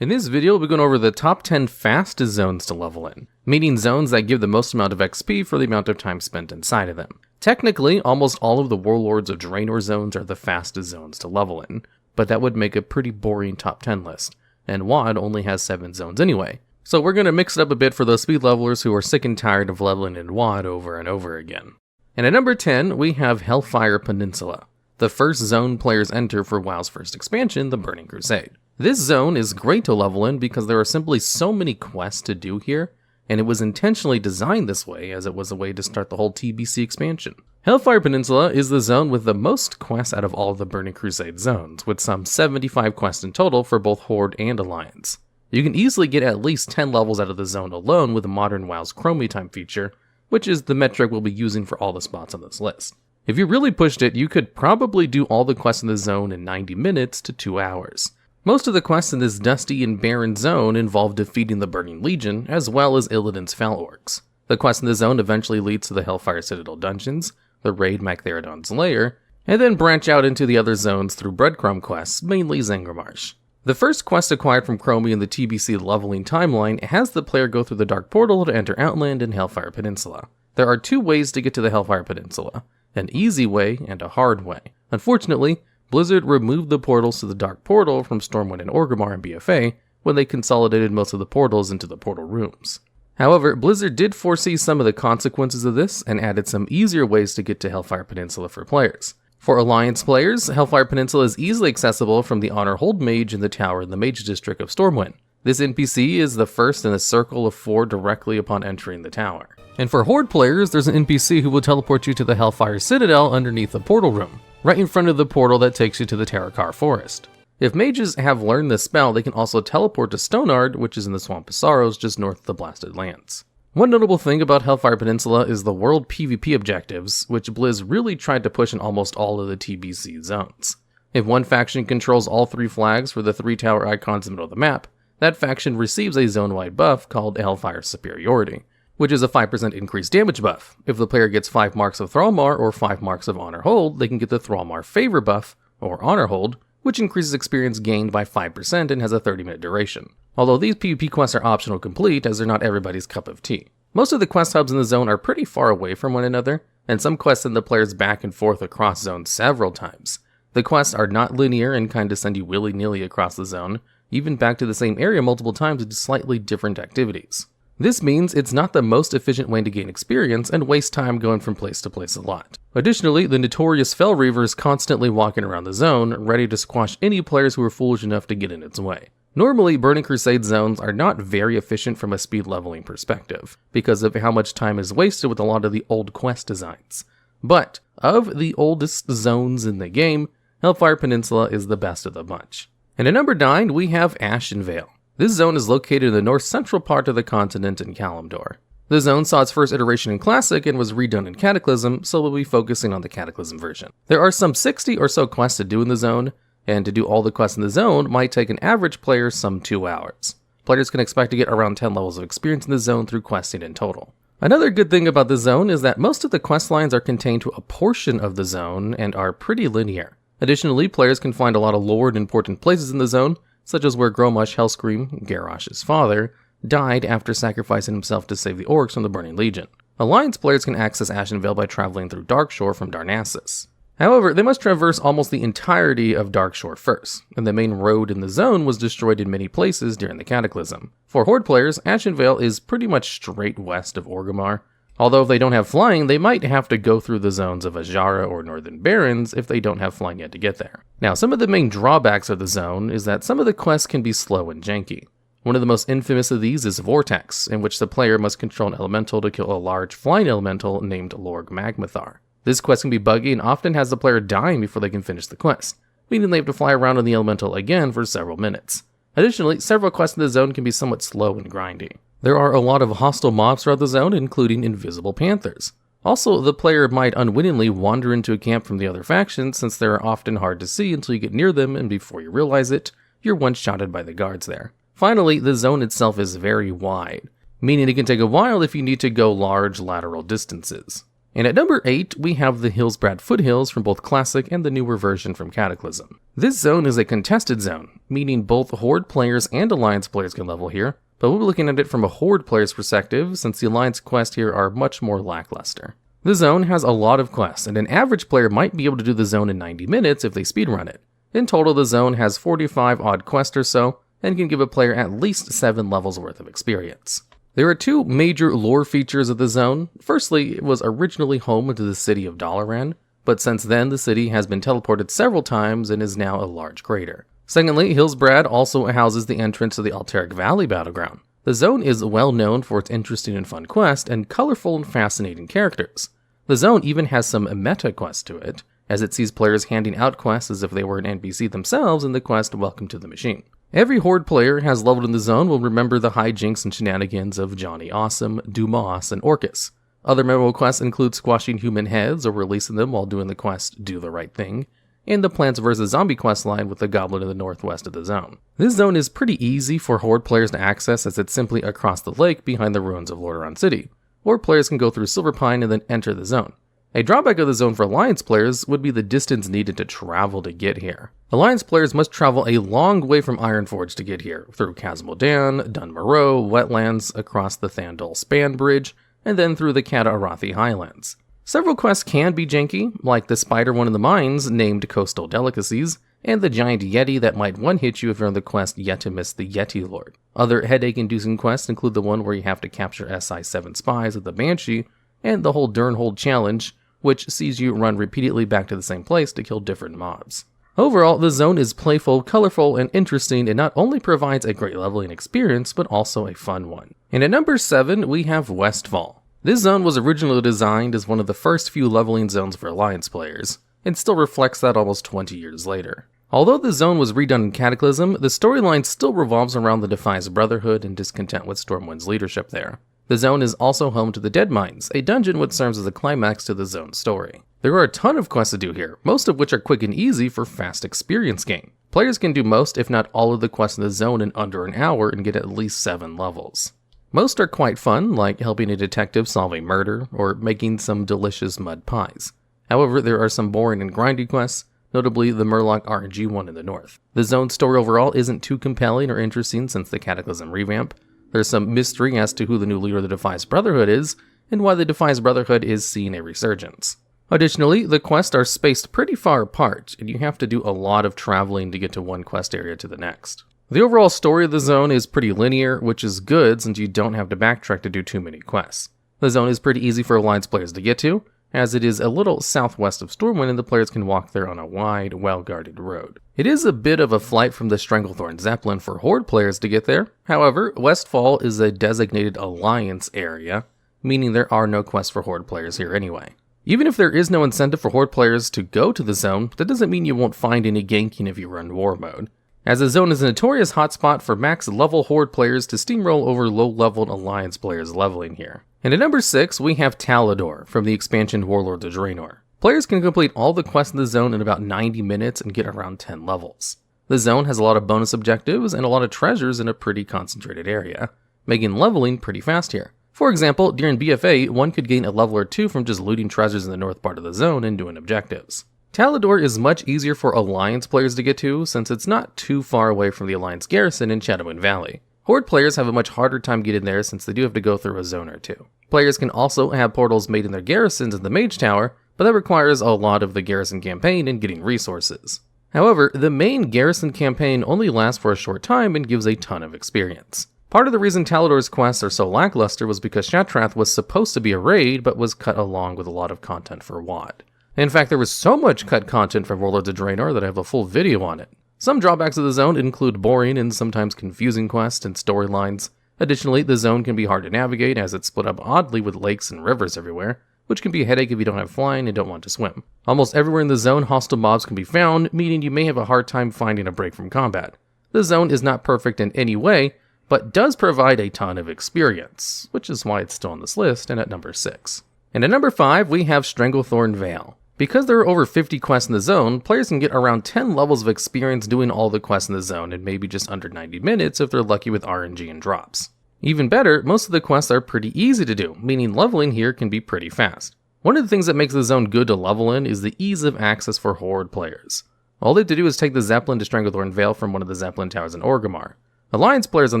In this video, we'll be going over the top 10 fastest zones to level in, meaning zones that give the most amount of XP for the amount of time spent inside of them. Technically, almost all of the Warlords of Draenor zones are the fastest zones to level in, but that would make a pretty boring top 10 list, and WoD only has 7 zones anyway. So we're going to mix it up a bit for those speed levelers who are sick and tired of leveling in WoD over and over again. And at number 10, we have Hellfire Peninsula, the first zone players enter for WoW's first expansion, the Burning Crusade. This zone is great to level in because there are simply so many quests to do here, and it was intentionally designed this way as it was a way to start the whole TBC expansion. Hellfire Peninsula is the zone with the most quests out of all of the Burning Crusade zones, with some 75 quests in total for both Horde and Alliance. You can easily get at least 10 levels out of the zone alone with modern WoW's Chromie time feature, which is the metric we'll be using for all the spots on this list. If you really pushed it, you could probably do all the quests in the zone in 90 minutes to 2 hours. Most of the quests in this dusty and barren zone involve defeating the Burning Legion, as well as Illidan's Fel Orcs. The quest in the zone eventually leads to the Hellfire Citadel dungeons, the raid Magtheridon's lair, and then branch out into the other zones through breadcrumb quests, mainly Zangarmarsh. The first quest acquired from Chromie in the TBC leveling timeline has the player go through the Dark Portal to enter Outland and Hellfire Peninsula. There are 2 ways to get to the Hellfire Peninsula, an easy way and a hard way. Unfortunately, Blizzard removed the portals to the Dark Portal from Stormwind and Orgrimmar and BFA when they consolidated most of the portals into the portal rooms. However, Blizzard did foresee some of the consequences of this and added some easier ways to get to Hellfire Peninsula for players. For Alliance players, Hellfire Peninsula is easily accessible from the Honor Hold Mage in the tower in the Mage District of Stormwind. This NPC is the first in a circle of 4 directly upon entering the tower. And for Horde players, there's an NPC who will teleport you to the Hellfire Citadel underneath the portal room, right in front of the portal that takes you to the Hellfire Forest. If mages have learned this spell, they can also teleport to Stonard, which is in the Swamp of Sorrows just north of the Blasted Lands. One notable thing about Hellfire Peninsula is the world PvP objectives, which Blizz really tried to push in almost all of the TBC zones. If one faction controls all 3 flags for the 3 tower icons in the middle of the map, that faction receives a zone-wide buff called Hellfire Superiority, which is a 5% increased damage buff. If the player gets 5 marks of Thrallmar or 5 marks of Honor Hold, they can get the Thrallmar Favor buff, or Honor Hold, which increases experience gained by 5% and has a 30-minute duration. Although these PvP quests are optional complete, as they're not everybody's cup of tea. Most of the quest hubs in the zone are pretty far away from one another, and some quests send the players back and forth across zones several times. The quests are not linear and kinda send you willy-nilly across the zone, even back to the same area multiple times to do slightly different activities. This means it's not the most efficient way to gain experience and waste time going from place to place a lot. Additionally, the notorious Fel Reaver is constantly walking around the zone, ready to squash any players who are foolish enough to get in its way. Normally, Burning Crusade zones are not very efficient from a speed leveling perspective, because of how much time is wasted with a lot of the old quest designs. But, of the oldest zones in the game, Hellfire Peninsula is the best of the bunch. And at number 9, we have Ashenvale. This zone is located in the north-central part of the continent in Kalimdor. The zone saw its first iteration in Classic and was redone in Cataclysm, so we'll be focusing on the Cataclysm version. There are some 60 or so quests to do in the zone, and to do all the quests in the zone might take an average player some 2 hours. Players can expect to get around 10 levels of experience in the zone through questing in total. Another good thing about the zone is that most of the quest lines are contained to a portion of the zone and are pretty linear. Additionally, players can find a lot of lore and important places in the zone, such as where Grommash Hellscream, Garrosh's father, died after sacrificing himself to save the orcs from the Burning Legion. Alliance players can access Ashenvale by traveling through Darkshore from Darnassus. However, they must traverse almost the entirety of Darkshore first, and the main road in the zone was destroyed in many places during the Cataclysm. For Horde players, Ashenvale is pretty much straight west of Orgrimmar. Although if they don't have flying, they might have to go through the zones of Ajara or Northern Barrens if they don't have flying yet to get there. Now, some of the main drawbacks of the zone is that some of the quests can be slow and janky. One of the most infamous of these is Vortex, in which the player must control an elemental to kill a large flying elemental named Lorg Magmathar. This quest can be buggy and often has the player dying before they can finish the quest, meaning they have to fly around on the elemental again for several minutes. Additionally, several quests in the zone can be somewhat slow and grindy. There are a lot of hostile mobs throughout the zone, including invisible panthers. Also, the player might unwittingly wander into a camp from the other faction since they are often hard to see until you get near them, and before you realize it, you're one-shotted by the guards there. Finally, the zone itself is very wide, meaning it can take a while if you need to go large lateral distances. And at number 8, we have the Hillsbrad Foothills from both Classic and the newer version from Cataclysm. This zone is a contested zone, meaning both Horde players and Alliance players can level here, but we'll be looking at it from a Horde player's perspective since the Alliance quests here are much more lackluster. The zone has a lot of quests, and an average player might be able to do the zone in 90 minutes if they speedrun it. In total, the zone has 45 odd quests or so, and can give a player at least 7 levels worth of experience. There are 2 major lore features of the zone. Firstly, it was originally home to the city of Dalaran, but since then the city has been teleported several times and is now a large crater. Secondly, Hillsbrad also houses the entrance to the Alteric Valley battleground. The zone is well known for its interesting and fun quests and colorful and fascinating characters. The zone even has some meta quests to it, as it sees players handing out quests as if they were an NPC themselves in the quest Welcome to the Machine. Every Horde player has leveled in the zone will remember the hijinks and shenanigans of Johnny Awesome, Dumas, and Orcus. Other memorable quests include squashing human heads or releasing them while doing the quest Do the Right Thing, and the Plants vs. Zombie questline with the Goblin in the northwest of the zone. This zone is pretty easy for Horde players to access as it's simply across the lake behind the ruins of Lordaeron City, or players can go through Silverpine and then enter the zone. A drawback of the zone for Alliance players would be the distance needed to travel to get here. Alliance players must travel a long way from Ironforge to get here, through Khazad-dûm, Dun Morogh, wetlands, across the Thandol Span Bridge, and then through the Kata Arathi Highlands. Several quests can be janky, like the spider one in the mines named Coastal Delicacies, and the giant Yeti that might one-hit you if you're on the quest Yet to Miss the Yeti Lord. Other headache-inducing quests include the one where you have to capture SI-7 spies at the Banshee, and the whole Durnhold challenge, which sees you run repeatedly back to the same place to kill different mobs. Overall, the zone is playful, colorful, and interesting, and not only provides a great leveling experience, but also a fun one. And at number 7, we have Westfall. This zone was originally designed as one of the first few leveling zones for Alliance players, and still reflects that almost 20 years later. Although the zone was redone in Cataclysm, the storyline still revolves around the Defies Brotherhood and discontent with Stormwind's leadership there. The zone is also home to the Dead Mines, a dungeon which serves as a climax to the zone's story. There are a ton of quests to do here, most of which are quick and easy for fast experience gain. Players can do most, if not all of the quests in the zone in under an hour and get at least 7 levels. Most are quite fun, like helping a detective solve a murder, or making some delicious mud pies. However, there are some boring and grindy quests, notably the Murloc RNG one in the north. The zone's story overall isn't too compelling or interesting since the Cataclysm revamp. There's some mystery as to who the new leader of the Defies Brotherhood is, and why the Defies Brotherhood is seeing a resurgence. Additionally, the quests are spaced pretty far apart, and you have to do a lot of traveling to get to one quest area to the next. The overall story of the zone is pretty linear, which is good since you don't have to backtrack to do too many quests. The zone is pretty easy for Alliance players to get to, as it is a little southwest of Stormwind and the players can walk there on a wide, well-guarded road. It is a bit of a flight from the Stranglethorn Zeppelin for Horde players to get there. However, Westfall is a designated Alliance area, meaning there are no quests for Horde players here anyway. Even if there is no incentive for Horde players to go to the zone, that doesn't mean you won't find any ganking if you run War mode, as the zone is a notorious hotspot for max-level Horde players to steamroll over low-leveled Alliance players leveling here. And at number 6, we have Talador from the expansion Warlords of Draenor. Players can complete all the quests in the zone in about 90 minutes and get around 10 levels. The zone has a lot of bonus objectives and a lot of treasures in a pretty concentrated area, making leveling pretty fast here. For example, during BFA, one could gain a level or 2 from just looting treasures in the north part of the zone and doing objectives. Talador is much easier for Alliance players to get to since it's not too far away from the Alliance garrison in Shadowmoon Valley. Horde players have a much harder time getting there since they do have to go through a zone or 2. Players can also have portals made in their garrisons in the Mage Tower, but that requires a lot of the garrison campaign and getting resources. However, the main garrison campaign only lasts for a short time and gives a ton of experience. Part of the reason Talador's quests are so lackluster was because Shattrath was supposed to be a raid, but was cut along with a lot of content for WoD. In fact, there was so much cut content from Warlords of Draenor that I have a full video on it. Some drawbacks of the zone include boring and sometimes confusing quests and storylines. Additionally, the zone can be hard to navigate as it's split up oddly with lakes and rivers everywhere, which can be a headache if you don't have flying and don't want to swim. Almost everywhere in the zone, hostile mobs can be found, meaning you may have a hard time finding a break from combat. The zone is not perfect in any way, but does provide a ton of experience, which is why it's still on this list and at number 6. And at number 5, we have Stranglethorn Vale. Because there are over 50 quests in the zone, players can get around 10 levels of experience doing all the quests in the zone in maybe just under 90 minutes if they're lucky with RNG and drops. Even better, most of the quests are pretty easy to do, meaning leveling here can be pretty fast. One of the things that makes the zone good to level in is the ease of access for Horde players. All they have to do is take the Zeppelin to Stranglethorn Vale from one of the Zeppelin towers in Orgrimmar. Alliance players, on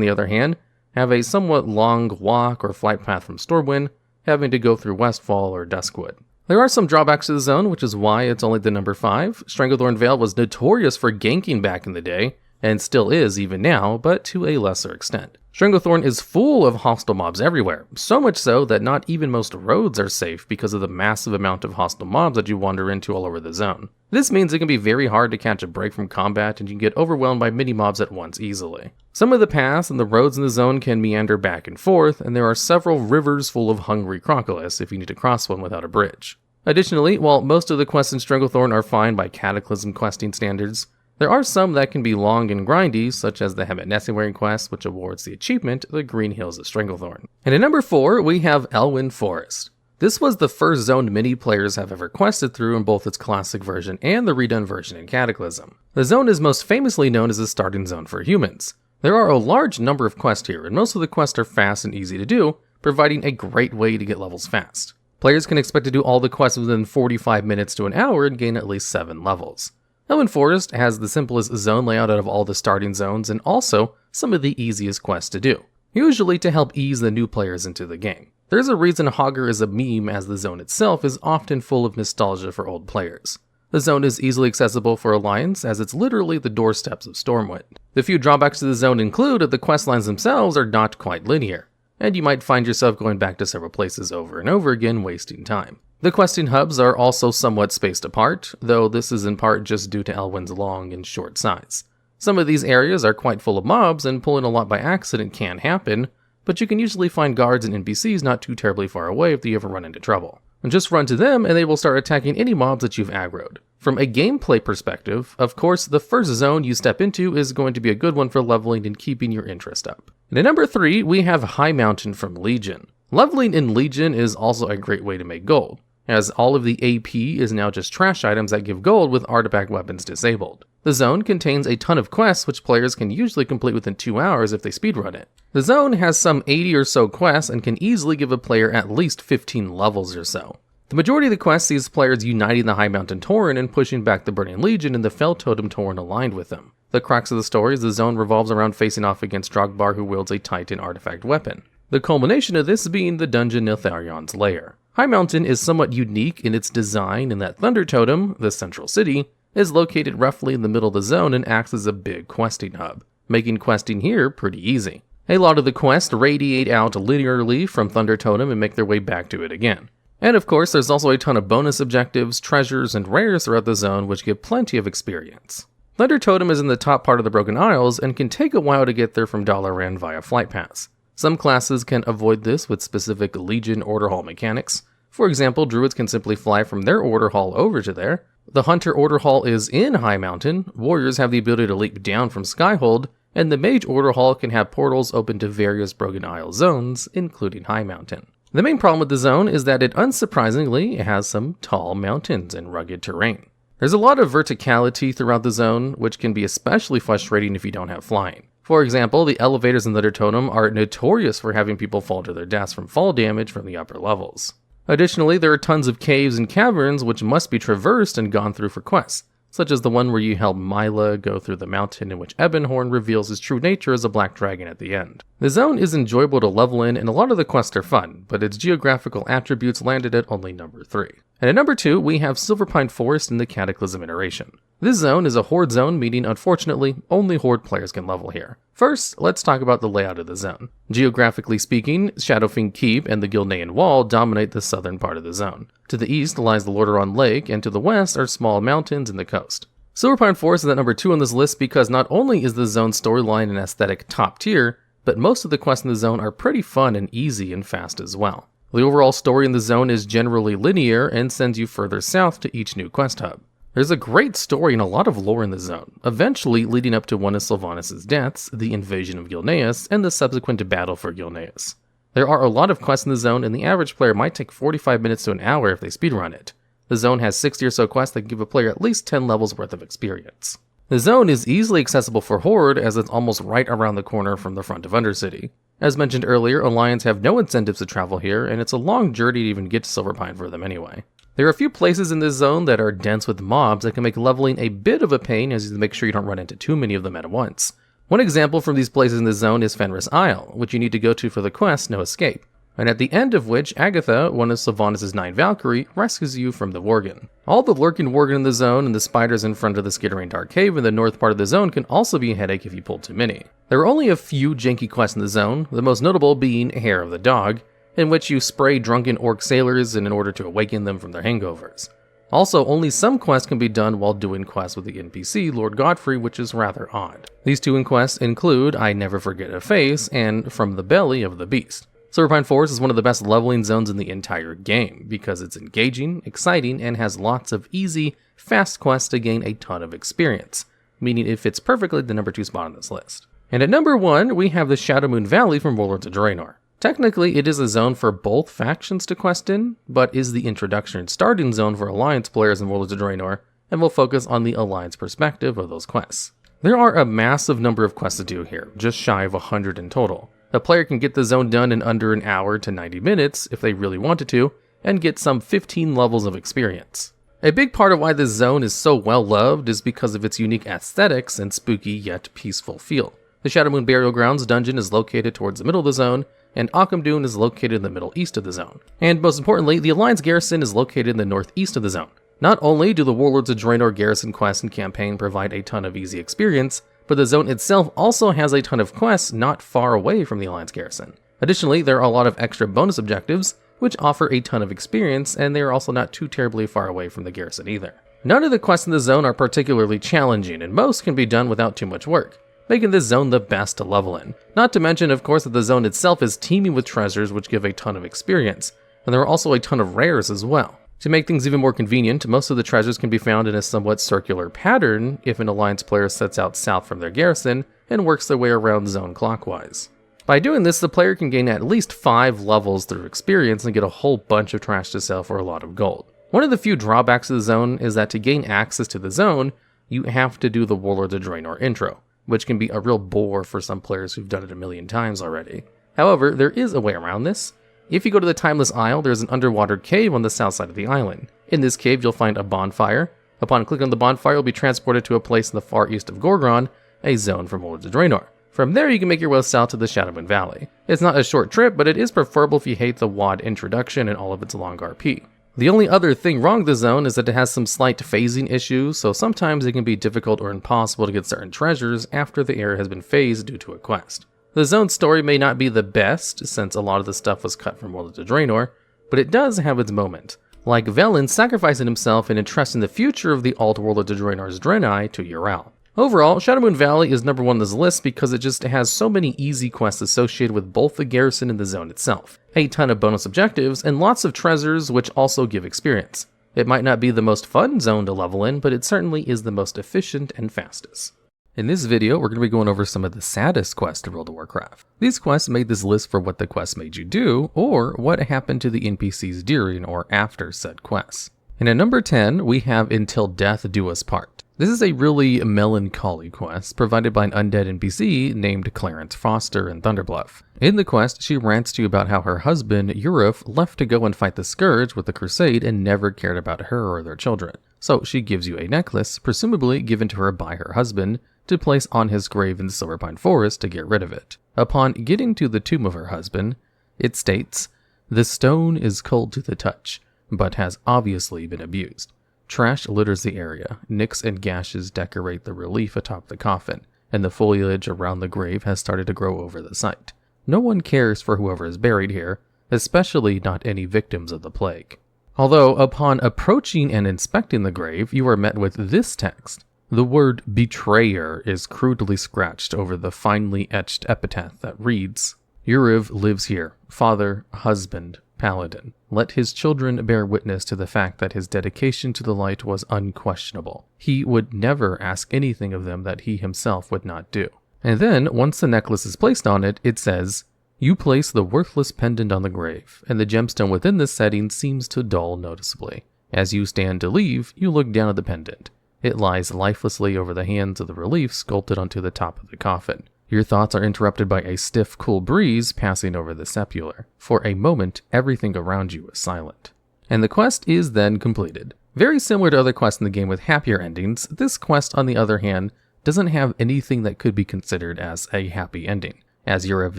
the other hand, have a somewhat long walk or flight path from Stormwind, having to go through Westfall or Duskwood. There are some drawbacks to the zone, which is why it's only the number 5. Stranglethorn Vale was notorious for ganking back in the day, and still is even now, but to a lesser extent. Stranglethorn is full of hostile mobs everywhere, so much so that not even most roads are safe because of the massive amount of hostile mobs that you wander into all over the zone. This means it can be very hard to catch a break from combat and you can get overwhelmed by many mobs at once easily. Some of the paths and the roads in the zone can meander back and forth, and there are several rivers full of hungry crocodiles if you need to cross one without a bridge. Additionally, while most of the quests in Stranglethorn are fine by Cataclysm questing standards, there are some that can be long and grindy, such as the Helmet Wearing quest, which awards the achievement The Green Hills of Stranglethorn. And at number 4, we have Elwynn Forest. This was the first zone many players have ever quested through in both its classic version and the redone version in Cataclysm. The zone is most famously known as the starting zone for humans. There are a large number of quests here, and most of the quests are fast and easy to do, providing a great way to get levels fast. Players can expect to do all the quests within 45 minutes to an hour and gain at least 7 levels. Elwynn Forest has the simplest zone layout out of all the starting zones and also some of the easiest quests to do, usually to help ease the new players into the game. There's a reason Hogger is a meme, as the zone itself is often full of nostalgia for old players. The zone is easily accessible for Alliance, as it's literally the doorsteps of Stormwind. The few drawbacks to the zone include that the questlines themselves are not quite linear, and you might find yourself going back to several places over and over again, wasting time. The questing hubs are also somewhat spaced apart, though this is in part just due to Elwynn's long and short size. Some of these areas are quite full of mobs, and pulling a lot by accident can happen, but you can usually find guards and NPCs not too terribly far away if you ever run into trouble. And just run to them and they will start attacking any mobs that you've aggroed. From a gameplay perspective, of course, the first zone you step into is going to be a good one for leveling and keeping your interest up. And at number 3, we have Highmountain from Legion. Leveling in Legion is also a great way to make gold, as all of the AP is now just trash items that give gold with artifact weapons disabled. The zone contains a ton of quests which players can usually complete within 2 hours if they speedrun it. The zone has some 80 or so quests and can easily give a player at least 15 levels or so. The majority of the quests sees players uniting the Highmountain Tauren and pushing back the Burning Legion and the Fell Totem Tauren aligned with them. The crux of the story is the zone revolves around facing off against Drogbar, who wields a Titan artifact weapon. The culmination of this being the dungeon Niltharion's lair. Highmountain is somewhat unique in its design in that Thunder Totem, the central city, is located roughly in the middle of the zone and acts as a big questing hub, making questing here pretty easy. A lot of the quests radiate out linearly from Thunder Totem and make their way back to it again. And of course, there's also a ton of bonus objectives, treasures, and rares throughout the zone which give plenty of experience. Thunder Totem is in the top part of the Broken Isles and can take a while to get there from Dalaran via flight paths. Some classes can avoid this with specific Legion Order Hall mechanics. For example, Druids can simply fly from their Order Hall over to there. The Hunter Order Hall is in Highmountain, Warriors have the ability to leap down from Skyhold, and the Mage Order Hall can have portals open to various Broken Isle zones, including Highmountain. The main problem with the zone is that it unsurprisingly has some tall mountains and rugged terrain. There's a lot of verticality throughout the zone, which can be especially frustrating if you don't have flying. For example, the elevators in Thunder Totem are notorious for having people fall to their deaths from fall damage from the upper levels. Additionally, there are tons of caves and caverns which must be traversed and gone through for quests, such as the one where you help Mila go through the mountain in which Ebonhorn reveals his true nature as a black dragon at the end. The zone is enjoyable to level in and a lot of the quests are fun, but its geographical attributes landed at only number 3. And at number 2, we have Silverpine Forest in the Cataclysm iteration. This zone is a Horde zone, meaning unfortunately, only Horde players can level here. First, let's talk about the layout of the zone. Geographically speaking, Shadowfiend Keep and the Gilnean Wall dominate the southern part of the zone. To the east lies the Lordaeron Lake, and to the west are small mountains and the coast. Silverpine Forest is at number 2 on this list because not only is the zone's storyline and aesthetic top tier, but most of the quests in the zone are pretty fun and easy and fast as well. The overall story in the zone is generally linear and sends you further south to each new quest hub. There's a great story and a lot of lore in the zone, eventually leading up to one of Sylvanas' deaths, the invasion of Gilneas, and the subsequent battle for Gilneas. There are a lot of quests in the zone, and the average player might take 45 minutes to an hour if they speedrun it. The zone has 60 or so quests that give a player at least 10 levels worth of experience. The zone is easily accessible for Horde as it's almost right around the corner from the front of Undercity. As mentioned earlier, Alliance have no incentives to travel here, and it's a long journey to even get to Silverpine for them anyway. There are a few places in this zone that are dense with mobs that can make leveling a bit of a pain, as you have to make sure you don't run into too many of them at once. One example from these places in this zone is Fenris Isle, which you need to go to for the quest No Escape, and at the end of which Agatha, one of Sylvanas' 9 Valkyrie, rescues you from the Worgen. All the lurking Worgen in the zone and the spiders in front of the Skittering Dark Cave in the north part of the zone can also be a headache if you pull too many. There are only a few janky quests in the zone, the most notable being Hair of the Dog, in which you spray drunken orc sailors in order to awaken them from their hangovers. Also, only some quests can be done while doing quests with the NPC, Lord Godfrey, which is rather odd. These two quests include I Never Forget a Face and From the Belly of the Beast. Silverpine Forest is one of the best leveling zones in the entire game, because it's engaging, exciting, and has lots of easy, fast quests to gain a ton of experience, meaning it fits perfectly the number 2 spot on this list. And at number 1, we have the Shadowmoon Valley from Warlords of Draenor. Technically, it is a zone for both factions to quest in, but is the introduction and starting zone for Alliance players in Warlords of Draenor, and will focus on the Alliance perspective of those quests. There are a massive number of quests to do here, just shy of 100 in total. A player can get the zone done in under an hour to 90 minutes, if they really wanted to, and get some 15 levels of experience. A big part of why this zone is so well loved is because of its unique aesthetics and spooky yet peaceful feel. The Shadowmoon Burial Grounds dungeon is located towards the middle of the zone, and Occamdune is located in the middle east of the zone. And most importantly, the Alliance garrison is located in the northeast of the zone. Not only do the Warlords of Draenor garrison quests and campaign provide a ton of easy experience, but the zone itself also has a ton of quests not far away from the Alliance garrison. Additionally, there are a lot of extra bonus objectives, which offer a ton of experience, and they are also not too terribly far away from the garrison either. None of the quests in the zone are particularly challenging, and most can be done without too much work, making this zone the best to level in. Not to mention, of course, that the zone itself is teeming with treasures which give a ton of experience, and there are also a ton of rares as well. To make things even more convenient, most of the treasures can be found in a somewhat circular pattern if an Alliance player sets out south from their garrison and works their way around zone clockwise. By doing this, the player can gain at least 5 levels through experience and get a whole bunch of trash to sell for a lot of gold. One of the few drawbacks of the zone is that to gain access to the zone, you have to do the Warlords of Draenor intro, which can be a real bore for some players who've done it a million times already. However, there is a way around this. If you go to the Timeless Isle, there's an underwater cave on the south side of the island. In this cave, you'll find a bonfire. Upon clicking on the bonfire, you'll be transported to a place in the far east of Gorgon, a zone from Warlords of Draenor. From there, you can make your way south to the Shadowmoon Valley. It's not a short trip, but it is preferable if you hate the WoD introduction and all of its long RP. The only other thing wrong with the zone is that it has some slight phasing issues, so sometimes it can be difficult or impossible to get certain treasures after the area has been phased due to a quest. The zone's story may not be the best, since a lot of the stuff was cut from Warlords of Draenor, but it does have its moment, like Velen sacrificing himself and entrusting the future of the alt Warlords of Draenor's Draenei to Yrel. Overall, Shadowmoon Valley is number 1 on this list because it just has so many easy quests associated with both the garrison and the zone itself, a ton of bonus objectives, and lots of treasures which also give experience. It might not be the most fun zone to level in, but it certainly is the most efficient and fastest. In this video, we're going to be going over some of the saddest quests of World of Warcraft. These quests made this list for what the quest made you do, or what happened to the NPCs during or after said quests. And at number 10, we have Until Death Do Us Part. This is a really melancholy quest provided by an undead NPC named Clarence Foster in Thunderbluff. In the quest, she rants to you about how her husband, Uruf, left to go and fight the Scourge with the Crusade and never cared about her or their children. So she gives you a necklace, presumably given to her by her husband, to place on his grave in the Silverpine Forest to get rid of it. Upon getting to the tomb of her husband, it states, "The stone is cold to the touch, but has obviously been abused. Trash litters the area, nicks and gashes decorate the relief atop the coffin, and the foliage around the grave has started to grow over the site. No one cares for whoever is buried here, especially not any victims of the plague." Although, upon approaching and inspecting the grave, you are met with this text. The word betrayer is crudely scratched over the finely etched epitaph that reads, "Uriv lives here, father, husband, paladin. Let his children bear witness to the fact that his dedication to the light was unquestionable. He would never ask anything of them that he himself would not do." And then, once the necklace is placed on it, it says, "You place the worthless pendant on the grave, and the gemstone within this setting seems to dull noticeably. As you stand to leave, you look down at the pendant. It lies lifelessly over the hands of the relief sculpted onto the top of the coffin. Your thoughts are interrupted by a stiff, cool breeze passing over the sepulchre. For a moment, everything around you is silent. And the quest is then completed. Very similar to other quests in the game with happier endings, this quest, on the other hand, doesn't have anything that could be considered as a happy ending, as Yurev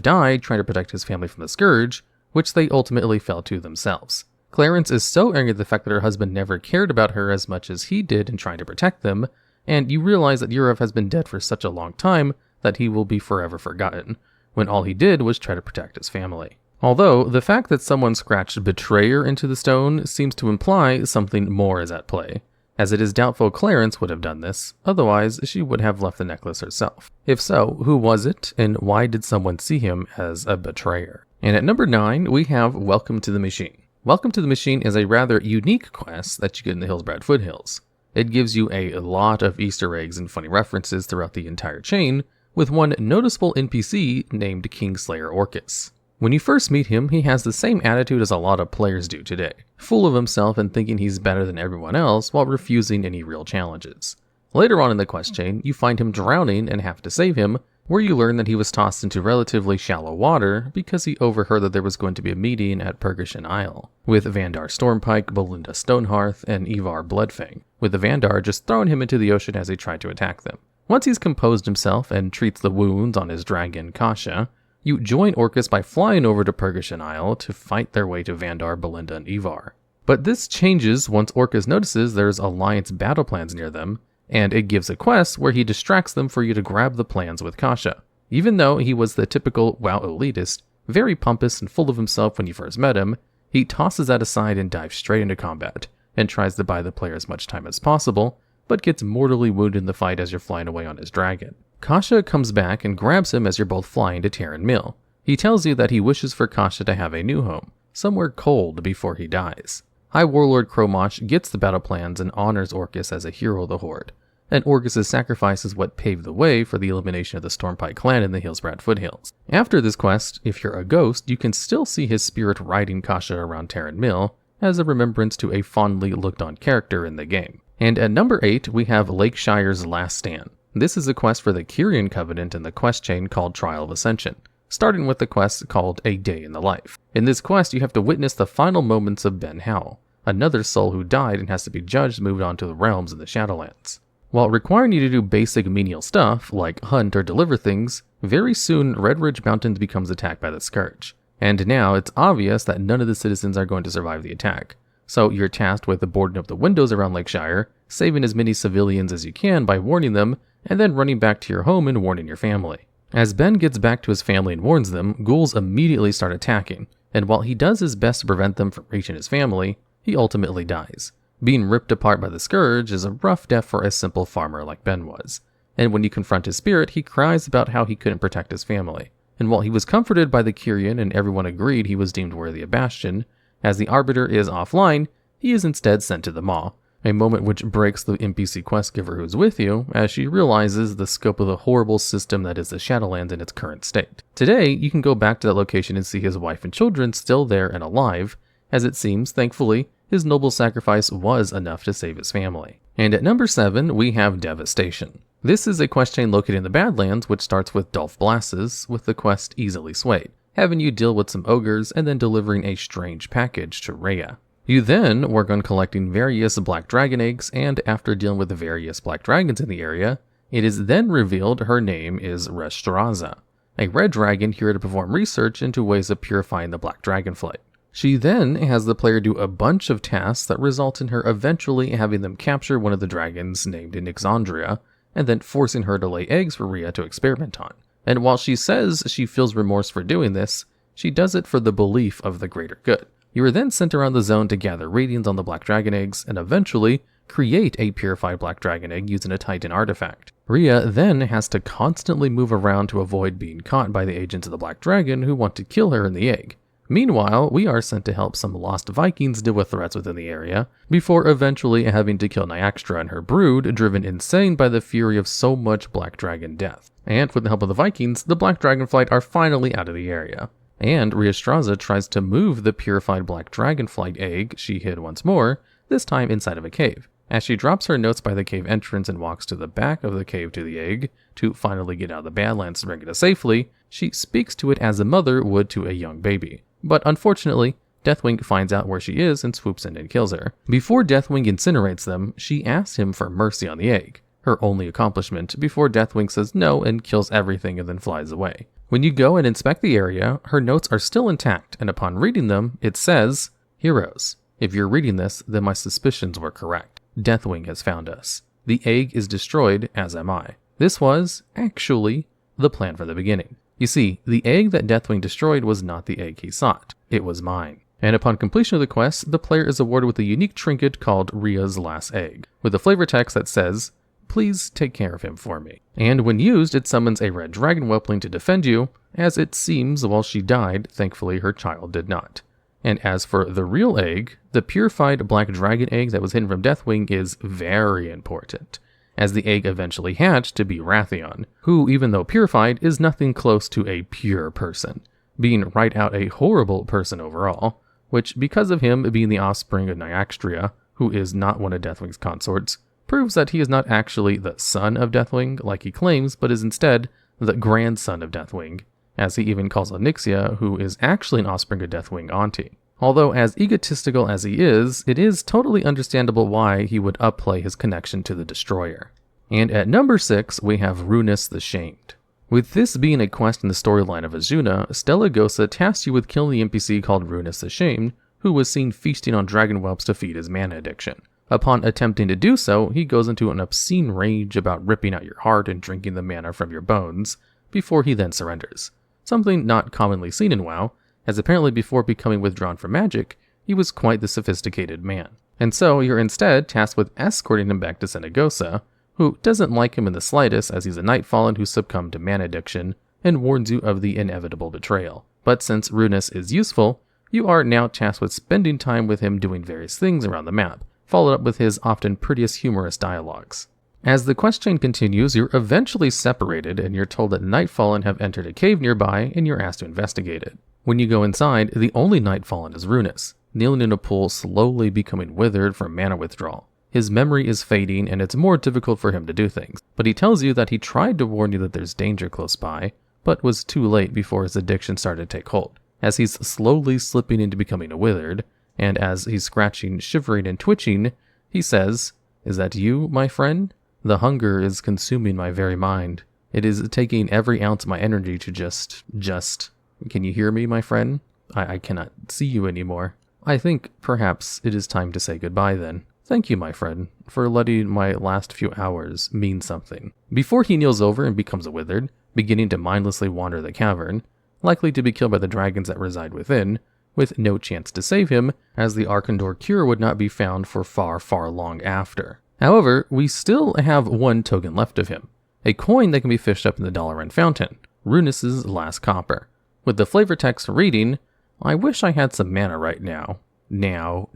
died trying to protect his family from the Scourge, which they ultimately fell to themselves. Clarence is so angry at the fact that her husband never cared about her as much as he did in trying to protect them, and you realize that Yurev has been dead for such a long time that he will be forever forgotten, when all he did was try to protect his family. Although, the fact that someone scratched betrayer into the stone seems to imply something more is at play, as it is doubtful Clarence would have done this, otherwise she would have left the necklace herself. If so, who was it, and why did someone see him as a betrayer? And at number 9, we have Welcome to the Machine. Welcome to the Machine is a rather unique quest that you get in the Hillsbrad Foothills. It gives you a lot of Easter eggs and funny references throughout the entire chain, with one noticeable NPC named Kingslayer Orcus. When you first meet him, he has the same attitude as a lot of players do today, full of himself and thinking he's better than everyone else while refusing any real challenges. Later on in the quest chain, you find him drowning and have to save him, where you learn that he was tossed into relatively shallow water because he overheard that there was going to be a meeting at Purgashen Isle, with Vandar Stormpike, Belinda Stonehearth, and Ivar Bloodfang, with the Vandar just throwing him into the ocean as he tried to attack them. Once he's composed himself and treats the wounds on his dragon Kasha, you join Orcus by flying over to Purgashen Isle to fight their way to Vandar, Belinda, and Ivar. But this changes once Orcus notices there's Alliance battle plans near them, and it gives a quest where he distracts them for you to grab the plans with Kasha. Even though he was the typical WoW elitist, very pompous and full of himself when you first met him, he tosses that aside and dives straight into combat, and tries to buy the player as much time as possible, but gets mortally wounded in the fight as you're flying away on his dragon. Kasha comes back and grabs him as you're both flying to Terran Mill. He tells you that he wishes for Kasha to have a new home, somewhere cold before he dies. High Warlord Kromosh gets the battle plans and honors Orcus as a hero of the Horde, and Orcus' sacrifice is what paved the way for the elimination of the Stormpike clan in the Hillsbrad Foothills. After this quest, if you're a ghost, you can still see his spirit riding Kasha around Terran Mill, as a remembrance to a fondly looked-on character in the game. And at number 8, we have Lakeshire's Last Stand. This is a quest for the Kyrian Covenant in the quest chain called Trial of Ascension, starting with the quest called A Day in the Life. In this quest, you have to witness the final moments of Ben Howell, another soul who died and has to be judged moved on to the realms in the Shadowlands. While requiring you to do basic menial stuff, like hunt or deliver things, very soon Red Ridge Mountains becomes attacked by the Scourge. And now it's obvious that none of the citizens are going to survive the attack. So you're tasked with boarding up the windows around Lakeshire, saving as many civilians as you can by warning them, and then running back to your home and warning your family. As Ben gets back to his family and warns them, ghouls immediately start attacking, and while he does his best to prevent them from reaching his family, he ultimately dies. Being ripped apart by the Scourge is a rough death for a simple farmer like Ben was, and when you confront his spirit, he cries about how he couldn't protect his family. And while he was comforted by the Kyrian and everyone agreed he was deemed worthy of Bastion, as the Arbiter is offline, he is instead sent to the Maw, a moment which breaks the NPC quest giver who's with you, as she realizes the scope of the horrible system that is the Shadowlands in its current state. Today, you can go back to that location and see his wife and children still there and alive, as it seems, thankfully, his noble sacrifice was enough to save his family. And at number 7, we have Devastation. This is a quest chain located in the Badlands, which starts with Dolph Blasses, with the quest Easily Swayed, having you deal with some ogres and then delivering a strange package to Rhea. You then work on collecting various black dragon eggs, and after dealing with the various black dragons in the area, it is then revealed her name is Restraza, a red dragon here to perform research into ways of purifying the black dragonflight. She then has the player do a bunch of tasks that result in her eventually having them capture one of the dragons named Nixandria, and then forcing her to lay eggs for Rhea to experiment on. And while she says she feels remorse for doing this, she does it for the belief of the greater good. You are then sent around the zone to gather readings on the black dragon eggs and eventually create a purified black dragon egg using a Titan artifact. Rhea then has to constantly move around to avoid being caught by the agents of the black dragon who want to kill her in the egg. Meanwhile, we are sent to help some lost Vikings deal with threats within the area, before eventually having to kill Nyaxtra and her brood, driven insane by the fury of so much black dragon death. And with the help of the Vikings, the black dragonflight are finally out of the area. And Restraza tries to move the purified black dragonflight egg she hid once more, this time inside of a cave. As she drops her notes by the cave entrance and walks to the back of the cave to the egg, to finally get out of the Badlands and bring it safely, she speaks to it as a mother would to a young baby. But unfortunately, Deathwing finds out where she is and swoops in and kills her. Before Deathwing incinerates them, she asks him for mercy on the egg, her only accomplishment, before Deathwing says no and kills everything and then flies away. When you go and inspect the area, her notes are still intact, and upon reading them, it says, "Heroes, if you're reading this, then my suspicions were correct. Deathwing has found us. The egg is destroyed, as am I." This was, actually, the plan from the beginning. You see, the egg that Deathwing destroyed was not the egg he sought. It was mine. And upon completion of the quest, the player is awarded with a unique trinket called Rhea's Last Egg, with a flavor text that says, "Please take care of him for me." And when used, it summons a red dragon whelpling to defend you, as it seems while she died, thankfully her child did not. And as for the real egg, the purified black dragon egg that was hidden from Deathwing is very important, as the egg eventually hatched to be Wrathion, who, even though purified, is nothing close to a pure person, being right out a horrible person overall, which, because of him being the offspring of Nyaxtria, who is not one of Deathwing's consorts, proves that he is not actually the son of Deathwing, like he claims, but is instead the grandson of Deathwing, as he even calls Onyxia, who is actually an offspring of Deathwing, auntie. Although as egotistical as he is, it is totally understandable why he would upplay his connection to the Destroyer. And at number 6, we have Runus the Shamed. With this being a quest in the storyline of Azuna, Stella Gosa tasks you with killing the NPC called Runus the Shamed, who was seen feasting on dragon whelps to feed his mana addiction. Upon attempting to do so, he goes into an obscene rage about ripping out your heart and drinking the mana from your bones, before he then surrenders. Something not commonly seen in WoW, as apparently before becoming withdrawn from magic, he was quite the sophisticated man. And so you're instead tasked with escorting him back to Senegosa, who doesn't like him in the slightest as he's a Nightfallen who succumbed to mana addiction and warns you of the inevitable betrayal. But since Runus is useful, you are now tasked with spending time with him doing various things around the map, followed up with his often prettiest humorous dialogues. As the quest chain continues, you're eventually separated and you're told that Nightfallen have entered a cave nearby and you're asked to investigate it. When you go inside, the only Nightfallen is Runus, kneeling in a pool slowly becoming withered from mana withdrawal. His memory is fading and it's more difficult for him to do things, but he tells you that he tried to warn you that there's danger close by, but was too late before his addiction started to take hold. As he's slowly slipping into becoming a withered, and as he's scratching, shivering, and twitching, he says, "Is that you, my friend? The hunger is consuming my very mind. It is taking every ounce of my energy to just... Can you hear me, my friend? I cannot see you anymore. I think perhaps it is time to say goodbye then. Thank you, my friend, for letting my last few hours mean something." Before he kneels over and becomes a withered, beginning to mindlessly wander the cavern, likely to be killed by the dragons that reside within, with no chance to save him, as the Arkandor cure would not be found for far, far long after. However, we still have one token left of him, a coin that can be fished up in the Dalaran Fountain, Runus's last copper, with the flavor text reading, "I wish I had some mana right now. Now.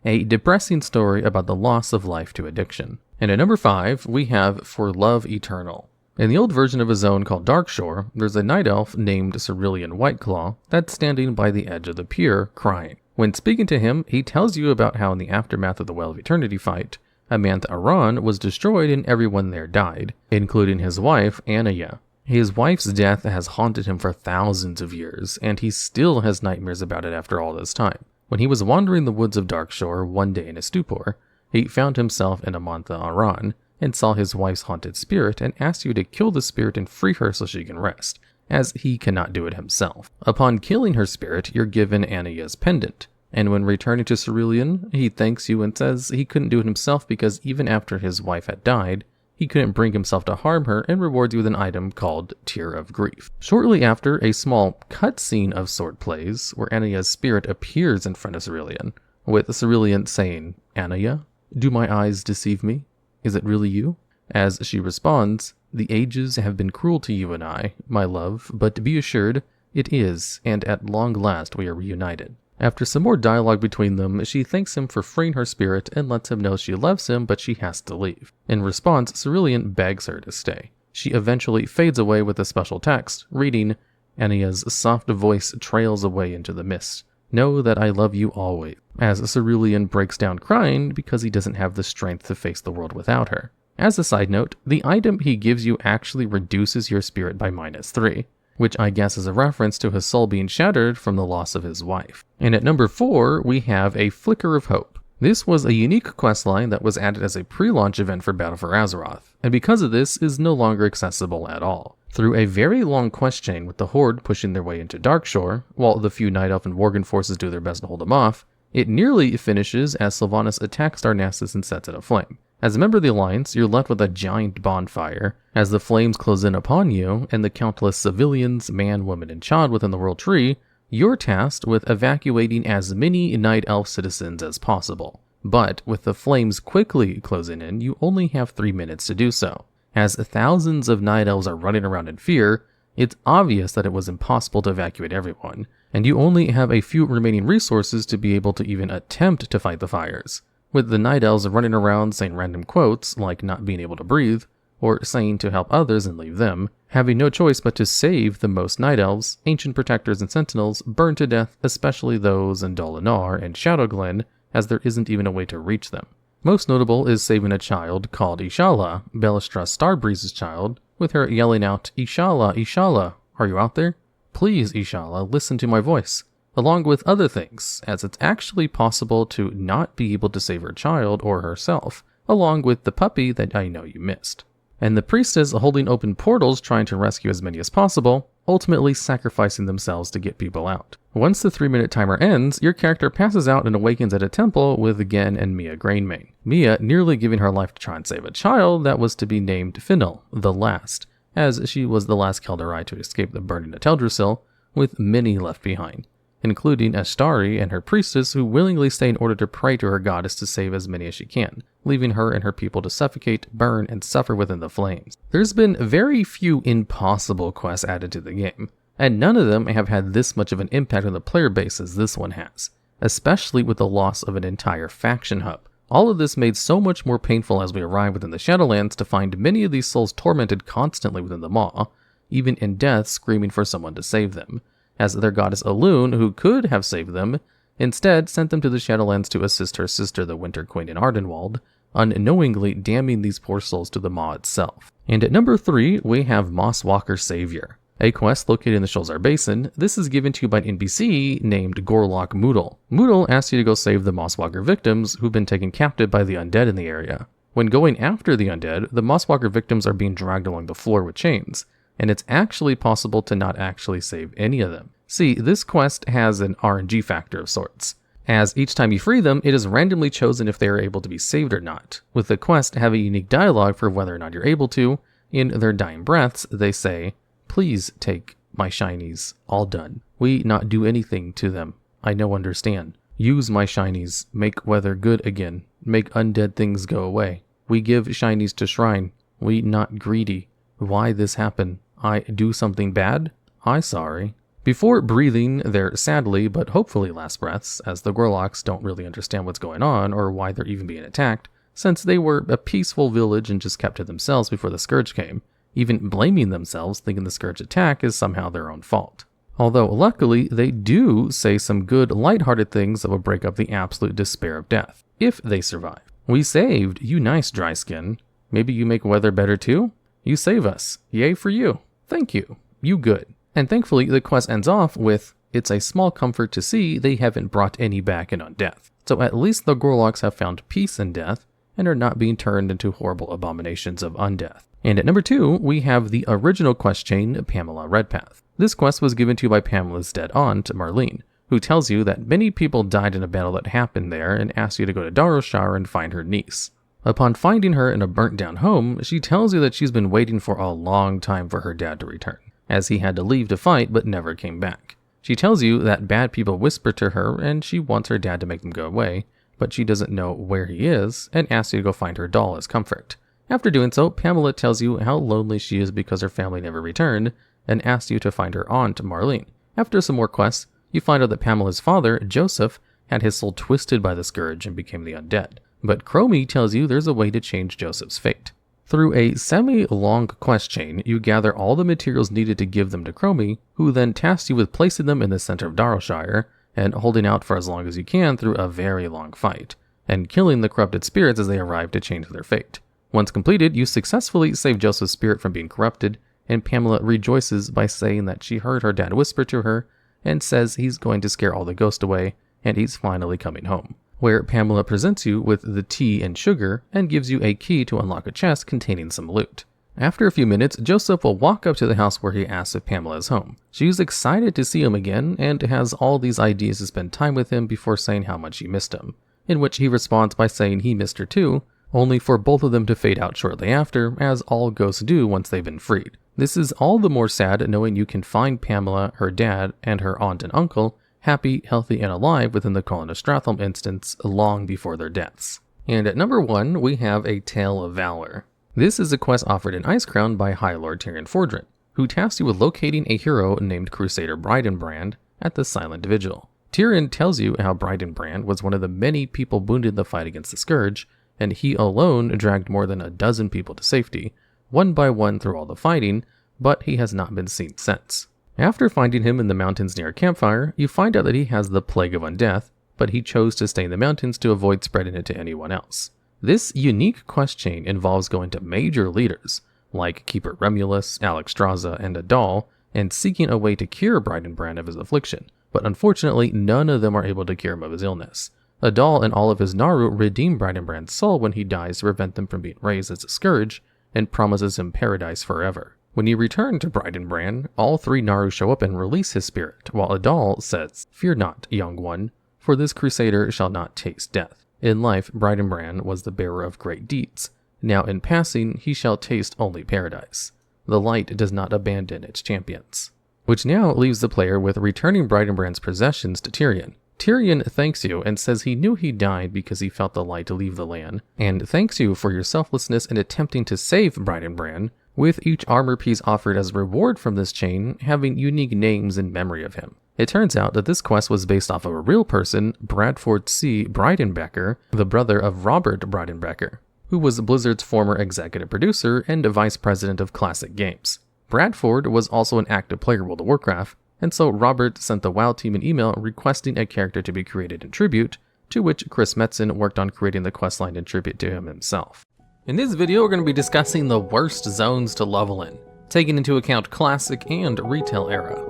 A depressing story about the loss of life to addiction. And at number 5, we have For Love Eternal. In the old version of a zone called Darkshore, there's a night elf named Cerulean Whiteclaw that's standing by the edge of the pier, crying. When speaking to him, he tells you about how in the aftermath of the Well of Eternity fight, Amantha Aran was destroyed and everyone there died, including his wife, Anaya. His wife's death has haunted him for thousands of years, and he still has nightmares about it after all this time. When he was wandering the woods of Darkshore one day in a stupor, he found himself in Amantha Aran, and saw his wife's haunted spirit and asked you to kill the spirit and free her so she can rest, as he cannot do it himself. Upon killing her spirit, you're given Anaya's pendant, and when returning to Cerulean, he thanks you and says he couldn't do it himself because even after his wife had died, he couldn't bring himself to harm her and rewards you with an item called Tear of Grief. Shortly after, a small cutscene of sort plays, where Anaya's spirit appears in front of Cerulean, with Cerulean saying, "Anaya, do my eyes deceive me? Is it really you?" As she responds, "The ages have been cruel to you and I, my love, but be assured, it is, and at long last we are reunited." After some more dialogue between them, she thanks him for freeing her spirit and lets him know she loves him but she has to leave. In response, Cerulean begs her to stay. She eventually fades away with a special text, reading, "Anaya's soft voice trails away into the mist. Know that I love you always, as Cerulean breaks down crying because he doesn't have the strength to face the world without her. As a side note, the item he gives you actually reduces your spirit by -3, which I guess is a reference to his soul being shattered from the loss of his wife. And at number 4, we have a Flicker of Hope. This was a unique questline that was added as a pre-launch event for Battle for Azeroth, and because of this is no longer accessible at all. Through a very long quest chain with the Horde pushing their way into Darkshore, while the few Night Elf and Worgen forces do their best to hold them off, it nearly finishes as Sylvanas attacks Darnassus and sets it aflame. As a member of the Alliance, you're left with a giant bonfire as the flames close in upon you, and the countless civilians, man, woman, and child within the World Tree. You're tasked with evacuating as many Night Elf citizens as possible. But with the flames quickly closing in, you only have 3 minutes to do so. As thousands of Night Elves are running around in fear, it's obvious that it was impossible to evacuate everyone, and you only have a few remaining resources to be able to even attempt to fight the fires. With the Night Elves running around saying random quotes like not being able to breathe, or saying to help others and leave them, having no choice but to save the most Night Elves, Ancient Protectors, and Sentinels burned to death, especially those in Dolinar and Shadowglen, as there isn't even a way to reach them. Most notable is saving a child called Ishala, Belistras Starbreeze's child, with her yelling out, "Ishala, Ishala, are you out there? Please, Ishala, listen to my voice," along with other things, as it's actually possible to not be able to save her child or herself, along with the puppy that I know you missed. And the priestess holding open portals trying to rescue as many as possible, ultimately sacrificing themselves to get people out. Once the 3-minute timer ends, your character passes out and awakens at a temple with Gen and Mia Grainmane. Mia nearly giving her life to try and save a child that was to be named Fingal, the Last, as she was the last Keldarai to escape the burning of Teldrassil, with many left behind, including Astari and her priestess who willingly stay in order to pray to her goddess to save as many as she can, leaving her and her people to suffocate, burn, and suffer within the flames. There's been very few impossible quests added to the game, and none of them have had this much of an impact on the player base as this one has, especially with the loss of an entire faction hub. All of this made so much more painful as we arrive within the Shadowlands to find many of these souls tormented constantly within the Maw, even in death screaming for someone to save them, as their goddess Elwynn, who could have saved them, instead sent them to the Shadowlands to assist her sister the Winter Queen in Ardenwald, unknowingly damning these poor souls to the Maw itself. And at number 3, we have Mosswalker Savior, a quest located in the Sholzar Basin. This is given to you by an NPC named Gorlock Moodle. Moodle asks you to go save the Mosswalker victims who've been taken captive by the undead in the area. When going after the undead, the Mosswalker victims are being dragged along the floor with chains, and it's actually possible to not actually save any of them. See, this quest has an RNG factor of sorts, as each time you free them, it is randomly chosen if they are able to be saved or not, with the quest have a unique dialogue for whether or not you're able to. In their dying breaths, they say, "Please take my shinies, all done. We not do anything to them. I no understand. Use my shinies, make weather good again, make undead things go away. We give shinies to shrine. We not greedy. Why this happen? I do something bad? I sorry." Before breathing their sadly but hopefully last breaths, as the Gorlocks don't really understand what's going on or why they're even being attacked, since they were a peaceful village and just kept to themselves before the Scourge came, even blaming themselves thinking the Scourge attack is somehow their own fault. Although luckily they do say some good lighthearted things that will break up the absolute despair of death, if they survive. "We saved, you nice dry skin. Maybe you make weather better too? You save us. Yay for you. Thank you. You good." And thankfully, the quest ends off with, "It's a small comfort to see they haven't brought any back in on death." So at least the Gorlocks have found peace in death, and are not being turned into horrible abominations of undeath. And at number 2, we have the original quest chain, Pamela Redpath. This quest was given to you by Pamela's dead aunt, Marlene, who tells you that many people died in a battle that happened there and asks you to go to Daroshar and find her niece. Upon finding her in a burnt down home, she tells you that she's been waiting for a long time for her dad to return, as he had to leave to fight but never came back. She tells you that bad people whisper to her and she wants her dad to make them go away, but she doesn't know where he is and asks you to go find her doll as comfort. After doing so, Pamela tells you how lonely she is because her family never returned and asks you to find her aunt, Marlene. After some more quests, you find out that Pamela's father, Joseph, had his soul twisted by the Scourge and became the undead. But Chromie tells you there's a way to change Joseph's fate. Through a semi-long quest chain, you gather all the materials needed to give them to Chromie, who then tasks you with placing them in the center of Daroshire, and holding out for as long as you can through a very long fight, and killing the corrupted spirits as they arrive to change their fate. Once completed, you successfully save Joseph's spirit from being corrupted, and Pamela rejoices by saying that she heard her dad whisper to her and says he's going to scare all the ghosts away and he's finally coming home, where Pamela presents you with the tea and sugar and gives you a key to unlock a chest containing some loot. After a few minutes, Joseph will walk up to the house where he asks if Pamela is home. She's excited to see him again and has all these ideas to spend time with him before saying how much she missed him, in which he responds by saying he missed her too, only for both of them to fade out shortly after, as all ghosts do once they've been freed. This is all the more sad knowing you can find Pamela, her dad, and her aunt and uncle happy, healthy, and alive within the Colin of Stratholme instance long before their deaths. And at number 1, we have A Tale of Valor. This is a quest offered in Icecrown by High Lord Tyrion Fordrin, who tasks you with locating a hero named Crusader Bridenbrand at the Silent Vigil. Tyrion tells you how Bridenbrand was one of the many people wounded in the fight against the Scourge, and he alone dragged more than a dozen people to safety, one by one through all the fighting, but he has not been seen since. After finding him in the mountains near a campfire, you find out that he has the Plague of Undeath, but he chose to stay in the mountains to avoid spreading it to anyone else. This unique quest chain involves going to major leaders, like Keeper Remulus, Alexstrasza, and Adal, and seeking a way to cure Bridenbrand of his affliction, but unfortunately none of them are able to cure him of his illness. Adal and all of his Naru redeem Bridenbrand's soul when he dies to prevent them from being raised as a scourge, and promises him paradise forever. When you return to Bridenbrand, all 3 Naru show up and release his spirit, while Adal says, "Fear not, young one, for this crusader shall not taste death. In life, Bridenbrand was the bearer of great deeds. Now in passing, he shall taste only paradise. The light does not abandon its champions." Which now leaves the player with returning Bridenbrand's possessions to Tyrion. Tyrion thanks you and says he knew he died because he felt the light to leave the land, and thanks you for your selflessness in attempting to save Bridenbrand, with each armor piece offered as a reward from this chain having unique names in memory of him. It turns out that this quest was based off of a real person, Bradford C. Breidenbecker, the brother of Robert Breidenbecker, who was Blizzard's former executive producer and vice president of Classic Games. Bradford was also an active player in World of Warcraft, and so Robert sent the WoW team an email requesting a character to be created in tribute, to which Chris Metzen worked on creating the questline in tribute to him himself. In this video, we're going to be discussing the worst zones to level in, taking into account Classic and Retail era.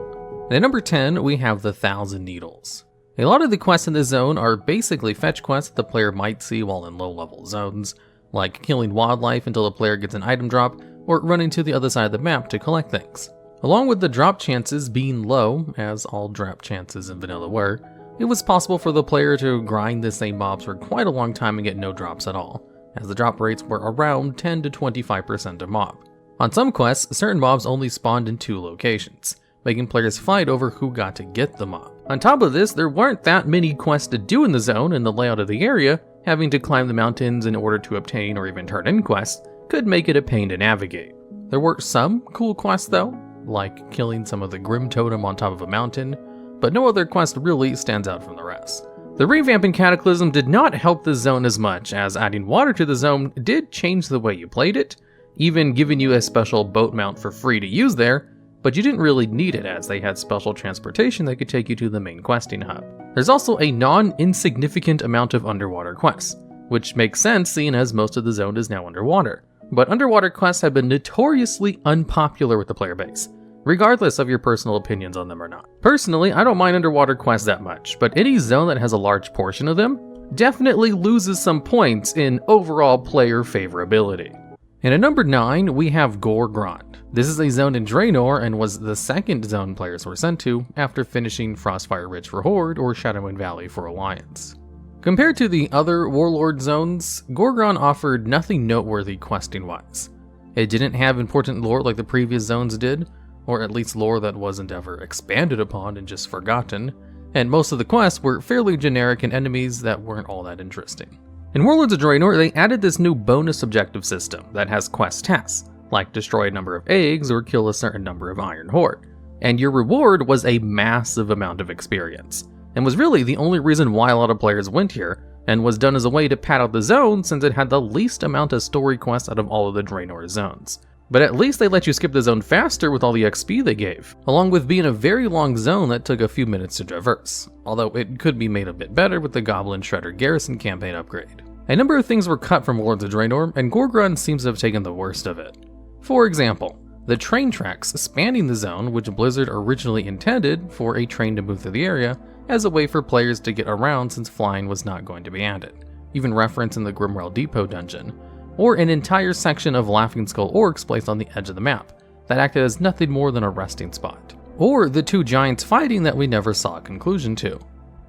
And at number 10, we have the Thousand Needles. A lot of the quests in this zone are basically fetch quests that the player might see while in low-level zones, like killing wildlife until the player gets an item drop, or running to the other side of the map to collect things. Along with the drop chances being low, as all drop chances in vanilla were, it was possible for the player to grind the same mobs for quite a long time and get no drops at all, as the drop rates were around 10 to 25% a mob. On some quests, certain mobs only spawned in 2 locations, making players fight over who got to get the mob. On top of this, there weren't that many quests to do in the zone, and the layout of the area, having to climb the mountains in order to obtain or even turn in quests, could make it a pain to navigate. There were some cool quests though, like killing some of the Grim Totem on top of a mountain, but no other quest really stands out from the rest. The revamp in Cataclysm did not help the zone as much, as adding water to the zone did change the way you played it, even giving you a special boat mount for free to use there, but you didn't really need it as they had special transportation that could take you to the main questing hub. There's also a non-insignificant amount of underwater quests, which makes sense seeing as most of the zone is now underwater. But underwater quests have been notoriously unpopular with the player base, regardless of your personal opinions on them or not. Personally, I don't mind underwater quests that much, but any zone that has a large portion of them definitely loses some points in overall player favorability. And at number 9, we have Gorgrond. This is a zone in Draenor and was the second zone players were sent to after finishing Frostfire Ridge for Horde or Shadowmoon Valley for Alliance. Compared to the other Warlord zones, Gorgrond offered nothing noteworthy questing-wise. It didn't have important lore like the previous zones did, or at least lore that wasn't ever expanded upon and just forgotten, and most of the quests were fairly generic and enemies that weren't all that interesting. In Warlords of Draenor, they added this new bonus objective system that has quest tasks, like destroy a number of eggs or kill a certain number of Iron Horde, and your reward was a massive amount of experience, and was really the only reason why a lot of players went here, and was done as a way to pad out the zone since it had the least amount of story quests out of all of the Draenor zones. But at least they let you skip the zone faster with all the XP they gave, along with being a very long zone that took a few minutes to traverse, although it could be made a bit better with the Goblin Shredder Garrison campaign upgrade. A number of things were cut from Lords of Draenor, and Gorgrun seems to have taken the worst of it. For example, the train tracks spanning the zone, which Blizzard originally intended for a train to move through the area as a way for players to get around since flying was not going to be added, even referenced in the Grimwell Depot dungeon, or an entire section of Laughing Skull orcs placed on the edge of the map that acted as nothing more than a resting spot, or the two giants fighting that we never saw a conclusion to.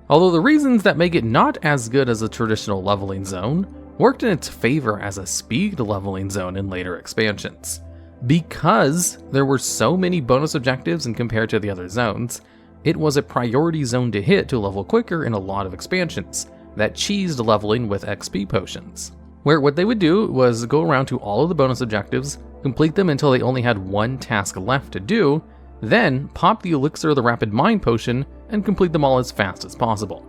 Although the reasons that make it not as good as a traditional leveling zone worked in its favor as a speed leveling zone in later expansions. Because there were so many bonus objectives and compared to the other zones, it was a priority zone to hit to level quicker in a lot of expansions that cheesed leveling with XP potions, where what they would do was go around to all of the bonus objectives, complete them until they only had one task left to do, then pop the Elixir of the Rapid Mind potion and complete them all as fast as possible.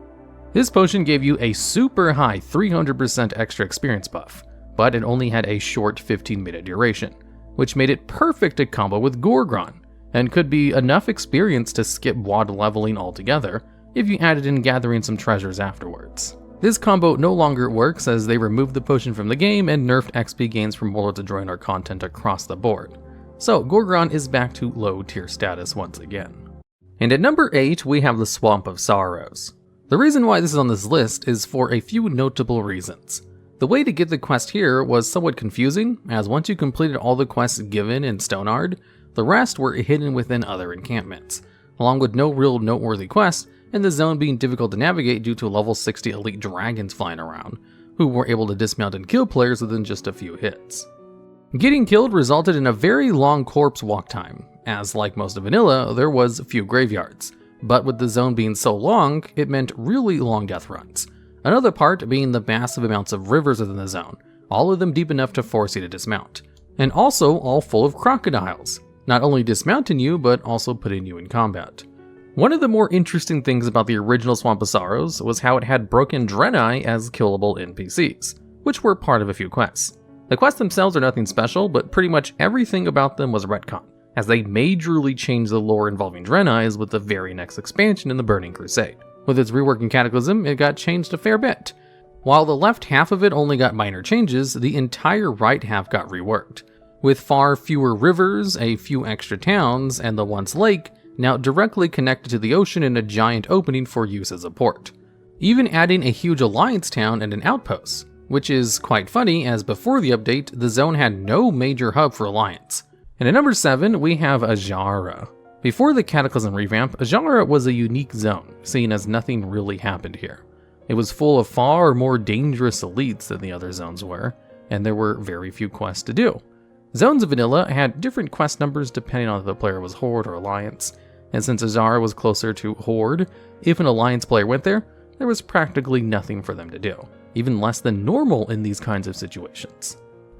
This potion gave you a super high 300% extra experience buff, but it only had a short 15-minute duration, which made it perfect to combo with Gorgrun, and could be enough experience to skip WoD leveling altogether if you added in gathering some treasures afterwards. This combo no longer works as they removed the potion from the game and nerfed XP gains from Lords of Draenor content across the board. So Gorgrun is back to low tier status once again. And at number 8 we have the Swamp of Sorrows. The reason why this is on this list is for a few notable reasons. The way to get the quest here was somewhat confusing, as once you completed all the quests given in Stonard, the rest were hidden within other encampments, along with no real noteworthy quests, and the zone being difficult to navigate due to level 60 elite dragons flying around, who were able to dismount and kill players within just a few hits. Getting killed resulted in a very long corpse walk time, as like most of vanilla, there was few graveyards, but with the zone being so long, it meant really long death runs. Another part being the massive amounts of rivers within the zone, all of them deep enough to force you to dismount, and also all full of crocodiles, not only dismounting you, but also putting you in combat. One of the more interesting things about the original Swamp of Sorrows was how it had broken Draenei as killable NPCs, which were part of a few quests. The quests themselves are nothing special, but pretty much everything about them was retcon, as they majorly changed the lore involving Draenei with the very next expansion in the Burning Crusade. With its reworking Cataclysm, it got changed a fair bit. While the left half of it only got minor changes, the entire right half got reworked, with far fewer rivers, a few extra towns, and the once lake now directly connected to the ocean in a giant opening for use as a port. Even adding a huge alliance town and an outpost, which is quite funny as before the update, the zone had no major hub for alliance. And at number 7, we have Azshara. Before the Cataclysm revamp, Azshara was a unique zone, seeing as nothing really happened here. It was full of far more dangerous elites than the other zones were, and there were very few quests to do. Zones of Vanilla had different quest numbers depending on if the player was Horde or Alliance, and since Azshara was closer to Horde, if an Alliance player went there was practically nothing for them to do, even less than normal in these kinds of situations.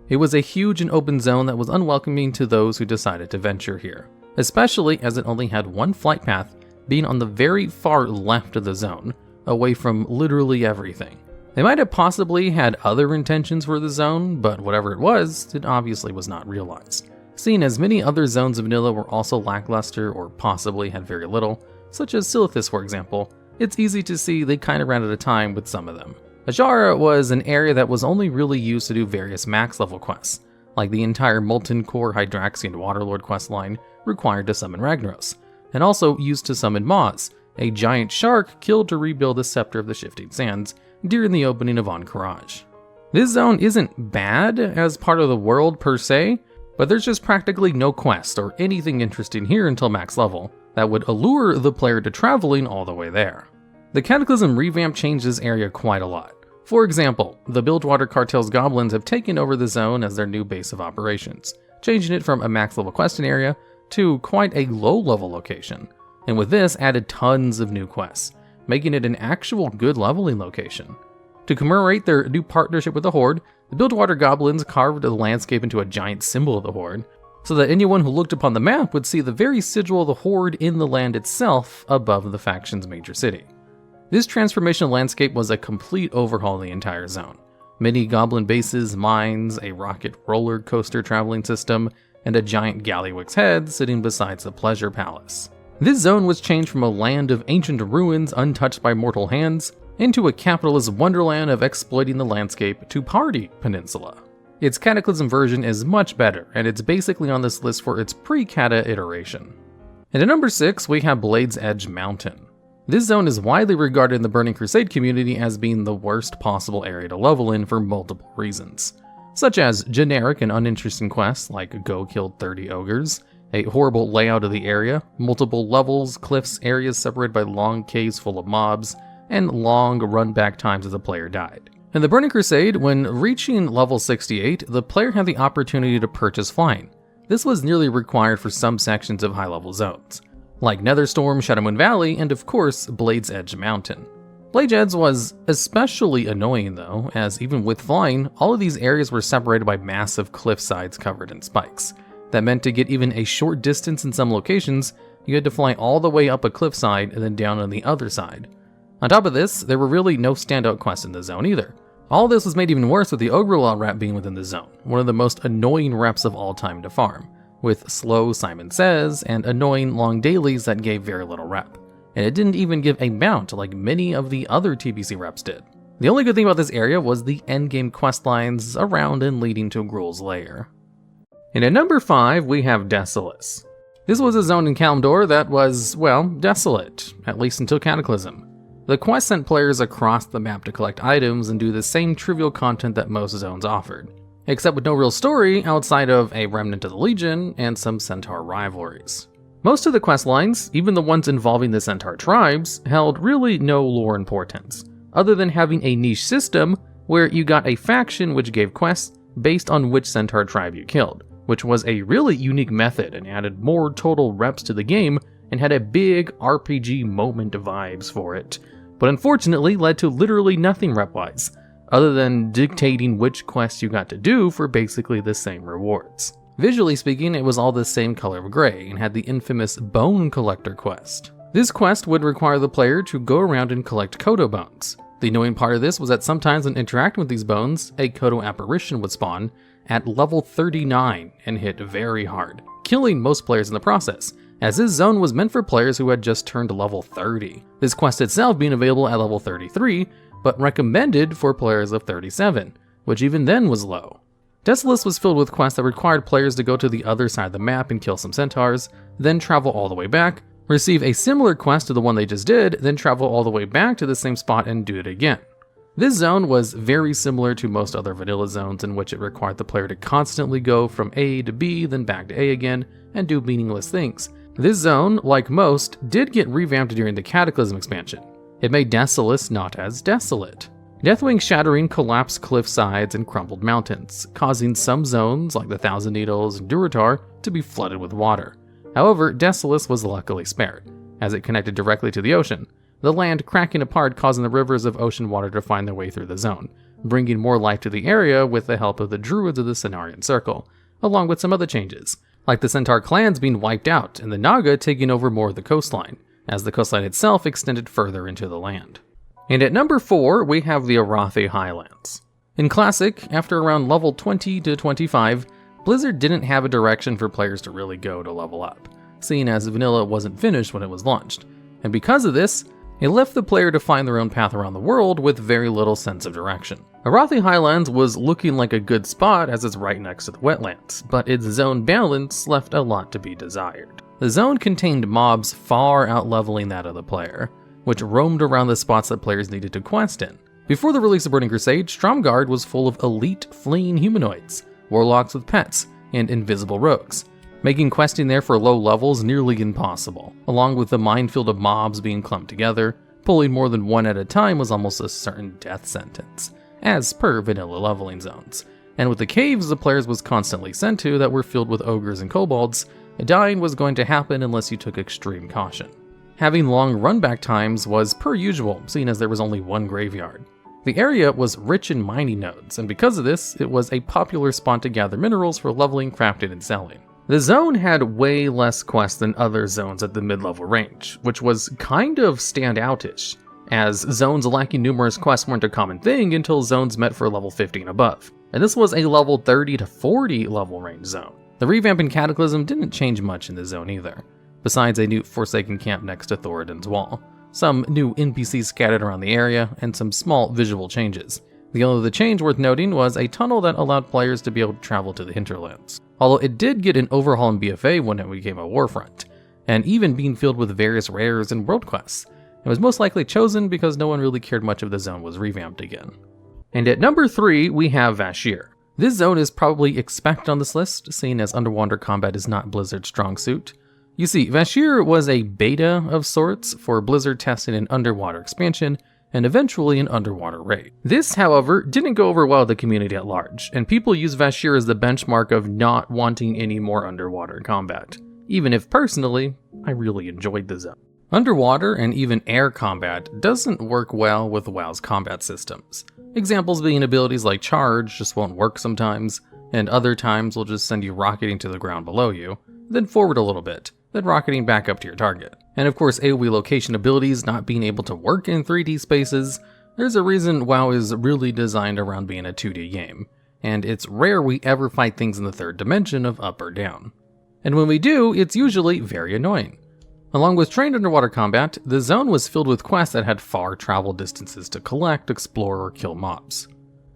It was a huge and open zone that was unwelcoming to those who decided to venture here, especially as it only had one flight path being on the very far left of the zone, away from literally everything. They might have possibly had other intentions for the zone, but whatever it was, it obviously was not realized. Seeing as many other zones of vanilla were also lackluster or possibly had very little, such as Silithus for example, it's easy to see they kinda ran out of time with some of them. Azshara was an area that was only really used to do various max level quests, like the entire Molten Core Hydraxian Waterlord questline required to summon Ragnaros, and also used to summon Maz, a giant shark killed to rebuild the Scepter of the Shifting Sands during the opening of Ahn'Qiraj. This zone isn't bad as part of the world per se, but there's just practically no quest or anything interesting here until max level that would allure the player to traveling all the way there. The Cataclysm revamp changed this area quite a lot. For example, the Bilgewater Cartel's goblins have taken over the zone as their new base of operations, changing it from a max level questing area to quite a low level location, and with this added tons of new quests, making it an actual good leveling location. To commemorate their new partnership with the Horde, the Bilgewater goblins carved the landscape into a giant symbol of the Horde, so that anyone who looked upon the map would see the very sigil of the Horde in the land itself above the faction's major city. This transformational landscape was a complete overhaul of the entire zone. Many goblin bases, mines, a rocket roller coaster traveling system, and a giant Gallywix head sitting beside the Pleasure Palace. This zone was changed from a land of ancient ruins untouched by mortal hands into a capitalist wonderland of exploiting the landscape to Party Peninsula. Its Cataclysm version is much better, and it's basically on this list for its pre-Cata iteration. And at number 6, we have Blade's Edge Mountain. This zone is widely regarded in the Burning Crusade community as being the worst possible area to level in for multiple reasons, such as generic and uninteresting quests like go kill 30 ogres, a horrible layout of the area, multiple levels, cliffs, areas separated by long caves full of mobs, and long run-back times as the player died. In the Burning Crusade, when reaching level 68, the player had the opportunity to purchase flying. This was nearly required for some sections of high-level zones, like Netherstorm, Shadowmoon Valley, and of course, Blade's Edge Mountain. Blade's Edge was especially annoying though, as even with flying, all of these areas were separated by massive cliff sides covered in spikes. That meant to get even a short distance in some locations, you had to fly all the way up a cliffside and then down on the other side. On top of this, there were really no standout quests in the zone either. All this was made even worse with the Ogrelaw rep being within the zone, one of the most annoying reps of all time to farm, with slow Simon Says and annoying long dailies that gave very little rep. And it didn't even give a mount like many of the other TBC reps did. The only good thing about this area was the endgame quest lines around and leading to Gruul's lair. And at number 5, we have Desolace. This was a zone in Kalimdor that was, well, desolate, at least until Cataclysm. The quest sent players across the map to collect items and do the same trivial content that most zones offered, except with no real story outside of a remnant of the Legion and some Centaur rivalries. Most of the quest lines, even the ones involving the Centaur tribes, held really no lore importance, other than having a niche system where you got a faction which gave quests based on which Centaur tribe you killed, which was a really unique method and added more total reps to the game and had a big RPG moment vibes for it, but unfortunately led to literally nothing rep-wise, other than dictating which quests you got to do for basically the same rewards. Visually speaking, it was all the same color of gray and had the infamous Bone Collector quest. This quest would require the player to go around and collect Kodo bones. The annoying part of this was that sometimes when interacting with these bones, a Kodo apparition would spawn at level 39 and hit very hard, killing most players in the process, as this zone was meant for players who had just turned level 30. This quest itself being available at level 33, but recommended for players of 37, which even then was low. Desolace was filled with quests that required players to go to the other side of the map and kill some centaurs, then travel all the way back, receive a similar quest to the one they just did, then travel all the way back to the same spot and do it again. This zone was very similar to most other vanilla zones in which it required the player to constantly go from A to B, then back to A again, and do meaningless things. This zone, like most, did get revamped during the Cataclysm expansion. It made Desolace not as desolate. Deathwing shattering collapsed cliff sides and crumbled mountains, causing some zones, like the Thousand Needles and Durotar, to be flooded with water. However, Desolace was luckily spared, as it connected directly to the ocean, the land cracking apart causing the rivers of ocean water to find their way through the zone, bringing more life to the area with the help of the druids of the Cenarian Circle, along with some other changes, like the Centaur clans being wiped out and the Naga taking over more of the coastline, as the coastline itself extended further into the land. And at number 4, we have the Arathi Highlands. In Classic, after around level 20 to 25, Blizzard didn't have a direction for players to really go to level up, seeing as Vanilla wasn't finished when it was launched, and because of this, it left the player to find their own path around the world with very little sense of direction. Arathi Highlands was looking like a good spot as it's right next to the wetlands, but its zone balance left a lot to be desired. The zone contained mobs far out-leveling that of the player, which roamed around the spots that players needed to quest in. Before the release of Burning Crusade, Stromgarde was full of elite fleeing humanoids, warlocks with pets, and invisible rogues, making questing there for low levels nearly impossible. Along with the minefield of mobs being clumped together, pulling more than one at a time was almost a certain death sentence, as per vanilla leveling zones. And with the caves the players was constantly sent to that were filled with ogres and kobolds, dying was going to happen unless you took extreme caution. Having long run-back times was per usual, seeing as there was only one graveyard. The area was rich in mining nodes, and because of this, it was a popular spot to gather minerals for leveling, crafting, and selling. The zone had way less quests than other zones at the mid-level range, which was kind of standoutish, as zones lacking numerous quests weren't a common thing until zones met for level 50 and above. And this was a level 30 to 40 level range zone. The revamp in Cataclysm didn't change much in the zone either, besides a new Forsaken camp next to Thoradin's Wall, some new NPCs scattered around the area, and some small visual changes. The only other change worth noting was a tunnel that allowed players to be able to travel to the hinterlands, although it did get an overhaul in BFA when it became a warfront, and even being filled with various rares and world quests. It was most likely chosen because no one really cared much if the zone was revamped again. And at number 3, we have Vashj'ir. This zone is probably expected on this list, seeing as underwater combat is not Blizzard's strong suit. You see, Vashj'ir was a beta of sorts for Blizzard testing an underwater expansion, and eventually an underwater raid. This, however, didn't go over well with the community at large, and people use Vashj'ir as the benchmark of not wanting any more underwater combat, even if personally, I really enjoyed the zone. Underwater and even air combat doesn't work well with WoW's combat systems. Examples being abilities like Charge just won't work sometimes, and other times will just send you rocketing to the ground below you, then forward a little bit, then rocketing back up to your target. And of course, AoE location abilities not being able to work in 3D spaces. There's a reason WoW is really designed around being a 2D game, and it's rare we ever fight things in the third dimension of up or down. And when we do, it's usually very annoying. Along with trained underwater combat, the zone was filled with quests that had far travel distances to collect, explore, or kill mobs.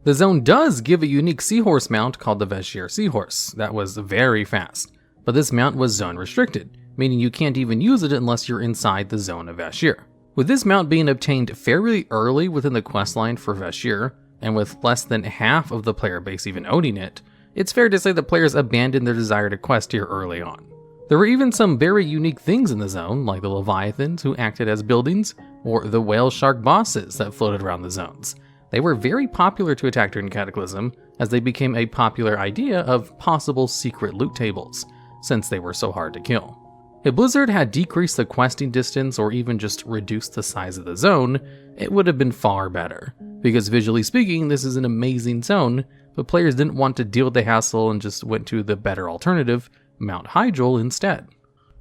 The zone does give a unique seahorse mount called the Vashj'ir Seahorse that was very fast, but this mount was zone restricted, meaning you can't even use it unless you're inside the zone of Vashj'ir. With this mount being obtained fairly early within the questline for Vashj'ir, and with less than half of the player base even owning it, it's fair to say that players abandoned their desire to quest here early on. There were even some very unique things in the zone, like the Leviathans who acted as buildings, or the whale shark bosses that floated around the zones. They were very popular to attack during Cataclysm, as they became a popular idea of possible secret loot tables, since they were so hard to kill. If Blizzard had decreased the questing distance or even just reduced the size of the zone, it would have been far better, because visually speaking this is an amazing zone, but players didn't want to deal with the hassle and just went to the better alternative, Mount Hyjal instead.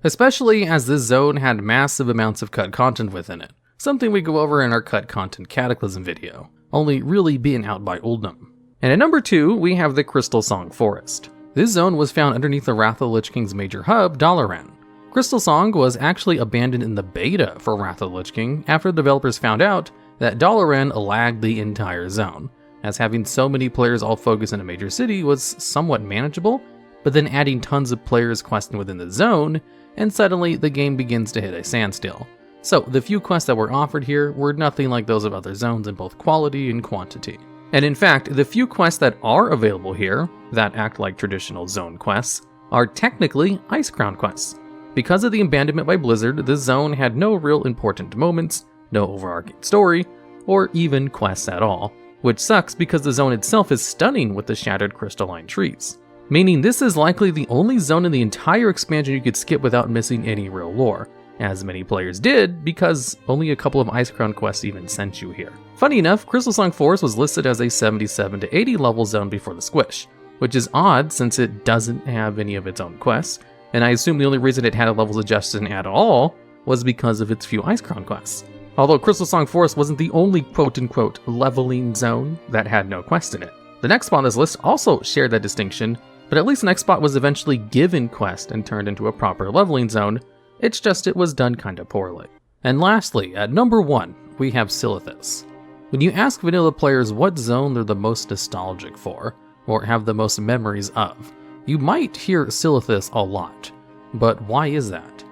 Especially as this zone had massive amounts of cut content within it, something we go over in our cut content Cataclysm video, only really being out by Uldum. And at number 2, we have the Crystalsong Forest. This zone was found underneath the Wrath of the Lich King's major hub, Dalaran. Crystalsong was actually abandoned in the beta for Wrath of the Lich King after the developers found out that Dalaran lagged the entire zone, as having so many players all focus in a major city was somewhat manageable, but then adding tons of players questing within the zone, and suddenly the game begins to hit a standstill. So the few quests that were offered here were nothing like those of other zones in both quality and quantity. And in fact, the few quests that are available here, that act like traditional zone quests, are technically Icecrown quests. Because of the abandonment by Blizzard, the zone had no real important moments, no overarching story, or even quests at all, which sucks because the zone itself is stunning with the shattered crystalline trees. Meaning this is likely the only zone in the entire expansion you could skip without missing any real lore, as many players did because only a couple of Icecrown quests even sent you here. Funny enough, Crystalsong Forest was listed as a 77 to 80 level zone before the squish, which is odd since it doesn't have any of its own quests, and I assume the only reason it had a level suggestion at all was because of its few Icecrown quests. Although Crystalsong Forest wasn't the only quote-unquote leveling zone that had no quest in it. The next spot on this list also shared that distinction, but at least the next spot was eventually given quest and turned into a proper leveling zone, it's just it was done kinda poorly. And lastly, at number 1, we have Silithus. When you ask vanilla players what zone they're the most nostalgic for, or have the most memories of, you might hear Silithus a lot. But why is that?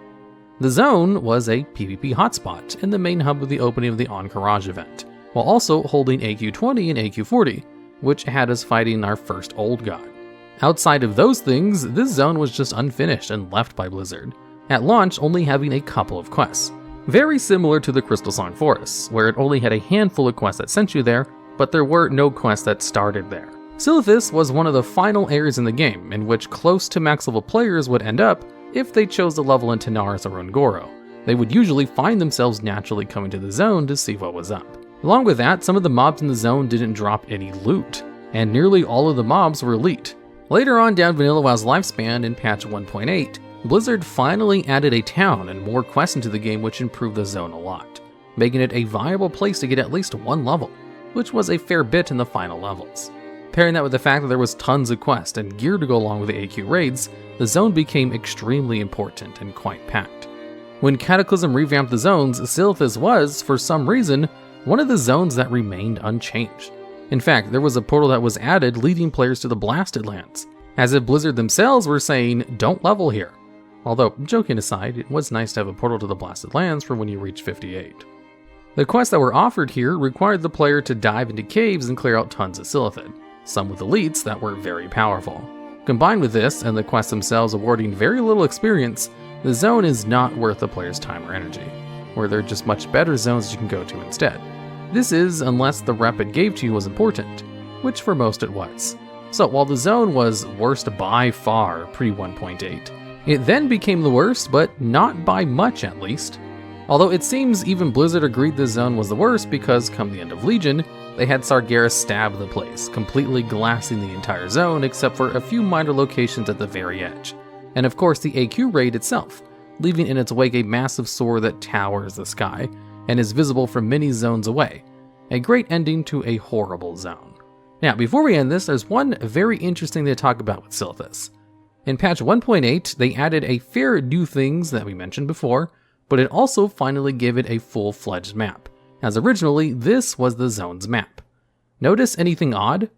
The zone was a PvP hotspot in the main hub of the opening of the Encourage event, while also holding AQ20 and AQ40, which had us fighting our first old god. Outside of those things, this zone was just unfinished and left by Blizzard, at launch only having a couple of quests. Very similar to the Crystalsong Forest, where it only had a handful of quests that sent you there, but there were no quests that started there. Silithus was one of the final areas in the game in which close to max level players would end up if they chose to level in Tanaris or Ungoro. They would usually find themselves naturally coming to the zone to see what was up. Along with that, some of the mobs in the zone didn't drop any loot, and nearly all of the mobs were elite. Later on down Vanilla WoW's lifespan in patch 1.8, Blizzard finally added a town and more quests into the game which improved the zone a lot, making it a viable place to get at least one level, which was a fair bit in the final levels. Pairing that with the fact that there was tons of quests and gear to go along with the AQ raids, the zone became extremely important and quite packed. When Cataclysm revamped the zones, Silithus was, for some reason, one of the zones that remained unchanged. In fact, there was a portal that was added leading players to the Blasted Lands, as if Blizzard themselves were saying, don't level here. Although, joking aside, it was nice to have a portal to the Blasted Lands for when you reach 58. The quests that were offered here required the player to dive into caves and clear out tons of Silithid, some with elites that were very powerful. Combined with this, and the quests themselves awarding very little experience, the zone is not worth the player's time or energy, where there are just much better zones you can go to instead. This is unless the rep it gave to you was important, which for most it was. So while the zone was worst by far pre 1.8, it then became the worst, but not by much at least. Although it seems even Blizzard agreed this zone was the worst because come the end of Legion, they had Sargeras stab the place, completely glassing the entire zone except for a few minor locations at the very edge. And of course the AQ raid itself, leaving in its wake a massive sword that towers the sky, and is visible from many zones away. A great ending to a horrible zone. Now, before we end this, there's one very interesting thing to talk about with Silithus. In patch 1.8, they added a fair new things that we mentioned before, but it also finally gave it a full-fledged map, as originally this was the zone's map. Notice anything odd?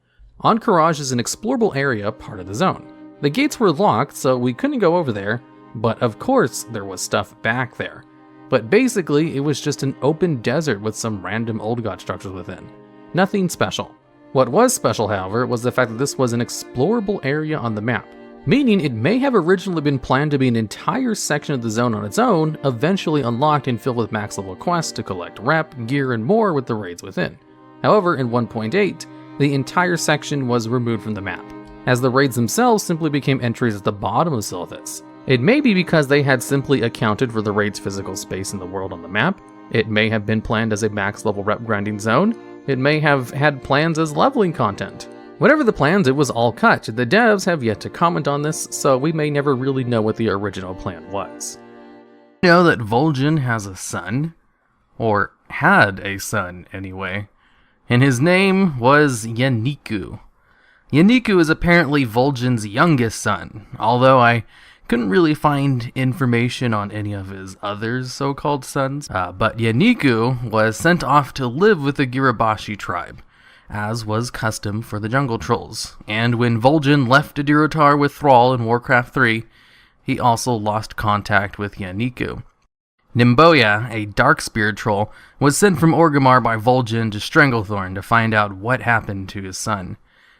Ahn'Qiraj is an explorable area part of the zone. The gates were locked, so we couldn't go over there, but of course there was stuff back there. But basically, it was just an open desert with some random old god structures within. Nothing special. What was special, however, was the fact that this was an explorable area on the map, meaning it may have originally been planned to be an entire section of the zone on its own, eventually unlocked and filled with max level quests to collect rep, gear, and more with the raids within. However, in 1.8, the entire section was removed from the map, as the raids themselves simply became entries at the bottom of Silithus. It may be because they had simply accounted for the raid's physical space in the world on the map. It may have been planned as a max level rep grinding zone. It may have had plans as leveling content. Whatever the plans, it was all cut. The devs have yet to comment on this, so we may never really know what the original plan was. You know that Vol'jin has a son, or had a son anyway, and his name was Yanniku. Yanniku is apparently Vol'jin's youngest son, although I couldn't really find information on any of his other so-called sons, but Yanniku was sent off to live with the Girabashi tribe, as was custom for the jungle trolls. And when Vol'jin left Adirotar with Thrall in Warcraft 3, he also lost contact with Yanniku. Nimboya, a Darkspear troll, was sent from Orgrimmar by Vol'jin to Stranglethorn to find out what happened to his son.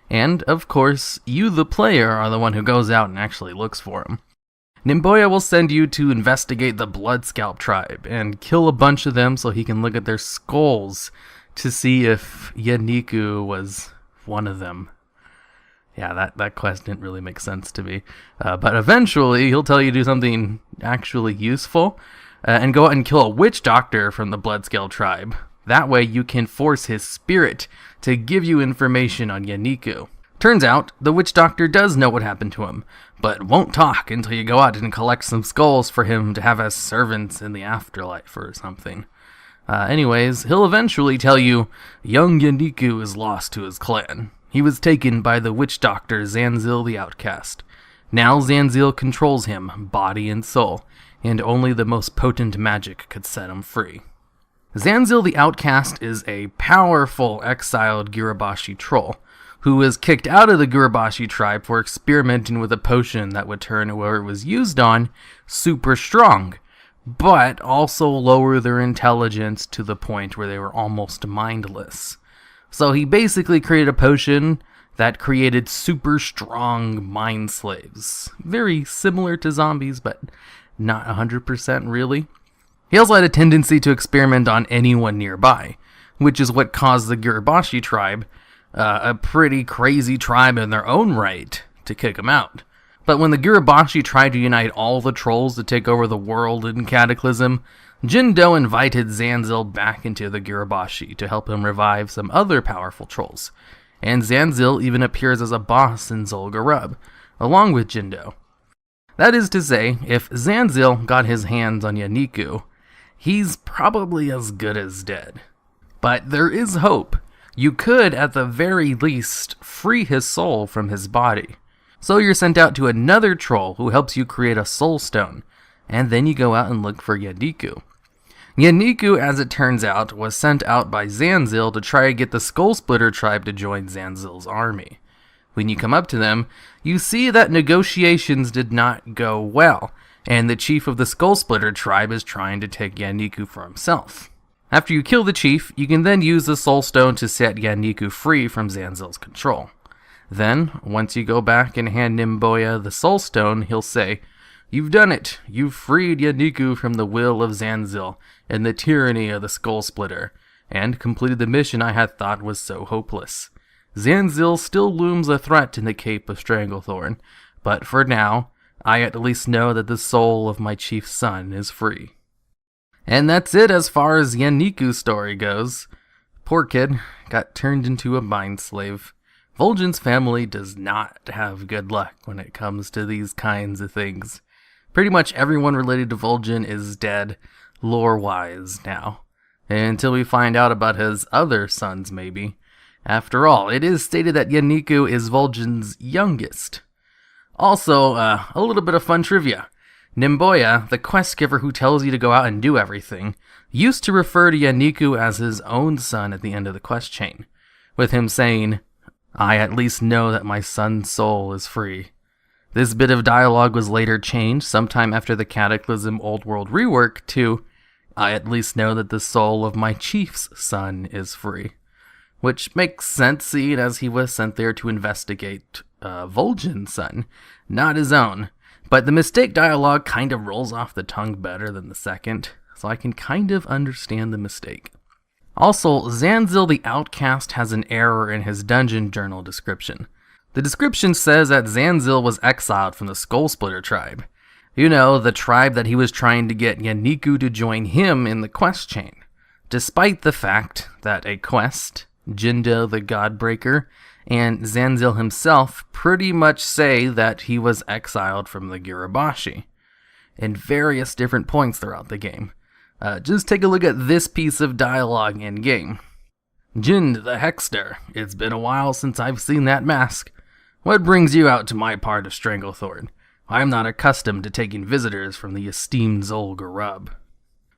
And, of course, you the player are the one who goes out and actually looks for him. Nimboya will send you to investigate the Bloodscalp tribe and kill a bunch of them so he can look at their skulls to see if Yanniku was one of them. Yeah, that quest didn't really make sense to me. But eventually, he'll tell you to do something actually useful and go out and kill a witch doctor from the Bloodscale tribe. That way you can force his spirit to give you information on Yanniku. Turns out, the witch doctor does know what happened to him, but won't talk until you go out and collect some skulls for him to have as servants in the afterlife or something. Anyways, he'll eventually tell you, young Yanniku is lost to his clan. He was taken by the witch doctor Zanzil the Outcast. Now Zanzil controls him, body and soul, and only the most potent magic could set him free. Zanzil the Outcast is a powerful exiled Girabashi troll, who was kicked out of the Girabashi tribe for experimenting with a potion that would turn whoever it was used on super strong, but also lower their intelligence to the point where they were almost mindless. So he basically created a potion that created super strong mind slaves. Very similar to zombies, but not 100% really. He also had a tendency to experiment on anyone nearby, which is what caused the Girabashi tribe, a pretty crazy tribe in their own right, to kick him out. But when the Girabashi tried to unite all the trolls to take over the world in Cataclysm, Jindo invited Zanzil back into the Girabashi to help him revive some other powerful trolls. And Zanzil even appears as a boss in Zul'Gurub, along with Jindo. That is to say, if Zanzil got his hands on Yanniku, he's probably as good as dead. But there is hope. you could, at the very least, free his soul from his body. So you're sent out to another troll who helps you create a soul stone, and then you go out and look for Yanniku. Yanniku, as it turns out, was sent out by Zanzil to try to get the Skull Splitter tribe to join Zanzil's army. When you come up to them, you see that negotiations did not go well, and the chief of the Skull Splitter tribe is trying to take Yanniku for himself. After you kill the chief, you can then use the Soul Stone to set Yanniku free from Zanzil's control. Then, once you go back and hand Nimboya the Soul Stone, he'll say, "You've done it! You've freed Yanniku from the will of Zanzil and the tyranny of the Skull Splitter, and completed the mission I had thought was so hopeless. Zanzil still looms a threat in the Cape of Stranglethorn, but for now, I at least know that the soul of my chief's son is free." And that's it as far as Yanniku's story goes. Poor kid, got turned into a mind slave. Vol'jin's family does not have good luck when it comes to these kinds of things. Pretty much everyone related to Vol'jin is dead, lore-wise now. Until we find out about his other sons, maybe. After all, it is stated that Yanniku is Vol'jin's youngest. Also, a little bit of fun trivia. Nimboya, the quest giver who tells you to go out and do everything, used to refer to Yanniku as his own son at the end of the quest chain, with him saying, "I at least know that my son's soul is free." This bit of dialogue was later changed sometime after the Cataclysm Old World rework to, "I at least know that the soul of my chief's son is free." Which makes sense, seeing as he was sent there to investigate Vol'jin's son, not his own. But the mistake dialogue kind of rolls off the tongue better than the second, so I can kind of understand the mistake. Also, Zanzil the Outcast has an error in his dungeon journal description. The description says that Zanzil was exiled from the Skull Splitter tribe. You know, the tribe that he was trying to get Yanniku to join him in the quest chain. Despite the fact that a quest, Jindo the Godbreaker, and Zanzil himself pretty much say that he was exiled from the Girabashi, in various different points throughout the game. Just take a look at this piece of dialogue in-game. "Jind the Hexter, it's been a while since I've seen that mask. What brings you out to my part of Stranglethorn? I'm not accustomed to taking visitors from the esteemed Zol Garub."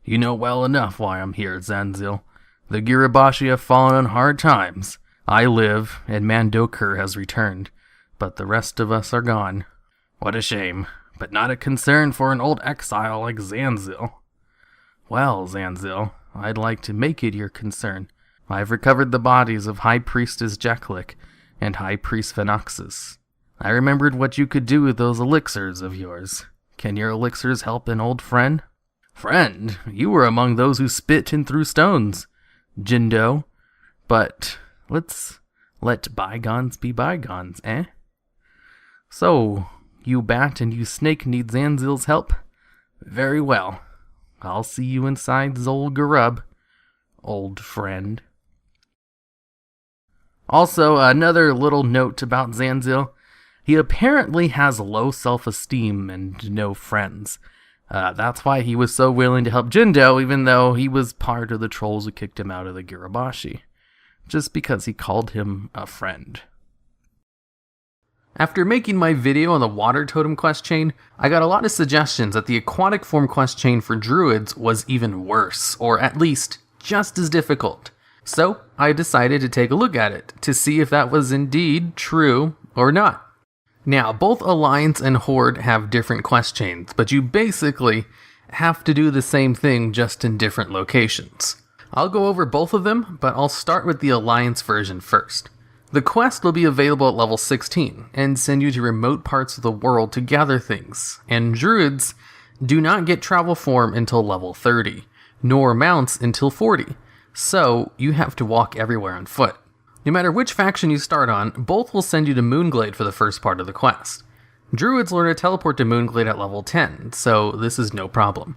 "You know well enough why I'm here, Zanzil. The Girabashi have fallen on hard times. I live, and Mandokur has returned, but the rest of us are gone. What a shame, but not a concern for an old exile like Zanzil." "Well, Zanzil, I'd like to make it your concern. I've recovered the bodies of High Priestess Jeklik and High Priest Phenoxus. I remembered what you could do with those elixirs of yours. Can your elixirs help an old friend?" "Friend? You were among those who spit and threw stones, Jindo. But let's let bygones be bygones, eh? So, you bat and you snake need Zanzil's help? Very well. I'll see you inside Zol Garub, old friend." Also, another little note about Zanzil. He apparently has low self-esteem and no friends. That's why he was so willing to help Jindo, even though he was part of the trolls who kicked him out of the Girabashi. Just because he called him a friend. After making my video on the Water Totem quest chain, I got a lot of suggestions that the Aquatic Form quest chain for Druids was even worse, or at least just as difficult. So I decided to take a look at it, to see if that was indeed true or not. Now, both Alliance and Horde have different quest chains, but you basically have to do the same thing just in different locations. I'll go over both of them, but I'll start with the Alliance version first. The quest will be available at level 16, and send you to remote parts of the world to gather things, and Druids do not get travel form until level 30, nor mounts until 40, so you have to walk everywhere on foot. No matter which faction you start on, both will send you to Moonglade for the first part of the quest. Druids learn to teleport to Moonglade at level 10, so this is no problem.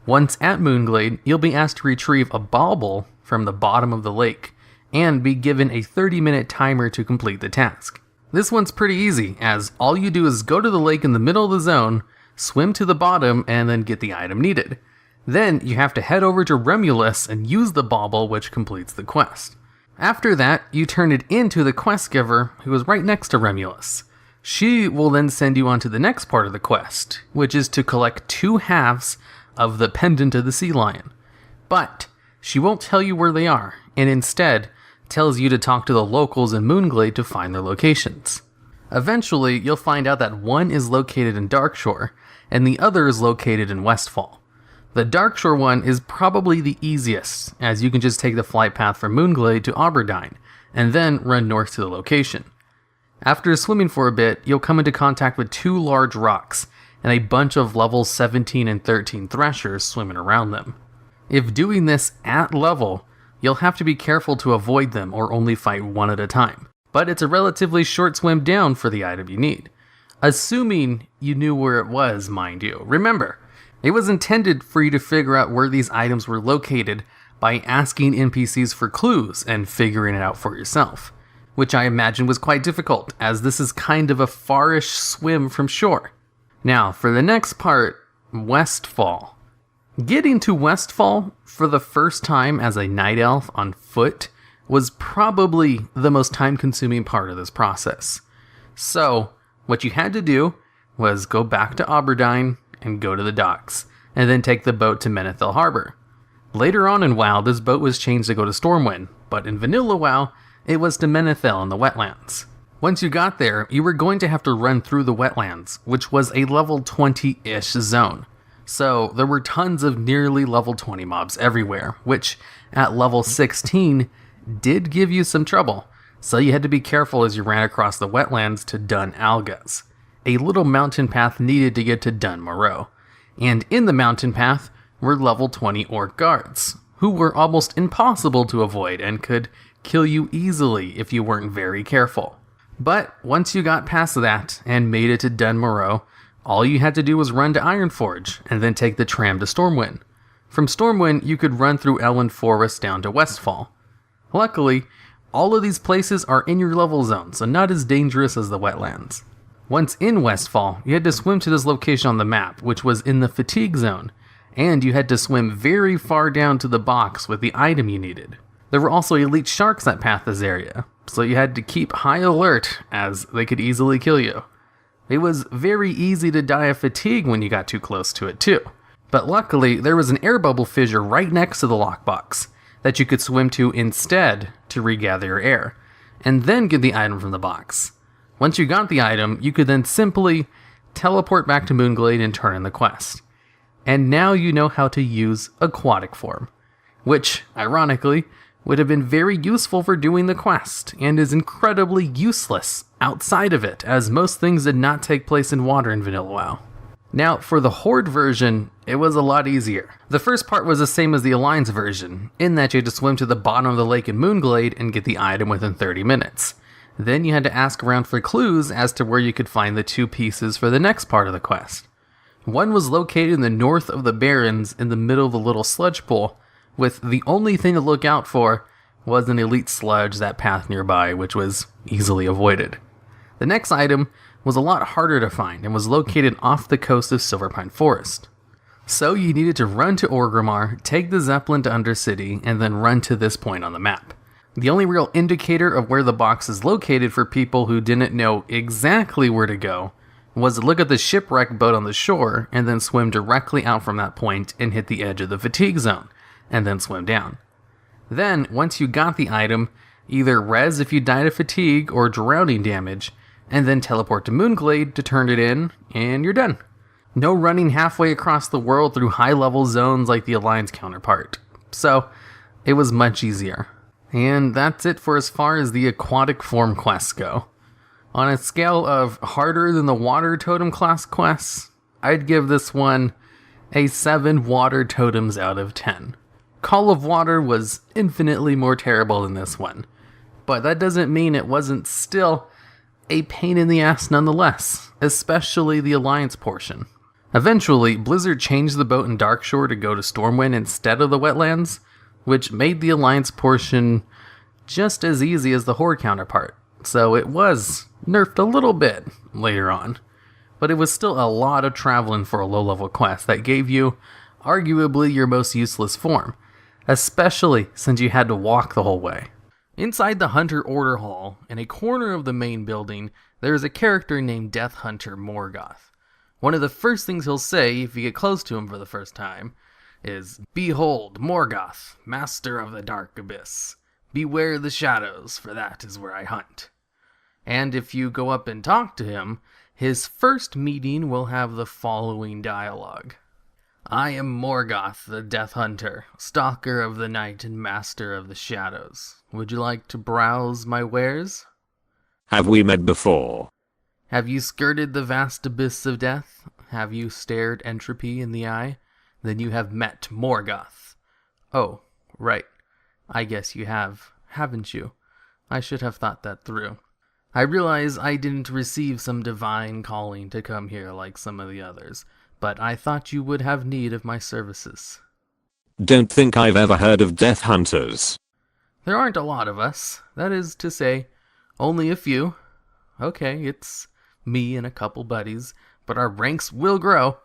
Once at Moonglade, you'll be asked to retrieve a bauble from the bottom of the lake, and be given a 30-minute timer to complete the task. This one's pretty easy, as all you do is go to the lake in the middle of the zone, swim to the bottom, and then get the item needed. Then you have to head over to Remulus and use the bauble, which completes the quest. After that, you turn it into the quest giver, who is right next to Remulus. She will then send you on to the next part of the quest, which is to collect 2 halves of the pendant of the sea lion. But she won't tell you where they are, and instead tells you to talk to the locals in Moonglade to find their locations. Eventually, you'll find out that one is located in Darkshore, and the other is located in Westfall. The Darkshore one is probably the easiest, as you can just take the flight path from Moonglade to Auberdyne, and then run north to the location. After swimming for a bit, you'll come into contact with 2 large rocks, and a bunch of level 17 and 13 threshers swimming around them. If doing this at level, you'll have to be careful to avoid them or only fight one at a time. But it's a relatively short swim down for the item you need. Assuming you knew where it was, mind you. Remember, it was intended for you to figure out where these items were located by asking NPCs for clues and figuring it out for yourself, which I imagine was quite difficult, as this is kind of a farish swim from shore. Now, for the next part, Westfall. Getting to Westfall for the first time as a night elf on foot was probably the most time-consuming part of this process. So, what you had to do was go back to Auberdyne and go to the docks, and then take the boat to Menethil Harbor. Later on in WoW, this boat was changed to go to Stormwind, but in Vanilla WoW, it was to Menethil in the wetlands. Once you got there, you were going to have to run through the wetlands, which was a level 20-ish zone. So there were tons of nearly level 20 mobs everywhere, which at level 16 did give you some trouble. So you had to be careful as you ran across the wetlands to Dun Algas, a little mountain path needed to get to Dun Moreau. And in the mountain path were level 20 orc guards, who were almost impossible to avoid and could kill you easily if you weren't very careful. But once you got past that and made it to Dun Moreau, all you had to do was run to Ironforge and then take the tram to Stormwind. From Stormwind, you could run through Elwynn Forest down to Westfall. Luckily, all of these places are in your level zone, so not as dangerous as the wetlands. Once in Westfall, you had to swim to this location on the map, which was in the fatigue zone, and you had to swim very far down to the box with the item you needed. There were also elite sharks that pathed this area, so you had to keep high alert as they could easily kill you. It was very easy to die of fatigue when you got too close to it too. But luckily, there was an air bubble fissure right next to the lockbox that you could swim to instead to regather your air, and then get the item from the box. Once you got the item, you could then simply teleport back to Moonglade and turn in the quest. And now you know how to use aquatic form, which, ironically, would have been very useful for doing the quest, and is incredibly useless outside of it, as most things did not take place in water in Vanilla WoW. Now, for the Horde version, it was a lot easier. The first part was the same as the Alliance version, in that you had to swim to the bottom of the lake in Moonglade and get the item within 30 minutes. Then you had to ask around for clues as to where you could find the 2 pieces for the next part of the quest. One was located in the north of the Barrens in the middle of the little sludge pool, with the only thing to look out for was an elite sludge that pathed nearby, which was easily avoided. The next item was a lot harder to find and was located off the coast of Silverpine Forest. So you needed to run to Orgrimmar, take the Zeppelin to Undercity, and then run to this point on the map. The only real indicator of where the box is located for people who didn't know exactly where to go was to look at the shipwreck boat on the shore and then swim directly out from that point and hit the edge of the fatigue zone, and then swim down. Then, once you got the item, either res if you died of fatigue or drowning damage, and then teleport to Moonglade to turn it in, and you're done. No running halfway across the world through high-level zones like the Alliance counterpart. So, it was much easier. And that's it for as far as the aquatic form quests go. On a scale of harder than the water totem class quests, I'd give this one a 7 water totems out of 10. Call of Water was infinitely more terrible than this one, but that doesn't mean it wasn't still a pain in the ass nonetheless, especially the Alliance portion. Eventually, Blizzard changed the boat in Darkshore to go to Stormwind instead of the wetlands, which made the Alliance portion just as easy as the Horde counterpart, so it was nerfed a little bit later on, but it was still a lot of traveling for a low-level quest that gave you arguably your most useless form, especially since you had to walk the whole way. Inside the Hunter Order Hall, in a corner of the main building, there is a character named Death Hunter Morgoth. One of the first things he'll say if you get close to him for the first time is, "Behold, Morgoth, master of the dark abyss. Beware the shadows, for that is where I hunt." And if you go up and talk to him, his first meeting will have the following dialogue. "I am Morgoth, the Death Hunter, stalker of the night and master of the shadows. Would you like to browse my wares? Have we met before? Have you skirted the vast abyss of death? Have you stared entropy in the eye? Then you have met Morgoth." Oh, right. I guess you have, haven't you? I should have thought that through. I realize I didn't receive some divine calling to come here like some of the others, but I thought you would have need of my services. Don't think I've ever heard of death hunters. There aren't a lot of us. That is to say, only a few. Okay, it's me and a couple buddies, but our ranks will grow.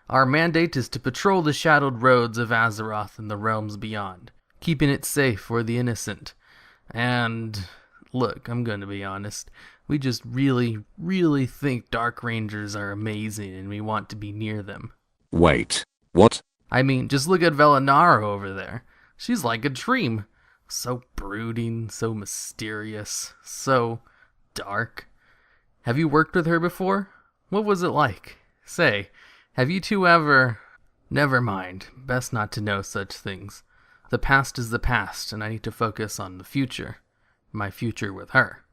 Our mandate is to patrol the shadowed roads of Azeroth and the realms beyond, keeping it safe for the innocent. And look, I'm going to be honest. We just really, really think Dark Rangers are amazing and we want to be near them. Wait, what? I mean, just look at Velinara over there. She's like a dream. So brooding, so mysterious, so dark. Have you worked with her before? What was it like? Say, have you two ever... Never mind. Best not to know such things. The past is the past, and I need to focus on the future. My future with her.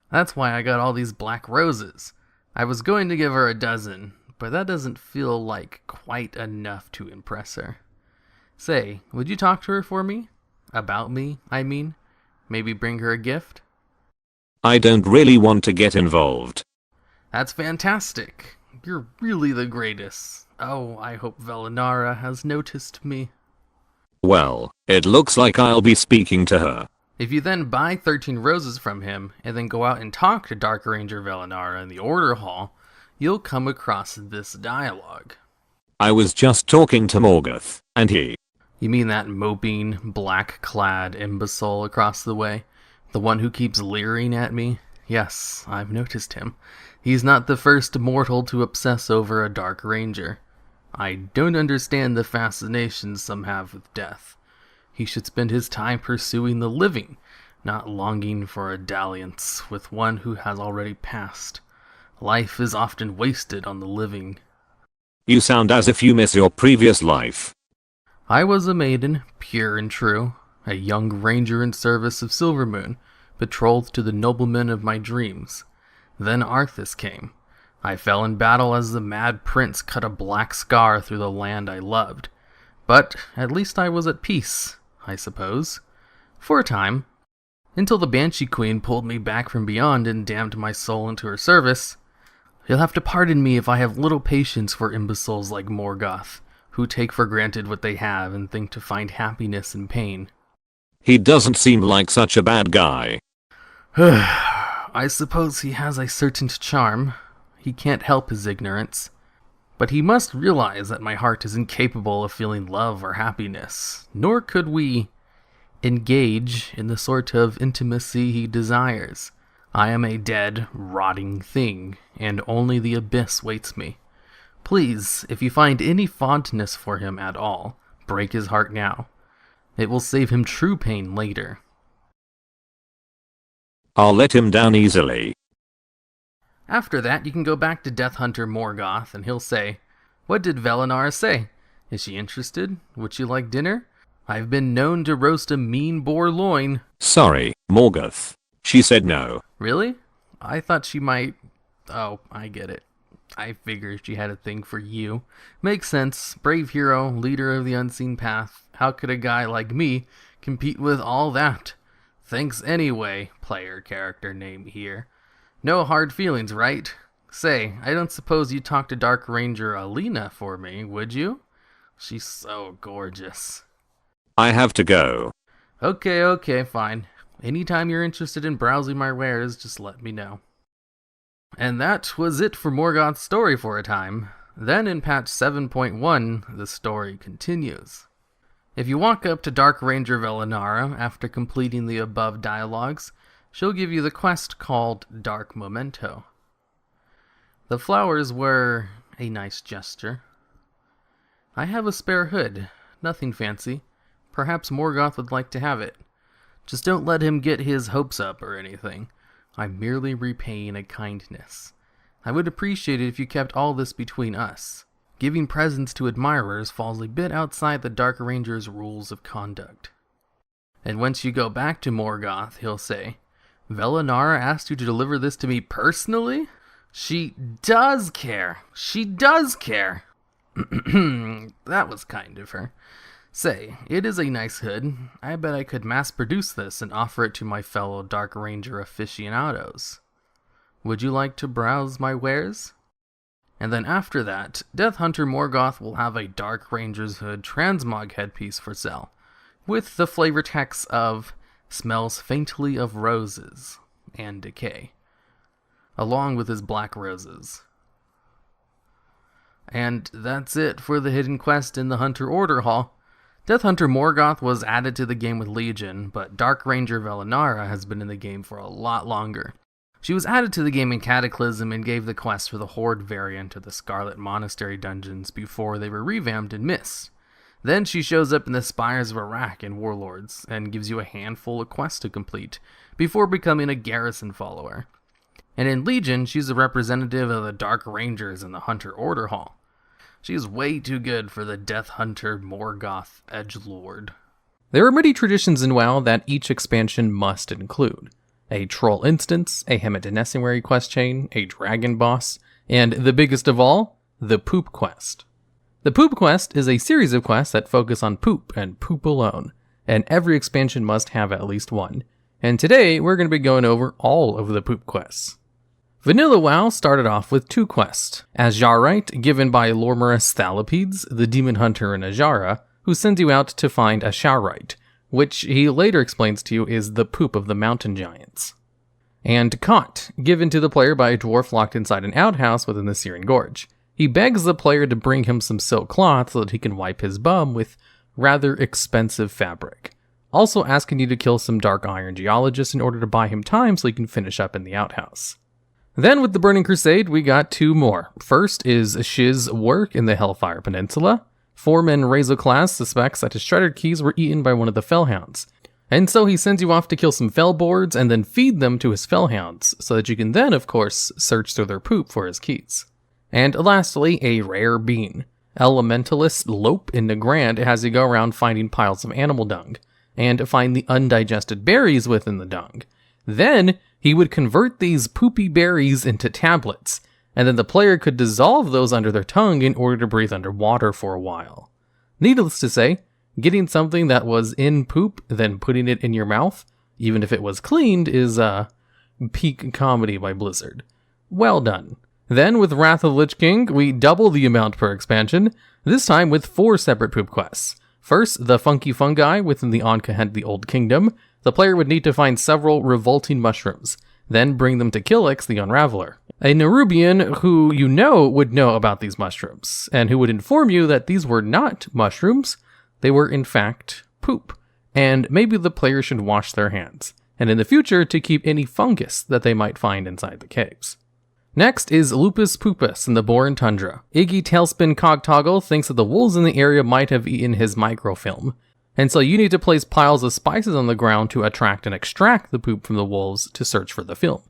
That's why I got all these black roses. I was going to give her a dozen, but that doesn't feel like quite enough to impress her. Say, would you talk to her for me? About me, I mean? Maybe bring her a gift? I don't really want to get involved. That's fantastic. You're really the greatest. Oh, I hope Velinara has noticed me. Well, it looks like I'll be speaking to her. If you then buy 13 roses from him, and then go out and talk to Dark Ranger Velinara in the Order Hall, you'll come across this dialogue. I was just talking to Morgoth, and he... You mean that moping, black-clad imbecile across the way? The one who keeps leering at me? Yes, I've noticed him. He's not the first mortal to obsess over a Dark Ranger. I don't understand the fascination some have with death. He should spend his time pursuing the living, not longing for a dalliance with one who has already passed. Life is often wasted on the living. You sound as if you miss your previous life. I was a maiden, pure and true, a young ranger in service of Silvermoon, betrothed to the nobleman of my dreams. Then Arthas came. I fell in battle as the mad prince cut a black scar through the land I loved. But at least I was at peace, I suppose. For a time. Until the Banshee Queen pulled me back from beyond and damned my soul into her service. You'll have to pardon me if I have little patience for imbeciles like Morgoth, who take for granted what they have and think to find happiness in pain. He doesn't seem like such a bad guy. I suppose he has a certain charm. He can't help his ignorance. But he must realize that my heart is incapable of feeling love or happiness, nor could we engage in the sort of intimacy he desires. I am a dead, rotting thing, and only the abyss waits me. Please, if you find any fondness for him at all, break his heart now. It will save him true pain later. I'll let him down easily. After that, you can go back to Death Hunter Morgoth, and he'll say, "What did Velinara say? Is she interested? Would she like dinner? I've been known to roast a mean boar loin." Sorry, Morgoth. She said no. Really? I thought she might... Oh, I get it. I figured she had a thing for you. Makes sense. Brave hero, leader of the unseen path. How could a guy like me compete with all that? Thanks anyway, player character name here. No hard feelings, right? Say, I don't suppose you'd talk to Dark Ranger Alina for me, would you? She's so gorgeous. I have to go. Okay, fine. Anytime you're interested in browsing my wares, just let me know. And that was it for Morgoth's story for a time. Then in patch 7.1, the story continues. If you walk up to Dark Ranger Velinara after completing the above dialogues, she'll give you the quest called Dark Memento. The flowers were a nice gesture. I have a spare hood, nothing fancy. Perhaps Morgoth would like to have it. Just don't let him get his hopes up or anything. I'm merely repaying a kindness. I would appreciate it if you kept all this between us. Giving presents to admirers falls a bit outside the Dark Ranger's rules of conduct. And once you go back to Morgoth, he'll say, Velinara asked you to deliver this to me personally? She does care. She does care. That was kind of her. Say, it is a nice hood. I bet I could mass produce this and offer it to my fellow Dark Ranger aficionados. Would you like to browse my wares? And then after that, Death Hunter Morgoth will have a Dark Ranger's Hood transmog headpiece for sale, with the flavor text of smells faintly of roses and decay, along with his black roses. And that's it for the hidden quest in the Hunter Order Hall. Death Hunter Morgoth was added to the game with Legion, but Dark Ranger Velinara has been in the game for a lot longer. She was added to the game in Cataclysm and gave the quest for the Horde variant of the Scarlet Monastery dungeons before they were revamped in Mist. Then she shows up in the Spires of Iraq in Warlords and gives you a handful of quests to complete before becoming a garrison follower. And in Legion, she's a representative of the Dark Rangers in the Hunter Order Hall. She's way too good for the Death Hunter Morgoth edgelord. There are many traditions in WoW that each expansion must include. A troll instance, a Hemadenessary quest chain, a dragon boss, and the biggest of all, the poop quest. The poop quest is a series of quests that focus on poop and poop alone, and every expansion must have at least one. And today, we're going to be going over all of the poop quests. Vanilla WoW started off with 2 quests. Azjarite, given by Lormorus Thalapides, the demon hunter in Azshara, who sends you out to find Asharite, which he later explains to you is the poop of the mountain giants. And Kant, given to the player by a dwarf locked inside an outhouse within the Syrian Gorge. He begs the player to bring him some silk cloth so that he can wipe his bum with rather expensive fabric. Also asking you to kill some Dark Iron geologists in order to buy him time so he can finish up in the outhouse. Then with the Burning Crusade, we got 2 more. First is Shiz's work in the Hellfire Peninsula. Foreman Razorclass suspects that his shredded keys were eaten by one of the Fellhounds. And so he sends you off to kill some Fellboards and then feed them to his Fellhounds, so that you can then, of course, search through their poop for his keys. And lastly, a rare bean. Elementalist Lope in Nagrand has you go around finding piles of animal dung, and find the undigested berries within the dung. Then, he would convert these poopy berries into tablets, and then the player could dissolve those under their tongue in order to breathe underwater for a while. Needless to say, getting something that was in poop, then putting it in your mouth, even if it was cleaned, is peak comedy by Blizzard. Well done. Then, with Wrath of the Lich King, we double the amount per expansion, this time with 4 separate poop quests. First, the funky fungi within the Ahn'kahet the Old Kingdom. The player would need to find several revolting mushrooms, then bring them to Kylix the Unraveler, a Nerubian who you know would know about these mushrooms, and who would inform you that these were not mushrooms, they were in fact poop, and maybe the player should wash their hands, and in the future to keep any fungus that they might find inside the caves. Next is Lupus Pupus in the Boran Tundra. Iggy Tailspin Cogtoggle thinks that the wolves in the area might have eaten his microfilm, and so you need to place piles of spices on the ground to attract and extract the poop from the wolves to search for the film.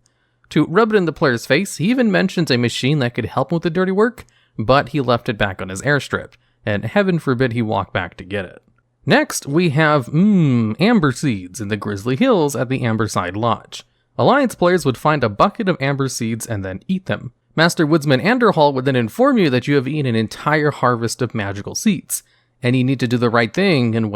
To rub it in the player's face, he even mentions a machine that could help him with the dirty work, but he left it back on his airstrip, and heaven forbid he walk back to get it. Next, we have, amber seeds in the Grizzly Hills at the Amberside Lodge. Alliance players would find a bucket of amber seeds and then eat them. Master Woodsman Anderhall would then inform you that you have eaten an entire harvest of magical seeds, and you need to do the right thing and,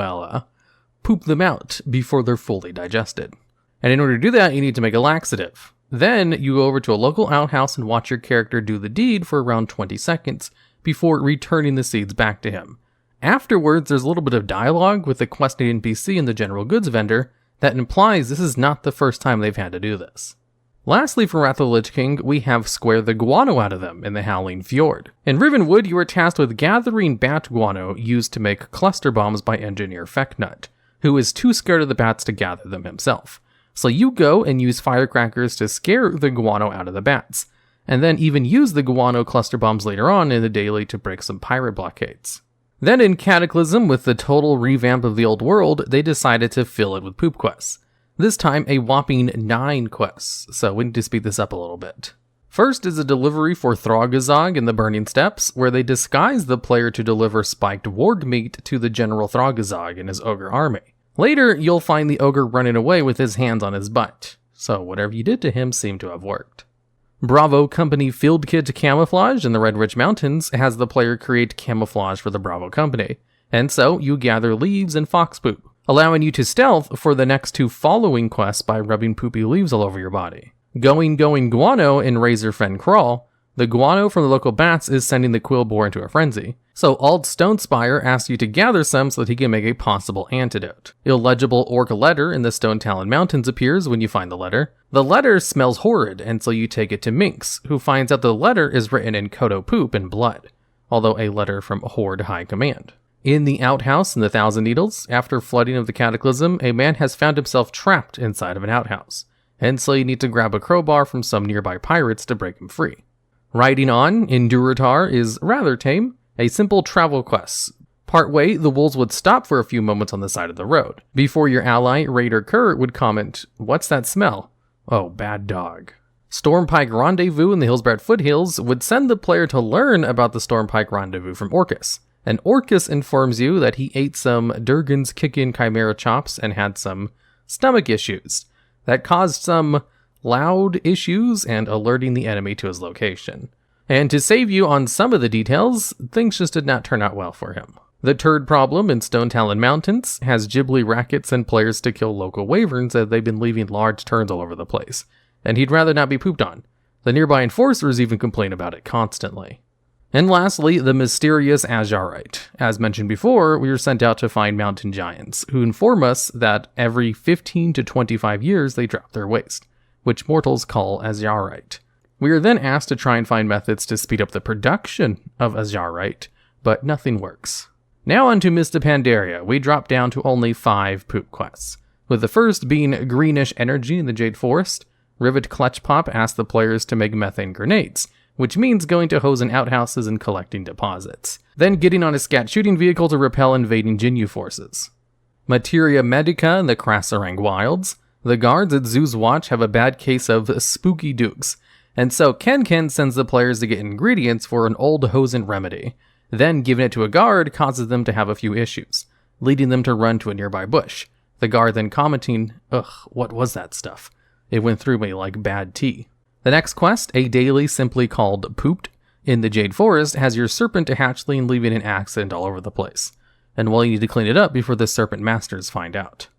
poop them out before they're fully digested. And in order to do that, you need to make a laxative. Then, you go over to a local outhouse and watch your character do the deed for around 20 seconds, before returning the seeds back to him. Afterwards, there's a little bit of dialogue with the questing NPC and the general goods vendor that implies this is not the first time they've had to do this. Lastly, for Wrath of the Lich King, we have Square the Guano out of them in the Howling Fjord. In Rivenwood, you are tasked with gathering bat guano used to make cluster bombs by engineer Fecknut, who is too scared of the bats to gather them himself. So you go and use firecrackers to scare the guano out of the bats, and then even use the guano cluster bombs later on in the daily to break some pirate blockades. Then in Cataclysm, with the total revamp of the old world, they decided to fill it with poop quests. This time a whopping 9 quests, so we need to speed this up a little bit. First is a delivery for Throgazog in the Burning Steppes, where they disguise the player to deliver spiked warg meat to the General Throgazog and his ogre army. Later, you'll find the ogre running away with his hands on his butt, so whatever you did to him seemed to have worked. Bravo Company Field Kit Camouflage in the Red Ridge Mountains has the player create camouflage for the Bravo Company, and so you gather leaves and fox poop, allowing you to stealth for the next 2 following quests by rubbing poopy leaves all over your body. Going Guano in Razor Fen Crawl, the guano from the local bats is sending the Quillboar into a frenzy, so Ald Stonespire asks you to gather some so that he can make a possible antidote. Illegible Orc Letter in the Stone Talon Mountains appears when you find the letter. The letter smells horrid, and so you take it to Minx, who finds out the letter is written in Kodo poop and blood, although a letter from Horde High Command. In the outhouse in the Thousand Needles, after flooding of the Cataclysm, a man has found himself trapped inside of an outhouse, and so you need to grab a crowbar from some nearby pirates to break him free. Riding on in Durotar is rather tame, a simple travel quest. Partway, the wolves would stop for a few moments on the side of the road, before your ally, Raider Kerr, would comment, "What's that smell?" "Oh, bad dog." Stormpike Rendezvous in the Hillsbrad Foothills would send the player to learn about the Stormpike Rendezvous from Orcus. And Orcus informs you that he ate some Durgan's Kickin' Chimera chops and had some stomach issues that caused some loud issues and alerting the enemy to his location. And to save you on some of the details, things just did not turn out well for him. The Turd Problem in Stone Talon Mountains has Ghibli rackets and players to kill local wyverns as they've been leaving large turds all over the place, and he'd rather not be pooped on. The nearby enforcers even complain about it constantly. And lastly, the mysterious Azjarite. As mentioned before, we were sent out to find mountain giants, who inform us that every 15 to 25 years they drop their waste, which mortals call Azjarite. We are then asked to try and find methods to speed up the production of Azjarite, but nothing works. Now on to Mist of Pandaria, we drop down to only 5 poop quests, with the first being Greenish Energy in the Jade Forest. Rivet Clutchpop asks the players to make methane grenades, which means going to Hosen outhouses and collecting deposits, then getting on a scat shooting vehicle to repel invading Jinyu forces. Materia Medica in the Krasarang Wilds. The guards at Zoo's Watch have a bad case of spooky dukes, and so Ken sends the players to get ingredients for an old Hosen remedy. Then giving it to a guard causes them to have a few issues, leading them to run to a nearby bush. The guard then commenting, "Ugh, what was that stuff? It went through me like bad tea." The next quest, a daily simply called Pooped, in the Jade Forest, has your serpent hatchling leaving an accident all over the place. And well, you need to clean it up before the serpent masters find out.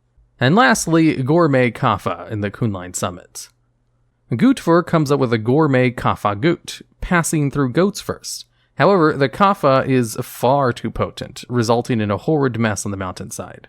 And lastly, Gourmet Kaffa in the Kunline Summit. Gootfur comes up with a Gourmet Kaffa Goot, passing through goats first. However, the Kaffa is far too potent, resulting in a horrid mess on the mountainside.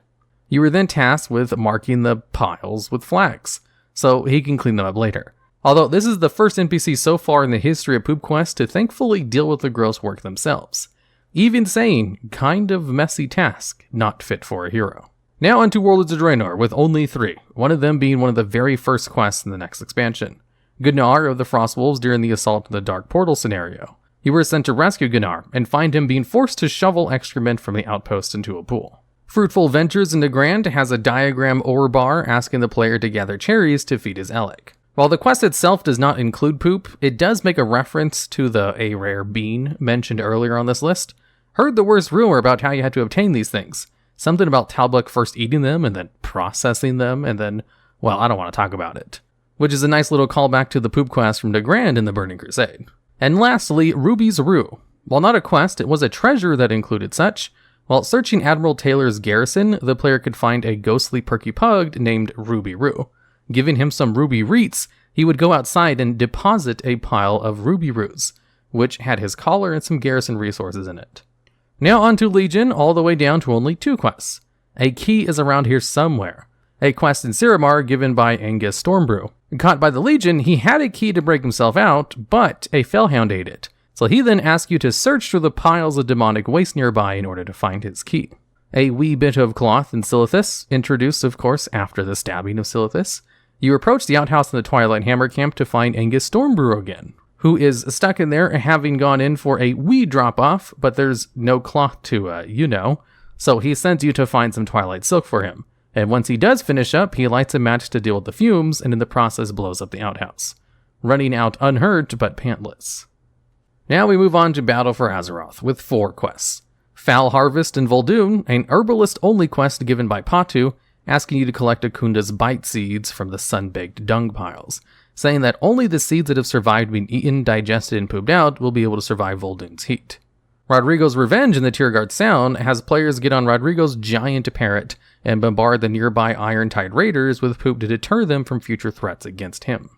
You are then tasked with marking the piles with flags, so he can clean them up later. Although this is the first NPC so far in the history of Poop Quest to thankfully deal with the gross work themselves. Even saying, kind of messy task, not fit for a hero. Now onto Warlords of Draenor, with only 3, one of them being one of the very first quests in the next expansion. Gunnar of the Frostwolves during the Assault in the Dark Portal scenario. You were sent to rescue Gunnar, and find him being forced to shovel excrement from the outpost into a pool. Fruitful Ventures in Nagrand has a diagram ore bar asking the player to gather cherries to feed his Elec. While the quest itself does not include poop, it does make a reference to the A Rare Bean mentioned earlier on this list. Heard the worst rumor about how you had to obtain these things. Something about Talbuk first eating them and then processing them and then, well, I don't want to talk about it. Which is a nice little callback to the poop quest from Nagrand in the Burning Crusade. And lastly, Ruby's Rue. While not a quest, it was a treasure that included such. While searching Admiral Taylor's garrison, the player could find a ghostly perky pug named Ruby Rue. Giving him some ruby reets, he would go outside and deposit a pile of ruby roots, which had his collar and some garrison resources in it. Now on to Legion, all the way down to only 2 quests. A key is around here somewhere. A quest in Siramar given by Angus Stormbrew. Caught by the Legion, he had a key to break himself out, but a Fellhound ate it. So he then asked you to search through the piles of demonic waste nearby in order to find his key. A wee bit of cloth in Silithus, introduced of course after the stabbing of Silithus. You approach the outhouse in the Twilight Hammer camp to find Angus Stormbrew again, who is stuck in there having gone in for a wee drop-off, but there's no cloth to, so he sends you to find some Twilight Silk for him. And once he does finish up, he lights a match to deal with the fumes, and in the process blows up the outhouse, running out unhurt but pantless. Now we move on to Battle for Azeroth, with 4 quests. Foul Harvest in Vol'dun, an herbalist-only quest given by Patu, asking you to collect Akunda's bite seeds from the sun-baked dung piles, saying that only the seeds that have survived being eaten, digested, and pooped out will be able to survive Vol'dun's heat. Rodrigo's Revenge in the Tiergard Sound has players get on Rodrigo's giant parrot and bombard the nearby Irontide raiders with poop to deter them from future threats against him.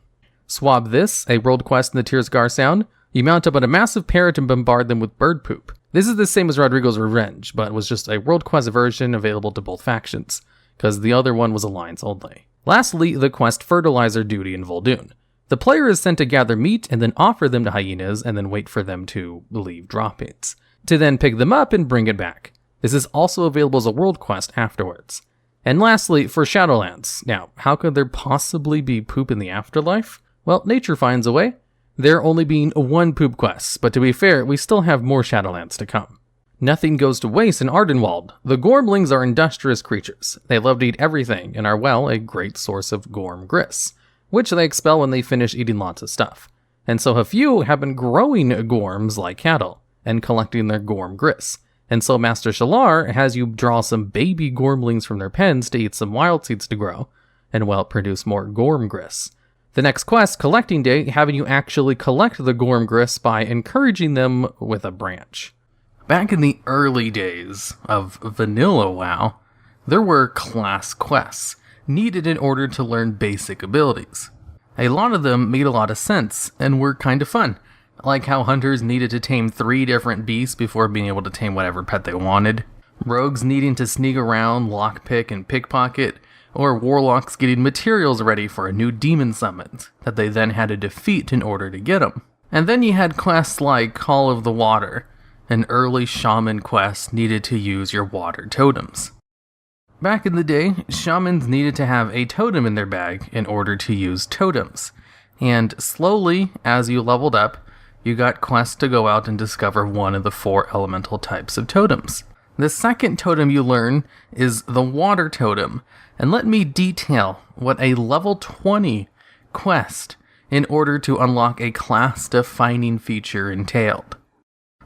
Swab This, a world quest in the Tiergard Sound, you mount up on a massive parrot and bombard them with bird poop. This is the same as Rodrigo's Revenge, but was just a world quest version available to both factions, because the other one was Alliance only. Lastly, the quest Fertilizer Duty in Vol'dun. The player is sent to gather meat and then offer them to hyenas and then wait for them to leave droppings, to then pick them up and bring it back. This is also available as a world quest afterwards. And lastly, for Shadowlands. Now, how could there possibly be poop in the afterlife? Well, nature finds a way. There only being 1 poop quest, but to be fair, we still have more Shadowlands to come. Nothing goes to waste in Ardenwald. The Gormlings are industrious creatures. They love to eat everything and are, well, a great source of Gorm Grist, which they expel when they finish eating lots of stuff. And so a few have been growing Gorms like cattle and collecting their Gorm Grist. And so Master Shalar has you draw some baby Gormlings from their pens to eat some wild seeds to grow, and well, produce more Gorm Grist. The next quest, Collecting Day, having you actually collect the Gorm Grist by encouraging them with a branch. Back in the early days of vanilla WoW, there were class quests needed in order to learn basic abilities. A lot of them made a lot of sense and were kind of fun, like how hunters needed to tame 3 different beasts before being able to tame whatever pet they wanted, rogues needing to sneak around, lockpick, and pickpocket, or warlocks getting materials ready for a new demon summons that they then had to defeat in order to get them. And then you had quests like Call of the Water, an early shaman quest needed to use your water totems. Back in the day, shamans needed to have a totem in their bag in order to use totems, and slowly, as you leveled up, you got quests to go out and discover one of the 4 elemental types of totems. The second totem you learn is the water totem, and let me detail what a level 20 quest in order to unlock a class-defining feature entailed.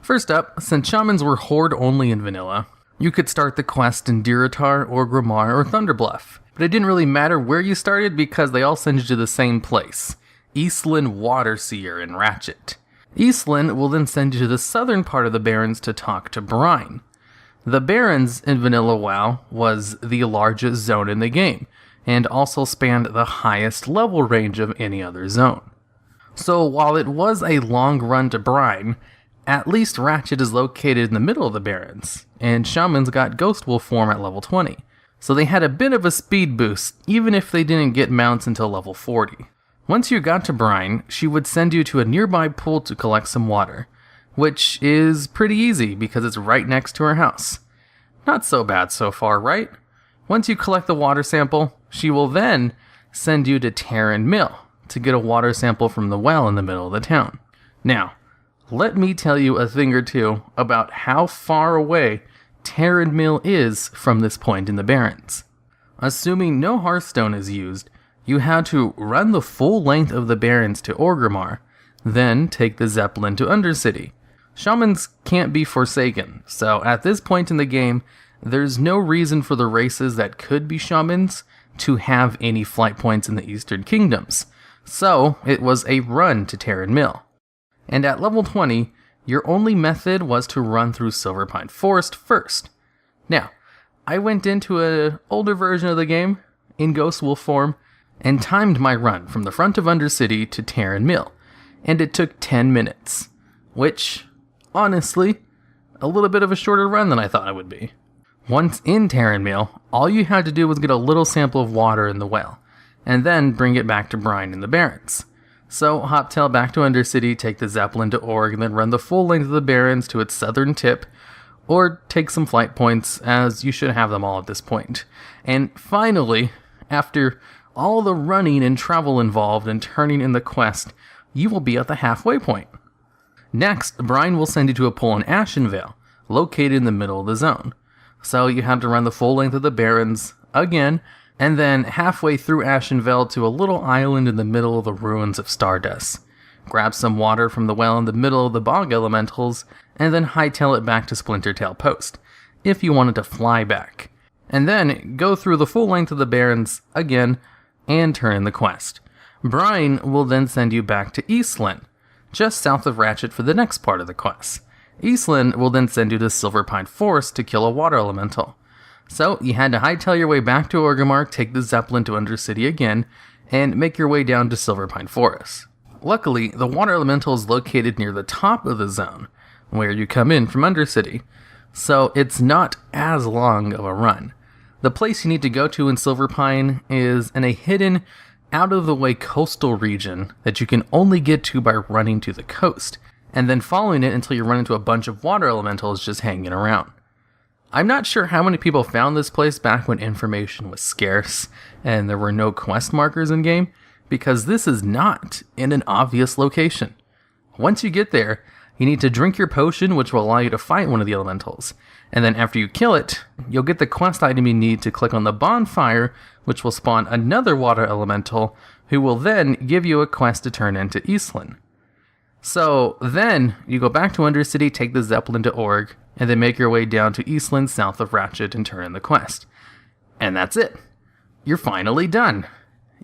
First up, since shamans were horde only in vanilla, you could start the quest in Durotar or Grimmar or Thunderbluff, but it didn't really matter where you started because they all send you to the same place, Eastland Waterseer in Ratchet. Eastland will then send you to the southern part of the Barrens to talk to Brine. The Barrens in vanilla WoW was the largest zone in the game, and also spanned the highest level range of any other zone. So while it was a long run to Brine, at least Ratchet is located in the middle of the Barrens, and Shamans got Ghost Wolf form at level 20, so they had a bit of a speed boost even if they didn't get mounts until level 40. Once you got to Brine, she would send you to a nearby pool to collect some water, which is pretty easy because it's right next to her house. Not so bad so far, right? Once you collect the water sample, she will then send you to Terran Mill to get a water sample from the well in the middle of the town. Now, let me tell you a thing or two about how far away Terran Mill is from this point in the Barrens. Assuming no Hearthstone is used, you had to run the full length of the Barrens to Orgrimmar, then take the Zeppelin to Undercity. Shamans can't be forsaken, so at this point in the game, there's no reason for the races that could be shamans to have any flight points in the Eastern Kingdoms, so it was a run to Terran Mill. And at level 20, your only method was to run through Silverpine Forest first. Now, I went into an older version of the game, in Ghost Wolf form, and timed my run from the front of Undercity to Terran Mill, and it took 10 minutes, which, honestly, a little bit of a shorter run than I thought it would be. Once in Terran Mill, all you had to do was get a little sample of water in the well, and then bring it back to Brian in the Barrens. So hop-tail back to Undercity, take the Zeppelin to Org, and then run the full length of the Barrens to its southern tip, or take some flight points, as you should have them all at this point. And finally, after all the running and travel involved in turning in the quest, you will be at the halfway point. Next, Brian will send you to a pole in Ashenvale, located in the middle of the zone. So you have to run the full length of the Barrens again, and then halfway through Ashenvale to a little island in the middle of the ruins of Stardust. Grab some water from the well in the middle of the bog elementals, and then hightail it back to Splintertail Post, if you wanted to fly back. And then go through the full length of the Barrens again, and turn in the quest. Brian will then send you back to Eastland, just south of Ratchet for the next part of the quest. Eastland will then send you to Silverpine Forest to kill a water elemental. So, you had to hightail your way back to Orgrimmar, take the Zeppelin to Undercity again, and make your way down to Silverpine Forest. Luckily, the water elemental is located near the top of the zone, where you come in from Undercity, so it's not as long of a run. The place you need to go to in Silverpine is in a hidden, out-of-the-way coastal region that you can only get to by running to the coast, and then following it until you run into a bunch of water elementals just hanging around. I'm not sure how many people found this place back when information was scarce and there were no quest markers in-game, because this is not in an obvious location. Once you get there, you need to drink your potion, which will allow you to fight one of the elementals, and then after you kill it, you'll get the quest item you need to click on the bonfire, which will spawn another water elemental, who will then give you a quest to turn into Eastland. So then, you go back to Undercity, take the Zeppelin to Org, and then make your way down to Eastland south of Ratchet and turn in the quest. And that's it. You're finally done.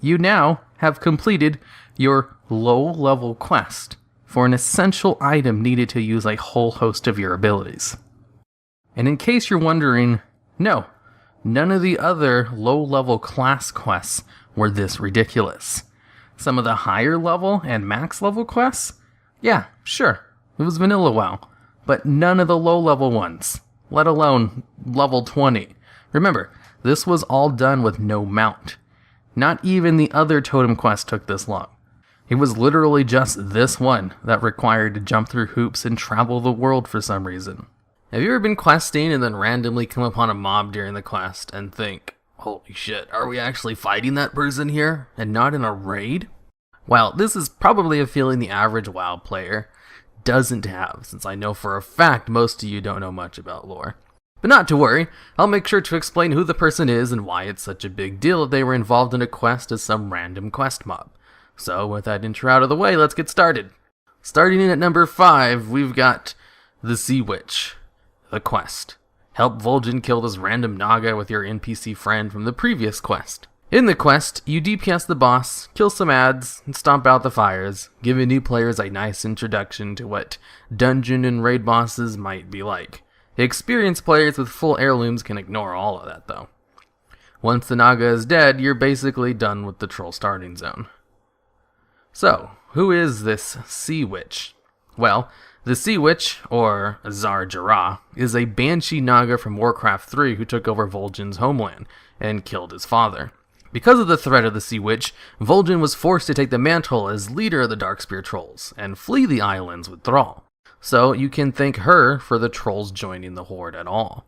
You now have completed your low-level quest for an essential item needed to use a whole host of your abilities. And in case you're wondering, no, none of the other low-level class quests were this ridiculous. Some of the higher level and max level quests, yeah, sure, it was vanilla WoW, but none of the low-level ones, let alone level 20. Remember, this was all done with no mount. Not even the other totem quest took this long. It was literally just this one that required to jump through hoops and travel the world for some reason. Have you ever been questing and then randomly come upon a mob during the quest and think, holy shit, are we actually fighting that person here and not in a raid? Well, this is probably a feeling the average WoW player doesn't have, since I know for a fact most of you don't know much about lore. But not to worry, I'll make sure to explain who the person is and why it's such a big deal that they were involved in a quest as some random quest mob. So with that intro out of the way, let's get started. Starting in at number 5, we've got the Sea Witch, the quest. Help Vol'jin kill this random Naga with your NPC friend from the previous quest. In the quest, you DPS the boss, kill some ads, and stomp out the fires, giving new players a nice introduction to what dungeon and raid bosses might be like. Experienced players with full heirlooms can ignore all of that though. Once the Naga is dead, you're basically done with the troll starting zone. So, who is this Sea Witch? Well, the Sea Witch, or Zar Jarrah, is a Banshee Naga from Warcraft 3 who took over Vol'jin's homeland and killed his father. Because of the threat of the Sea Witch, Vol'jin was forced to take the mantle as leader of the Darkspear Trolls and flee the islands with Thrall. So you can thank her for the trolls joining the horde at all.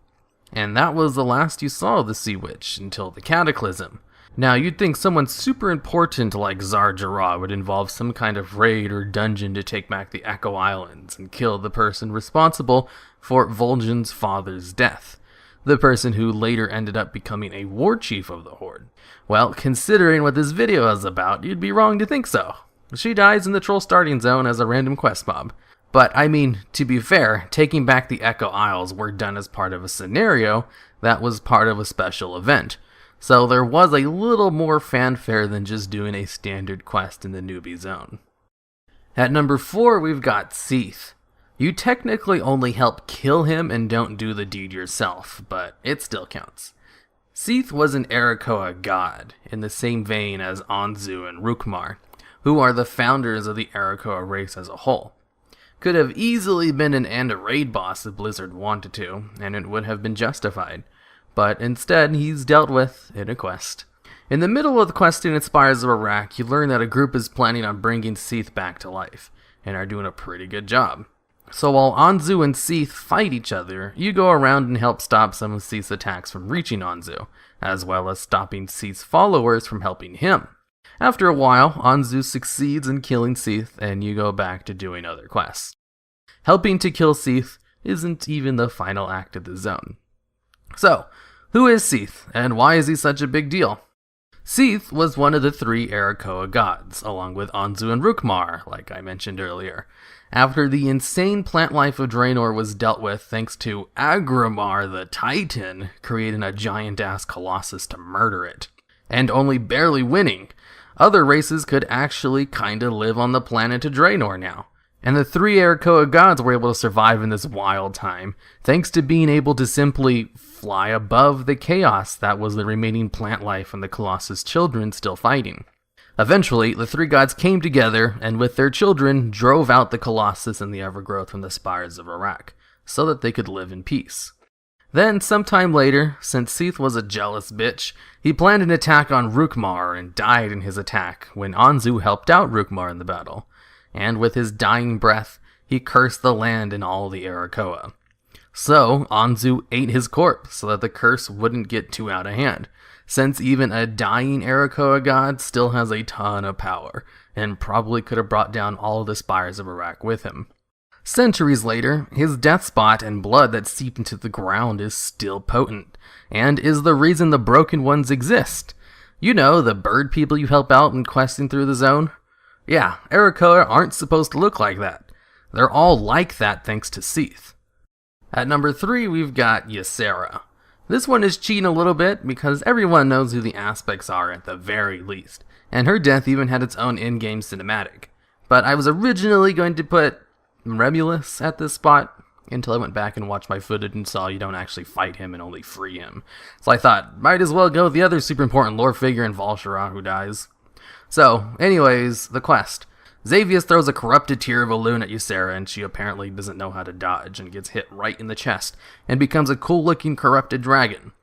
And that was the last you saw of the Sea Witch until the Cataclysm. Now you'd think someone super important like Zar Jarrah would involve some kind of raid or dungeon to take back the Echo Islands and kill the person responsible for Vol'jin's father's death. The person who later ended up becoming a war chief of the horde. Well, considering what this video is about, you'd be wrong to think so. She dies in the troll starting zone as a random quest mob. But, I mean, to be fair, taking back the Echo Isles were done as part of a scenario that was part of a special event. So there was a little more fanfare than just doing a standard quest in the newbie zone. At number 4, we've got Seath. You technically only help kill him and don't do the deed yourself, but it still counts. Seath was an Arakoa god, in the same vein as Anzu and Rukmar, who are the founders of the Arakoa race as a whole. Could have easily been an and a raid boss if Blizzard wanted to, and it would have been justified, but instead he's dealt with in a quest. In the middle of the questing in Spires of Iraq, you learn that a group is planning on bringing Seath back to life, and are doing a pretty good job. So while Anzu and Seath fight each other, you go around and help stop some of Seath's attacks from reaching Anzu, as well as stopping Seath's followers from helping him. After a while, Anzu succeeds in killing Seath, and you go back to doing other quests. Helping to kill Seath isn't even the final act of the zone. So, who is Seath, and why is he such a big deal? Seath was one of the 3 Arakoa gods, along with Anzu and Rukmar, like I mentioned earlier. After the insane plant life of Draenor was dealt with thanks to Agrimar the Titan creating a giant-ass colossus to murder it, and only barely winning, other races could actually kinda live on the planet of Draenor now. And the 3 Arakoa gods were able to survive in this wild time, thanks to being able to simply fly above the chaos that was the remaining plant life and the Colossus' children still fighting. Eventually, the 3 gods came together, and with their children, drove out the Colossus and the Evergrowth from the Spires of Iraq, so that they could live in peace. Then, sometime later, since Seath was a jealous bitch, he planned an attack on Rukmar and died in his attack when Anzu helped out Rukmar in the battle. And with his dying breath, he cursed the land and all the Arakoa. So, Anzu ate his corpse so that the curse wouldn't get too out of hand, since even a dying Arakoa god still has a ton of power, and probably could have brought down all of the Spires of Iraq with him. Centuries later, his death spot and blood that seeped into the ground is still potent, and is the reason the Broken Ones exist. You know, the bird people you help out in questing through the zone? Yeah, Arakoa aren't supposed to look like that. They're all like that thanks to Seath. At number 3, we've got Ysera. This one is cheating a little bit because everyone knows who the Aspects are at the very least, and her death even had its own in-game cinematic. But I was originally going to put Remulus at this spot, until I went back and watched my footage and saw you don't actually fight him and only free him. So I thought, might as well go with the other super important lore figure in Val'sharah who dies. So, anyways, the quest. Xavius throws a corrupted tear of Elwynn at Ysera, and she apparently doesn't know how to dodge, and gets hit right in the chest, and becomes a cool-looking corrupted dragon.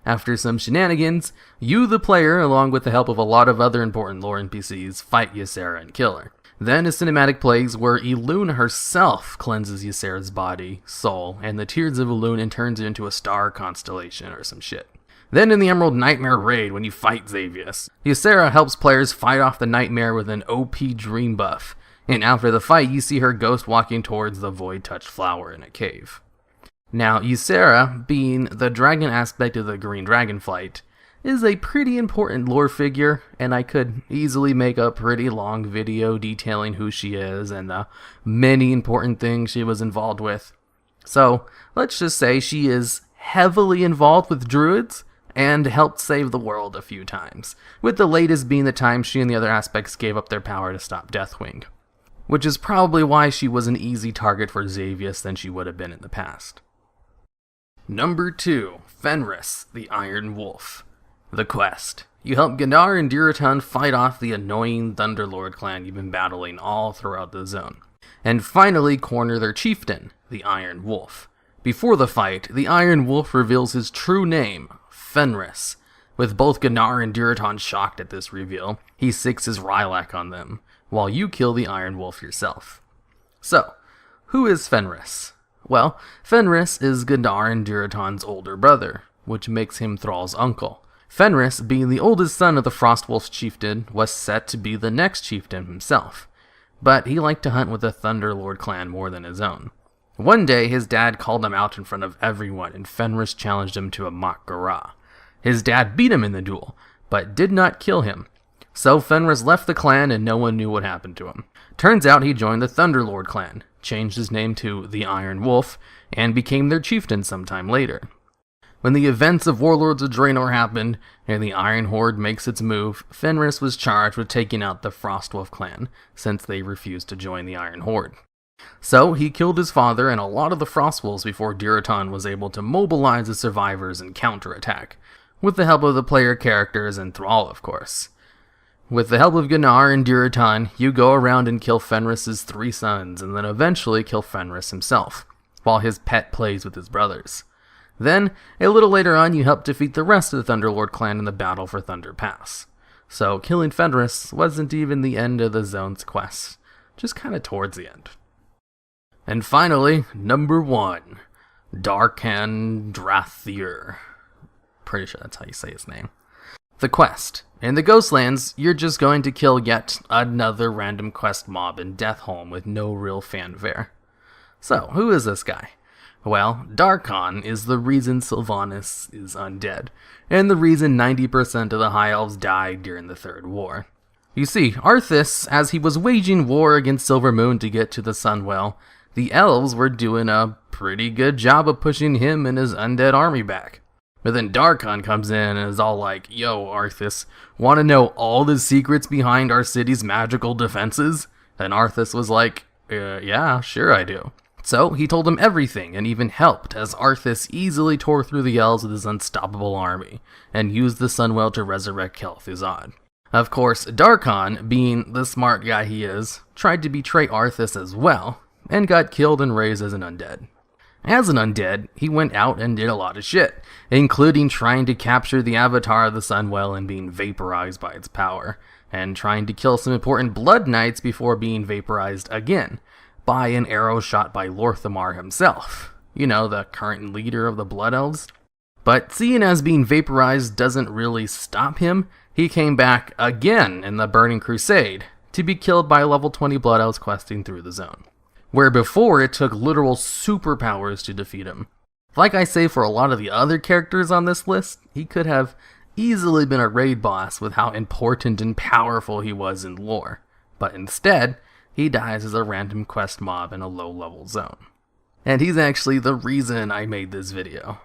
After some shenanigans, you, the player, along with the help of a lot of other important lore NPCs, fight Ysera and kill her. Then a cinematic plays where Elwynn herself cleanses Ysera's body, soul, and the tears of Elwynn and turns it into a star constellation or some shit. Then in the Emerald Nightmare raid, when you fight Xavius, Ysera helps players fight off the Nightmare with an OP dream buff, and after the fight you see her ghost walking towards the Void-touched flower in a cave. Now, Ysera, being the dragon aspect of the Green Dragonflight, is a pretty important lore figure, and I could easily make a pretty long video detailing who she is and the many important things she was involved with. So, let's just say she is heavily involved with druids, and helped save the world a few times, with the latest being the time she and the other aspects gave up their power to stop Deathwing, which is probably why she was an easy target for Xavius than she would have been in the past. Number 2, Fenris, the Iron Wolf. The quest. You help Gnar and Durotan fight off the annoying Thunderlord clan you've been battling all throughout the zone, and finally corner their chieftain, the Iron Wolf. Before the fight, the Iron Wolf reveals his true name, Fenris. With both Gnar and Durotan shocked at this reveal, he sicks his Rylak on them, while you kill the Iron Wolf yourself. So, who is Fenris? Well, Fenris is Gnar and Durotan's older brother, which makes him Thrall's uncle. Fenris, being the oldest son of the Frostwolf chieftain, was set to be the next chieftain himself, but he liked to hunt with the Thunderlord clan more than his own. One day, his dad called him out in front of everyone, and Fenris challenged him to a mock Garah. His dad beat him in the duel, but did not kill him. So Fenris left the clan and no one knew what happened to him. Turns out he joined the Thunderlord clan, changed his name to the Iron Wolf, and became their chieftain sometime later. When the events of Warlords of Draenor happened, and the Iron Horde makes its move, Fenris was charged with taking out the Frostwolf clan, since they refused to join the Iron Horde. So he killed his father and a lot of the Frostwolves before Durotan was able to mobilize the survivors and counterattack, with the help of the player characters and Thrall, of course. With the help of Gnar and Durotan, you go around and kill Fenris's 3 sons, and then eventually kill Fenris himself, while his pet plays with his brothers. Then, a little later on, you helped defeat the rest of the Thunderlord clan in the battle for Thunder Pass. So, killing Fenris wasn't even the end of the zone's quest, just kinda towards the end. And finally, number 1, Darkan Drathier. Pretty sure that's how you say his name. The quest. In the Ghostlands, you're just going to kill yet another random quest mob in Deathholm with no real fanfare. So, who is this guy? Well, Darkan is the reason Sylvanas is undead, and the reason 90% of the High Elves died during the Third War. You see, Arthas, as he was waging war against Silvermoon to get to the Sunwell, the Elves were doing a pretty good job of pushing him and his undead army back. But then Darkan comes in and is all like, "Yo, Arthas, wanna know all the secrets behind our city's magical defenses?" And Arthas was like, yeah, sure I do. So he told him everything and even helped, as Arthas easily tore through the Elves with his unstoppable army, and used the Sunwell to resurrect Kel'Thuzad. Of course, Darkan, being the smart guy he is, tried to betray Arthas as well, and got killed and raised as an undead. As an undead, he went out and did a lot of shit, including trying to capture the avatar of the Sunwell and being vaporized by its power, and trying to kill some important Blood Knights before being vaporized again, by an arrow shot by Lorthamar himself, you know, the current leader of the Blood Elves. But seeing as being vaporized doesn't really stop him, he came back again in the Burning Crusade, to be killed by level 20 Blood Elves questing through the zone, where before it took literal superpowers to defeat him. Like I say for a lot of the other characters on this list, he could have easily been a raid boss with how important and powerful he was in lore, but instead, he dies as a random quest mob in a low-level zone. And he's actually the reason I made this video.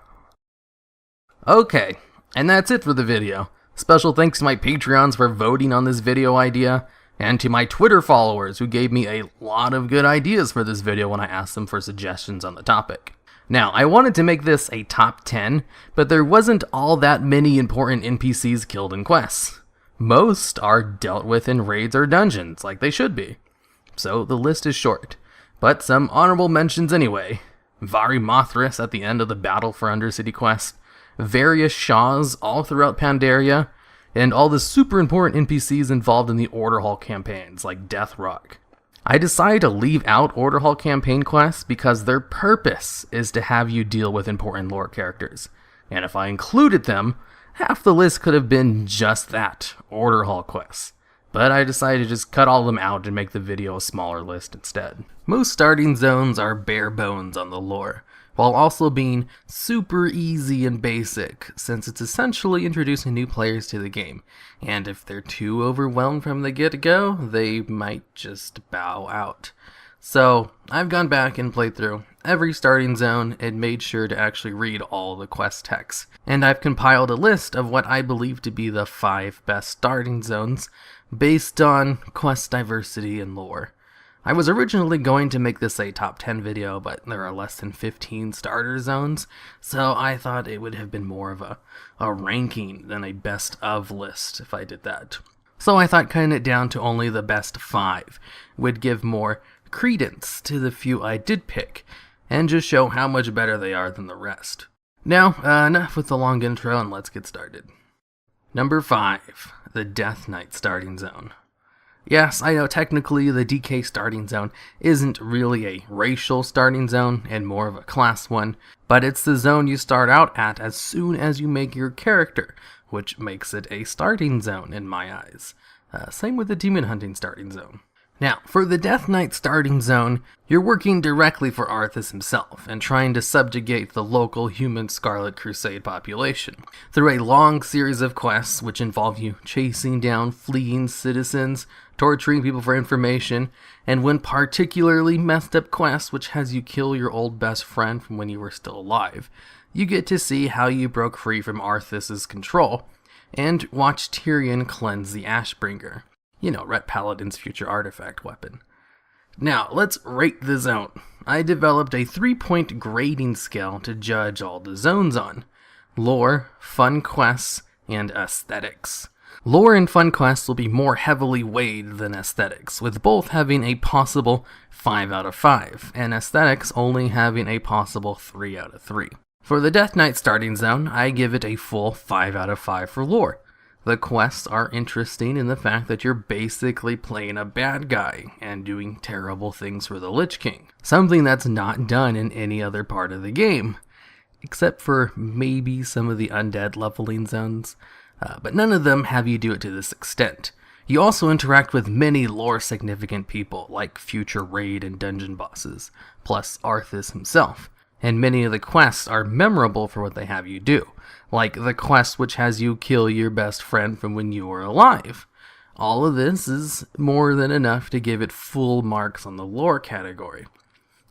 Okay, and that's it for the video. Special thanks to my Patreons for voting on this video idea, and to my Twitter followers who gave me a lot of good ideas for this video when I asked them for suggestions on the topic. Now, I wanted to make this a top 10, but there wasn't all that many important NPCs killed in quests. Most are dealt with in raids or dungeons, like they should be. So the list is short, but some honorable mentions anyway. Vari Mothras at the end of the Battle for Undercity quest, various Shaws all throughout Pandaria, and all the super important NPCs involved in the Order Hall campaigns, like Deathrock. I decided to leave out Order Hall campaign quests because their purpose is to have you deal with important lore characters, and if I included them, half the list could have been just that, Order Hall quests. But I decided to just cut all of them out and make the video a smaller list instead. Most starting zones are bare bones on the lore, while also being super easy and basic, since it's essentially introducing new players to the game, and if they're too overwhelmed from the get-go, they might just bow out. So, I've gone back and played through every starting zone and made sure to actually read all the quest texts, and I've compiled a list of what I believe to be the 5 best starting zones, based on quest diversity and lore. I was originally going to make this a top 10 video, but there are less than 15 starter zones, so I thought it would have been more of a ranking than a best of list if I did that. So I thought cutting it down to only the best 5 would give more credence to the few I did pick, and just show how much better they are than the rest. Now, enough with the long intro and let's get started. Number 5, the Death Knight starting zone. Yes, I know technically the DK starting zone isn't really a racial starting zone and more of a class one, but it's the zone you start out at as soon as you make your character, which makes it a starting zone in my eyes. Same with the Demon Hunting starting zone. Now, for the Death Knight starting zone, you're working directly for Arthas himself and trying to subjugate the local human Scarlet Crusade population through a long series of quests which involve you chasing down fleeing citizens, torturing people for information, and one particularly messed up quest which has you kill your old best friend from when you were still alive. You get to see how you broke free from Arthas' control, and watch Tyrion cleanse the Ashbringer. You know, Ret Paladin's future artifact weapon. Now, let's rate the zone. I developed a 3-point grading scale to judge all the zones on: lore, fun quests, and aesthetics. Lore and fun quests will be more heavily weighed than aesthetics, with both having a possible 5 out of 5, and aesthetics only having a possible 3 out of 3. For the Death Knight starting zone, I give it a full 5 out of 5 for lore. The quests are interesting in the fact that you're basically playing a bad guy and doing terrible things for the Lich King. Something that's not done in any other part of the game, except for maybe some of the undead leveling zones, but none of them have you do it to this extent. You also interact with many lore significant people, like future raid and dungeon bosses, plus Arthas himself. And many of the quests are memorable for what they have you do, like the quest which has you kill your best friend from when you were alive. All of this is more than enough to give it full marks on the lore category.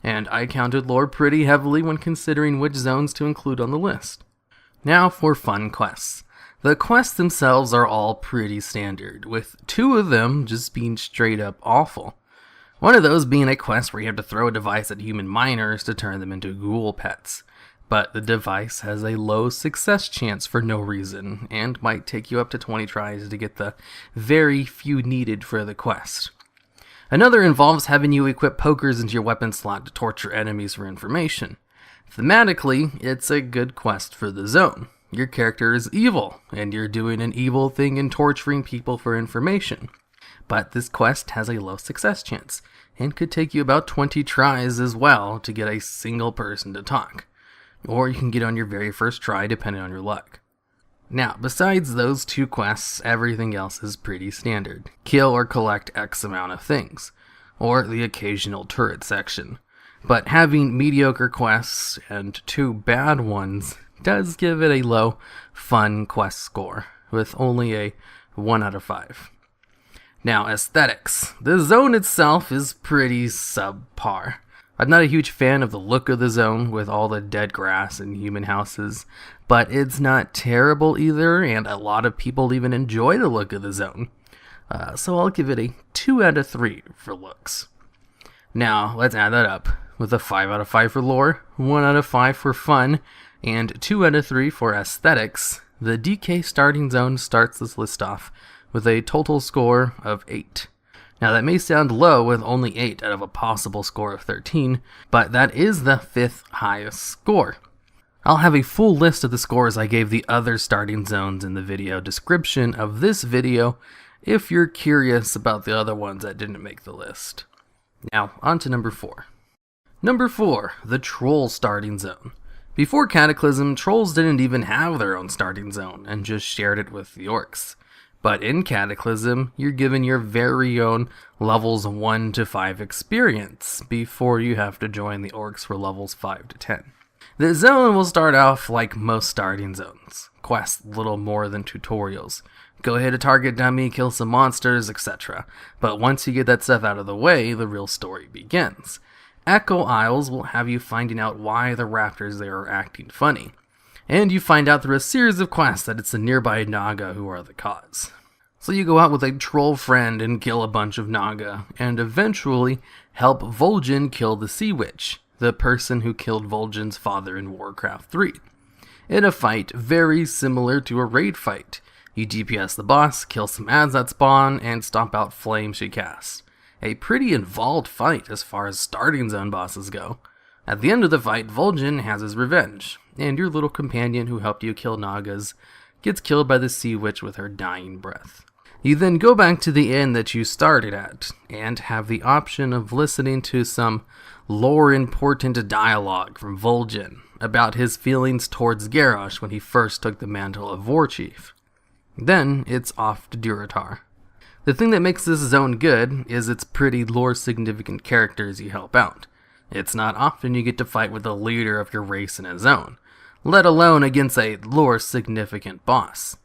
And I counted lore pretty heavily when considering which zones to include on the list. Now for fun quests. The quests themselves are all pretty standard, with 2 of them just being straight up awful. One of those being a quest where you have to throw a device at human miners to turn them into ghoul pets. But the device has a low success chance for no reason, and might take you up to 20 tries to get the very few needed for the quest. Another involves having you equip pokers into your weapon slot to torture enemies for information. Thematically, it's a good quest for the zone. Your character is evil, and you're doing an evil thing and torturing people for information. But this quest has a low success chance, and could take you about 20 tries as well to get a single person to talk. Or you can get on your very first try depending on your luck. Now, besides those 2 quests, everything else is pretty standard. Kill or collect X amount of things, or the occasional turret section. But having mediocre quests and 2 bad ones does give it a low, fun quest score, with only a 1 out of 5. Now, aesthetics. The zone itself is pretty subpar. I'm not a huge fan of the look of the zone with all the dead grass and human houses, but it's not terrible either, and a lot of people even enjoy the look of the zone. So I'll give it a 2 out of 3 for looks. Now, let's add that up with a 5 out of 5 for lore, 1 out of 5 for fun, and 2 out of 3 for aesthetics. The DK starting zone starts this list off with a total score of 8. Now that may sound low with only 8 out of a possible score of 13, but that is the 5th highest score. I'll have a full list of the scores I gave the other starting zones in the video description of this video if you're curious about the other ones that didn't make the list. Now, on to number 4. Number 4, the Troll starting zone. Before Cataclysm, Trolls didn't even have their own starting zone and just shared it with the Orcs. But in Cataclysm, you're given your very own levels 1 to 5 experience before you have to join the Orcs for levels 5 to 10. The zone will start off like most starting zones. Quests little more than tutorials. Go hit a target dummy, kill some monsters, etc. But once you get that stuff out of the way, the real story begins. Echo Isles will have you finding out why the raptors there are acting funny. And you find out through a series of quests that it's the nearby Naga who are the cause. So you go out with a troll friend and kill a bunch of Naga, and eventually help Vol'jin kill the Sea Witch, the person who killed Vol'jin's father in Warcraft 3. In a fight very similar to a raid fight, you DPS the boss, kill some ads that spawn, and stomp out flames she casts. A pretty involved fight as far as starting zone bosses go. At the end of the fight, Vol'jin has his revenge, and your little companion who helped you kill Nagas gets killed by the Sea Witch with her dying breath. You then go back to the inn that you started at, and have the option of listening to some lore-important dialogue from Vol'jin about his feelings towards Garrosh when he first took the mantle of Warchief. Then it's off to Durotar. The thing that makes this zone good is its pretty lore-significant characters you help out. It's not often you get to fight with the leader of your race in a zone, let alone against a lore-significant boss.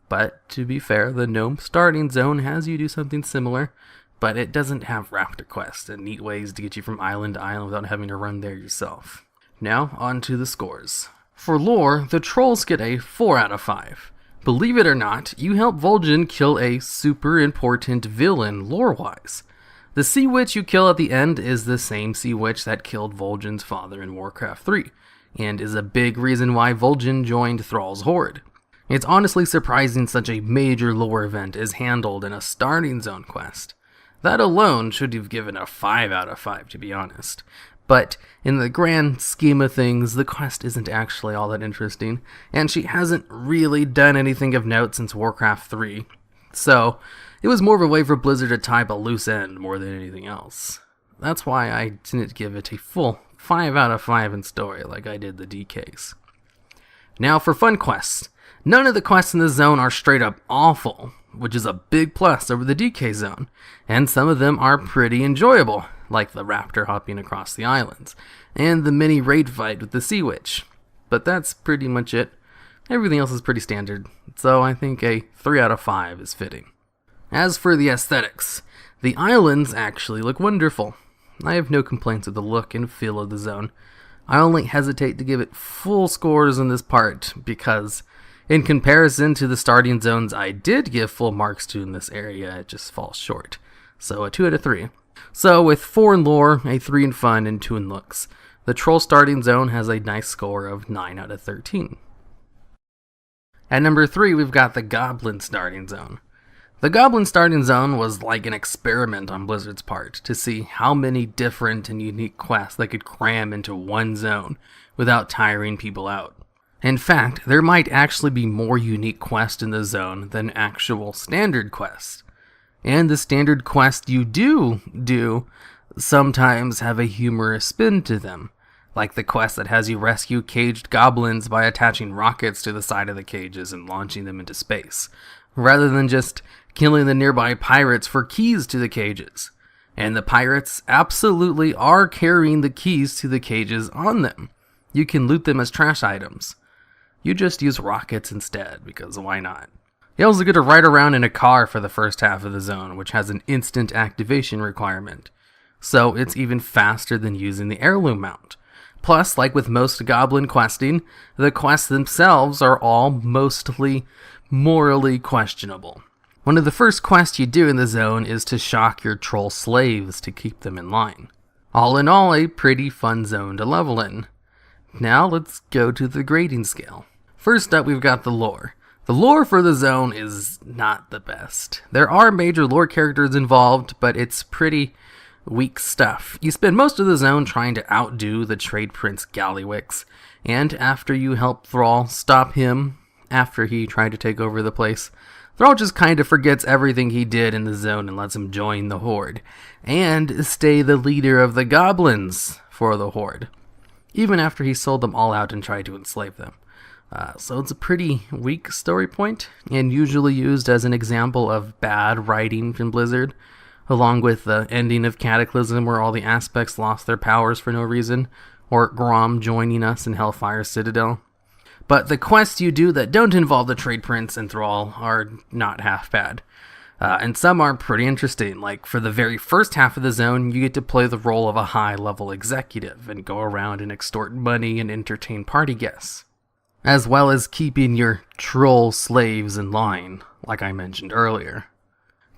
But, to be fair, the Gnome starting zone has you do something similar, but it doesn't have raptor quests and neat ways to get you from island to island without having to run there yourself. Now, on to the scores. For lore, the Trolls get a 4 out of 5. Believe it or not, you help Vol'jin kill a super important villain lore-wise. The Sea Witch you kill at the end is the same Sea Witch that killed Vol'jin's father in Warcraft 3, and is a big reason why Vol'jin joined Thrall's Horde. It's honestly surprising such a major lore event is handled in a starting zone quest. That alone should have given a 5 out of 5 to be honest, But in the grand scheme of things, the quest isn't actually all that interesting, and she hasn't really done anything of note since Warcraft 3. So, it was more of a way for Blizzard to tie up a loose end more than anything else. That's why I didn't give it a full 5 out of 5 in story like I did the DKs. Now for fun quests. None of the quests in the zone are straight up awful, which is a big plus over the DK zone, and some of them are pretty enjoyable, like the raptor hopping across the islands, and the mini raid fight with the Sea Witch. But that's pretty much it. Everything else is pretty standard, so I think a 3 out of 5 is fitting. As for the aesthetics, the islands actually look wonderful. I have no complaints with the look and feel of the zone. I only hesitate to give it full scores in this part, because in comparison to the starting zones I did give full marks to in this area, it just falls short. So a 2 out of 3. So with 4 in lore, a 3 in fun, and 2 in looks, the troll starting zone has a nice score of 9 out of 13. At number 3, we've got the goblin starting zone. The Goblin starting zone was like an experiment on Blizzard's part to see how many different and unique quests they could cram into one zone without tiring people out. In fact, there might actually be more unique quests in the zone than actual standard quests. And the standard quests you do sometimes have a humorous spin to them, like the quest that has you rescue caged goblins by attaching rockets to the side of the cages and launching them into space, rather than just killing the nearby pirates for keys to the cages. And the pirates absolutely are carrying the keys to the cages on them. You can loot them as trash items. You just use rockets instead, because why not? You also get to ride around in a car for the first half of the zone, which has an instant activation requirement. So it's even faster than using the heirloom mount. Plus, like with most goblin questing, the quests themselves are all mostly morally questionable. One of the first quests you do in the zone is to shock your troll slaves to keep them in line. All in all, a pretty fun zone to level in. Now let's go to the grading scale. First up, we've got the lore. The lore for the zone is not the best. There are major lore characters involved, but it's pretty weak stuff. You spend most of the zone trying to outdo the trade prince Gallywix, and after you help Thrall stop him after he tried to take over the place, Thrall just kind of forgets everything he did in the zone and lets him join the Horde, and stay the leader of the goblins for the Horde, even after he sold them all out and tried to enslave them. So it's a pretty weak story point, and usually used as an example of bad writing from Blizzard, along with the ending of Cataclysm where all the aspects lost their powers for no reason, or Grom joining us in Hellfire Citadel. But the quests you do that don't involve the Trade Prince and Thrall are not half bad. And some are pretty interesting, like for the very first half of the zone, you get to play the role of a high-level executive and go around and extort money and entertain party guests, as well as keeping your troll slaves in line, like I mentioned earlier.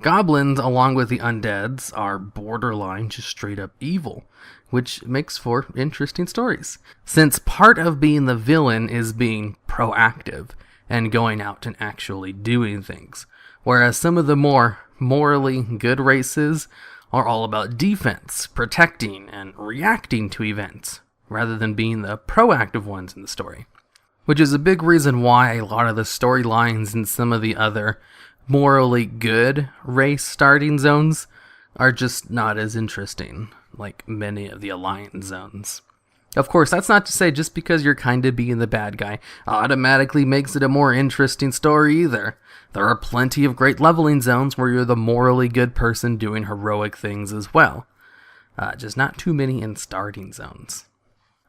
Goblins, along with the undeads, are borderline just straight up evil, which makes for interesting stories, since part of being the villain is being proactive and going out and actually doing things, whereas some of the more morally good races are all about defense, protecting, and reacting to events, rather than being the proactive ones in the story. Which is a big reason why a lot of the storylines in some of the other morally good race starting zones are just not as interesting, like many of the Alliance zones. Of course, that's not to say just because you're kinda being the bad guy automatically makes it a more interesting story either. There are plenty of great leveling zones where you're the morally good person doing heroic things as well. Just not too many in starting zones.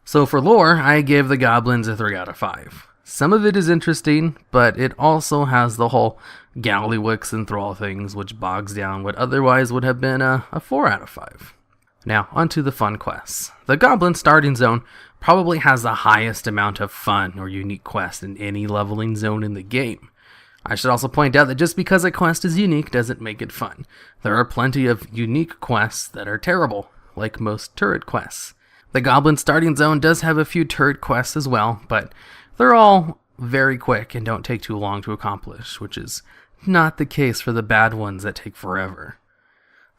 So for lore, I gave the goblins a 3 out of 5. Some of it is interesting, but it also has the whole Gallywix and Thrall things, which bogs down what otherwise would have been a 4 out of 5. Now, onto the fun quests. The Goblin starting zone probably has the highest amount of fun or unique quests in any leveling zone in the game. I should also point out that just because a quest is unique doesn't make it fun. There are plenty of unique quests that are terrible, like most turret quests. The Goblin starting zone does have a few turret quests as well, but they're all very quick and don't take too long to accomplish, which is not the case for the bad ones that take forever.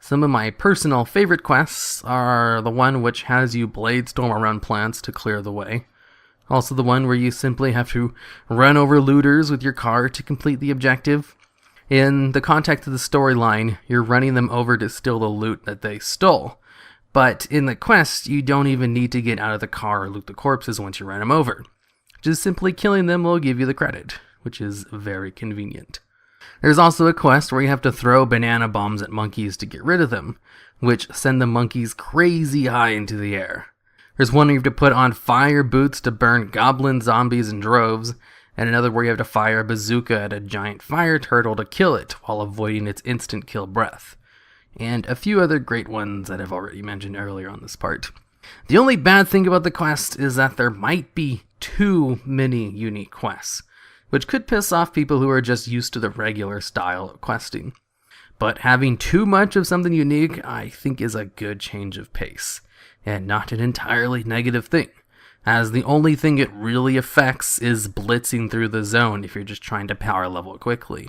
Some of my personal favorite quests are the one which has you bladestorm around plants to clear the way. Also the one where you simply have to run over looters with your car to complete the objective. In the context of the storyline, you're running them over to steal the loot that they stole. But in the quest, you don't even need to get out of the car or loot the corpses once you run them over. Just simply killing them will give you the credit, which is very convenient. There's also a quest where you have to throw banana bombs at monkeys to get rid of them, which send the monkeys crazy high into the air. There's one where you have to put on fire boots to burn goblin zombies in droves, and another where you have to fire a bazooka at a giant fire turtle to kill it while avoiding its instant kill breath. And a few other great ones that I've already mentioned earlier on this part. The only bad thing about the quest is that there might be too many unique quests, which could piss off people who are just used to the regular style of questing. But having too much of something unique, I think, is a good change of pace, and not an entirely negative thing, as the only thing it really affects is blitzing through the zone if you're just trying to power level quickly.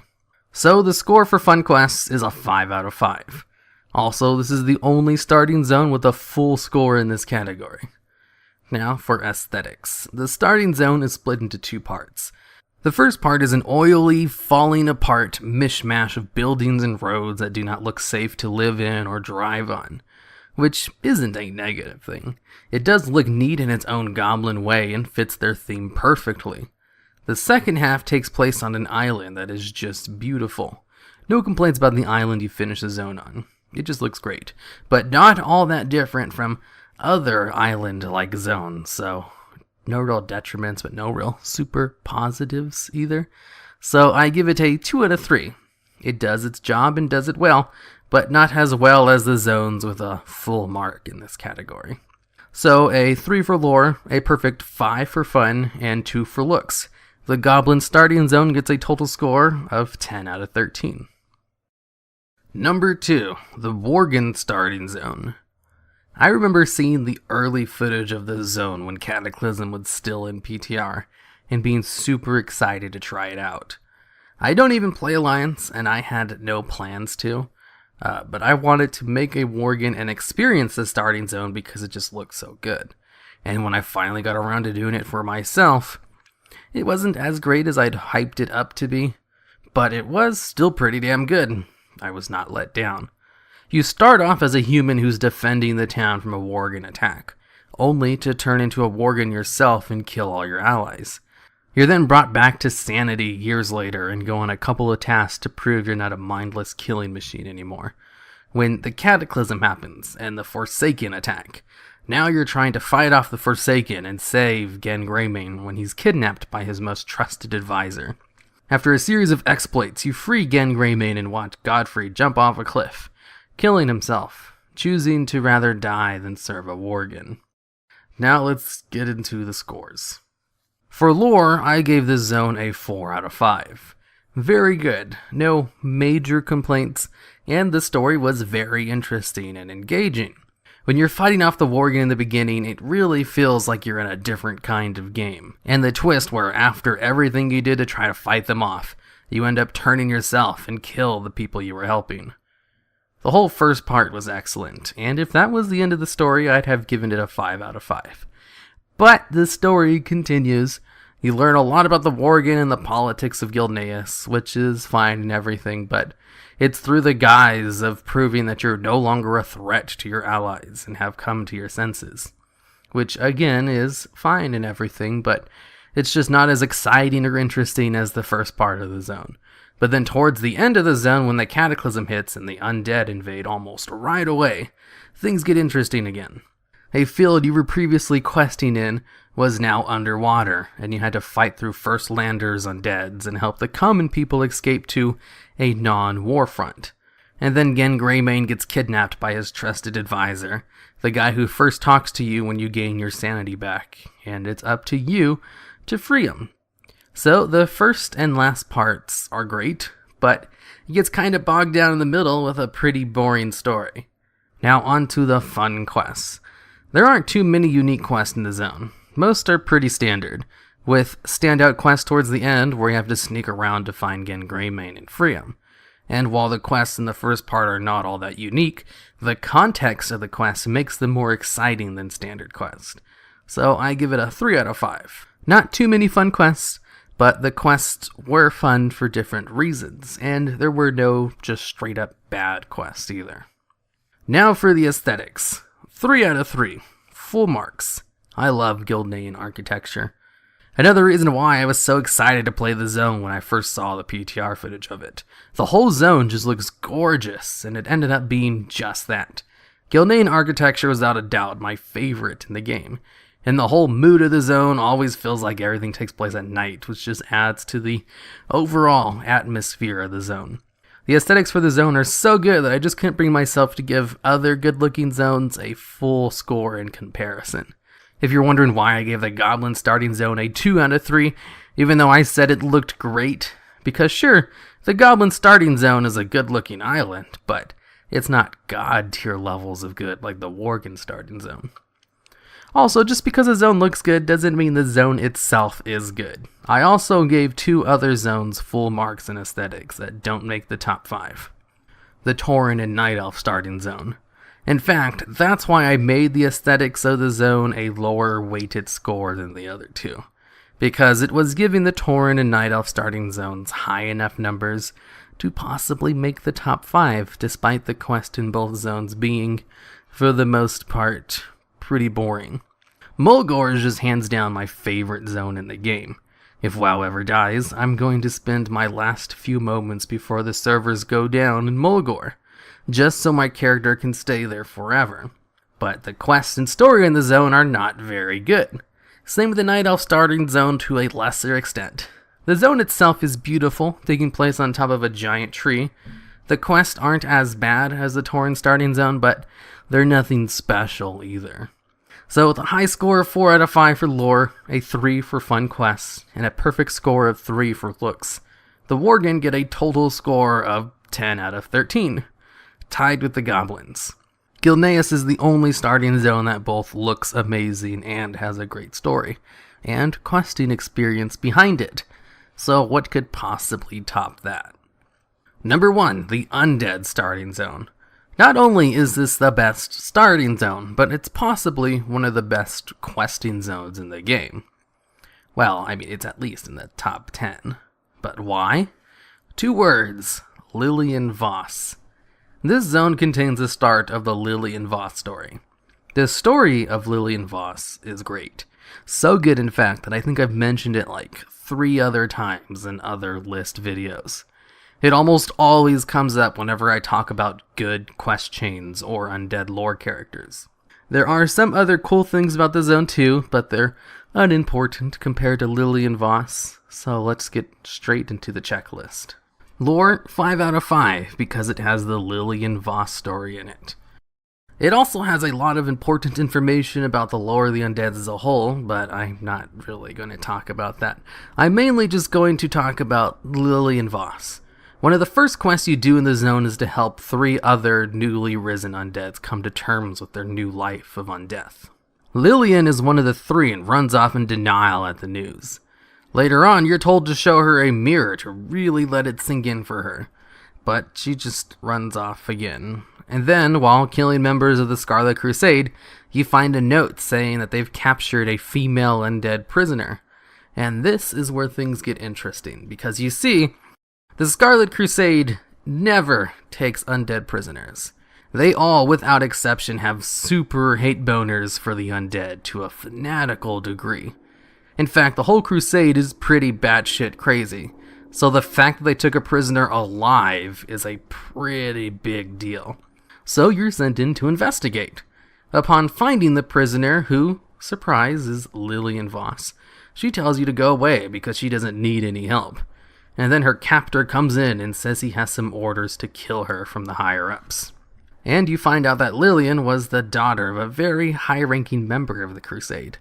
So the score for fun quests is a 5 out of 5. Also, this is the only starting zone with a full score in this category. Now for aesthetics. The starting zone is split into two parts. The first part is an oily, falling apart mishmash of buildings and roads that do not look safe to live in or drive on, which isn't a negative thing. It does look neat in its own goblin way and fits their theme perfectly. The second half takes place on an island that is just beautiful. No complaints about the island you finish the zone on. It just looks great, but not all that different from other island-like zones, so no real detriments, but no real super positives either. So I give it a 2 out of 3. It does its job and does it well, but not as well as the zones with a full mark in this category. So a 3 for lore, a perfect 5 for fun, and 2 for looks. The Goblin starting zone gets a total score of 10 out of 13. Number 2, the Worgen starting zone. I remember seeing the early footage of this zone when Cataclysm was still in PTR, and being super excited to try it out. I don't even play Alliance, and I had no plans to, but I wanted to make a Worgen and experience the starting zone because it just looked so good. And when I finally got around to doing it for myself, it wasn't as great as I'd hyped it up to be, but it was still pretty damn good. I was not let down. You start off as a human who's defending the town from a Worgen attack, only to turn into a Worgen yourself and kill all your allies. You're then brought back to sanity years later and go on a couple of tasks to prove you're not a mindless killing machine anymore. When the Cataclysm happens and the Forsaken attack, now you're trying to fight off the Forsaken and save Gen Greymane when he's kidnapped by his most trusted advisor. After a series of exploits, you free Gen Greymane and watch Godfrey jump off a cliff, killing himself, choosing to rather die than serve a Worgen. Now let's get into the scores. For lore, I gave this zone a 4 out of 5. Very good, no major complaints, and the story was very interesting and engaging. When you're fighting off the Worgen in the beginning, it really feels like you're in a different kind of game. And the twist where after everything you did to try to fight them off, you end up turning yourself and kill the people you were helping. The whole first part was excellent, and if that was the end of the story, I'd have given it a 5 out of 5. But the story continues. You learn a lot about the Worgen and the politics of Gilneas, which is fine and everything, but it's through the guise of proving that you're no longer a threat to your allies and have come to your senses. Which, again, is fine and everything, but it's just not as exciting or interesting as the first part of the zone. But then towards the end of the zone, when the Cataclysm hits and the undead invade almost right away, things get interesting again. A field you were previously questing in was now underwater, and you had to fight through First Landers undeads and help the common people escape to a non-war front. And then Gen Greymane gets kidnapped by his trusted advisor, the guy who first talks to you when you gain your sanity back, and it's up to you to free him. So the first and last parts are great, but it gets kind of bogged down in the middle with a pretty boring story. Now on to the fun quests. There aren't too many unique quests in the zone. Most are pretty standard, with standout quests towards the end where you have to sneak around to find Gen Greymane and free him. And while the quests in the first part are not all that unique, the context of the quest makes them more exciting than standard quests. So I give it a 3 out of 5. Not too many fun quests, but the quests were fun for different reasons, and there were no just straight up bad quests either. Now for the aesthetics. 3 out of 3. Full marks. I love Gilnean architecture. Another reason why I was so excited to play the zone when I first saw the PTR footage of it. The whole zone just looks gorgeous, and it ended up being just that. Gilnean architecture was without a doubt my favorite in the game, and the whole mood of the zone always feels like everything takes place at night, which just adds to the overall atmosphere of the zone. The aesthetics for the zone are so good that I just couldn't bring myself to give other good-looking zones a full score in comparison. If you're wondering why I gave the Goblin starting zone a 2 out of 3, even though I said it looked great, because sure, the Goblin starting zone is a good-looking island, but it's not god-tier levels of good like the Worgen starting zone. Also, just because a zone looks good doesn't mean the zone itself is good. I also gave 2 other zones full marks in aesthetics that don't make the top 5. The Tauren and Night Elf starting zone. In fact, that's why I made the aesthetics of the zone a lower weighted score than the other 2. Because it was giving the Tauren and Night Elf starting zones high enough numbers to possibly make the top 5, despite the quest in both zones being, for the most part, pretty boring. Mulgore is just hands down my favorite zone in the game. If WoW ever dies, I'm going to spend my last few moments before the servers go down in Mulgore, just so my character can stay there forever. But the quests and story in the zone are not very good. Same with the Night Elf starting zone to a lesser extent. The zone itself is beautiful, taking place on top of a giant tree. The quests aren't as bad as the Tauren starting zone, but they're nothing special either. So with a high score of 4 out of 5 for lore, a 3 for fun quests, and a perfect score of 3 for looks, the Worgen get a total score of 10 out of 13, tied with the Goblins. Gilneas is the only starting zone that both looks amazing and has a great story, and questing experience behind it. So what could possibly top that? Number 1, the Undead starting zone. Not only is this the best starting zone, but it's possibly one of the best questing zones in the game. Well, I mean, it's at least in the top 10. But why? 2 words, Lillian Voss. This zone contains the start of the Lillian Voss story. The story of Lillian Voss is great. So good, in fact, that I think I've mentioned it like 3 other times in other list videos. It almost always comes up whenever I talk about good quest chains or undead lore characters. There are some other cool things about the zone too, but they're unimportant compared to Lillian Voss, so let's get straight into the checklist. Lore, 5 out of 5, because it has the Lillian Voss story in it. It also has a lot of important information about the lore of the undead as a whole, but I'm not really going to talk about that. I'm mainly just going to talk about Lillian Voss. One of the first quests you do in the zone is to help 3 other newly risen undeads come to terms with their new life of undeath. Lillian is one of the 3 and runs off in denial at the news. Later on, you're told to show her a mirror to really let it sink in for her, but she just runs off again. And then, while killing members of the Scarlet Crusade, you find a note saying that they've captured a female undead prisoner. And this is where things get interesting, because you see, the Scarlet Crusade never takes undead prisoners. They all, without exception, have super hate boners for the undead to a fanatical degree. In fact, the whole crusade is pretty batshit crazy, so the fact that they took a prisoner alive is a pretty big deal. So you're sent in to investigate. Upon finding the prisoner, who, surprise, is Lillian Voss, she tells you to go away because she doesn't need any help. And then her captor comes in and says he has some orders to kill her from the higher-ups. And you find out that Lillian was the daughter of a very high-ranking member of the Crusade.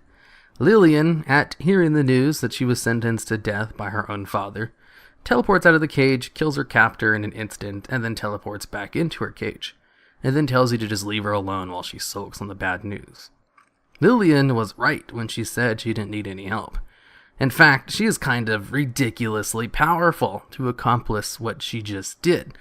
Lillian, at hearing the news that she was sentenced to death by her own father, teleports out of the cage, kills her captor in an instant, and then teleports back into her cage, and then tells you to just leave her alone while she sulks on the bad news. Lillian was right when she said she didn't need any help. In fact, she is kind of ridiculously powerful to accomplish what she just did.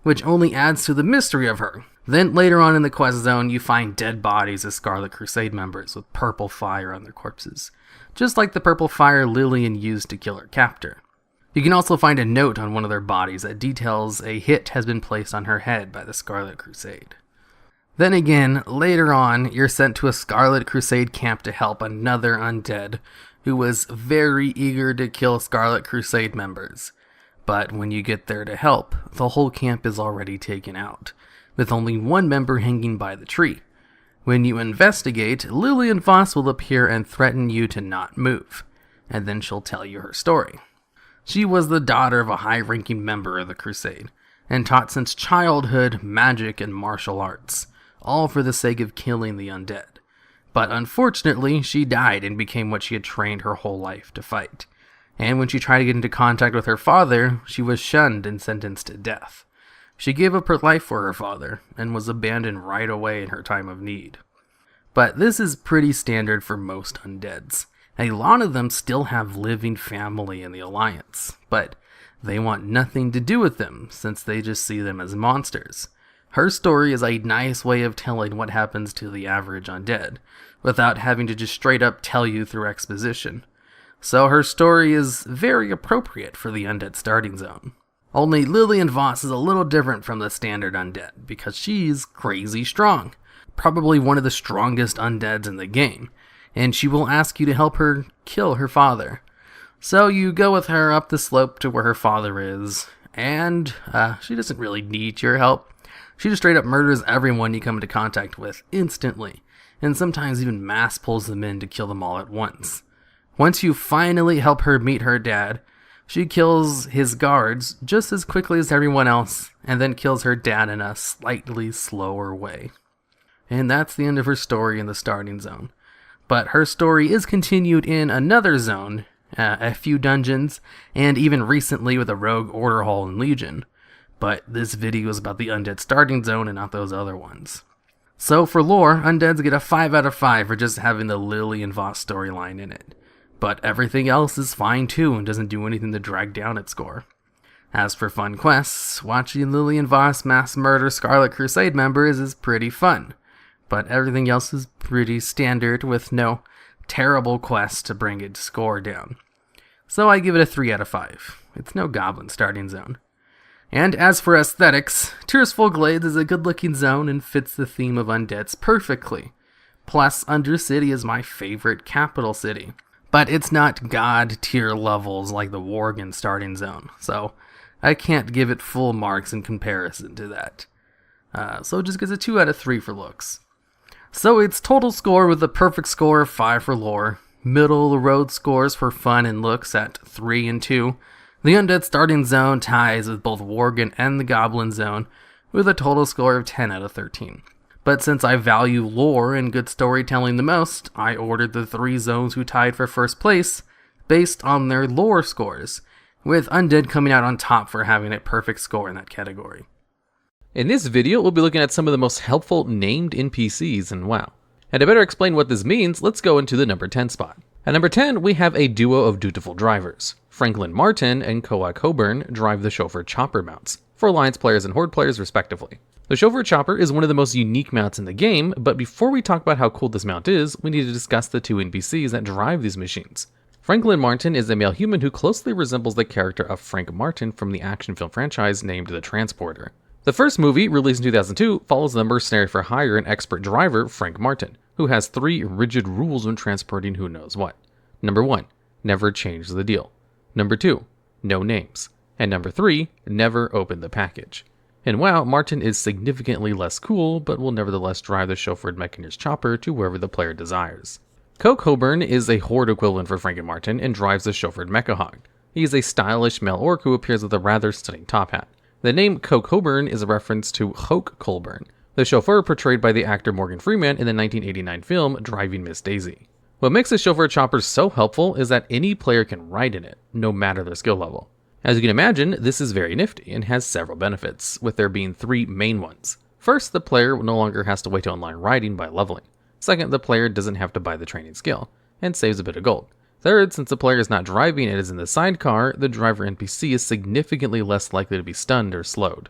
which only adds to the mystery of her. Then later on in the quest zone, you find dead bodies of Scarlet Crusade members with purple fire on their corpses, just like the purple fire Lillian used to kill her captor. You can also find a note on one of their bodies that details a hit has been placed on her head by the Scarlet Crusade. Then again, later on, you're sent to a Scarlet Crusade camp to help another undead who was very eager to kill Scarlet Crusade members. But when you get there to help, the whole camp is already taken out, with only one member hanging by the tree. When you investigate, Lillian Voss will appear and threaten you to not move, and then she'll tell you her story. She was the daughter of a high-ranking member of the Crusade, and taught since childhood magic and martial arts, all for the sake of killing the undead. But unfortunately, she died and became what she had trained her whole life to fight. And when she tried to get into contact with her father, she was shunned and sentenced to death. She gave up her life for her father, and was abandoned right away in her time of need. But this is pretty standard for most undeads. A lot of them still have living family in the Alliance, but they want nothing to do with them, since they just see them as monsters. Her story is a nice way of telling what happens to the average undead, without having to just straight up tell you through exposition. So her story is very appropriate for the undead starting zone. Only Lillian Voss is a little different from the standard undead, because she's crazy strong. Probably one of the strongest undeads in the game, and she will ask you to help her kill her father. So you go with her up the slope to where her father is, and she doesn't really need your help. She just straight up murders everyone you come into contact with instantly, and sometimes even mass pulls them in to kill them all at once. Once you finally help her meet her dad, she kills his guards just as quickly as everyone else, and then kills her dad in a slightly slower way. And that's the end of her story in the starting zone. But her story is continued in another zone, a few dungeons, and even recently with a rogue order hall in Legion. But this video is about the undead starting zone and not those other ones. So for lore, undeads get a 5 out of 5 for just having the Lillian Voss storyline in it. But everything else is fine too and doesn't do anything to drag down its score. As for fun quests, watching Lillian Voss mass murder Scarlet Crusade members is pretty fun. But everything else is pretty standard with no terrible quest to bring its score down. So I give it a 3 out of 5. It's no goblin starting zone. And as for aesthetics, Tearsful Glades is a good-looking zone and fits the theme of undeads perfectly. Plus, Undercity is my favorite capital city. But it's not god tier levels like the Worgen starting zone, so I can't give it full marks in comparison to that. So it just gets a 2 out of 3 for looks. So its total score with a perfect score of 5 for lore, middle of the road scores for fun and looks at 3 and 2. The Undead starting zone ties with both Worgen and the Goblin zone with a total score of 10 out of 13. But since I value lore and good storytelling the most, I ordered the 3 zones who tied for first place based on their lore scores, with Undead coming out on top for having a perfect score in that category. In this video, we'll be looking at some of the most helpful named NPCs in WoW. And to better explain what this means, let's go into the number 10 spot. At number 10, we have a duo of dutiful drivers. Franklin Martin and Koa Coburn drive the Chauffeur Chopper mounts, for Alliance players and Horde players respectively. The Chauffeur Chopper is one of the most unique mounts in the game, but before we talk about how cool this mount is, we need to discuss the 2 NPCs that drive these machines. Franklin Martin is a male human who closely resembles the character of Frank Martin from the action film franchise named The Transporter. The first movie, released in 2002, follows the mercenary for hire and expert driver Frank Martin, who has 3 rigid rules when transporting who knows what. Number 1, never change the deal. Number 2, no names. And number 3, never open the package. In WoW, Martin is significantly less cool, but will nevertheless drive the chauffeured Mechanist Chopper to wherever the player desires. Koa Coburn is a Horde equivalent for Frank and Martin and drives the chauffeured Mechahog. He is a stylish male orc who appears with a rather stunning top hat. The name Koa Coburn is a reference to Hoke Colburn, the chauffeur portrayed by the actor Morgan Freeman in the 1989 film Driving Miss Daisy. What makes the chauffeur chopper so helpful is that any player can ride in it, no matter their skill level. As you can imagine, this is very nifty and has several benefits, with there being 3 main ones. First, the player no longer has to wait to unlock riding by leveling. Second, the player doesn't have to buy the training skill, and saves a bit of gold. Third, since the player is not driving and is in the sidecar, the driver NPC is significantly less likely to be stunned or slowed.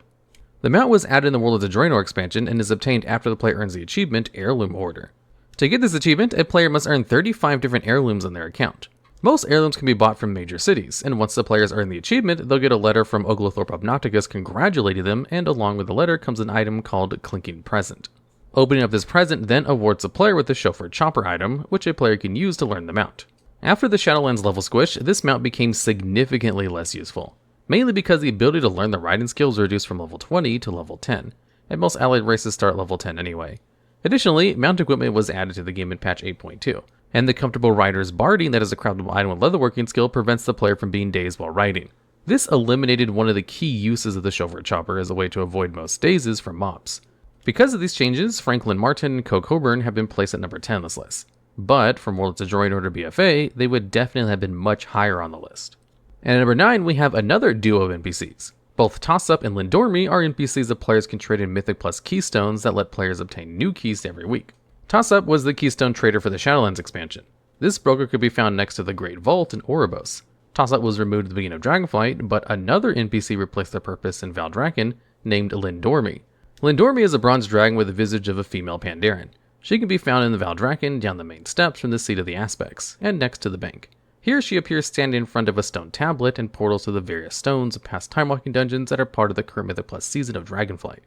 The mount was added in the World of Draenor expansion and is obtained after the player earns the achievement Heirloom Order. To get this achievement, a player must earn 35 different heirlooms on their account. Most heirlooms can be bought from major cities, and once the players earn the achievement, they'll get a letter from Oglethorpe Obnocticus congratulating them, and along with the letter comes an item called Clinking Present. Opening up this present then awards the player with the Chauffeur Chopper item, which a player can use to learn the mount. After the Shadowlands level squish, this mount became significantly less useful, mainly because the ability to learn the riding skills was reduced from level 20 to level 10, and most allied races start at level 10 anyway. Additionally, mount equipment was added to the game in patch 8.2, and the comfortable rider's barding that is a craftable item with leatherworking skill prevents the player from being dazed while riding. This eliminated one of the key uses of the Chauffeur Chopper as a way to avoid most dazes from mobs. Because of these changes, Franklin Martin and Coe Coburn have been placed at number 10 on this list, but from Worlds of Draenor to BFA, they would definitely have been much higher on the list. And at number 9, we have another duo of NPCs. Both Tossup and Lindormi are NPCs that players can trade in Mythic Plus keystones that let players obtain new keys every week. Tossup was the keystone trader for the Shadowlands expansion. This broker could be found next to the Great Vault in Oribos. Tossup was removed at the beginning of Dragonflight, but another NPC replaced their purpose in Valdrakken, named Lindormi. Lindormi is a bronze dragon with the visage of a female Pandaren. She can be found in the Valdrakken down the main steps from the Seat of the Aspects, and next to the bank. Here she appears standing in front of a stone tablet and portals to the various stones past time-walking dungeons that are part of the current Mythic Plus season of Dragonflight.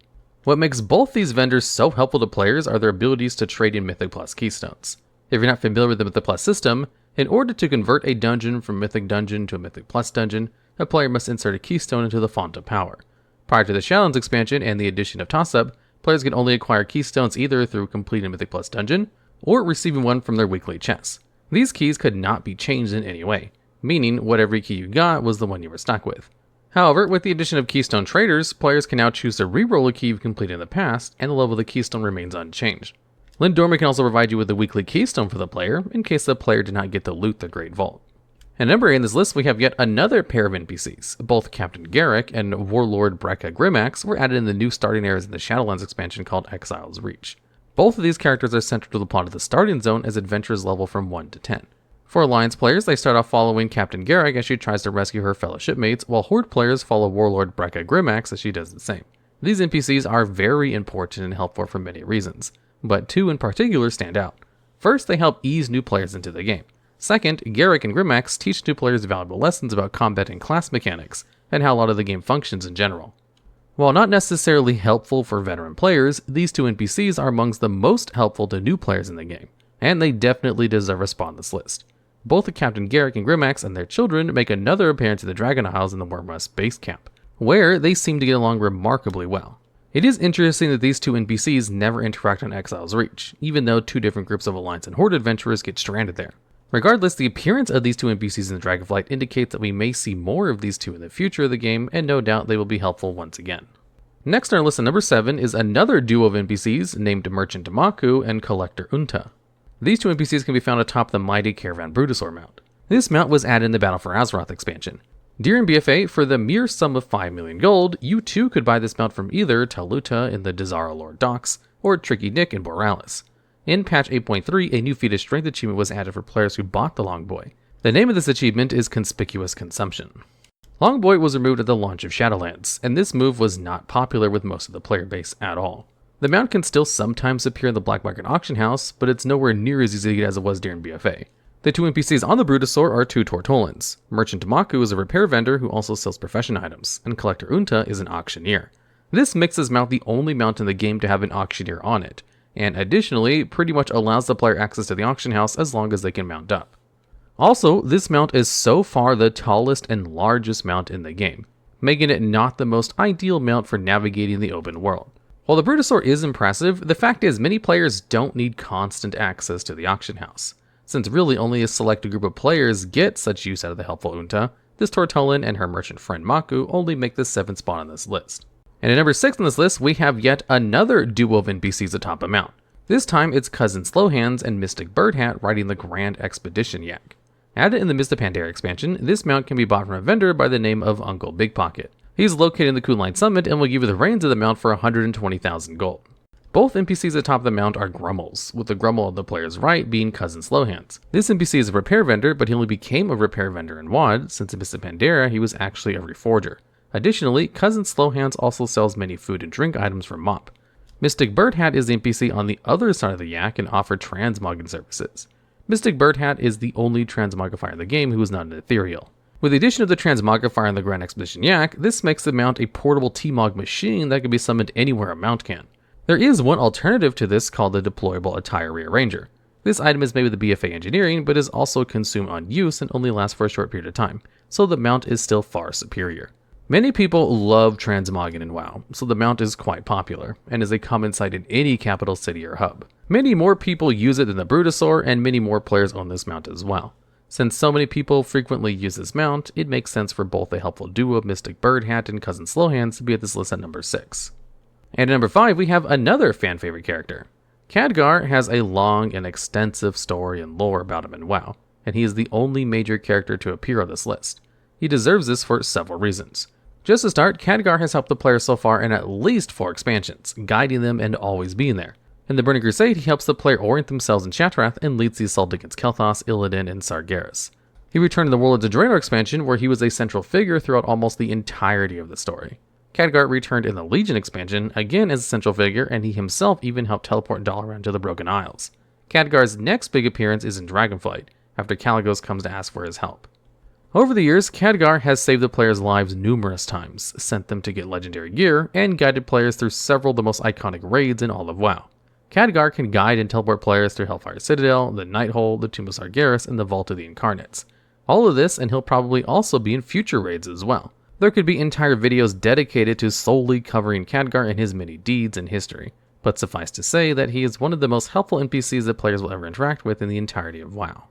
What makes both these vendors so helpful to players are their abilities to trade in Mythic Plus keystones. If you're not familiar with the Mythic Plus system, in order to convert a dungeon from Mythic Dungeon to a Mythic Plus dungeon, a player must insert a keystone into the Font of Power. Prior to the Shadowlands expansion and the addition of Tossup, players could only acquire keystones either through completing a Mythic Plus dungeon, or receiving one from their weekly chests. These keys could not be changed in any way, meaning whatever key you got was the one you were stuck with. However, with the addition of Keystone Traders, players can now choose to re-roll a key you've completed in the past, and the level of the keystone remains unchanged. Lindormi can also provide you with a weekly keystone for the player, in case the player did not get to loot the Great Vault. And number 8 in this list, we have yet another pair of NPCs. Both Captain Garrick and Warlord Brekka Grimax were added in the new starting areas in the Shadowlands expansion called Exile's Reach. Both of these characters are central to the plot of the starting zone as adventurers level from 1 to 10. For Alliance players, they start off following Captain Garrick as she tries to rescue her fellow shipmates, while Horde players follow Warlord Brekka Grimax as she does the same. These NPCs are very important and helpful for many reasons, but 2 in particular stand out. First, they help ease new players into the game. Second, Garrick and Grimax teach new players valuable lessons about combat and class mechanics, and how a lot of the game functions in general. While not necessarily helpful for veteran players, these 2 NPCs are amongst the most helpful to new players in the game, and they definitely deserve a spot on this list. Both Captain Garrick and Grimax and their children make another appearance in the Dragon Isles in the Wormrust base camp, where they seem to get along remarkably well. It is interesting that these 2 NPCs never interact on Exile's Reach, even though 2 different groups of Alliance and Horde adventurers get stranded there. Regardless, the appearance of these 2 NPCs in the Dragonflight indicates that we may see more of these 2 in the future of the game, and no doubt they will be helpful once again. Next on our list at number 7 is another duo of NPCs named Merchant Maku and Collector Unta. These 2 NPCs can be found atop the mighty Caravan Brutosaur mount. This mount was added in the Battle for Azeroth expansion. During BFA, for the mere sum of 5 million gold, you too could buy this mount from either Taluta in the Desara Lord Docks, or Tricky Nick in Borealis. In patch 8.3, a new feat of strength achievement was added for players who bought the Longboy. The name of this achievement is Conspicuous Consumption. Longboy was removed at the launch of Shadowlands, and this move was not popular with most of the player base at all. The mount can still sometimes appear in the Black Market Auction House, but it's nowhere near as easy to get as it was during BFA. The 2 NPCs on the Brutosaur are 2 Tortolans. Merchant Maku is a repair vendor who also sells profession items, and Collector Unta is an auctioneer. This makes this mount the only mount in the game to have an auctioneer on it, and additionally pretty much allows the player access to the auction house as long as they can mount up. Also, this mount is so far the tallest and largest mount in the game, making it not the most ideal mount for navigating the open world. While the Brutosaur is impressive, the fact is many players don't need constant access to the auction house. Since really only a select group of players get such use out of the helpful Unta, this Tortolan and her merchant friend Maku only make the 7th spot on this list. And at number 6 on this list, we have yet another duo of NPCs atop a mount. This time it's Cousin Slowhands and Mystic Birdhat riding the Grand Expedition Yak. Added in the Mist of Pandaria expansion, this mount can be bought from a vendor by the name of Uncle Big Pocket. He's located in the Kunlun Summit and will give you the reins of the mount for 120,000 gold. Both NPCs atop the mount are Grummels, with the Grummel on the player's right being Cousin Slowhands. This NPC is a repair vendor, but he only became a repair vendor in WoD, since in Mist of Pandaria he was actually a reforger. Additionally, Cousin Slowhands also sells many food and drink items from Mop. Mystic Birdhat is the NPC on the other side of the Yak and offers transmogging services. Mystic Birdhat is the only transmogrifier in the game who is not an ethereal. With the addition of the transmogrifier in the Grand Expedition Yak, this makes the mount a portable T-Mog machine that can be summoned anywhere a mount can. There is one alternative to this called the Deployable Attire Rearranger. This item is made with the BFA engineering, but is also consumed on use and only lasts for a short period of time, so the mount is still far superior. Many people love transmogging in WoW, so the mount is quite popular, and is a common sight in any capital city or hub. Many more people use it than the Brutosaur, and many more players own this mount as well. Since so many people frequently use this mount, it makes sense for both a helpful duo of Mystic Birdhat and Cousin Slowhands to be at this list at number 6. And at number 5, we have another fan favorite character. Khadgar has a long and extensive story and lore about him in WoW, and he is the only major character to appear on this list. He deserves this for several reasons. Just to start, Khadgar has helped the player so far in at least 4 expansions, guiding them and always being there. In the Burning Crusade, he helps the player orient themselves in Shattrath and leads the assault against Kel'Thas, Illidan, and Sargeras. He returned in the Warlords of Draenor expansion, where he was a central figure throughout almost the entirety of the story. Khadgar returned in the Legion expansion, again as a central figure, and he himself even helped teleport Dalaran to the Broken Isles. Khadgar's next big appearance is in Dragonflight, after Kalecgos comes to ask for his help. Over the years, Khadgar has saved the players' lives numerous times, sent them to get legendary gear, and guided players through several of the most iconic raids in all of WoW. Khadgar can guide and teleport players through Hellfire Citadel, the Nighthole, the Tomb of Sargeras, and the Vault of the Incarnates. All of this, and he'll probably also be in future raids as well. There could be entire videos dedicated to solely covering Khadgar and his many deeds and history, but suffice to say that he is one of the most helpful NPCs that players will ever interact with in the entirety of WoW.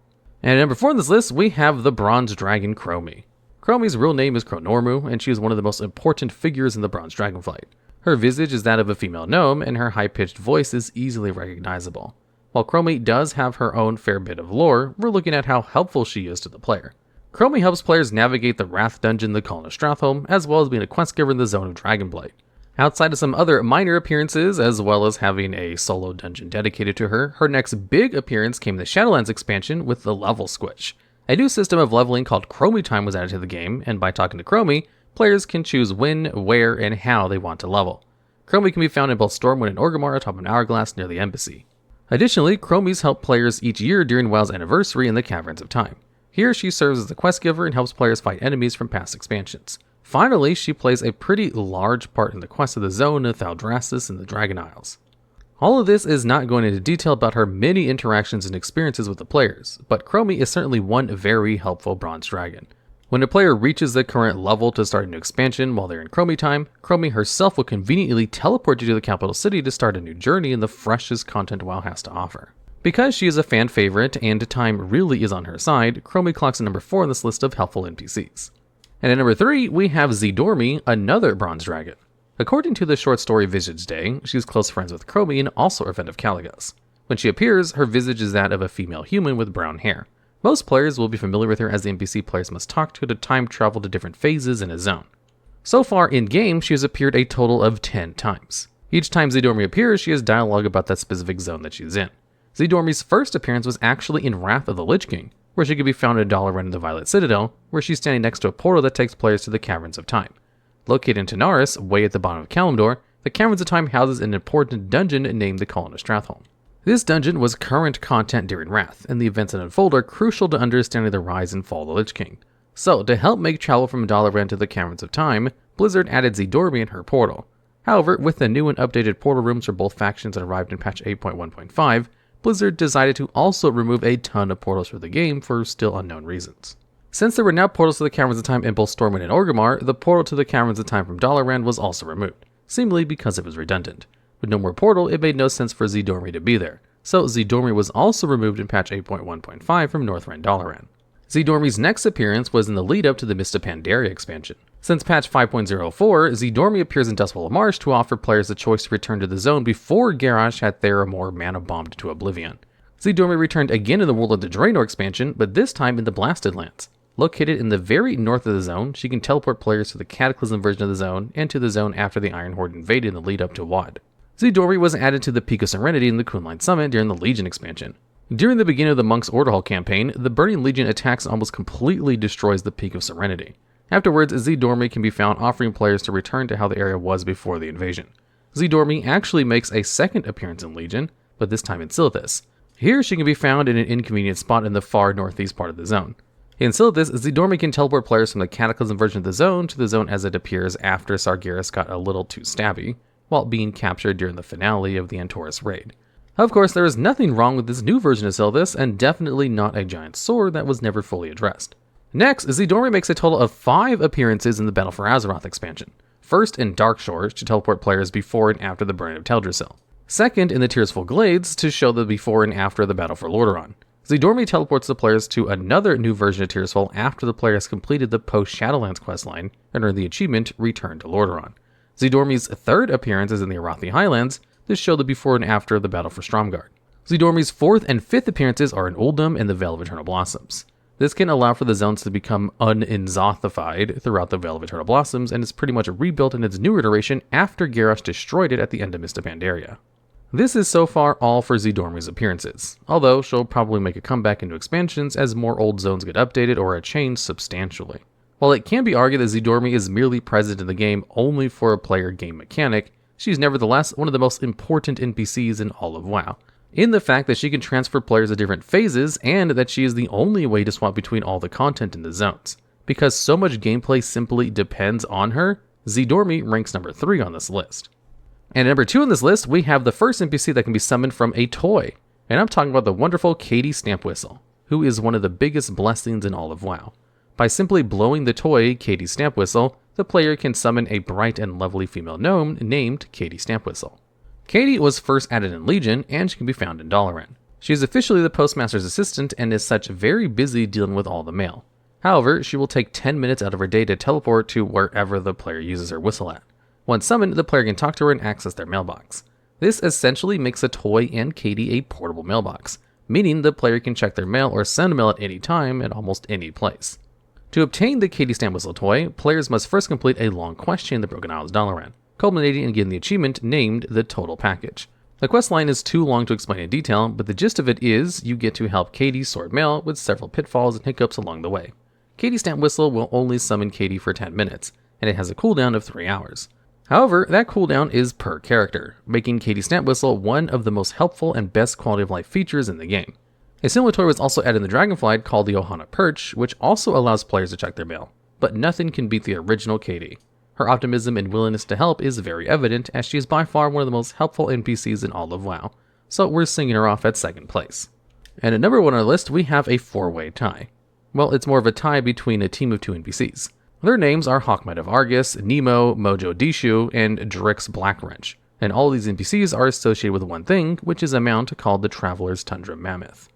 And at number 4 on this list, we have the Bronze Dragon Chromie. Chromie's real name is Chronormu, and she is one of the most important figures in the Bronze Dragonflight. Her visage is that of a female gnome, and her high-pitched voice is easily recognizable. While Chromie does have her own fair bit of lore, we're looking at how helpful she is to the player. Chromie helps players navigate the Wrath Dungeon, the Colin of Stratholme, as well as being a quest giver in the Zone of Dragonblight. Outside of some other minor appearances, as well as having a solo dungeon dedicated to her, her next big appearance came in the Shadowlands expansion with the Level Squish. A new system of leveling called Chromie Time was added to the game, and by talking to Chromie, players can choose when, where, and how they want to level. Chromie can be found in both Stormwind and Orgrimmar atop an hourglass near the embassy. Additionally, Chromies help players each year during WoW's anniversary in the Caverns of Time. Here she serves as the quest giver and helps players fight enemies from past expansions. Finally, she plays a pretty large part in the quest of the Zone of Thaldraszus and the Dragon Isles. All of this is not going into detail about her many interactions and experiences with the players, but Chromie is certainly one very helpful Bronze Dragon. When a player reaches the current level to start a new expansion while they're in Chromie Time, Chromie herself will conveniently teleport you to the capital city to start a new journey in the freshest content WoW has to offer. Because she is a fan favorite and time really is on her side, Chromie clocks at number 4 on this list of helpful NPCs. And at number 3, we have Zidormi, another Bronze Dragon. According to the short story Visage Day, she's close friends with Chromie and also a friend of Kalecgos. When she appears, her visage is that of a female human with brown hair. Most players will be familiar with her as the NPC players must talk to time travel to different phases in a zone. So far in-game, she has appeared a total of 10 times. Each time Zidormi appears, she has dialogue about that specific zone that she's in. Zidormi's first appearance was actually in Wrath of the Lich King, where she could be found in Dalaran in the Violet Citadel, where she's standing next to a portal that takes players to the Caverns of Time. Located in Tanaris, way at the bottom of Kalimdor, the Caverns of Time houses an important dungeon named the Colin of Stratholme. This dungeon was current content during Wrath, and the events that unfold are crucial to understanding the rise and fall of the Lich King. So, to help make travel from Dalaran to the Caverns of Time, Blizzard added Zidormi in her portal. However, with the new and updated portal rooms for both factions that arrived in patch 8.1.5, Blizzard decided to also remove a ton of portals for the game for still unknown reasons. Since there were now portals to the Caverns of Time in both Stormwind and Orgrimmar, the portal to the Caverns of Time from Dalaran was also removed, seemingly because it was redundant. With no more portal, it made no sense for Zidormi to be there, so Zidormi was also removed in patch 8.1.5 from Northrend Dalaran. Zidormi's next appearance was in the lead-up to the Mist of Pandaria expansion. Since patch 5.04, Zidormi appears in Dustfall Marsh to offer players the choice to return to the zone before Garrosh had Theramore mana-bombed to oblivion. Zidormi returned again in the World of the Draenor expansion, but this time in the Blasted Lands. Located in the very north of the zone, she can teleport players to the Cataclysm version of the zone and to the zone after the Iron Horde invaded in the lead-up to WoD. Zidormi was added to the Peak of Serenity in the Kunlun Summit during the Legion expansion. During the beginning of the Monk's Order Hall campaign, the Burning Legion attacks and almost completely destroys the Peak of Serenity. Afterwards, Zdormi can be found offering players to return to how the area was before the invasion. Zdormi actually makes a second appearance in Legion, but this time in Silithus. Here she can be found in an inconvenient spot in the far northeast part of the zone. In Silithus, Zdormi can teleport players from the Cataclysm version of the zone to the zone as it appears after Sargeras got a little too stabby, while being captured during the finale of the Antorus raid. Of course, there is nothing wrong with this new version of Silithus, and definitely not a giant sword that was never fully addressed. Next, Zdormi makes a total of 5 appearances in the Battle for Azeroth expansion. First in Darkshore to teleport players before and after the burning of Teldrassil. Second in the Tearsful Glades to show the before and after the Battle for Lordaeron. Zdormi teleports the players to another new version of Tearsfall after the player has completed the post-Shadowlands questline and earned the achievement Return to Lordaeron. Zdormi's third appearance is in the Arathi Highlands to show the before and after the Battle for Stromgarde. Zdormi's 4th and 5th appearances are in Uldum and the Vale of Eternal Blossoms. This can allow for the zones to become un-Inzothified throughout the Vale of Eternal Blossoms and is pretty much rebuilt in its new iteration after Garrosh destroyed it at the end of Mists of Pandaria. This is so far all for Zdormi's appearances, although she'll probably make a comeback into expansions as more old zones get updated or are changed substantially. While it can be argued that Zdormi is merely present in the game only for a player game mechanic, she's nevertheless one of the most important NPCs in all of WoW, in the fact that she can transfer players at different phases and that she is the only way to swap between all the content in the zones. Because so much gameplay simply depends on her, Zdormi ranks number 3 on this list. And number 2 on this list, we have the first NPC that can be summoned from a toy, and I'm talking about the wonderful Katie Stampwhistle, who is one of the biggest blessings in all of WoW. By simply blowing the toy Katie Stampwhistle, the player can summon a bright and lovely female gnome named Katie Stampwhistle. Katie was first added in Legion, and she can be found in Dalaran. She is officially the Postmaster's assistant and is such very busy dealing with all the mail. However, she will take 10 minutes out of her day to teleport to wherever the player uses her whistle at. Once summoned, the player can talk to her and access their mailbox. This essentially makes the toy and Katie a portable mailbox, meaning the player can check their mail or send mail at any time at almost any place. To obtain the Katie Stampwhistle toy, players must first complete a long quest in the Broken Isles Dalaran, culminating in getting the achievement named the Total Package. The questline is too long to explain in detail, but the gist of it is you get to help Katie sort mail with several pitfalls and hiccups along the way. Katie Stampwhistle will only summon Katie for 10 minutes, and it has a cooldown of 3 hours. However, that cooldown is per character, making Katie Stampwhistle one of the most helpful and best quality of life features in the game. A similar toy was also added in the Dragonflight called the Ohana Perch, which also allows players to check their mail, but nothing can beat the original Katie. Her optimism and willingness to help is very evident, as she is by far one of the most helpful NPCs in all of WoW, so we're singing her off at 2nd place. And at number 1 on our list, we have a 4-way tie. Well, it's more of a tie between a team of 2 NPCs. Their names are Hawkmight of Argus, Nemo, Mojo Dishu, and Drix Blackwrench, and all these NPCs are associated with one thing, which is a mount called the Traveler's Tundra Mammoth.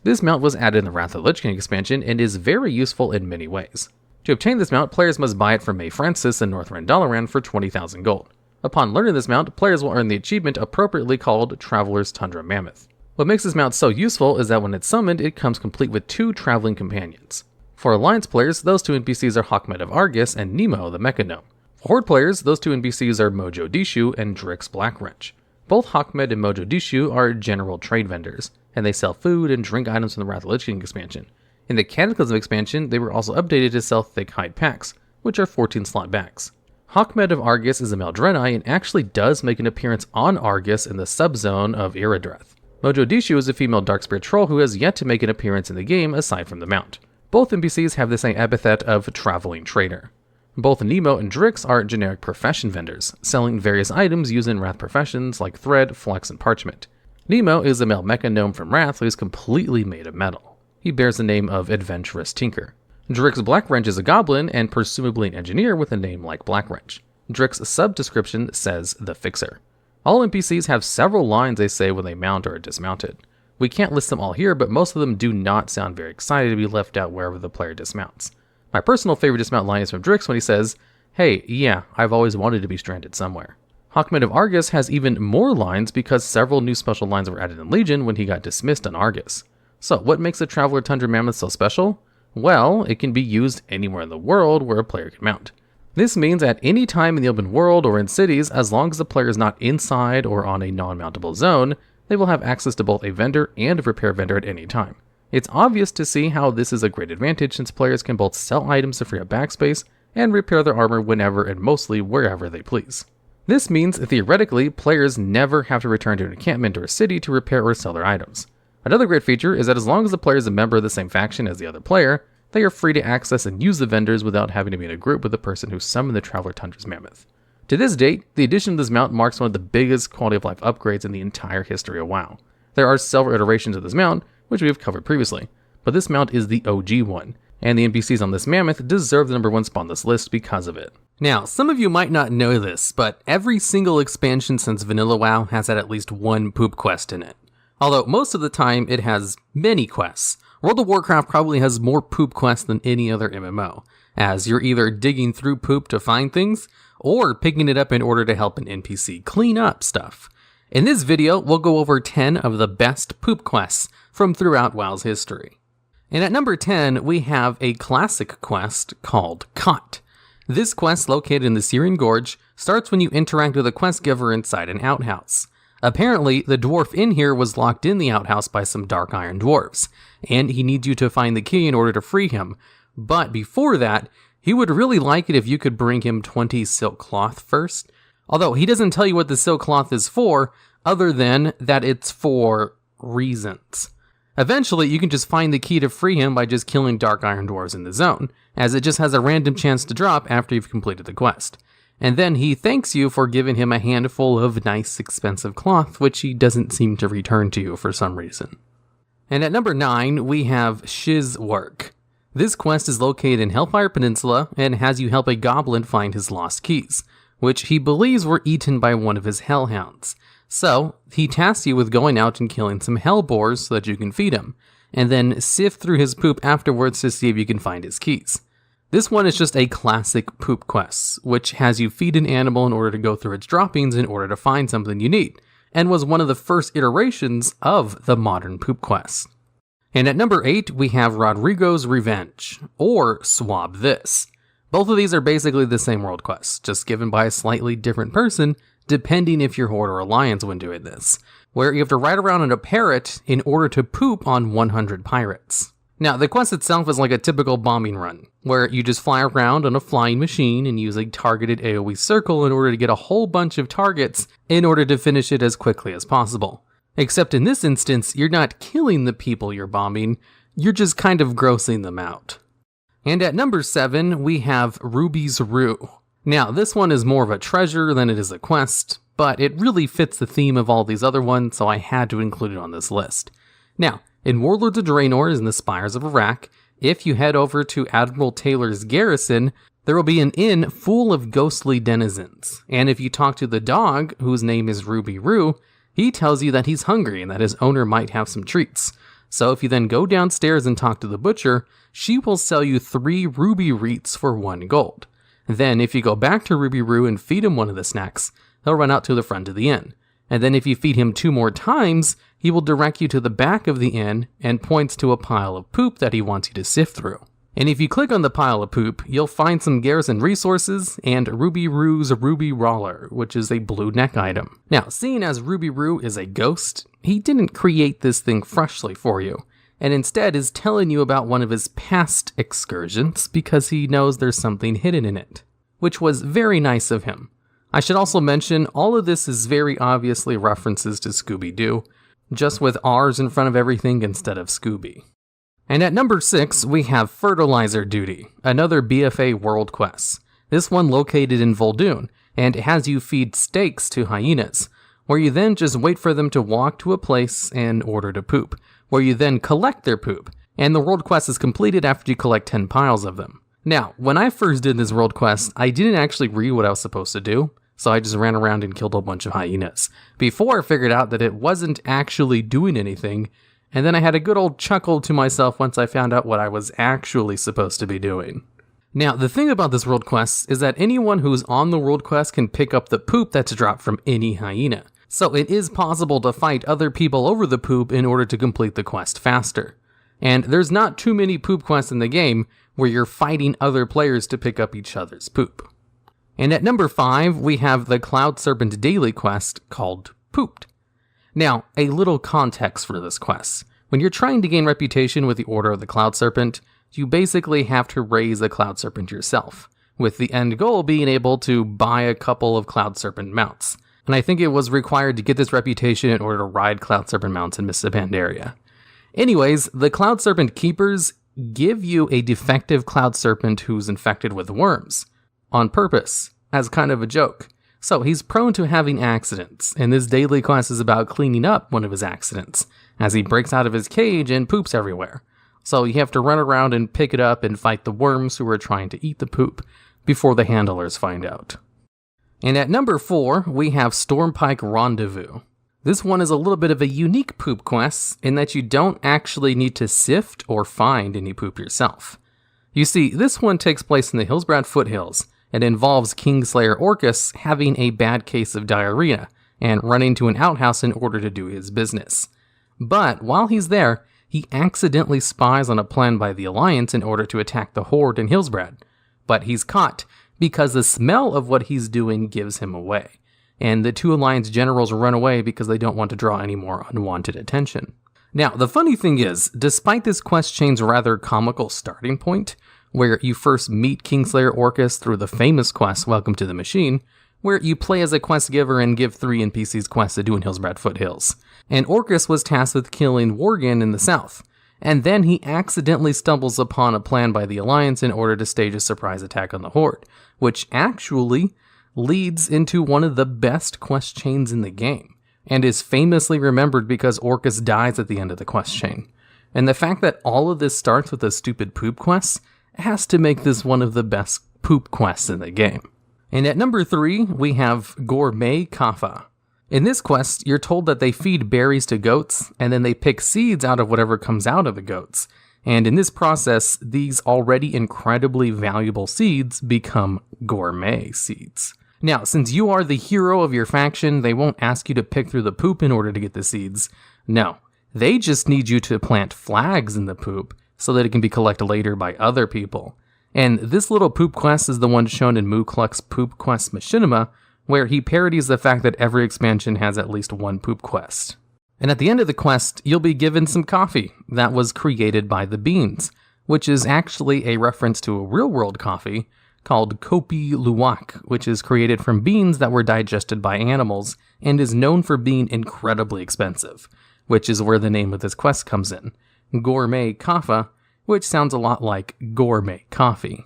This mount was added in the Wrath of the Lich King expansion and is very useful in many ways. To obtain this mount, players must buy it from May Francis in Northrend Dalaran for 20,000 gold. Upon learning this mount, players will earn the achievement appropriately called Traveler's Tundra Mammoth. What makes this mount so useful is that when it's summoned, it comes complete with 2 traveling companions. For Alliance players, those 2 NPCs are Hawkmight of Argus and Nemo the Mecha Gnome. For Horde players, those 2 NPCs are Mojo Dishu and Drix Blackwrench. Both Hawkmight and Mojo Dishu are general trade vendors, and they sell food and drink items from the Wrath of the Lich King expansion. In the Cataclysm expansion, they were also updated to sell thick hide packs, which are 14-slot bags. Hawkmight of Argus is a male Draenei and actually does make an appearance on Argus in the subzone of Iridreth. Mojo Dishu is a female Darkspirit troll who has yet to make an appearance in the game aside from the mount. Both NPCs have the same epithet of traveling trader. Both Nemo and Drix are generic profession vendors, selling various items used in Wrath professions like thread, flax, and parchment. Nemo is a male mecha gnome from Wrath who is completely made of metal. He bears the name of Adventurous Tinker. Drix Blackwrench is a goblin and presumably an engineer with a name like Blackwrench. Drix's sub-description says The Fixer. All NPCs have several lines they say when they mount or are dismounted. We can't list them all here, but most of them do not sound very excited to be left out wherever the player dismounts. My personal favorite dismount line is from Drix when he says, "Hey, yeah, I've always wanted to be stranded somewhere." Hawkmight of Argus has even more lines because several new special lines were added in Legion when he got dismissed on Argus. So what makes the Traveler Tundra Mammoth so special? Well, it can be used anywhere in the world where a player can mount. This means at any time in the open world or in cities, as long as the player is not inside or on a non-mountable zone, they will have access to both a vendor and a repair vendor at any time. It's obvious to see how this is a great advantage since players can both sell items to free up backspace and repair their armor whenever and mostly wherever they please. This means, theoretically, players never have to return to an encampment or a city to repair or sell their items. Another great feature is that as long as the player is a member of the same faction as the other player, they are free to access and use the vendors without having to be in a group with the person who summoned the Traveler Tundra's mammoth. To this date, the addition of this mount marks one of the biggest quality of life upgrades in the entire history of WoW. There are several iterations of this mount, which we have covered previously, but this mount is the OG one, and the NPCs on this mammoth deserve the number 1 spot on this list because of it. Now, some of you might not know this, but every single expansion since Vanilla WoW has had at least one poop quest in it. Although most of the time it has many quests. World of Warcraft probably has more poop quests than any other MMO, as you're either digging through poop to find things, or picking it up in order to help an NPC clean up stuff. In this video, we'll go over 10 of the best poop quests from throughout WoW's history. And at number 10, we have a classic quest called Caught. This quest, located in the Syrian Gorge, starts when you interact with a quest giver inside an outhouse. Apparently, the dwarf in here was locked in the outhouse by some dark iron dwarves, and he needs you to find the key in order to free him. But before that, he would really like it if you could bring him 20 silk cloth first. Although he doesn't tell you what the silk cloth is for, other than that it's for reasons. Eventually, you can just find the key to free him by just killing dark iron dwarves in the zone, as it just has a random chance to drop after you've completed the quest. And then he thanks you for giving him a handful of nice expensive cloth, which he doesn't seem to return to you for some reason. And at number 9, we have Shiz Work. This quest is located in Hellfire Peninsula and has you help a goblin find his lost keys, which he believes were eaten by one of his hellhounds. So, he tasks you with going out and killing some hellboars so that you can feed him, and then sift through his poop afterwards to see if you can find his keys. This one is just a classic poop quest, which has you feed an animal in order to go through its droppings in order to find something you need, and was one of the first iterations of the modern poop quest. And at number 8, we have Rodrigo's Revenge, or Swab This. Both of these are basically the same world quest, just given by a slightly different person, depending if you're Horde or Alliance when doing this, where you have to ride around in a parrot in order to poop on 100 pirates. Now, the quest itself is like a typical bombing run, where you just fly around on a flying machine and use a targeted AoE circle in order to get a whole bunch of targets in order to finish it as quickly as possible. Except in this instance, you're not killing the people you're bombing, you're just kind of grossing them out. And at number 7, we have Ruby's Rue. Now, this one is more of a treasure than it is a quest, but it really fits the theme of all these other ones, so I had to include it on this list. Now, in Warlords of Draenor in the Spires of Iraq, if you head over to Admiral Taylor's garrison, there will be an inn full of ghostly denizens. And if you talk to the dog, whose name is Ruby Rue, he tells you that he's hungry and that his owner might have some treats. So if you then go downstairs and talk to the butcher, she will sell you 3 ruby wreaths for 1 gold. Then if you go back to Ruby Rue and feed him one of the snacks, he'll run out to the front of the inn. And then if you feed him 2 more times, he will direct you to the back of the inn and points to a pile of poop that he wants you to sift through. And if you click on the pile of poop, you'll find some garrison resources and Ruby Rue's Ruby Roller, which is a blue neck item. Now, seeing as Ruby Rue is a ghost, he didn't create this thing freshly for you, and instead is telling you about one of his past excursions because he knows there's something hidden in it, which was very nice of him. I should also mention, all of this is very obviously references to Scooby-Doo, just with R's in front of everything instead of Scooby. And at number 6, we have Fertilizer Duty, another BFA world quest. This one located in Vol'dun, and it has you feed steaks to hyenas, where you then just wait for them to walk to a place and order to poop, where you then collect their poop, and the world quest is completed after you collect 10 piles of them. Now, when I first did this world quest, I didn't actually read what I was supposed to do, so I just ran around and killed a bunch of hyenas, before I figured out that it wasn't actually doing anything, and then I had a good old chuckle to myself once I found out what I was actually supposed to be doing. Now, the thing about this world quest is that anyone who's on the world quest can pick up the poop that's dropped from any hyena, so it is possible to fight other people over the poop in order to complete the quest faster. And there's not too many poop quests in the game where you're fighting other players to pick up each other's poop. And at number 5, we have the Cloud Serpent daily quest called Pooped. Now, a little context for this quest. When you're trying to gain reputation with the Order of the Cloud Serpent, you basically have to raise the Cloud Serpent yourself, with the end goal being able to buy a couple of Cloud Serpent mounts. And I think it was required to get this reputation in order to ride Cloud Serpent mounts in Mists of Pandaria. Anyways, the Cloud Serpent Keepers give you a defective Cloud Serpent who's infected with worms, on purpose, as kind of a joke. So he's prone to having accidents, and this daily quest is about cleaning up one of his accidents, as he breaks out of his cage and poops everywhere. So you have to run around and pick it up and fight the worms who are trying to eat the poop, before the handlers find out. And at number 4, we have Stormpike Rendezvous. This one is a little bit of a unique poop quest in that you don't actually need to sift or find any poop yourself. You see, this one takes place in the Hillsbrad Foothills and involves Kingslayer Orcus having a bad case of diarrhea and running to an outhouse in order to do his business. But while he's there, he accidentally spies on a plan by the Alliance in order to attack the Horde in Hillsbrad. But he's caught because the smell of what he's doing gives him away. And the two Alliance generals run away because they don't want to draw any more unwanted attention. Now, the funny thing is, despite this quest chain's rather comical starting point, where you first meet Kingslayer Orcus through the famous quest Welcome to the Machine, where you play as a quest giver and give 3 NPCs quests to do in Hillsbrad Foothills. And Orcus was tasked with killing Worgen in the south, and then he accidentally stumbles upon a plan by the Alliance in order to stage a surprise attack on the Horde, which actually leads into one of the best quest chains in the game, and is famously remembered because Orcus dies at the end of the quest chain. And the fact that all of this starts with a stupid poop quest has to make this one of the best poop quests in the game. And at number 3, we have Gourmet Kappa. In this quest, you're told that they feed berries to goats, and then they pick seeds out of whatever comes out of the goats. And in this process, these already incredibly valuable seeds become gourmet seeds. Now, since you are the hero of your faction, they won't ask you to pick through the poop in order to get the seeds. No, they just need you to plant flags in the poop so that it can be collected later by other people. And this little poop quest is the one shown in Mookluck's Poop Quest Machinima, where he parodies the fact that every expansion has at least one poop quest. And at the end of the quest, you'll be given some coffee that was created by the beans, which is actually a reference to a real-world coffee called Kopi Luwak, which is created from beans that were digested by animals and is known for being incredibly expensive, which is where the name of this quest comes in. Gourmet Kappa, which sounds a lot like gourmet coffee.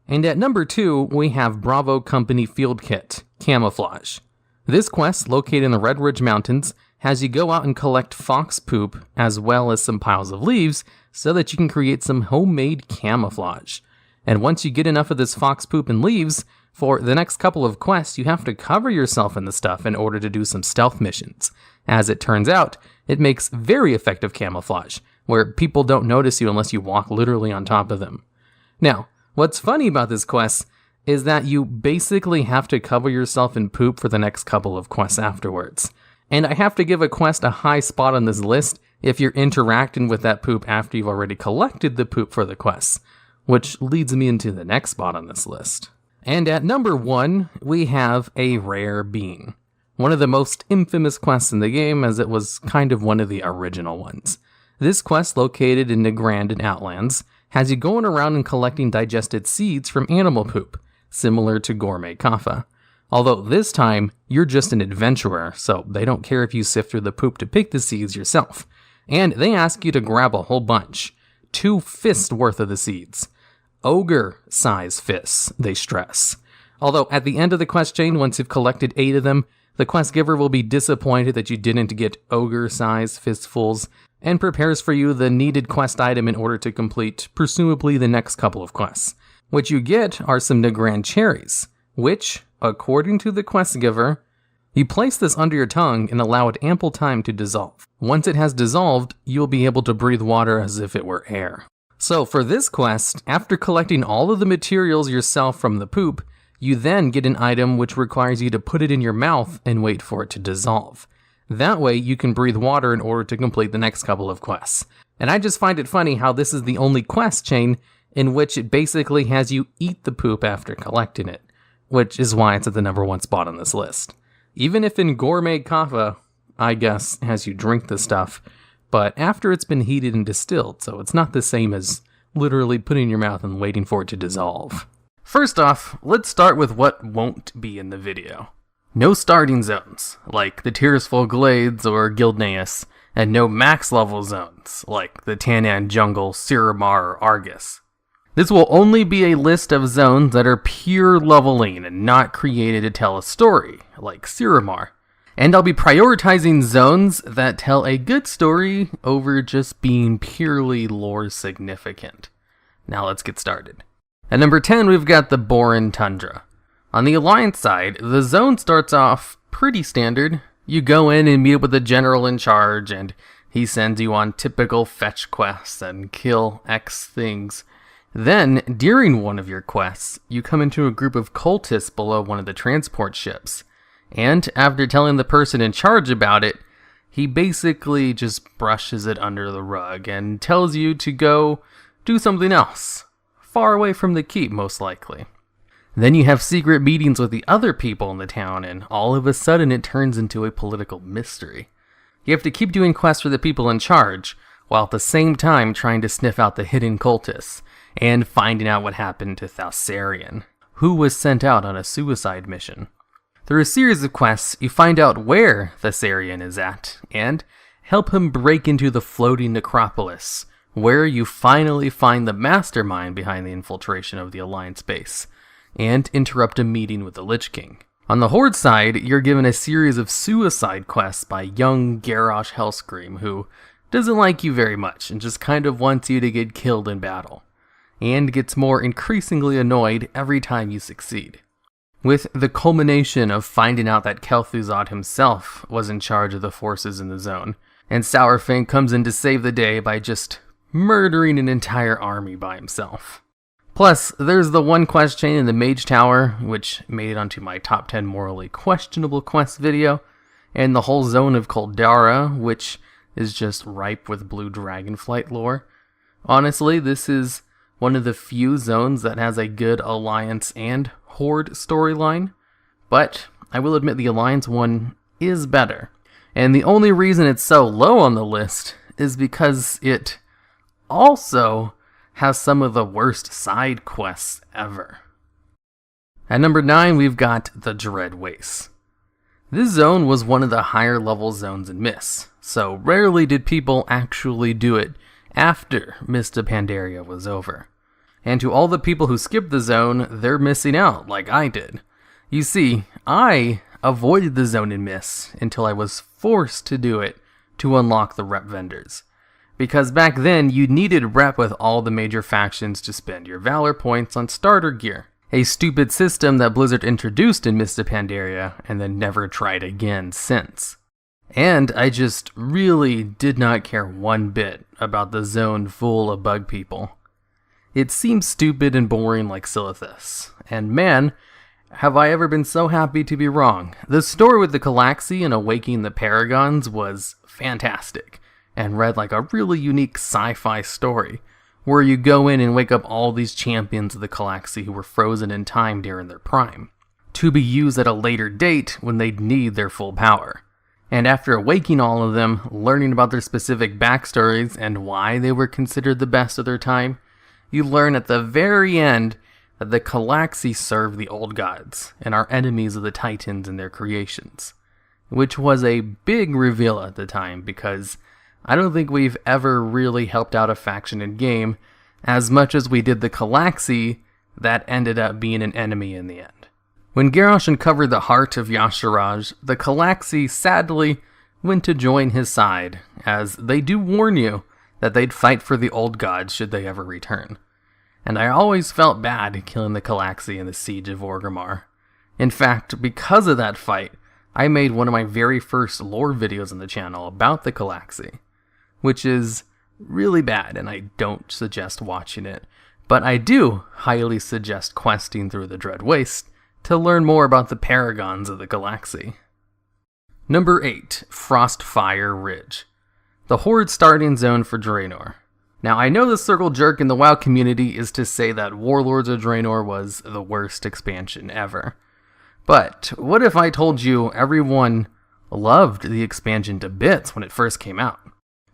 And at number 2, we have Bravo Company Field Kit, Camouflage. This quest, located in the Red Ridge Mountains, has you go out and collect fox poop as well as some piles of leaves so that you can create some homemade camouflage. And once you get enough of this fox poop and leaves, for the next couple of quests, you have to cover yourself in the stuff in order to do some stealth missions. As it turns out, it makes very effective camouflage, where people don't notice you unless you walk literally on top of them. Now, what's funny about this quest is that you basically have to cover yourself in poop for the next couple of quests afterwards. And I have to give a quest a high spot on this list if you're interacting with that poop after you've already collected the poop for the quests, which leads me into the next spot on this list. And at number 1, we have a rare bean. One of the most infamous quests in the game, as it was kind of one of the original ones. This quest, located in Nagrand Outlands, has you going around and collecting digested seeds from animal poop, similar to Gourmet Kappa. Although this time, you're just an adventurer, so they don't care if you sift through the poop to pick the seeds yourself. And they ask you to grab a whole bunch. 2 fists worth of the seeds. Ogre-size fists, they stress. Although at the end of the quest chain, once you've collected 8 of them, the quest giver will be disappointed that you didn't get ogre-size fistfuls, and prepares for you the needed quest item in order to complete, presumably, the next couple of quests. What you get are some Nagrand cherries, which, according to the quest giver, you place this under your tongue and allow it ample time to dissolve. Once it has dissolved, you'll be able to breathe water as if it were air. So for this quest, after collecting all of the materials yourself from the poop, you then get an item which requires you to put it in your mouth and wait for it to dissolve. That way you can breathe water in order to complete the next couple of quests. And I just find it funny how this is the only quest chain in which it basically has you eat the poop after collecting it, which is why it's at the number 1 spot on this list. Even if in Gourmet Kappa, I guess, has you drink the stuff, but after it's been heated and distilled, so it's not the same as literally putting it in your mouth and waiting for it to dissolve. First off, let's start with what won't be in the video. No starting zones, like the Tearsful Glades or Gildneus, and no max level zones, like the Tannan Jungle, Siramar, or Argus. This will only be a list of zones that are pure leveling and not created to tell a story, like Siramar. And I'll be prioritizing zones that tell a good story over just being purely lore significant. Now let's get started. At number 10, we've got the Boran Tundra. On the Alliance side, the zone starts off pretty standard. You go in and meet up with the general in charge, and he sends you on typical fetch quests and kill X things. Then, during one of your quests, you come into a group of cultists below one of the transport ships. And after telling the person in charge about it, he basically just brushes it under the rug and tells you to go do something else. Far away from the keep, most likely. Then you have secret meetings with the other people in the town, and all of a sudden it turns into a political mystery. You have to keep doing quests for the people in charge, while at the same time trying to sniff out the hidden cultists, and finding out what happened to Thalsarian, who was sent out on a suicide mission. Through a series of quests, you find out where Thalsarian is at, and help him break into the floating necropolis, where you finally find the mastermind behind the infiltration of the Alliance base, and interrupt a meeting with the Lich King. On the Horde side, you're given a series of suicide quests by young Garrosh Hellscream, who doesn't like you very much, and just kind of wants you to get killed in battle, and gets more increasingly annoyed every time you succeed. With the culmination of finding out that Kel'Thuzad himself was in charge of the forces in the zone, and Sourfang comes in to save the day by just murdering an entire army by himself. Plus, there's the one quest chain in the Mage Tower, which made it onto my top 10 morally questionable quests video, and the whole zone of Kuldara, which is just ripe with blue dragonflight lore. Honestly, this is one of the few zones that has a good Alliance and Horde storyline, but I will admit the Alliance one is better. And the only reason it's so low on the list is because it also has some of the worst side quests ever. At number 9, we've got the Dread Wastes. This zone was one of the higher level zones in Mists, so rarely did people actually do it after Mist of Pandaria was over. And to all the people who skipped the zone, they're missing out, like I did. You see, I avoided the zone in Mists until I was forced to do it to unlock the rep vendors. Because back then, you needed rep with all the major factions to spend your Valor points on starter gear. A stupid system that Blizzard introduced in Mist of Pandaria and then never tried again since. And I just really did not care one bit about the zone full of bug people. It seems stupid and boring like Silithus, and man, have I ever been so happy to be wrong. The story with the Calaxy and Awakening the Paragons was fantastic, and read like a really unique sci-fi story, where you go in and wake up all these champions of the Calaxy who were frozen in time during their prime, to be used at a later date when they'd need their full power. And after awakening all of them, learning about their specific backstories and why they were considered the best of their time, you learn at the very end that the Calaxy serve the old gods and are enemies of the Titans and their creations, which was a big reveal at the time because I don't think we've ever really helped out a faction in game as much as we did the Calaxy that ended up being an enemy in the end. When Garrosh uncovered the heart of Y'Shaarj, the Calaxy sadly went to join his side, as they do warn you that they'd fight for the old gods should they ever return. And I always felt bad killing the Calaxy in the Siege of Orgrimmar. In fact, because of that fight, I made one of my very first lore videos on the channel about the Calaxy, which is really bad and I don't suggest watching it, but I do highly suggest questing through the Dread Waste to learn more about the Paragons of the Calaxy. Number 8, Frostfire Ridge. The Horde starting zone for Draenor. Now, I know the circle jerk in the WoW community is to say that Warlords of Draenor was the worst expansion ever. But what if I told you everyone loved the expansion to bits when it first came out?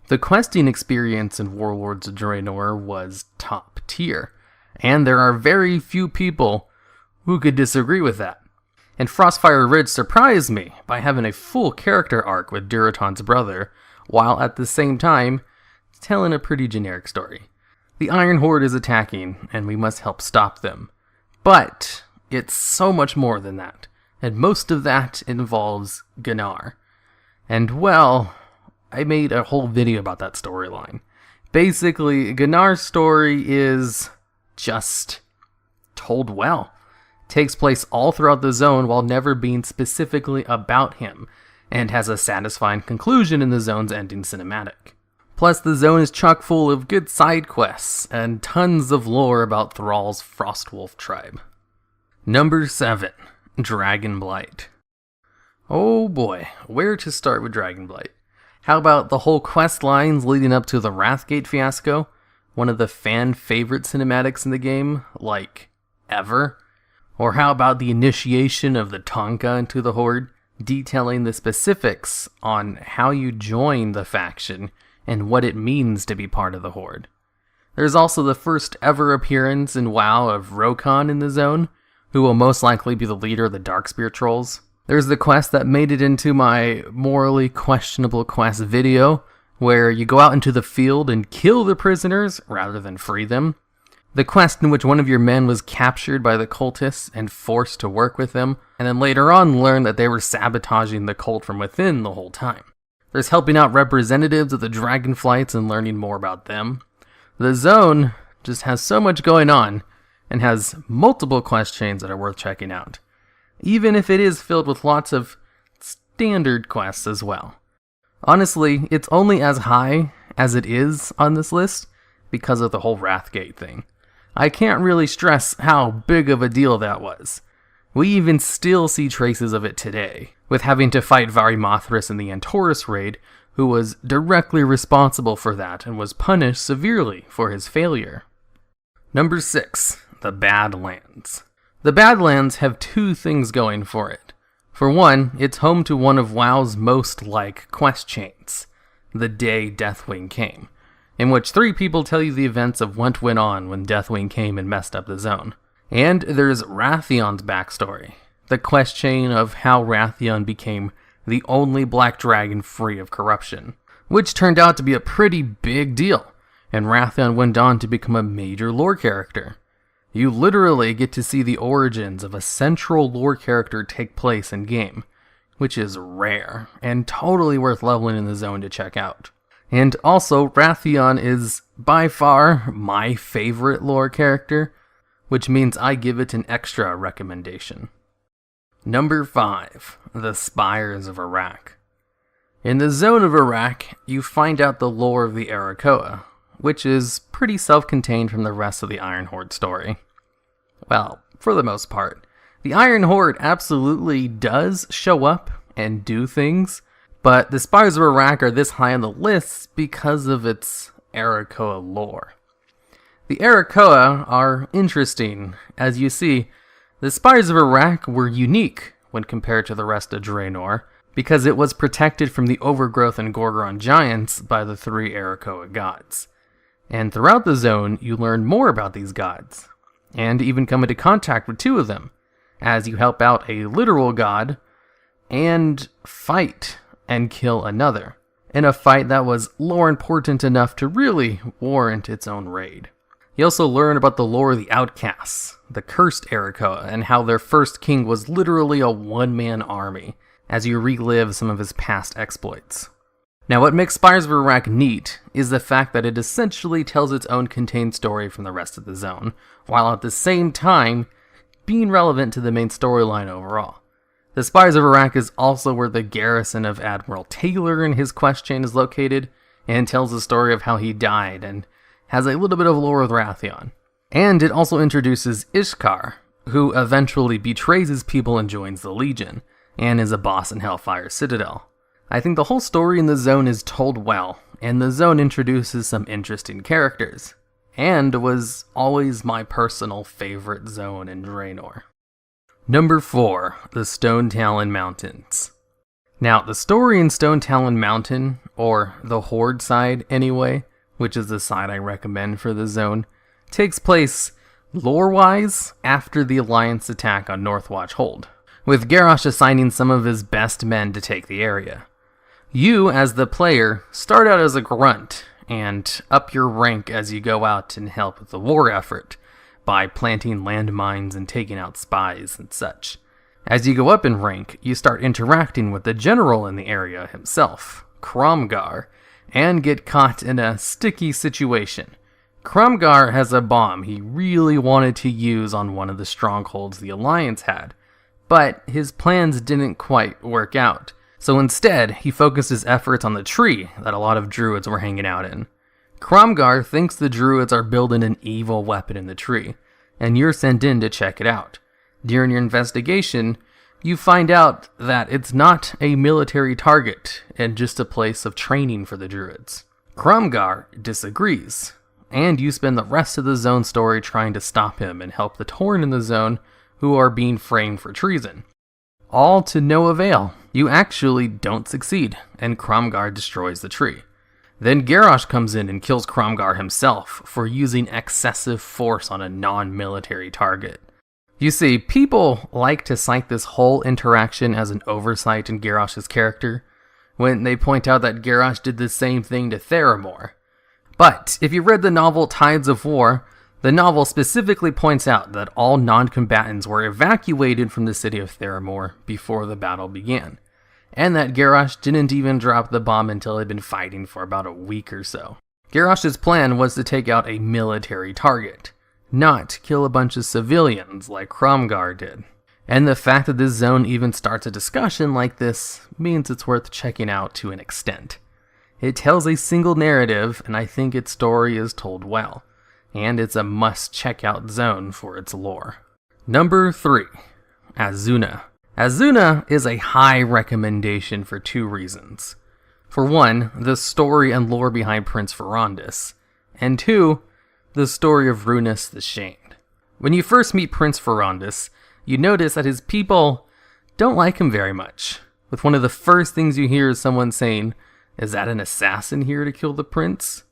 The questing experience in Warlords of Draenor was top tier, And there are very few people who could disagree with that. And Frostfire Ridge surprised me by having a full character arc with Duraton's brother, while at the same time telling a pretty generic story. The Iron Horde is attacking, and we must help stop them. But it's so much more than that, and most of that involves Gunnar. And well, I made a whole video about that storyline. Basically, Gunnar's story is just told well. Takes place all throughout the zone while never being specifically about him, and has a satisfying conclusion in the zone's ending cinematic. Plus, the zone is chock full of good side quests, and tons of lore about Thrall's Frostwolf tribe. Number 7. Dragonblight. Oh boy, where to start with Dragonblight? How about the whole quest lines leading up to the Wrathgate fiasco? One of the fan favorite cinematics in the game, like, ever? Or how about the initiation of the Tonka into the Horde, detailing the specifics on how you join the faction and what it means to be part of the Horde. There's also the first ever appearance in WoW of Rokon in the zone, who will most likely be the leader of the Darkspear Trolls. There's the quest that made it into my morally questionable quest video, where you go out into the field and kill the prisoners rather than free them. The quest in which one of your men was captured by the cultists and forced to work with them, and then later on learned that they were sabotaging the cult from within the whole time. There's helping out representatives of the Dragonflights and learning more about them. The zone just has so much going on, and has multiple quest chains that are worth checking out, even if it is filled with lots of standard quests as well. Honestly, it's only as high as it is on this list because of the whole Wrathgate thing. I can't really stress how big of a deal that was. We even still see traces of it today, with having to fight Varimathras in the Antorus raid, who was directly responsible for that and was punished severely for his failure. Number 6. The Badlands. The Badlands have two things going for it. For one, it's home to one of WoW's most quest chains, The Day Deathwing Came, in which 3 people tell you the events of what went on when Deathwing came and messed up the zone. And there's Wrathion's backstory, the quest chain of how Wrathion became the only black dragon free of corruption, which turned out to be a pretty big deal, and Wrathion went on to become a major lore character. You literally get to see the origins of a central lore character take place in game, which is rare, and totally worth leveling in the zone to check out. And also, Wrathion is by far my favorite lore character, which means I give it an extra recommendation. Number 5. The Spires of Iraq. In the Zone of Iraq, you find out the lore of the Arakoa, which is pretty self-contained from the rest of the Iron Horde story. Well, for the most part. The Iron Horde absolutely does show up and do things, but the Spires of Iraq are this high on the list because of its Arakoa lore. The Arakoa are interesting. As you see, the Spires of Iraq were unique when compared to the rest of Draenor, because it was protected from the overgrowth and Gorgon giants by the 3 Arakoa gods. And throughout the zone, you learn more about these gods, and even come into contact with 2 of them, as you help out a literal god, and fight and kill another, in a fight that was lore important enough to really warrant its own raid. You also learn about the lore of the Outcasts, the cursed Arakoa, and how their first king was literally a one-man army, as you relive some of his past exploits. Now, what makes Spires of Iraq neat is the fact that it essentially tells its own contained story from the rest of the zone, while at the same time being relevant to the main storyline overall. The Spires of Iraq is also where the garrison of Admiral Taylor and his quest chain is located, and tells the story of how he died, and has a little bit of lore with Wrathion. And it also introduces Ishkar, who eventually betrays his people and joins the Legion, and is a boss in Hellfire Citadel. I think the whole story in the zone is told well, and the zone introduces some interesting characters, and was always my personal favorite zone in Draenor. Number 4. The Stone Talon Mountains. Now, the story in Stone Talon Mountain, or the Horde side anyway, which is the side I recommend for the zone, takes place Lore-wise, after the Alliance attack on Northwatch Hold, with Garrosh assigning some of his best men to take the area. You, as the player, start out as a grunt, and up your rank as you go out and help with the war effort, by planting landmines and taking out spies and such. As you go up in rank, you start interacting with the general in the area himself, Cromgar, and get caught in a sticky situation. Cromgar has a bomb he really wanted to use on one of the strongholds the Alliance had, but his plans didn't quite work out. So instead, he focused his efforts on the tree that a lot of druids were hanging out in. Cromgar thinks the druids are building an evil weapon in the tree, and you're sent in to check it out. During your investigation, you find out that it's not a military target and just a place of training for the druids. Cromgar disagrees, and you spend the rest of the zone story trying to stop him and help the Torn in the zone who are being framed for treason. All to no avail. You actually don't succeed, and Cromgar destroys the tree. Then Garrosh comes in and kills Cromgar himself for using excessive force on a non-military target. You see, people like to cite this whole interaction as an oversight in Garrosh's character, when they point out that Garrosh did the same thing to Theramore. But if you read the novel Tides of War, the novel specifically points out that all non-combatants were evacuated from the city of Theramore before the battle began, and that Garrosh didn't even drop the bomb until he'd been fighting for about a week or so. Garrosh's plan was to take out a military target, not kill a bunch of civilians like Cromgar did. And the fact that this zone even starts a discussion like this means it's worth checking out to an extent. It tells a single narrative, and I think its story is told well, and it's a must-check-out zone for its lore. Number 3. Azsuna. Azsuna is a high recommendation for 2 reasons. For 1, the story and lore behind Prince Ferondis, and 2, the story of Runus the Shamed. When you first meet Prince Ferondis, you notice that his people don't like him very much, with one of the first things you hear is someone saying, "Is that an assassin here to kill the prince?"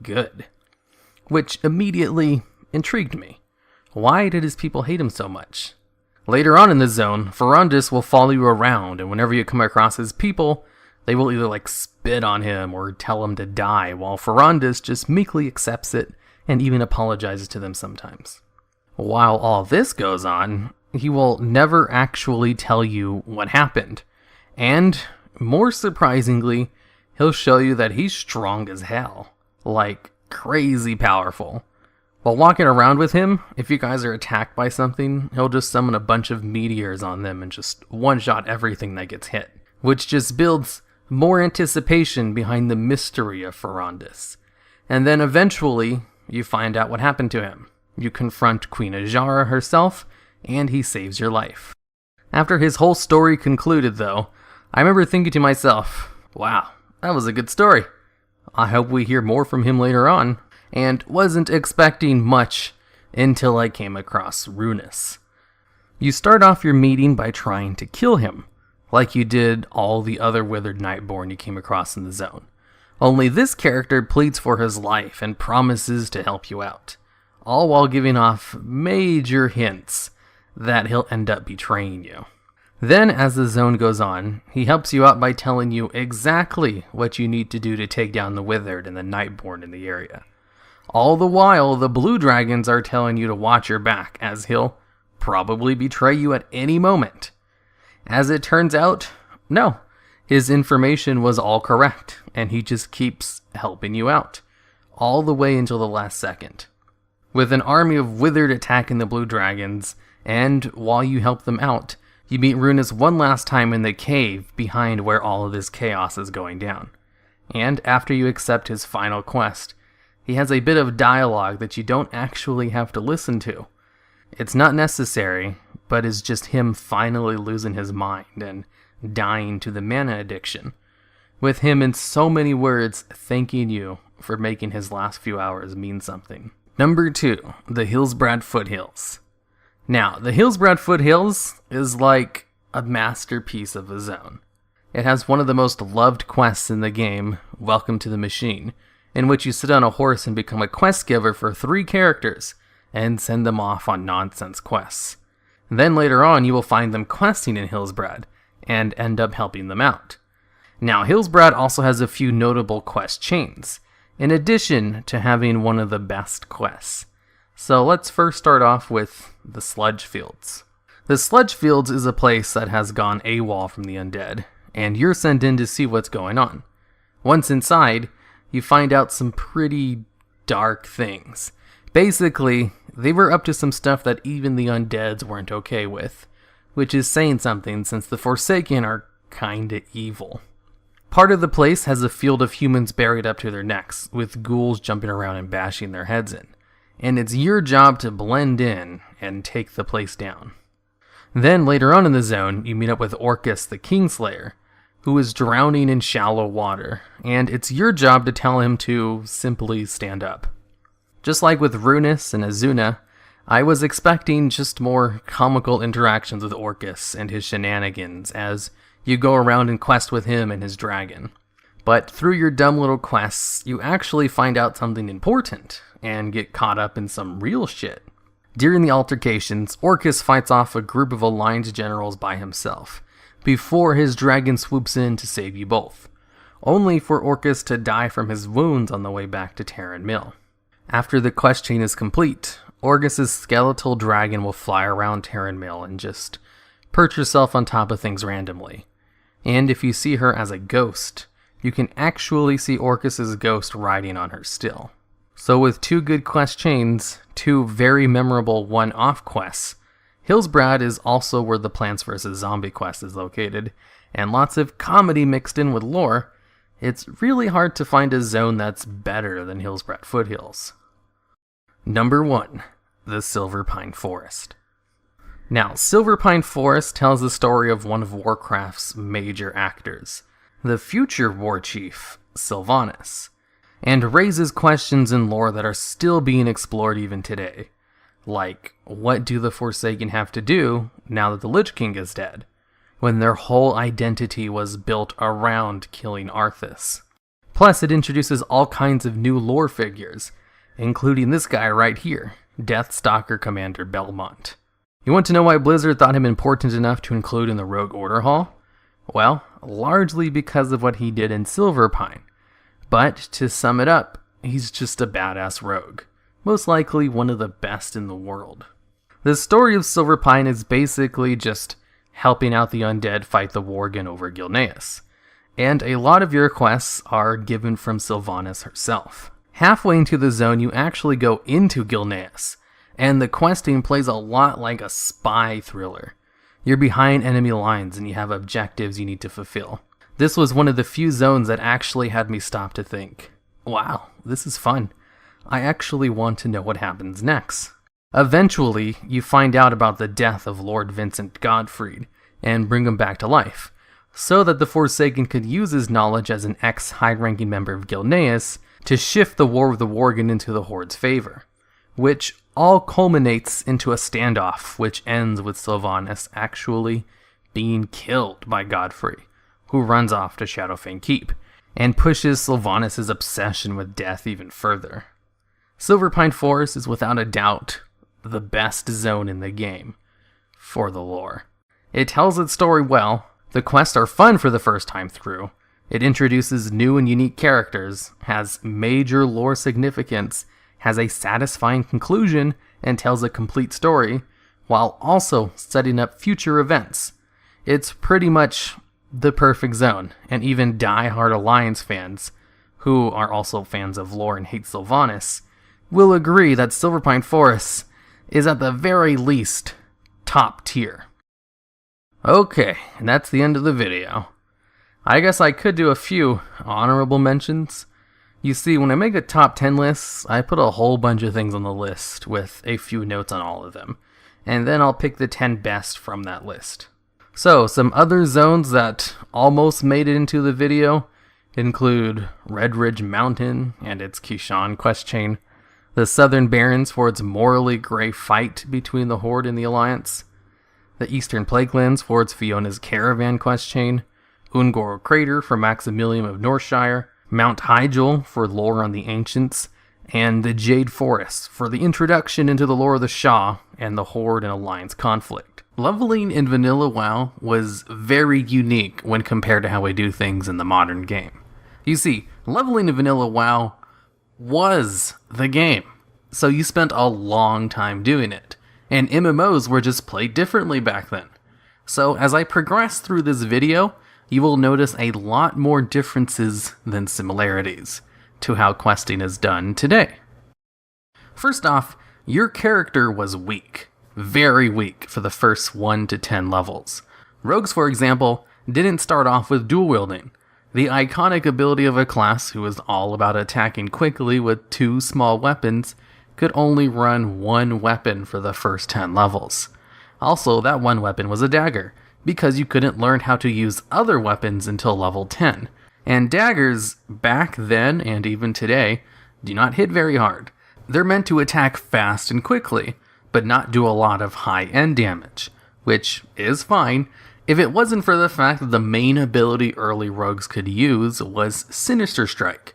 Good. Which immediately intrigued me. Why did his people hate him so much? Later on in the zone, Ferondis will follow you around, and whenever you come across his people, they will either spit on him or tell him to die, while Ferondis just meekly accepts it and even apologizes to them sometimes. While all this goes on, he will never actually tell you what happened. And, more surprisingly, he'll show you that he's strong as hell. Crazy powerful. While walking around with him, if you guys are attacked by something, he'll just summon a bunch of meteors on them and just one-shot everything that gets hit, which just builds more anticipation behind the mystery of Ferondis. And then eventually, you find out what happened to him. You confront Queen Ajara herself, and he saves your life. After his whole story concluded, though, I remember thinking to myself, wow, that was a good story. I hope we hear more from him later on, and wasn't expecting much until I came across Runus. You start off your meeting by trying to kill him, like you did all the other Withered Nightborn you came across in the zone. Only this character pleads for his life and promises to help you out, all while giving off major hints that he'll end up betraying you. Then, as the zone goes on, he helps you out by telling you exactly what you need to do to take down the Withered and the Nightborn in the area. All the while, the Blue Dragons are telling you to watch your back, as he'll probably betray you at any moment. As it turns out, no. His information was all correct, and he just keeps helping you out, all the way until the last second. With an army of Withered attacking the Blue Dragons, and while you help them out, you meet Runus one last time in the cave behind where all of this chaos is going down. And after you accept his final quest, he has a bit of dialogue that you don't actually have to listen to. It's not necessary, but is just him finally losing his mind and dying to the mana addiction, with him in so many words thanking you for making his last few hours mean something. Number 2, the Hillsbrad Foothills. Now, the Hillsbrad Foothills is like a masterpiece of a zone. It has one of the most loved quests in the game, Welcome to the Machine, in which you sit on a horse and become a quest giver for 3 characters, and send them off on nonsense quests. Then later on, you will find them questing in Hillsbrad, and end up helping them out. Now, Hillsbrad also has a few notable quest chains, in addition to having one of the best quests. So let's first start off with the Sludge Fields. The Sludge Fields is a place that has gone AWOL from the undead, and you're sent in to see what's going on. Once inside, you find out some pretty dark things. Basically, they were up to some stuff that even the undeads weren't okay with, which is saying something since the Forsaken are kinda evil. Part of the place has a field of humans buried up to their necks, with ghouls jumping around and bashing their heads in, and it's your job to blend in and take the place down. Then later on in the zone, you meet up with Orcus the Kingslayer, who is drowning in shallow water, and it's your job to tell him to simply stand up. Just like with Runus and Azuna, I was expecting just more comical interactions with Orcus and his shenanigans as you go around and quest with him and his dragon. But through your dumb little quests, you actually find out something important and get caught up in some real shit. During the altercations, Orcus fights off a group of aligned generals by himself, before his dragon swoops in to save you both, only for Orcus to die from his wounds on the way back to Terran Mill. After the quest chain is complete, Orcus's skeletal dragon will fly around Terran Mill and just perch herself on top of things randomly. And if you see her as a ghost, you can actually see Orcus's ghost riding on her still. So with two good quest chains, two very memorable one-off quests, Hillsbrad is also where the Plants vs. Zombie quest is located, and lots of comedy mixed in with lore. It's really hard to find a zone that's better than Hillsbrad Foothills. Number 1. The Silverpine Forest. Now, Silverpine Forest tells the story of one of Warcraft's major actors, the future war chief, Sylvanas, and raises questions in lore that are still being explored even today. Like, what do the Forsaken have to do now that the Lich King is dead, when their whole identity was built around killing Arthas? Plus, it introduces all kinds of new lore figures, including this guy right here, Deathstalker Commander Belmont. You want to know why Blizzard thought him important enough to include in the Rogue Order Hall? Well, largely because of what he did in Silverpine. But, to sum it up, he's just a badass rogue. Most likely one of the best in the world. The story of Silverpine is basically just helping out the undead fight the Worgen over Gilneas. And a lot of your quests are given from Sylvanas herself. Halfway into the zone, you actually go into Gilneas, and the questing plays a lot like a spy thriller. You're behind enemy lines and you have objectives you need to fulfill. This was one of the few zones that actually had me stop to think, wow, this is fun. I actually want to know what happens next. Eventually, you find out about the death of Lord Vincent Godfried and bring him back to life, so that the Forsaken could use his knowledge as an ex-high-ranking member of Gilneas to shift the War of the Worgen into the Horde's favor, which all culminates into a standoff which ends with Sylvanas actually being killed by Godfrey, who runs off to Shadowfang Keep, and pushes Sylvanas' obsession with death even further. Silverpine Forest is without a doubt the best zone in the game, for the lore. It tells its story well, the quests are fun for the first time through, it introduces new and unique characters, has major lore significance, has a satisfying conclusion, and tells a complete story, while also setting up future events. It's pretty much the perfect zone, and even die-hard Alliance fans, who are also fans of lore and hate Sylvanas, will agree that Silverpine Forest is at the very least top tier. Okay, and that's the end of the video. I guess I could do a few honorable mentions. You see, when I make a top 10 list, I put a whole bunch of things on the list with a few notes on all of them, and then I'll pick the 10 best from that list. So, some other zones that almost made it into the video include Red Ridge Mountain and its Kishan quest chain, the Southern Barrens for its morally gray fight between the Horde and the Alliance, the Eastern Plaguelands for its Fiona's Caravan quest chain, Ungoro Crater for Maximilian of Northshire, Mount Hyjal for lore on the Ancients, and the Jade Forest for the introduction into the lore of the Shah and the Horde and Alliance conflict. Leveling in vanilla WoW was very unique when compared to how we do things in the modern game. You see, leveling in vanilla WoW was the game, so you spent a long time doing it, and MMOs were just played differently back then. So as I progress through this video, you will notice a lot more differences than similarities to how questing is done today. First off, your character was weak. Very weak for the first 1 to 10 levels. Rogues, for example, didn't start off with dual wielding, the iconic ability of a class who was all about attacking quickly with 2 small weapons could only run 1 weapon for the first 10 levels. Also, that 1 weapon was a dagger, because you couldn't learn how to use other weapons until level 10. And daggers, back then and even today, do not hit very hard. They're meant to attack fast and quickly, but not do a lot of high-end damage, which is fine if it wasn't for the fact that the main ability early rogues could use was Sinister Strike,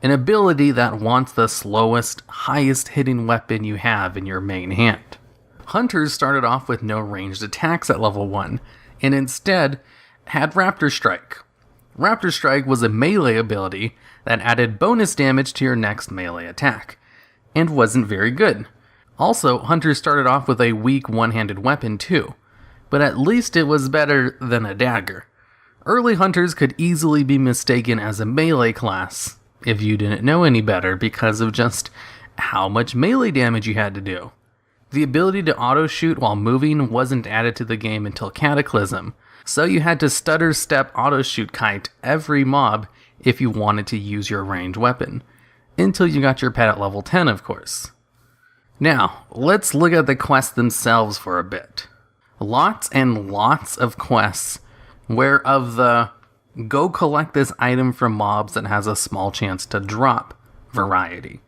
an ability that wants the slowest, highest hitting weapon you have in your main hand. Hunters started off with no ranged attacks at level 1, and instead had Raptor Strike. Raptor Strike was a melee ability that added bonus damage to your next melee attack, and wasn't very good. Also, Hunters started off with a weak one-handed weapon too, but at least it was better than a dagger. Early Hunters could easily be mistaken as a melee class if you didn't know any better because of just how much melee damage you had to do. The ability to auto-shoot while moving wasn't added to the game until Cataclysm, so you had to stutter step auto-shoot kite every mob if you wanted to use your ranged weapon, until you got your pet at level 10 of course. Now, let's look at the quests themselves for a bit. Lots and lots of quests where of the go collect this item from mobs that has a small chance to drop variety.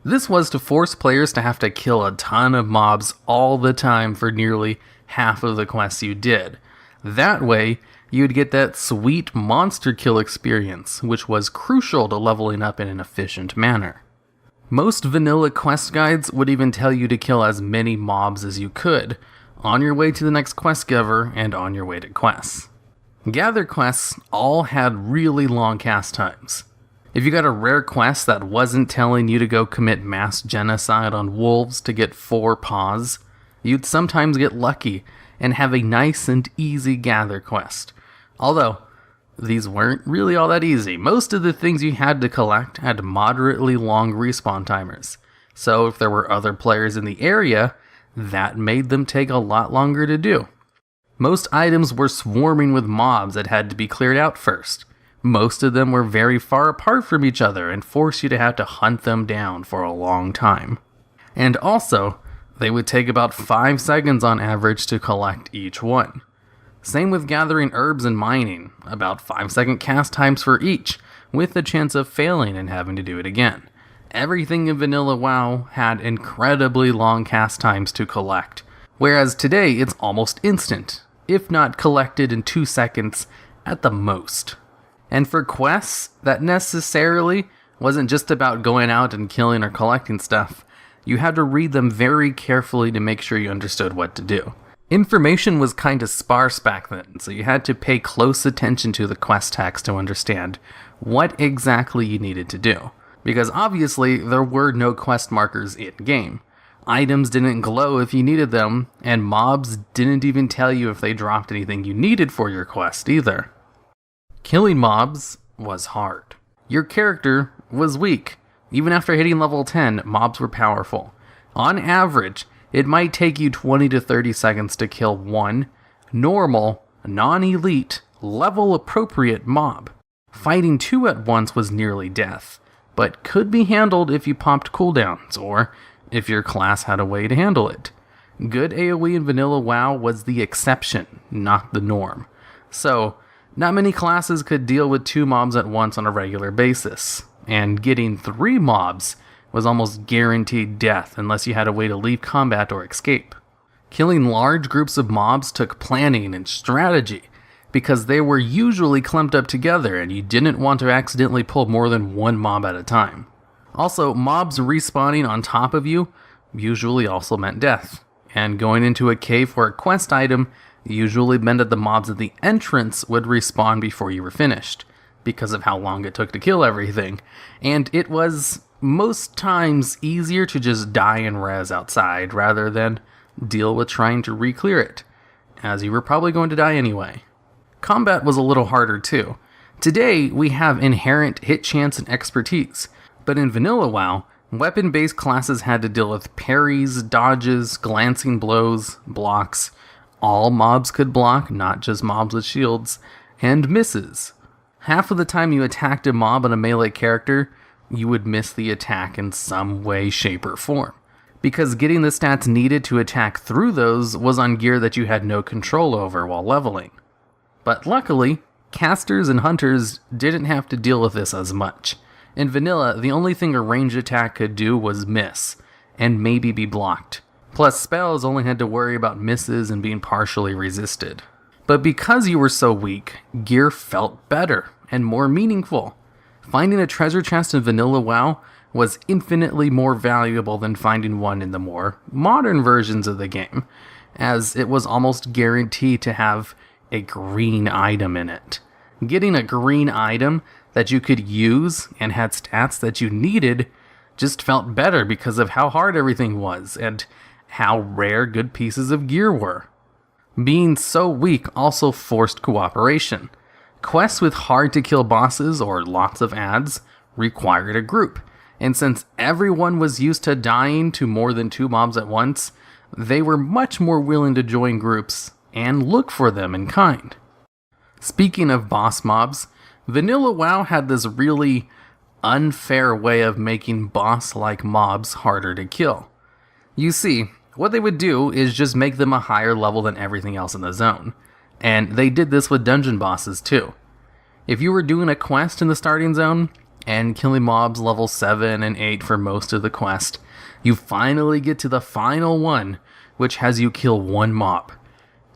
This was to force players to have to kill a ton of mobs all the time for nearly half of the quests you did. That way, you'd get that sweet monster kill experience, which was crucial to leveling up in an efficient manner. Most vanilla quest guides would even tell you to kill as many mobs as you could, on your way to the next quest giver and on your way to quests. Gather quests all had really long cast times. If you got a rare quest that wasn't telling you to go commit mass genocide on wolves to get 4 paws, you'd sometimes get lucky and have a nice and easy gather quest. Although, these weren't really all that easy. Most of the things you had to collect had moderately long respawn timers, so if there were other players in the area, that made them take a lot longer to do. Most items were swarming with mobs that had to be cleared out first. Most of them were very far apart from each other and forced you to have to hunt them down for a long time. And also, they would take about 5 seconds on average to collect each one. Same with gathering herbs and mining, about 5-second cast times for each, with the chance of failing and having to do it again. Everything in vanilla WoW had incredibly long cast times to collect, whereas today it's almost instant, if not collected in 2 seconds at the most. And for quests, that necessarily wasn't just about going out and killing or collecting stuff. You had to read them very carefully to make sure you understood what to do. Information was kinda sparse back then, so you had to pay close attention to the quest text to understand what exactly you needed to do. Because obviously, there were no quest markers in-game. Items didn't glow if you needed them, and mobs didn't even tell you if they dropped anything you needed for your quest either. Killing mobs was hard. Your character was weak. Even after hitting level 10, mobs were powerful. On average, it might take you 20 to 30 seconds to kill one normal, non-elite, level-appropriate mob. Fighting 2 at once was nearly death, but could be handled if you popped cooldowns, or if your class had a way to handle it. Good AoE in vanilla WoW was the exception, not the norm. So, not many classes could deal with 2 mobs at once on a regular basis, and getting 3 mobs was almost guaranteed death unless you had a way to leave combat or escape. Killing large groups of mobs took planning and strategy, because they were usually clumped up together and you didn't want to accidentally pull more than 1 mob at a time. Also, mobs respawning on top of you usually also meant death, and going into a cave for a quest item usually meant that the mobs at the entrance would respawn before you were finished, because of how long it took to kill everything, and it was most times easier to just die and res outside rather than deal with trying to re-clear it, as you were probably going to die anyway. Combat was a little harder too. Today, we have inherent hit chance and expertise, but in vanilla WoW, weapon-based classes had to deal with parries, dodges, glancing blows, blocks. All mobs could block, not just mobs with shields, and misses. Half of the time you attacked a mob on a melee character, you would miss the attack in some way, shape, or form, because getting the stats needed to attack through those was on gear that you had no control over while leveling. But luckily, casters and hunters didn't have to deal with this as much. In vanilla, the only thing a ranged attack could do was miss, and maybe be blocked. Plus, spells only had to worry about misses and being partially resisted. But because you were so weak, gear felt better and more meaningful. Finding a treasure chest in vanilla WoW was infinitely more valuable than finding one in the more modern versions of the game, as it was almost guaranteed to have a green item in it. Getting a green item that you could use and had stats that you needed just felt better because of how hard everything was and how rare good pieces of gear were. Being so weak also forced cooperation. Quests with hard-to-kill bosses or lots of adds required a group, and since everyone was used to dying to more than 2 mobs at once, they were much more willing to join groups and look for them in kind. Speaking of boss mobs, vanilla WoW had this really unfair way of making boss-like mobs harder to kill. You see, what they would do is just make them a higher level than everything else in the zone. And they did this with dungeon bosses too. If you were doing a quest in the starting zone, and killing mobs level 7 and 8 for most of the quest, you finally get to the final one, which has you kill 1 mob.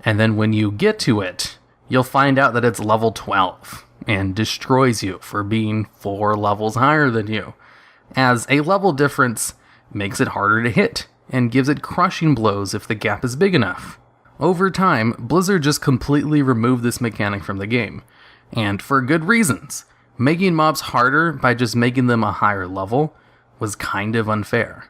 And then when you get to it, you'll find out that it's level 12, and destroys you for being 4 levels higher than you, as a level difference makes it harder to hit, and gives it crushing blows if the gap is big enough. Over time, Blizzard just completely removed this mechanic from the game, and for good reasons. Making mobs harder by just making them a higher level was kind of unfair.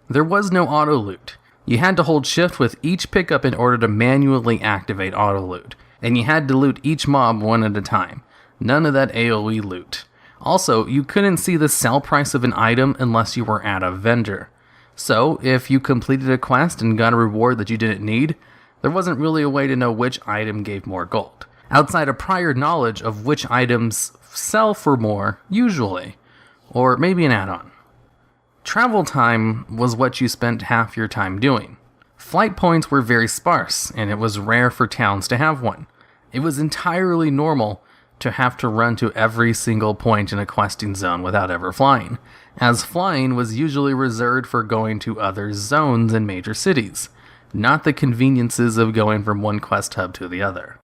There was no auto loot. You had to hold shift with each pickup in order to manually activate auto loot, and you had to loot each mob one at a time. None of that AoE loot. Also, you couldn't see the sell price of an item unless you were at a vendor. So, if you completed a quest and got a reward that you didn't need, there wasn't really a way to know which item gave more gold, outside of prior knowledge of which items sell for more, usually, or maybe an add-on. Travel time was what you spent half your time doing. Flight points were very sparse, and it was rare for towns to have one. It was entirely normal to have to run to every single point in a questing zone without ever flying, as flying was usually reserved for going to other zones in major cities, not the conveniences of going from one quest hub to the other.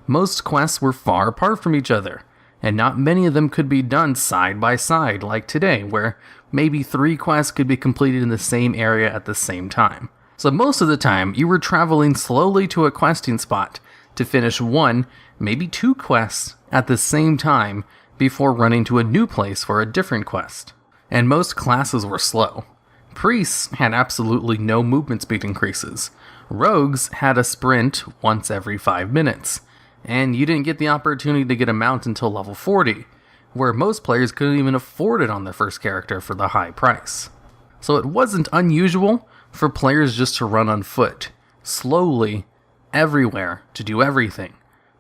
Most quests were far apart from each other, and not many of them could be done side by side like today, where maybe 3 quests could be completed in the same area at the same time. So most of the time, you were traveling slowly to a questing spot to finish 1, maybe 2 quests at the same time before running to a new place for a different quest. And most classes were slow. Priests had absolutely no movement speed increases. Rogues had a sprint once every 5 minutes. And you didn't get the opportunity to get a mount until level 40, where most players couldn't even afford it on their first character for the high price. So it wasn't unusual for players just to run on foot, slowly, everywhere, to do everything,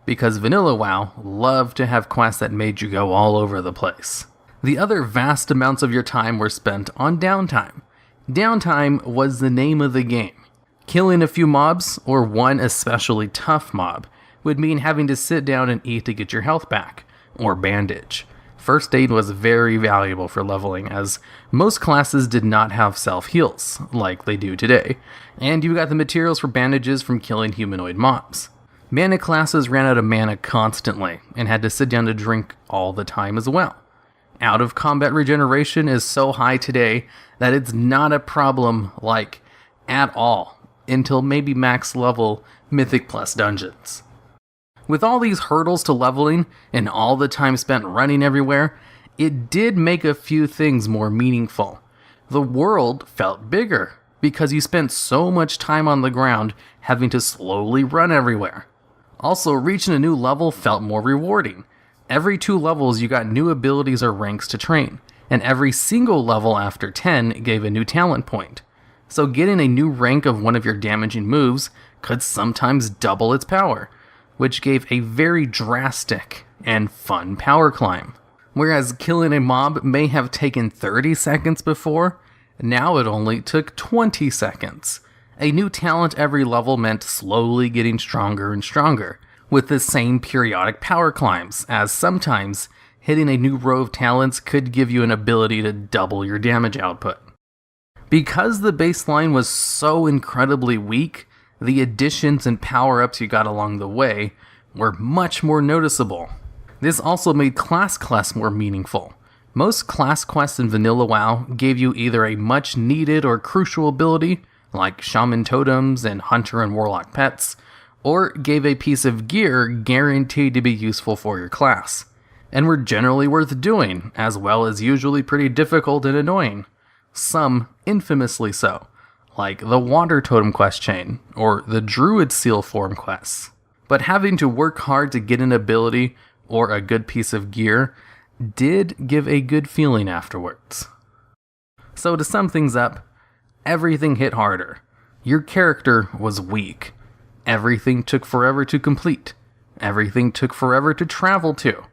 because vanilla WoW loved to have quests that made you go all over the place. The other vast amounts of your time were spent on downtime. Downtime was the name of the game. Killing a few mobs, or one especially tough mob, would mean having to sit down and eat to get your health back, or bandage. First aid was very valuable for leveling, as most classes did not have self-heals, like they do today, and you got the materials for bandages from killing humanoid mobs. Mana classes ran out of mana constantly, and had to sit down to drink all the time as well. Out of combat regeneration is so high today that it's not a problem, like, at all, until maybe max level Mythic Plus dungeons. With all these hurdles to leveling and all the time spent running everywhere, it did make a few things more meaningful. The world felt bigger because you spent so much time on the ground having to slowly run everywhere. Also, reaching a new level felt more rewarding. Every 2 levels you got new abilities or ranks to train, and every single level after 10 gave a new talent point. So getting a new rank of one of your damaging moves could sometimes double its power, which gave a very drastic and fun power climb. Whereas killing a mob may have taken 30 seconds before, now it only took 20 seconds. A new talent every level meant slowly getting stronger and stronger, with the same periodic power climbs, as sometimes hitting a new row of talents could give you an ability to double your damage output. Because the baseline was so incredibly weak, the additions and power-ups you got along the way were much more noticeable. This also made class quests more meaningful. Most class quests in vanilla WoW gave you either a much needed or crucial ability, like Shaman Totems and Hunter and Warlock pets, or gave a piece of gear guaranteed to be useful for your class, and were generally worth doing, as well as usually pretty difficult and annoying. Some infamously so, like the Water Totem quest chain, or the Druid Seal form quests. But having to work hard to get an ability or a good piece of gear did give a good feeling afterwards. So to sum things up, everything hit harder. Your character was weak. Everything took forever to complete. Everything took forever to travel to.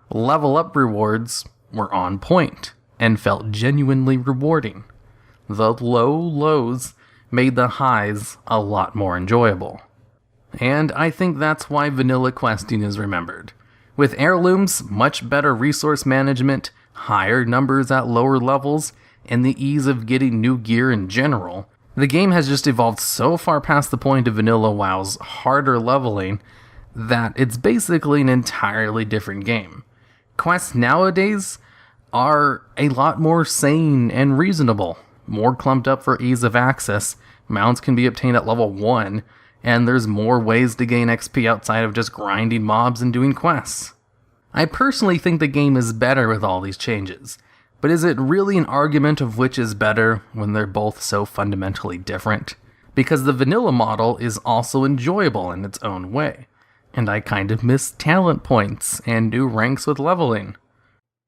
Level up rewards were on point and felt genuinely rewarding. The low lows made the highs a lot more enjoyable. And I think that's why vanilla questing is remembered. With heirlooms, much better resource management, higher numbers at lower levels, and the ease of getting new gear in general, the game has just evolved so far past the point of vanilla WoW's harder leveling that it's basically an entirely different game. Quests nowadays are a lot more sane and reasonable, more clumped up for ease of access, mounts can be obtained at level 1, and there's more ways to gain XP outside of just grinding mobs and doing quests. I personally think the game is better with all these changes, but is it really an argument of which is better when they're both so fundamentally different? Because the vanilla model is also enjoyable in its own way, and I kind of miss talent points and new ranks with leveling.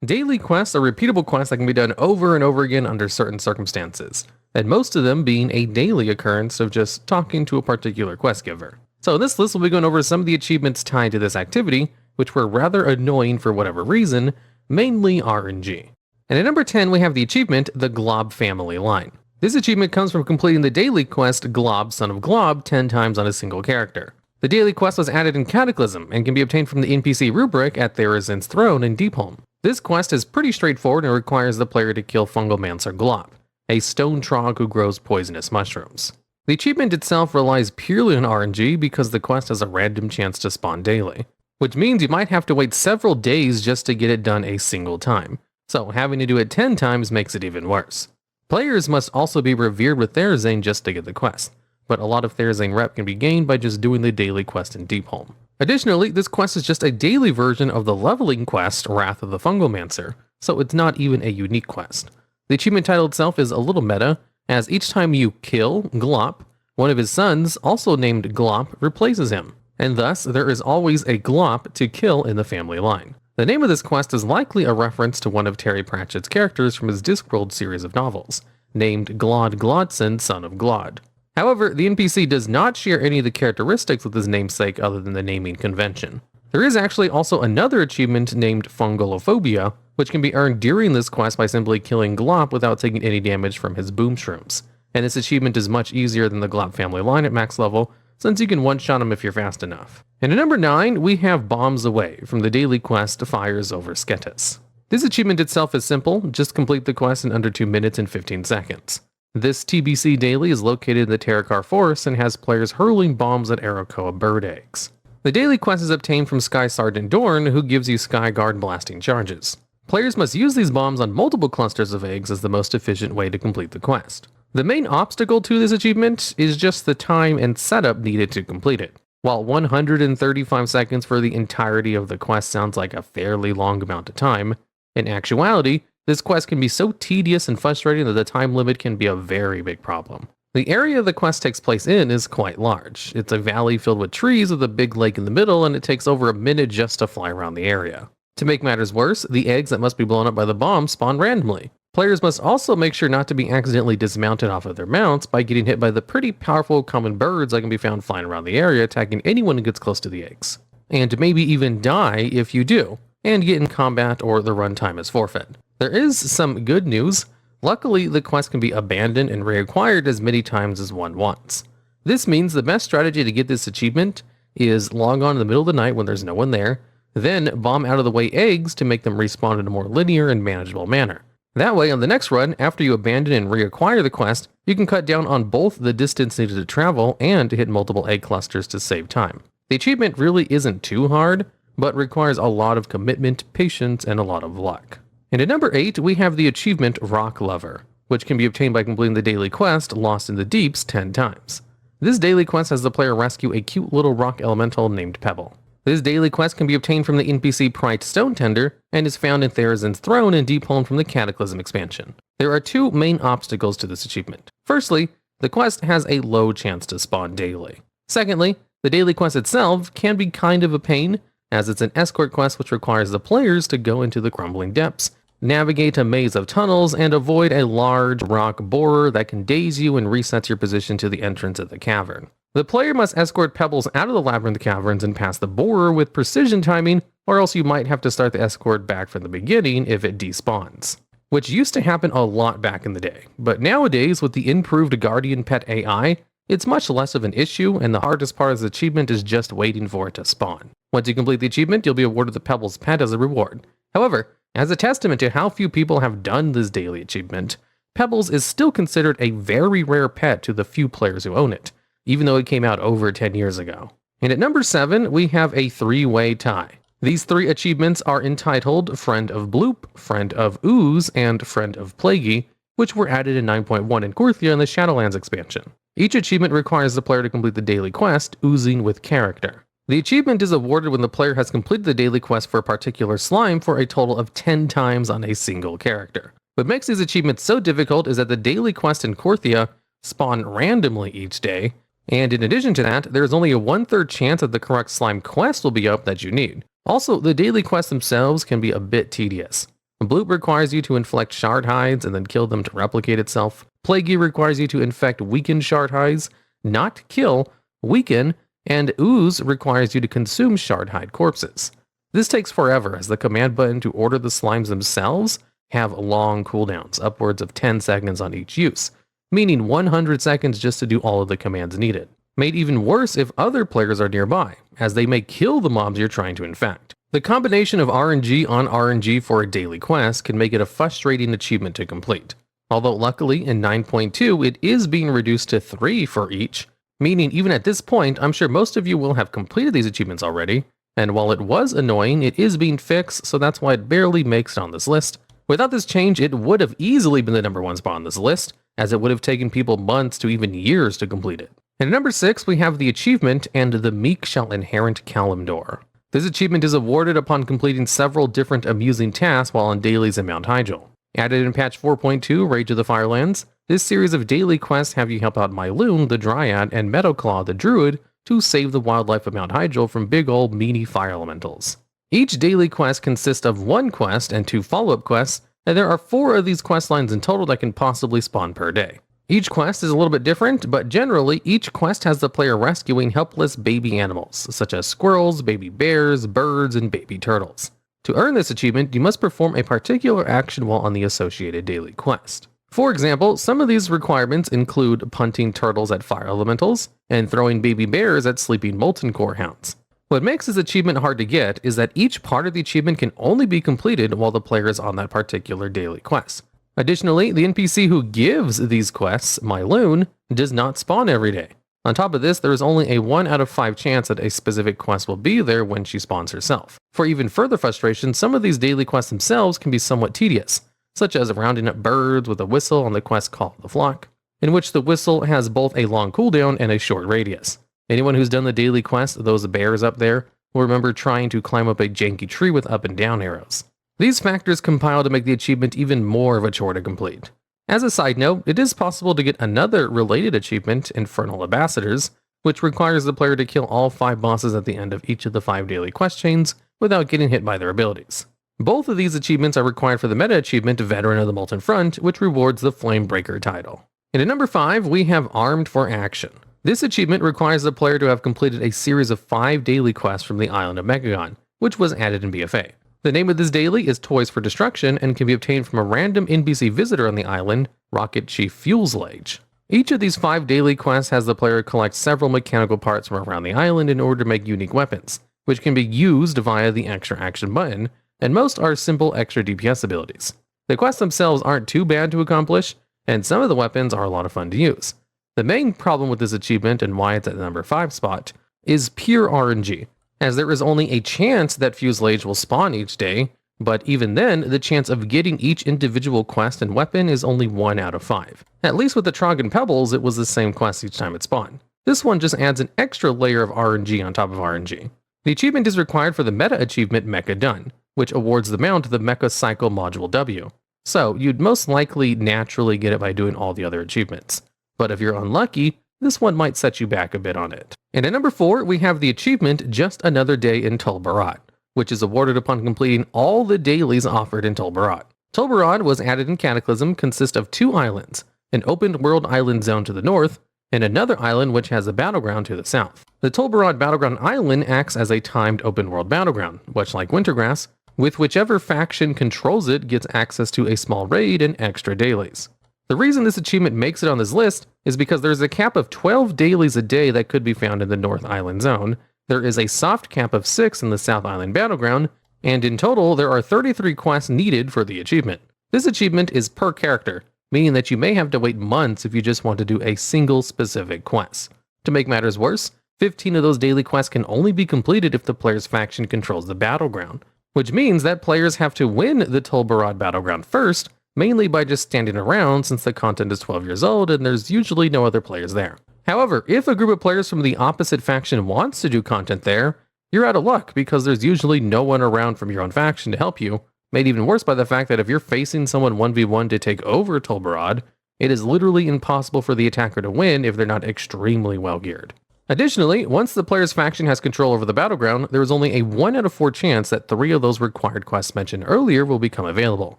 Daily quests are repeatable quests that can be done over and over again under certain circumstances, and most of them being a daily occurrence of just talking to a particular quest giver. So in this list, we'll be going over some of the achievements tied to this activity, which were rather annoying for whatever reason, mainly RNG. And at number 10, we have the achievement, the Glob Family Line. This achievement comes from completing the daily quest, Glob, Son of Glob, 10 times on a single character. The daily quest was added in Cataclysm, and can be obtained from the NPC rubric at Tharizdun's Throne in Deepholm. This quest is pretty straightforward and requires the player to kill Fungalmancer Glob, a stone trog who grows poisonous mushrooms. The achievement itself relies purely on RNG because the quest has a random chance to spawn daily, which means you might have to wait several days just to get it done a single time, so having to do it 10 times makes it even worse. Players must also be revered with Therizane just to get the quest, but a lot of Therizane rep can be gained by just doing the daily quest in Deepholm. Additionally, this quest is just a daily version of the leveling quest, Wrath of the Fungalmancer, so it's not even a unique quest. The achievement title itself is a little meta, as each time you kill Glop, one of his sons, also named Glop, replaces him, and thus there is always a Glop to kill in the family line. The name of this quest is likely a reference to one of Terry Pratchett's characters from his Discworld series of novels, named Glod Glodson, son of Glod. However, the NPC does not share any of the characteristics with his namesake other than the naming convention. There is actually also another achievement named Fungalophobia, which can be earned during this quest by simply killing Glop without taking any damage from his boom shrooms. And this achievement is much easier than the Glop family line at max level, since you can one-shot him if you're fast enough. And at number 9, we have Bombs Away from the daily quest Fires over Sketis. This achievement itself is simple, just complete the quest in under 2 minutes and 15 seconds. This TBC daily is located in the Terrakar Forest and has players hurling bombs at Arakoa bird eggs. The daily quest is obtained from Sky Sergeant Dorn, who gives you Sky Guard blasting charges. Players must use these bombs on multiple clusters of eggs as the most efficient way to complete the quest. The main obstacle to this achievement is just the time and setup needed to complete it. While 135 seconds for the entirety of the quest sounds like a fairly long amount of time, in actuality, this quest can be so tedious and frustrating that the time limit can be a very big problem. The area the quest takes place in is quite large. It's a valley filled with trees with a big lake in the middle, and it takes over a minute just to fly around the area. To make matters worse, the eggs that must be blown up by the bomb spawn randomly. Players must also make sure not to be accidentally dismounted off of their mounts by getting hit by the pretty powerful common birds that can be found flying around the area, attacking anyone who gets close to the eggs. And maybe even die if you do, and get in combat or the runtime is forfeit. There is some good news. Luckily, the quest can be abandoned and reacquired as many times as one wants. This means the best strategy to get this achievement is log on in the middle of the night when there's no one there, then bomb out of the way eggs to make them respawn in a more linear and manageable manner. That way, on the next run, after you abandon and reacquire the quest, you can cut down on both the distance needed to travel and to hit multiple egg clusters to save time. The achievement really isn't too hard, but requires a lot of commitment, patience, and a lot of luck. And at number 8, we have the achievement Rock Lover, which can be obtained by completing the daily quest Lost in the Deeps 10 times. This daily quest has the player rescue a cute little rock elemental named Pebble. This daily quest can be obtained from the NPC Prite Stone Tender and is found in Tharizdun's Throne and Deepholm from the Cataclysm expansion. There are two main obstacles to this achievement. Firstly, the quest has a low chance to spawn daily. Secondly, the daily quest itself can be kind of a pain, as it's an escort quest which requires the players to go into the crumbling depths, navigate a maze of tunnels, and avoid a large rock borer that can daze you and resets your position to the entrance of the cavern. The player must escort Pebbles out of the labyrinth caverns and past the borer with precision timing, or else you might have to start the escort back from the beginning if it despawns. Which used to happen a lot back in the day, but nowadays with the improved Guardian Pet AI, it's much less of an issue, and the hardest part of the achievement is just waiting for it to spawn. Once you complete the achievement, you'll be awarded the Pebbles pet as a reward. However, as a testament to how few people have done this daily achievement, Pebbles is still considered a very rare pet to the few players who own it, even though it came out over 10 years ago. And at number 7, we have a 3-way tie. These 3 achievements are entitled Friend of Bloop, Friend of Ooze, and Friend of Plaguey, which were added in 9.1 in Korthia in the Shadowlands expansion. Each achievement requires the player to complete the daily quest, Oozing with Character. The achievement is awarded when the player has completed the daily quest for a particular slime for a total of 10 times on a single character. What makes these achievements so difficult is that the daily quest in Korthia spawn randomly each day, and in addition to that, there is only a 1/3 chance that the correct slime quest will be up that you need. Also, the daily quests themselves can be a bit tedious. Bloop requires you to inflict shard hides and then kill them to replicate itself. Plaguey requires you to infect weakened shard hides, not kill, weaken, and Ooze requires you to consume shard hide corpses. This takes forever, as the command button to order the slimes themselves have long cooldowns, upwards of 10 seconds on each use, meaning 100 seconds just to do all of the commands needed. Made even worse if other players are nearby, as they may kill the mobs you're trying to infect. The combination of RNG on RNG for a daily quest can make it a frustrating achievement to complete. Although luckily in 9.2 it is being reduced to 3 for each, meaning even at this point I'm sure most of you will have completed these achievements already, and while it was annoying, it is being fixed, so that's why it barely makes it on this list. Without this change, it would have easily been the number 1 spot on this list, as it would have taken people months to even years to complete it. And at number 6, we have the achievement, And the Meek Shall Inherit Kalimdor. This achievement is awarded upon completing several different amusing tasks while on dailies in Mount Hyjal. Added in patch 4.2, Rage of the Firelands, this series of daily quests have you help out Myloon, the Dryad, and Meadowclaw, the Druid, to save the wildlife of Mount Hyjal from big ol' meaty fire elementals. Each daily quest consists of 1 quest and 2 follow-up quests, and there are 4 of these quest lines in total that can possibly spawn per day. Each quest is a little bit different, but generally each quest has the player rescuing helpless baby animals, such as squirrels, baby bears, birds, and baby turtles. To earn this achievement, you must perform a particular action while on the associated daily quest. For example, some of these requirements include punting turtles at fire elementals, and throwing baby bears at sleeping molten core hounds. What makes this achievement hard to get is that each part of the achievement can only be completed while the player is on that particular daily quest. Additionally, the NPC who gives these quests, Myloon, does not spawn every day. On top of this, there is only a 1 out of 5 chance that a specific quest will be there when she spawns herself. For even further frustration, some of these daily quests themselves can be somewhat tedious, such as rounding up birds with a whistle on the quest Call of the Flock, in which the whistle has both a long cooldown and a short radius. Anyone who's done the daily quest, those bears up there, will remember trying to climb up a janky tree with up and down arrows. These factors compile to make the achievement even more of a chore to complete. As a side note, it is possible to get another related achievement, Infernal Ambassadors, which requires the player to kill all 5 bosses at the end of each of the 5 daily quest chains without getting hit by their abilities. Both of these achievements are required for the meta achievement Veteran of the Molten Front, which rewards the Flamebreaker title. And at number 5, we have Armed for Action. This achievement requires the player to have completed a series of 5 daily quests from the island of Mechagon, which was added in BFA. The name of this daily is Toys for Destruction and can be obtained from a random NPC visitor on the island, Rocket Chief Fuselage. Each of these 5 daily quests has the player collect several mechanical parts from around the island in order to make unique weapons, which can be used via the extra action button, and most are simple extra DPS abilities. The quests themselves aren't too bad to accomplish, and some of the weapons are a lot of fun to use. The main problem with this achievement and why it's at the number 5 spot is pure RNG, as there is only a chance that Fuselage will spawn each day, but even then, the chance of getting each individual quest and weapon is only 1 out of 5. At least with the Trog and Pebbles, it was the same quest each time it spawned. This one just adds an extra layer of RNG on top of RNG. The achievement is required for the meta achievement Mecha Done, which awards the mount the Mecha Cycle Module W. So you'd most likely naturally get it by doing all the other achievements. But if you're unlucky, this one might set you back a bit on it. And at number 4, we have the achievement Just Another Day in Tul Barad, which is awarded upon completing all the dailies offered in Tul Barad. Tul Barad was added in Cataclysm, consists of 2 islands, an open world island zone to the north, and another island which has a battleground to the south. The Tul Barad Battleground Island acts as a timed open world battleground, much like Wintergrass, with whichever faction controls it gets access to a small raid and extra dailies. The reason this achievement makes it on this list is because there's a cap of 12 dailies a day that could be found in the North Island Zone, there is a soft cap of 6 in the South Island Battleground, and in total there are 33 quests needed for the achievement. This achievement is per character, meaning that you may have to wait months if you just want to do a single specific quest. To make matters worse, 15 of those daily quests can only be completed if the player's faction controls the battleground, which means that players have to win the Tul Barad Battleground first, mainly by just standing around since the content is 12 years old and there's usually no other players there. However, if a group of players from the opposite faction wants to do content there, you're out of luck because there's usually no one around from your own faction to help you, made even worse by the fact that if you're facing someone 1v1 to take over Tul Barad, it is literally impossible for the attacker to win if they're not extremely well geared. Additionally, once the player's faction has control over the battleground, there is only a 1 out of 4 chance that 3 of those required quests mentioned earlier will become available.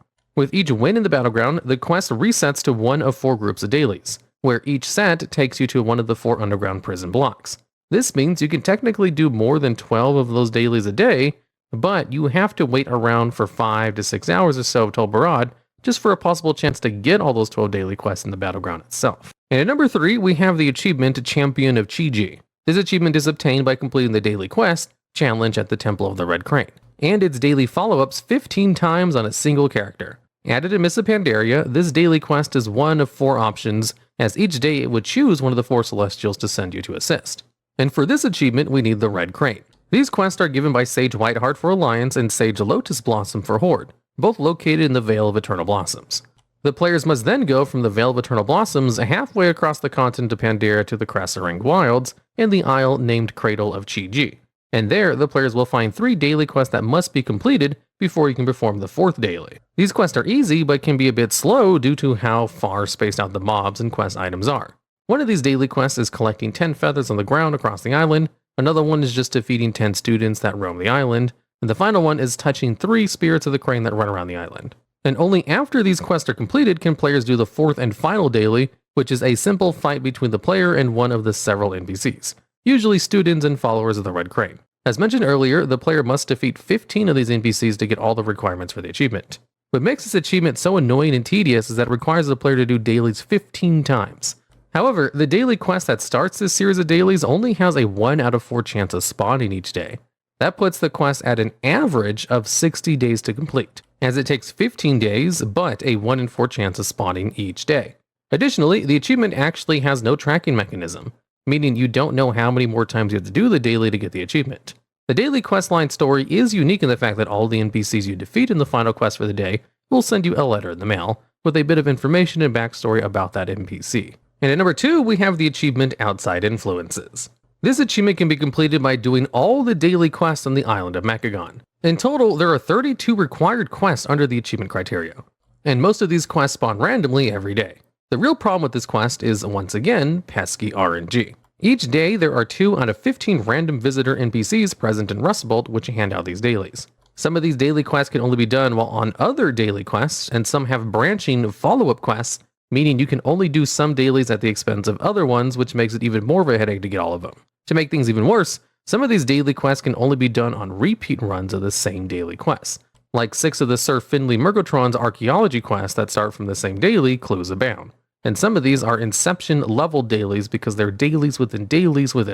With each win in the battleground, the quest resets to 1 of 4 groups of dailies, where each set takes you to one of the 4 underground prison blocks. This means you can technically do more than 12 of those dailies a day, but you have to wait around for 5 to 6 hours or so of Tul Barad just for a possible chance to get all those 12 daily quests in the battleground itself. And at number 3, we have the achievement Champion of Chi-Ji. This achievement is obtained by completing the daily quest, Challenge at the Temple of the Red Crane, and its daily follow-ups 15 times on a single character. Added in Mists of Pandaria, this daily quest is one of 4 options, as each day it would choose one of the 4 Celestials to send you to assist. And for this achievement, we need the Red Crane. These quests are given by Sage Whiteheart for Alliance and Sage Lotus Blossom for Horde, both located in the Vale of Eternal Blossoms. The players must then go from the Vale of Eternal Blossoms halfway across the continent of Pandaria to the Krasarang Wilds and the isle named Cradle of Chi-Ji. And there, the players will find 3 daily quests that must be completed before you can perform the 4th daily. These quests are easy, but can be a bit slow due to how far spaced out the mobs and quest items are. One of these daily quests is collecting 10 feathers on the ground across the island, another one is just defeating 10 students that roam the island, and the final one is touching 3 spirits of the crane that run around the island. And only after these quests are completed can players do the 4th and final daily, which is a simple fight between the player and one of the several NPCs, usually students and followers of the Red Crane. As mentioned earlier, the player must defeat 15 of these NPCs to get all the requirements for the achievement. What makes this achievement so annoying and tedious is that it requires the player to do dailies 15 times. However, the daily quest that starts this series of dailies only has a 1 out of 4 chance of spawning each day. That puts the quest at an average of 60 days to complete, as it takes 15 days, but a 1 in 4 chance of spawning each day. Additionally, the achievement actually has no tracking mechanism, meaning you don't know how many more times you have to do the daily to get the achievement. The daily questline story is unique in the fact that all the NPCs you defeat in the final quest for the day will send you a letter in the mail with a bit of information and backstory about that NPC. And at number 2, we have the achievement Outside Influences. This achievement can be completed by doing all the daily quests on the island of Mechagon. In total, there are 32 required quests under the achievement criteria, and most of these quests spawn randomly every day. The real problem with this quest is, once again, pesky RNG. Each day, there are 2 out of 15 random visitor NPCs present in Rustbolt which hand out these dailies. Some of these daily quests can only be done while on other daily quests, and some have branching follow-up quests, meaning you can only do some dailies at the expense of other ones, which makes it even more of a headache to get all of them. To make things even worse, some of these daily quests can only be done on repeat runs of the same daily quests, like 6 of the Sir Finley Murgotron's archaeology quests that start from the same daily, Clues Abound. And some of these are Inception level dailies because they're dailies within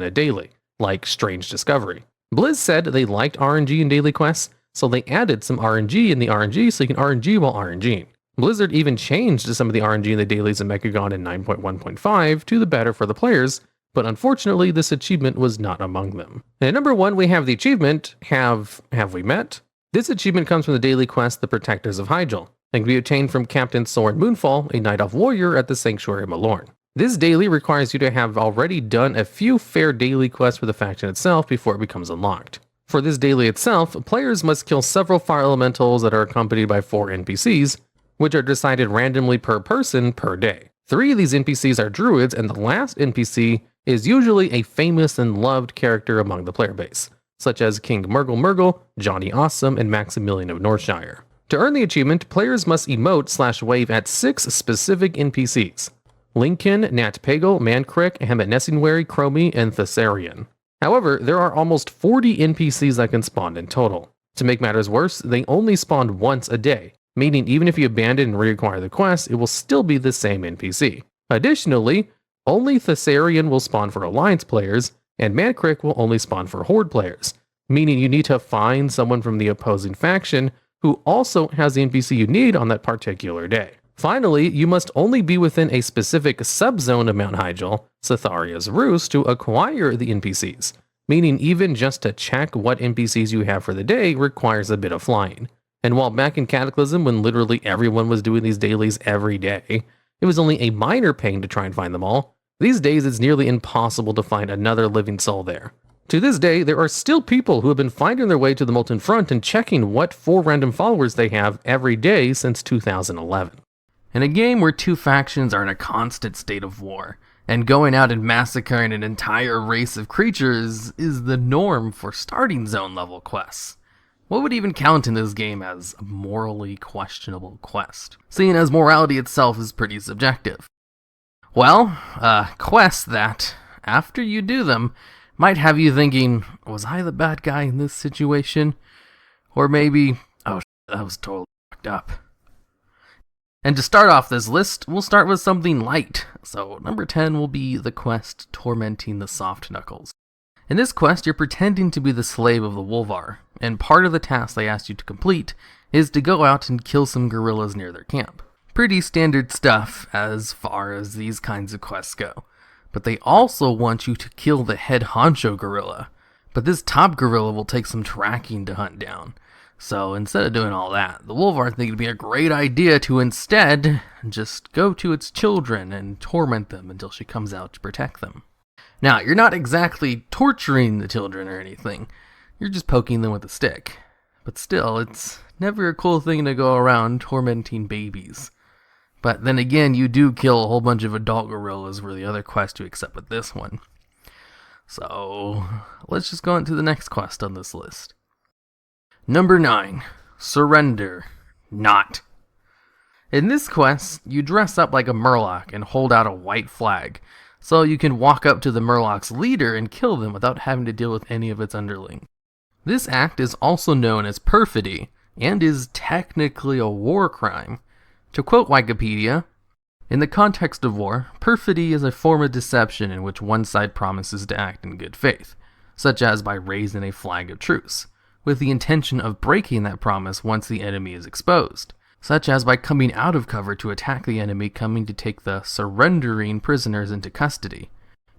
a daily, like Strange Discovery. Blizz said they liked RNG in daily quests, so they added some RNG in the RNG so you can RNG while RNGing. Blizzard even changed some of the RNG in the dailies in Mechagon in 9.1.5 to the better for the players, but unfortunately this achievement was not among them. And at number 1 we have the achievement, Have We Met? This achievement comes from the daily quest The Protectors of Hyjal, and can be obtained from Captain Soren Moonfall, a Night Elf warrior at the Sanctuary of Malorn. This daily requires you to have already done a few fair daily quests for the faction itself before it becomes unlocked. For this daily itself, players must kill several fire elementals that are accompanied by 4 NPCs, which are decided randomly per person per day. 3 of these NPCs are druids, and the last NPC is usually a famous and loved character among the player base, such as King Murgle, Johnny Awesome, and Maximilian of Northshire. To earn the achievement, players must emote/wave at 6 specific NPCs: Lincoln, Nat Pagel, Mancrick, Hemet Nessingwary, Chromie, and Thessarian. However, there are almost 40 NPCs that can spawn in total. To make matters worse, they only spawn once a day, meaning even if you abandon and reacquire the quest, it will still be the same NPC. Additionally, only Thessarian will spawn for Alliance players, and Mancrick will only spawn for Horde players, meaning you need to find someone from the opposing faction who also has the NPC you need on that particular day. Finally, you must only be within a specific subzone of Mount Hyjal, Cetharia's Roost, to acquire the NPCs, meaning even just to check what NPCs you have for the day requires a bit of flying. And while back in Cataclysm, when literally everyone was doing these dailies every day, it was only a minor pain to try and find them all, these days it's nearly impossible to find another living soul there. To this day, there are still people who have been finding their way to the Molten Front and checking what 4 random followers they have every day since 2011. In a game where 2 factions are in a constant state of war, and going out and massacring an entire race of creatures is the norm for starting zone level quests, what would even count in this game as a morally questionable quest, seeing as morality itself is pretty subjective? Well, quests that, after you do them, might have you thinking, was I the bad guy in this situation? Or maybe, oh, that was totally fucked up. And to start off this list, we'll start with something light. So number 10 will be the quest Tormenting the Soft Knuckles. In this quest, you're pretending to be the slave of the Wolvar, and part of the task they asked you to complete is to go out and kill some gorillas near their camp. Pretty standard stuff as far as these kinds of quests go. But they also want you to kill the head honcho gorilla. But this top gorilla will take some tracking to hunt down. So instead of doing all that, the Wolvar think it'd be a great idea to instead just go to its children and torment them until she comes out to protect them. Now, you're not exactly torturing the children or anything. You're just poking them with a stick. But still, it's never a cool thing to go around tormenting babies. But then again, you do kill a whole bunch of adult gorillas were the other quest you accept with this one. So, let's just go on to the next quest on this list. Number 9. Surrender Not. In this quest, you dress up like a Murloc and hold out a white flag, so you can walk up to the Murloc's leader and kill them without having to deal with any of its underlings. This act is also known as perfidy, and is technically a war crime. To quote Wikipedia, in the context of war, perfidy is a form of deception in which one side promises to act in good faith, such as by raising a flag of truce, with the intention of breaking that promise once the enemy is exposed, such as by coming out of cover to attack the enemy coming to take the surrendering prisoners into custody.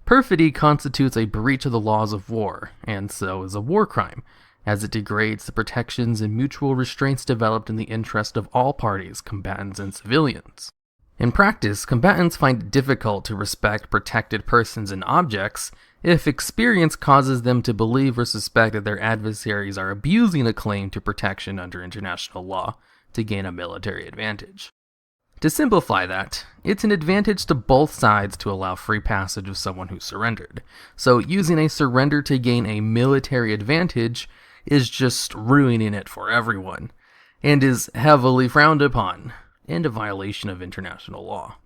Perfidy constitutes a breach of the laws of war, and so is a war crime, as it degrades the protections and mutual restraints developed in the interest of all parties, combatants and civilians. In practice, combatants find it difficult to respect protected persons and objects if experience causes them to believe or suspect that their adversaries are abusing a claim to protection under international law to gain a military advantage. To simplify that, it's an advantage to both sides to allow free passage of someone who surrendered, so using a surrender to gain a military advantage is just ruining it for everyone, and is heavily frowned upon, and a violation of international law.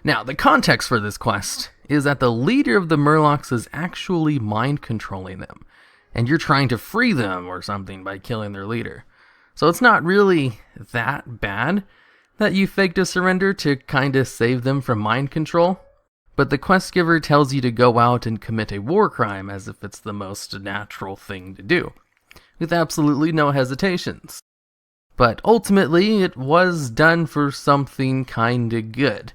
Now, the context for this quest is that the leader of the Murlocs is actually mind-controlling them, and you're trying to free them or something by killing their leader. So it's not really that bad that you faked a surrender to kinda save them from mind control, but the quest giver tells you to go out and commit a war crime as if it's the most natural thing to do, with absolutely no hesitations. But ultimately, it was done for something kinda good.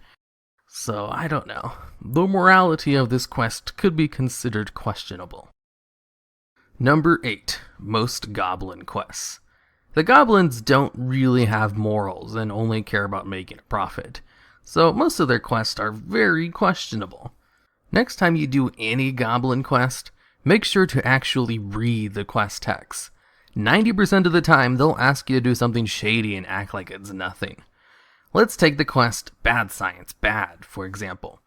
So, I don't know. The morality of this quest could be considered questionable. Number 8. Most Goblin Quests. The goblins don't really have morals and only care about making a profit, so most of their quests are very questionable. Next time you do any goblin quest, make sure to actually read the quest text. 90% of the time, they'll ask you to do something shady and act like it's nothing. Let's take the quest Bad Science Bad, for example.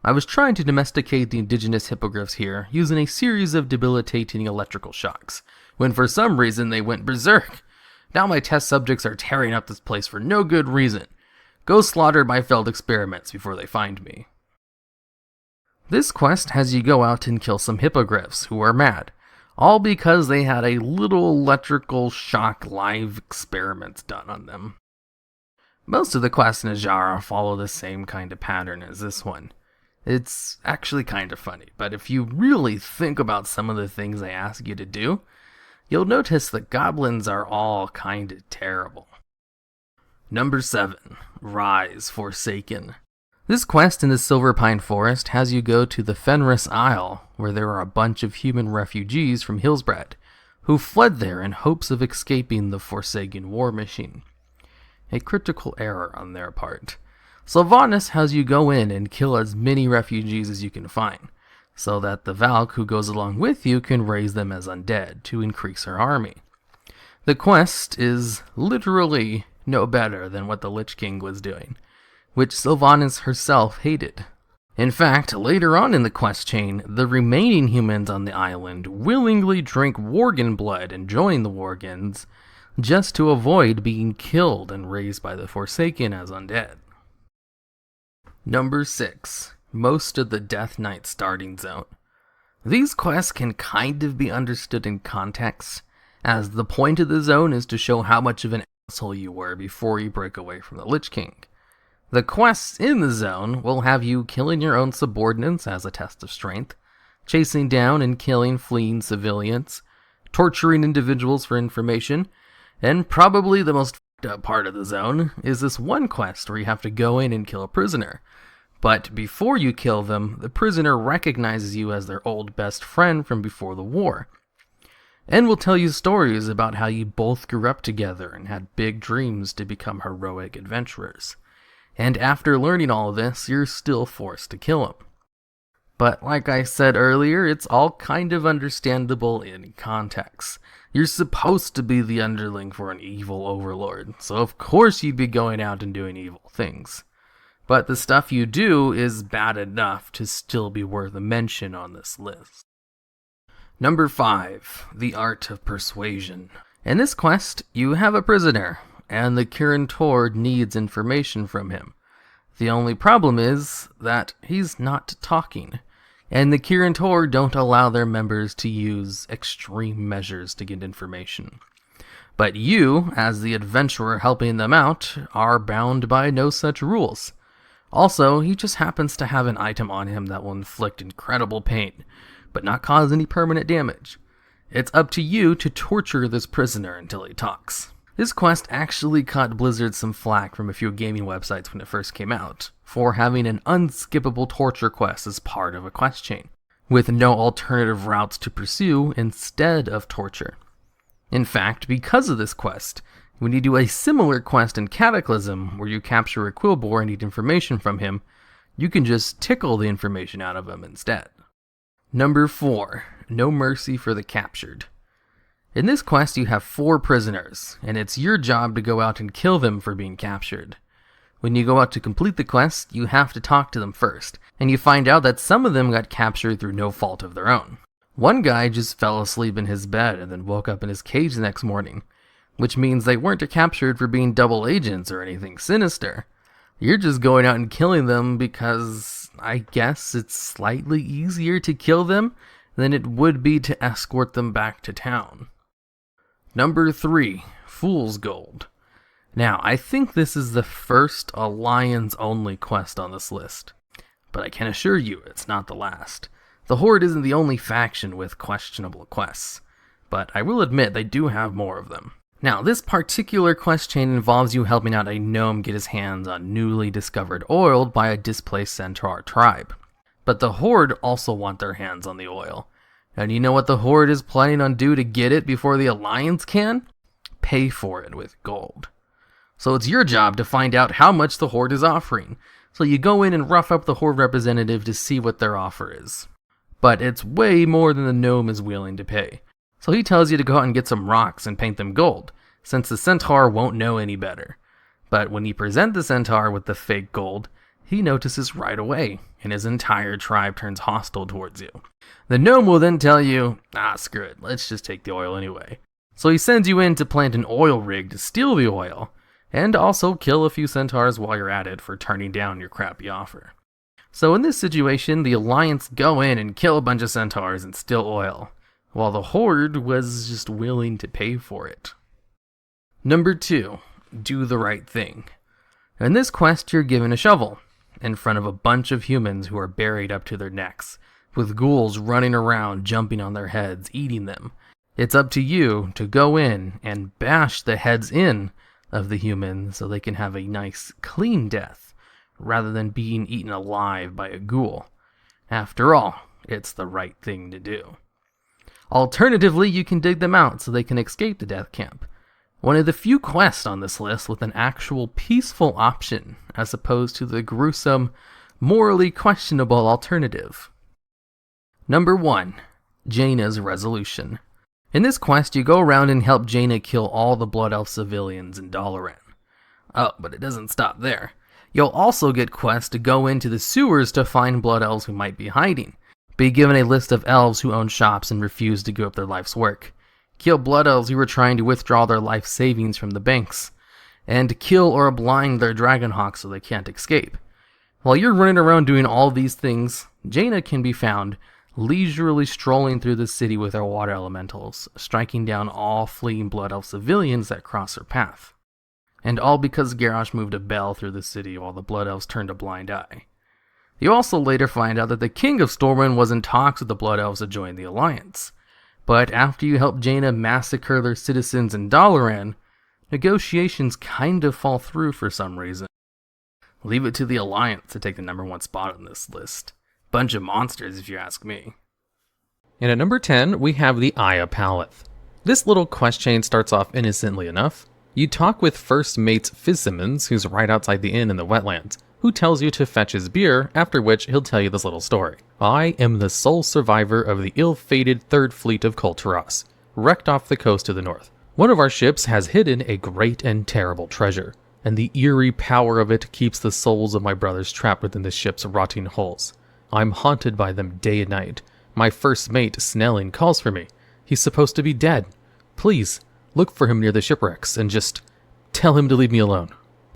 I was trying to domesticate the indigenous hippogriffs here using a series of debilitating electrical shocks, when for some reason they went berserk. Now my test subjects are tearing up this place for no good reason. Go slaughter my failed experiments before they find me. This quest has you go out and kill some hippogriffs who are mad, all because they had a little electrical shock live experiments done on them. Most of the quests in Ajara follow the same kind of pattern as this one. It's actually kind of funny, but if you really think about some of the things they ask you to do, you'll notice that goblins are all kind of terrible. Number 7. Rise Forsaken. This quest in the Silverpine Forest has you go to the Fenris Isle, where there are a bunch of human refugees from Hillsbrad, who fled there in hopes of escaping the Forsaken war machine. A critical error on their part. Sylvanas has you go in and kill as many refugees as you can find, so that the Valk who goes along with you can raise them as undead to increase her army. The quest is literally no better than what the Lich King was doing, which Sylvanas herself hated. In fact, later on in the quest chain, the remaining humans on the island willingly drink Worgen blood and join the Worgens, just to avoid being killed and raised by the Forsaken as undead. Number 6. Most of the Death Knight starting zone. These quests can kind of be understood in context, as the point of the zone is to show how much of an asshole you were before you break away from the Lich King. The quests in the zone will have you killing your own subordinates as a test of strength, chasing down and killing fleeing civilians, torturing individuals for information, and probably the most f***ed up part of the zone is this one quest where you have to go in and kill a prisoner. But before you kill them, the prisoner recognizes you as their old best friend from before the war, and will tell you stories about how you both grew up together and had big dreams to become heroic adventurers. And after learning all of this, you're still forced to kill him. But like I said earlier, it's all kind of understandable in context. You're supposed to be the underling for an evil overlord, so of course you'd be going out and doing evil things. But the stuff you do is bad enough to still be worth a mention on this list. Number 5. The Art of Persuasion. In this quest, you have a prisoner, and the Kirin Tor needs information from him. The only problem is that he's not talking, and the Kirin Tor don't allow their members to use extreme measures to get information. But you, as the adventurer helping them out, are bound by no such rules. Also, he just happens to have an item on him that will inflict incredible pain, but not cause any permanent damage. It's up to you to torture this prisoner until he talks. This quest actually caught Blizzard some flack from a few gaming websites when it first came out, for having an unskippable torture quest as part of a quest chain, with no alternative routes to pursue instead of torture. In fact, because of this quest, when you do a similar quest in Cataclysm, where you capture a Quillbore and need information from him, you can just tickle the information out of him instead. Number 4. No mercy for the captured. In this quest, you have 4 prisoners, and it's your job to go out and kill them for being captured. When you go out to complete the quest, you have to talk to them first, and you find out that some of them got captured through no fault of their own. One guy just fell asleep in his bed and then woke up in his cage the next morning, which means they weren't captured for being double agents or anything sinister. You're just going out and killing them because I guess it's slightly easier to kill them than it would be to escort them back to town. Number 3, Fool's Gold. Now, I think this is the first Alliance-only quest on this list, but I can assure you it's not the last. The Horde isn't the only faction with questionable quests, but I will admit they do have more of them. Now, this particular quest chain involves you helping out a gnome get his hands on newly discovered oil by a displaced centaur tribe. But the Horde also want their hands on the oil. And you know what the Horde is planning on do to get it before the Alliance can? Pay for it with gold. So it's your job to find out how much the Horde is offering. So you go in and rough up the Horde representative to see what their offer is. But it's way more than the gnome is willing to pay. So he tells you to go out and get some rocks and paint them gold, since the centaur won't know any better. But when you present the centaur with the fake gold, he notices right away, and his entire tribe turns hostile towards you. The gnome will then tell you, screw it, let's just take the oil anyway. So he sends you in to plant an oil rig to steal the oil, and also kill a few centaurs while you're at it for turning down your crappy offer. So in this situation, the Alliance go in and kill a bunch of centaurs and steal oil, while the Horde was just willing to pay for it. Number 2, do the right thing. In this quest, you're given a shovel, in front of a bunch of humans who are buried up to their necks, with ghouls running around, jumping on their heads, eating them. It's up to you to go in and bash the heads in of the humans so they can have a nice, clean death, rather than being eaten alive by a ghoul. After all, it's the right thing to do. Alternatively, you can dig them out so they can escape the death camp. One of the few quests on this list with an actual peaceful option, as opposed to the gruesome, morally questionable alternative. Number 1, Jaina's Resolution. In this quest, you go around and help Jaina kill all the Blood Elf civilians in Dalaran. Oh, but it doesn't stop there. You'll also get quests to go into the sewers to find Blood Elves who might be hiding. Be given a list of elves who own shops and refuse to give up their life's work. Kill Blood Elves who are trying to withdraw their life savings from the banks. And kill or blind their Dragonhawks so they can't escape. While you're running around doing all these things, Jaina can be found leisurely strolling through the city with her water elementals, striking down all fleeing Blood Elf civilians that cross her path. And all because Garrosh moved a bell through the city while the Blood Elves turned a blind eye. You also later find out that the King of Stormwind was in talks with the Blood Elves to join the Alliance. But after you help Jaina massacre their citizens in Dalaran, negotiations kind of fall through for some reason. Leave it to the Alliance to take the number 1 spot on this list. Bunch of monsters, if you ask me. And at number 10, we have the Aya Paleth. This little quest chain starts off innocently enough. You talk with first mate Fizzimans, who's right outside the inn in the wetlands, who tells you to fetch his beer, after which he'll tell you this little story. I am the sole survivor of the ill-fated Third Fleet of Kul Tiras, wrecked off the coast to the north. One of our ships has hidden a great and terrible treasure, and the eerie power of it keeps the souls of my brothers trapped within the ship's rotting hulls. I'm haunted by them day and night. My first mate, Snelling, calls for me. He's supposed to be dead. Please, look for him near the shipwrecks and just tell him to leave me alone.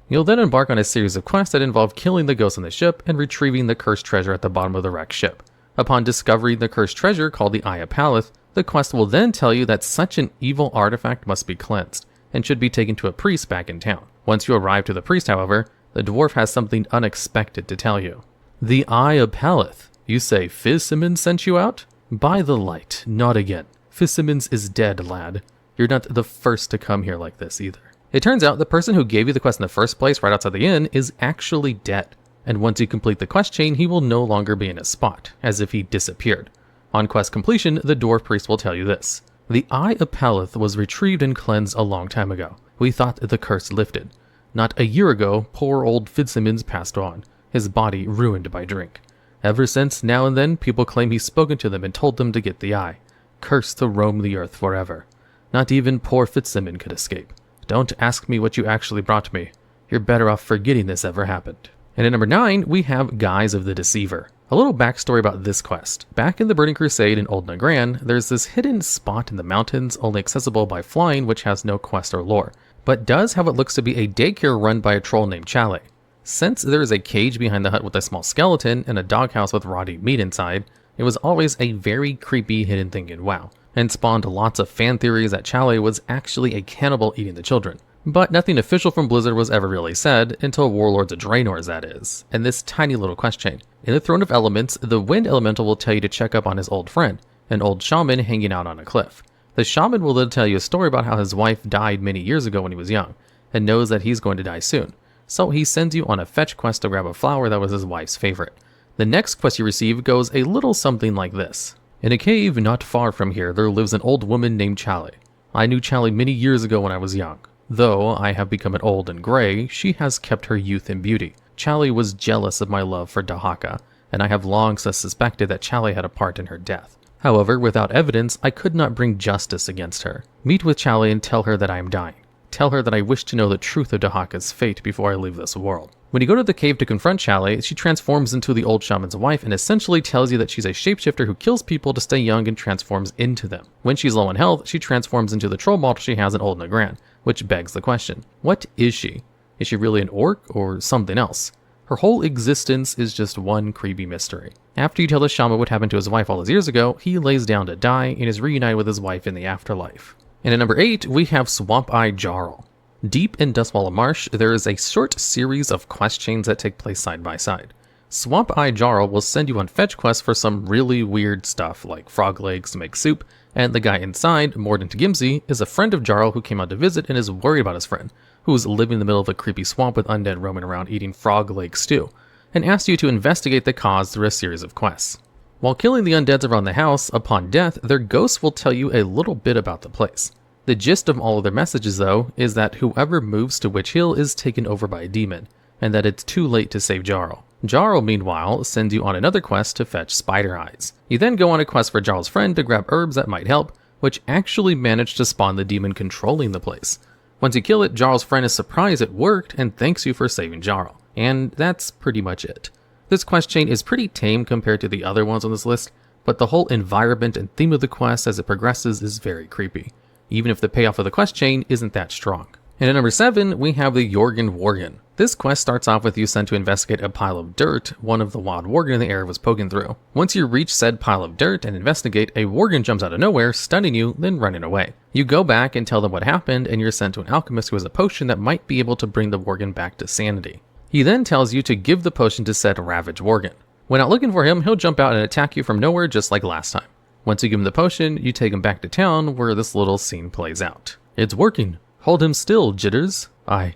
You'll then embark on a series of quests that involve killing the ghosts on the ship and retrieving the cursed treasure at the bottom of the wrecked ship. Upon discovering the cursed treasure called the Aya Paleth, the quest will then tell you that such an evil artifact must be cleansed and should be taken to a priest back in town. Once you arrive to the priest, however, the dwarf has something unexpected to tell you. The Aya Paleth. You say Fizzimans sent you out? By the light, not again. Fizzimans is dead, lad. You're not the first to come here like this either. It turns out the person who gave you the quest in the first place right outside the inn is actually dead, and once you complete the quest chain, he will no longer be in his spot, as if he disappeared. On quest completion, the dwarf priest will tell you this. The Eye of Paleth was retrieved and cleansed a long time ago. We thought the curse lifted. Not a year ago, poor old Fitzsimmons passed on, his body ruined by drink. Ever since, now and then, people claim he's spoken to them and told them to get the eye. Cursed to roam the earth forever. Not even poor Fitzsimmons could escape. Don't ask me what you actually brought me. You're better off forgetting this ever happened. And at number 9, we have Guise of the Deceiver. A little backstory about this quest. Back in the Burning Crusade in Old Nagran, there's this hidden spot in the mountains only accessible by flying, which has no quest or lore, but does have what looks to be a daycare run by a troll named Chalet. Since there is a cage behind the hut with a small skeleton and a doghouse with rotting meat inside, it was always a very creepy hidden thing in WoW, and spawned lots of fan theories that Chalet was actually a cannibal eating the children. But nothing official from Blizzard was ever really said, until Warlords of Draenor's that is, and this tiny little quest chain. In the Throne of Elements, the Wind Elemental will tell you to check up on his old friend, an old shaman hanging out on a cliff. The shaman will then tell you a story about how his wife died many years ago when he was young, and knows that he's going to die soon. So he sends you on a fetch quest to grab a flower that was his wife's favorite. The next quest you receive goes a little something like this. In a cave not far from here, there lives an old woman named Chalet. I knew Chalet many years ago when I was young. Though I have become old and gray, she has kept her youth and beauty. Chalet was jealous of my love for Dahaka, and I have long since suspected that Chalet had a part in her death. However, without evidence, I could not bring justice against her. Meet with Chalet and tell her that I am dying. Tell her that I wish to know the truth of Dahaka's fate before I leave this world. When you go to the cave to confront Chalet, she transforms into the old shaman's wife and essentially tells you that she's a shapeshifter who kills people to stay young and transforms into them. When she's low in health, she transforms into the troll model she has in Old Nagran, which begs the question, what is she? Is she really an orc or something else? Her whole existence is just one creepy mystery. After you tell the shaman what happened to his wife all those years ago, he lays down to die and is reunited with his wife in the afterlife. And at number 8, we have Swamp Eye Jarl. Deep in Dustwallow Marsh, there is a short series of quest chains that take place side by side. Swamp Eye Jarl will send you on fetch quests for some really weird stuff like frog legs to make soup, and the guy inside, Mordant Gimsey, is a friend of Jarl who came out to visit and is worried about his friend, who's living in the middle of a creepy swamp with undead roaming around eating frog leg stew, and asks you to investigate the cause through a series of quests. While killing the undeads around the house, upon death, their ghosts will tell you a little bit about the place. The gist of all of their messages, though, is that whoever moves to Witch Hill is taken over by a demon, and that it's too late to save Jarl. Jarl, meanwhile, sends you on another quest to fetch spider eyes. You then go on a quest for Jarl's friend to grab herbs that might help, which actually manage to spawn the demon controlling the place. Once you kill it, Jarl's friend is surprised it worked and thanks you for saving Jarl. And that's pretty much it. This quest chain is pretty tame compared to the other ones on this list, but the whole environment and theme of the quest as it progresses is very creepy, even if the payoff of the quest chain isn't that strong. And at number 7, we have the Jorgen Worgen. This quest starts off with you sent to investigate a pile of dirt one of the wild Worgen in the area was poking through. Once you reach said pile of dirt and investigate, a Worgen jumps out of nowhere, stunning you, then running away. You go back and tell them what happened, and you're sent to an alchemist who has a potion that might be able to bring the Worgen back to sanity. He then tells you to give the potion to said Ravage Worgen. When out looking for him, he'll jump out and attack you from nowhere just like last time. Once you give him the potion, you take him back to town where this little scene plays out. It's working. Hold him still, Jitters. I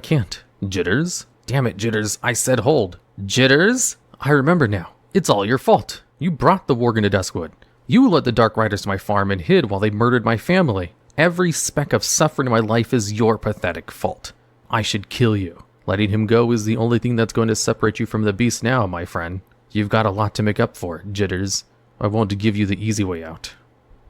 can't. Jitters? Damn it, Jitters. I said hold. Jitters? I remember now. It's all your fault. You brought the Worgen to Duskwood. You led the Dark Riders to my farm and hid while they murdered my family. Every speck of suffering in my life is your pathetic fault. I should kill you. Letting him go is the only thing that's going to separate you from the beast now, my friend. You've got a lot to make up for, Jitters. I won't give you the easy way out.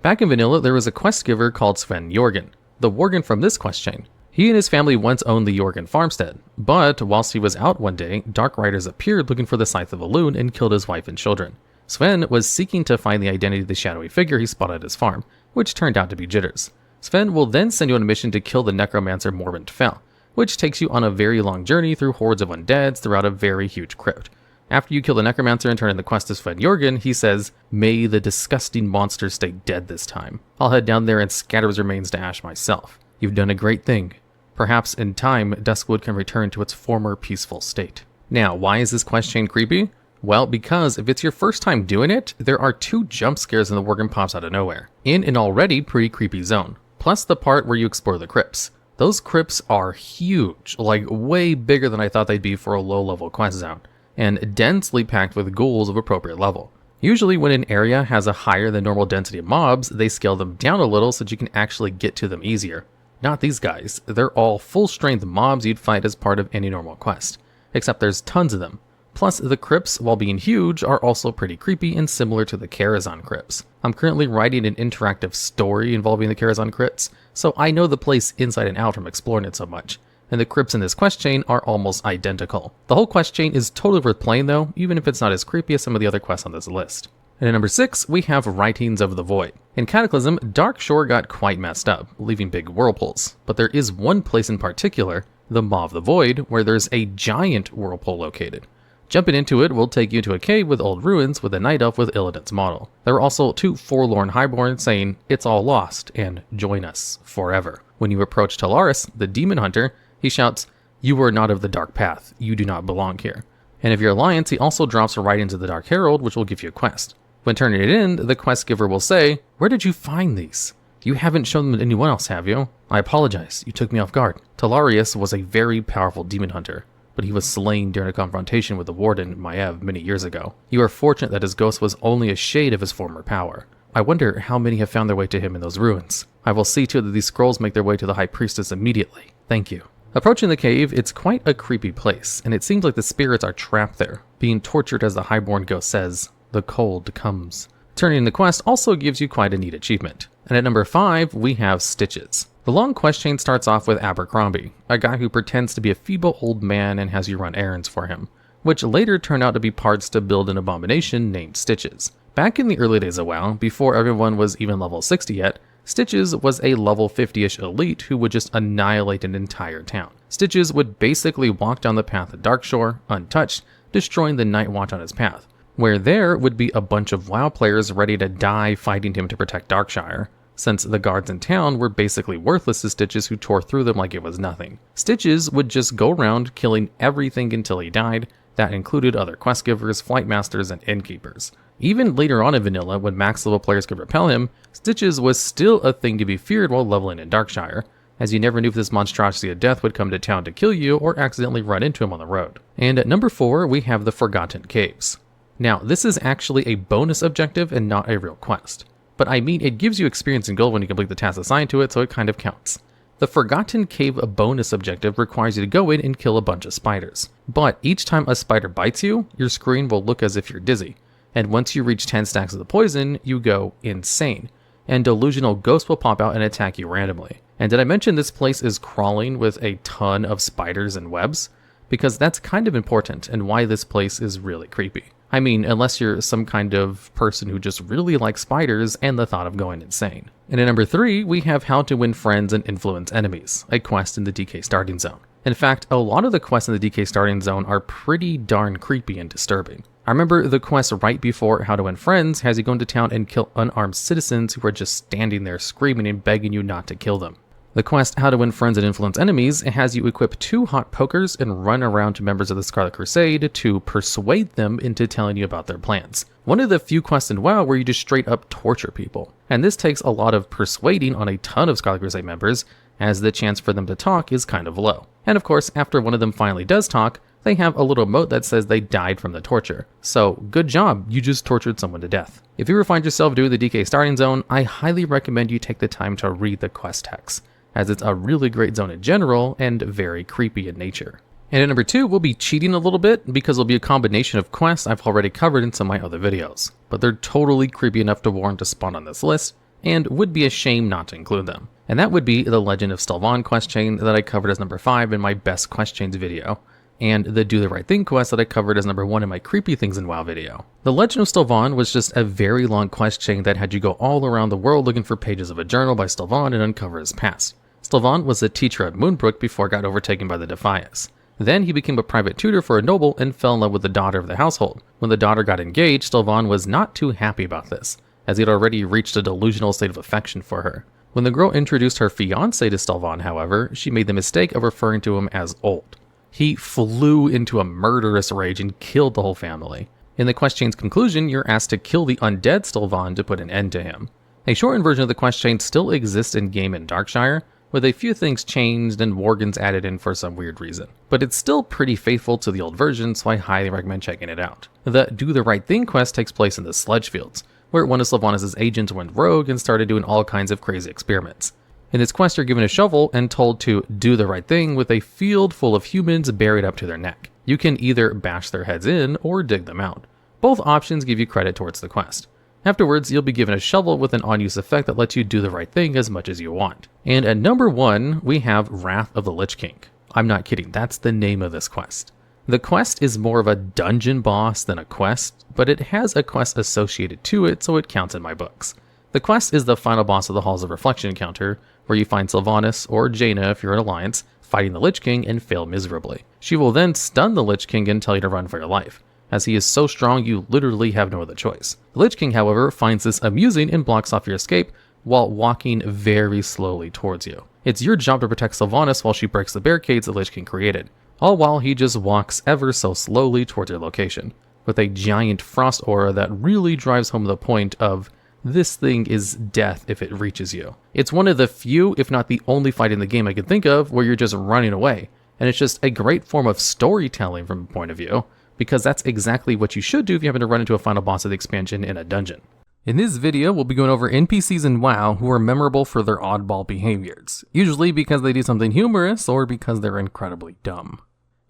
Back in Vanilla, there was a quest giver called Sven Jorgen, the Worgen from this quest chain. He and his family once owned the Jorgen farmstead, but whilst he was out one day, Dark Riders appeared looking for the Scythe of Elwynn and killed his wife and children. Sven was seeking to find the identity of the shadowy figure he spotted at his farm, which turned out to be Jitters. Sven will then send you on a mission to kill the necromancer Morbant Fell, which takes you on a very long journey through hordes of undeads throughout a very huge crypt. After you kill the necromancer and turn in the quest to Sven Jorgen, he says, "May the disgusting monster stay dead this time. I'll head down there and scatter his remains to ash myself. You've done a great thing. Perhaps in time, Duskwood can return to its former peaceful state." Now, why is this quest chain creepy? Well, because if it's your first time doing it, there are 2 jump scares and the Worgen pops out of nowhere, in an already pretty creepy zone, plus the part where you explore the crypts. Those crypts are huge, like way bigger than I thought they'd be for a low-level quest zone, and densely packed with ghouls of appropriate level. Usually when an area has a higher than normal density of mobs, they scale them down a little so that you can actually get to them easier. Not these guys, they're all full-strength mobs you'd fight as part of any normal quest, except there's tons of them. Plus, the crypts, while being huge, are also pretty creepy and similar to the Karazhan crypts. I'm currently writing an interactive story involving the Karazhan crypts, so I know the place inside and out from exploring it so much, and the crypts in this quest chain are almost identical. The whole quest chain is totally worth playing though, even if it's not as creepy as some of the other quests on this list. And at number 6, we have Writings of the Void. In Cataclysm, Darkshore got quite messed up, leaving big whirlpools, but there is one place in particular, the Maw of the Void, where there's a giant whirlpool located. Jumping into it will take you to a cave with old ruins with a night elf with Illidan's model. There are also 2 forlorn highborn saying, "It's all lost," and "Join us forever." When you approach Talaris, the demon hunter, he shouts, "You are not of the Dark Path, you do not belong here." And if you're Alliance, he also drops a Writings of the Dark Herald, which will give you a quest. When turning it in, the quest giver will say, "Where did you find these? You haven't shown them to anyone else, have you? I apologize, you took me off guard." Talarius was a very powerful demon hunter, but he was slain during a confrontation with the Warden, Maev, many years ago. You are fortunate that his ghost was only a shade of his former power. I wonder how many have found their way to him in those ruins. I will see to it that these scrolls make their way to the High Priestess immediately. Thank you. Approaching the cave, it's quite a creepy place, and it seems like the spirits are trapped there, being tortured as the Highborn ghost says, "The cold comes." Turning in the quest also gives you quite a neat achievement. And at number 5, we have Stitches. The long quest chain starts off with Abercrombie, a guy who pretends to be a feeble old man and has you run errands for him, which later turned out to be parts to build an abomination named Stitches. Back in the early days of WoW, before everyone was even level 60 yet, Stitches was a level 50-ish elite who would just annihilate an entire town. Stitches would basically walk down the path of Darkshore, untouched, destroying the Night Watch on his path, where there would be a bunch of WoW players ready to die fighting him to protect Darkshire, since the guards in town were basically worthless to Stitches who tore through them like it was nothing. Stitches would just go around killing everything until he died. That included other quest givers, flight masters, and innkeepers. Even later on in Vanilla, when max level players could repel him, Stitches was still a thing to be feared while leveling in Darkshire, as you never knew if this monstrosity of death would come to town to kill you or accidentally run into him on the road. And at number 4, we have the Forgotten Caves. Now, this is actually a bonus objective and not a real quest. But I mean, it gives you experience and gold when you complete the tasks assigned to it, so it kind of counts. The Forgotten Cave bonus objective requires you to go in and kill a bunch of spiders. But each time a spider bites you, your screen will look as if you're dizzy. And once you reach 10 stacks of the poison, you go insane. And delusional ghosts will pop out and attack you randomly. And did I mention this place is crawling with a ton of spiders and webs? Because that's kind of important and why this place is really creepy. I mean, unless you're some kind of person who just really likes spiders and the thought of going insane. And at number 3, we have How to Win Friends and Influence Enemies, a quest in the DK Starting Zone. In fact, a lot of the quests in the DK Starting Zone are pretty darn creepy and disturbing. I remember the quest right before How to Win Friends has you go into town and kill unarmed citizens who are just standing there screaming and begging you not to kill them. The quest How to Win Friends and Influence Enemies has you equip 2 hot pokers and run around to members of the Scarlet Crusade to persuade them into telling you about their plans. One of the few quests in WoW where you just straight up torture people. And this takes a lot of persuading on a ton of Scarlet Crusade members, as the chance for them to talk is kind of low. And of course, after one of them finally does talk, they have a little emote that says they died from the torture. So, good job, you just tortured someone to death. If you ever find yourself doing the DK Starting Zone, I highly recommend you take the time to read the quest text, as it's a really great zone in general and very creepy in nature. And at number 2, we'll be cheating a little bit because it'll be a combination of quests I've already covered in some of my other videos, but they're totally creepy enough to warrant a spot on this list, and would be a shame not to include them. And that would be the Legend of Stelvan quest chain that I covered as number 5 in my Best Quest Chains video, and the Do the Right Thing quest that I covered as number 1 in my Creepy Things in WoW video. The Legend of Stelvan was just a very long quest chain that had you go all around the world looking for pages of a journal by Stelvan and uncover his past. Stelvan was a teacher at Moonbrook before it got overtaken by the Defias. Then he became a private tutor for a noble and fell in love with the daughter of the household. When the daughter got engaged, Stelvan was not too happy about this, as he had already reached a delusional state of affection for her. When the girl introduced her fiancé to Stelvan, however, she made the mistake of referring to him as old. He flew into a murderous rage and killed the whole family. In the quest chain's conclusion, you're asked to kill the undead Stelvan to put an end to him. A shortened version of the quest chain still exists in-game in Darkshire, with a few things changed and Worgens added in for some weird reason. But it's still pretty faithful to the old version, so I highly recommend checking it out. The Do the Right Thing quest takes place in the Sludge Fields, where one of Sylvanas' agents went rogue and started doing all kinds of crazy experiments. In this quest, you're given a shovel and told to do the right thing with a field full of humans buried up to their neck. You can either bash their heads in or dig them out. Both options give you credit towards the quest. Afterwards, you'll be given a shovel with an on-use effect that lets you do the right thing as much as you want. And at number 1, we have Wrath of the Lich King. I'm not kidding, that's the name of this quest. The quest is more of a dungeon boss than a quest, but it has a quest associated to it, so it counts in my books. The quest is the final boss of the Halls of Reflection encounter, where you find Sylvanas, or Jaina if you're an Alliance, fighting the Lich King and fail miserably. She will then stun the Lich King and tell you to run for your life, as he is so strong you literally have no other choice. The Lich King, however, finds this amusing and blocks off your escape while walking very slowly towards you. It's your job to protect Sylvanas while she breaks the barricades the Lich King created, all while he just walks ever so slowly towards your location, with a giant frost aura that really drives home the point of this thing is death if it reaches you. It's one of the few, if not the only fight in the game I can think of where you're just running away, and it's just a great form of storytelling from a point of view, because that's exactly what you should do if you happen to run into a final boss of the expansion in a dungeon. In this video, we'll be going over NPCs in WoW who are memorable for their oddball behaviors, usually because they do something humorous or because they're incredibly dumb.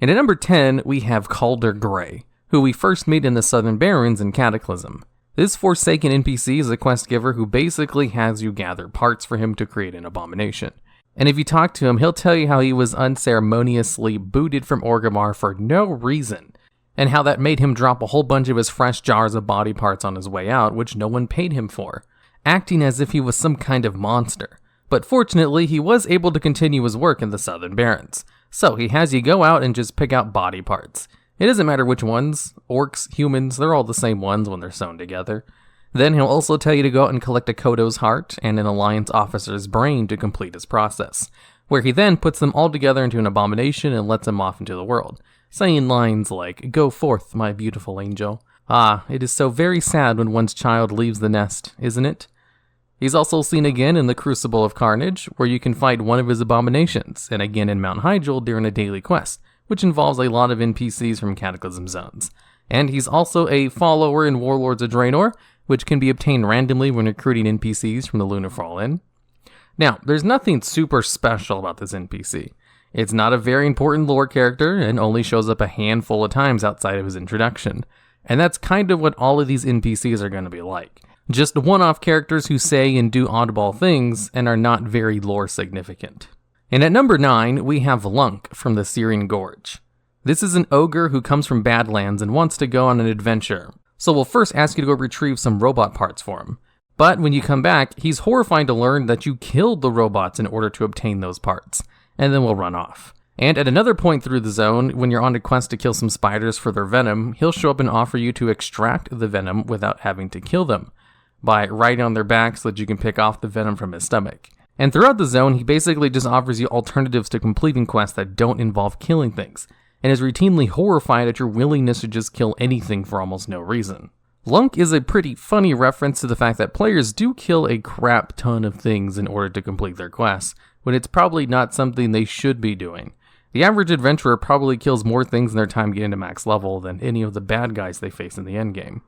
And at number 10, we have Calder Grey, who we first meet in the Southern Barrens in Cataclysm. This Forsaken NPC is a quest giver who basically has you gather parts for him to create an abomination. And if you talk to him, he'll tell you how he was unceremoniously booted from Orgrimmar for no reason, and how that made him drop a whole bunch of his fresh jars of body parts on his way out, which no one paid him for, acting as if he was some kind of monster. But fortunately, he was able to continue his work in the Southern Barrens, so he has you go out and just pick out body parts. It doesn't matter which ones, orcs, humans, they're all the same ones when they're sewn together. Then he'll also tell you to go out and collect a Kodo's heart and an Alliance officer's brain to complete his process, where he then puts them all together into an abomination and lets them off into the world, saying lines like, "Go forth, my beautiful angel." Ah, it is so very sad when one's child leaves the nest, isn't it? He's also seen again in the Crucible of Carnage, where you can fight one of his abominations, and again in Mount Hyjal during a daily quest, which involves a lot of NPCs from Cataclysm zones. And he's also a follower in Warlords of Draenor, which can be obtained randomly when recruiting NPCs from the Lunarfall Inn. Now, there's nothing super special about this NPC. It's not a very important lore character, and only shows up a handful of times outside of his introduction. And that's kind of what all of these NPCs are going to be like. Just one-off characters who say and do oddball things, and are not very lore significant. And at number 9, we have Lunk from the Searing Gorge. This is an ogre who comes from Badlands and wants to go on an adventure, so we'll first ask you to go retrieve some robot parts for him. But when you come back, he's horrified to learn that you killed the robots in order to obtain those parts, and then we'll run off. And at another point through the zone, when you're on a quest to kill some spiders for their venom, he'll show up and offer you to extract the venom without having to kill them, by riding on their backs so that you can pick off the venom from his stomach. And throughout the zone, he basically just offers you alternatives to completing quests that don't involve killing things, and is routinely horrified at your willingness to just kill anything for almost no reason. Lunk is a pretty funny reference to the fact that players do kill a crap ton of things in order to complete their quests, when it's probably not something they should be doing. The average adventurer probably kills more things in their time getting to max level than any of the bad guys they face in the endgame,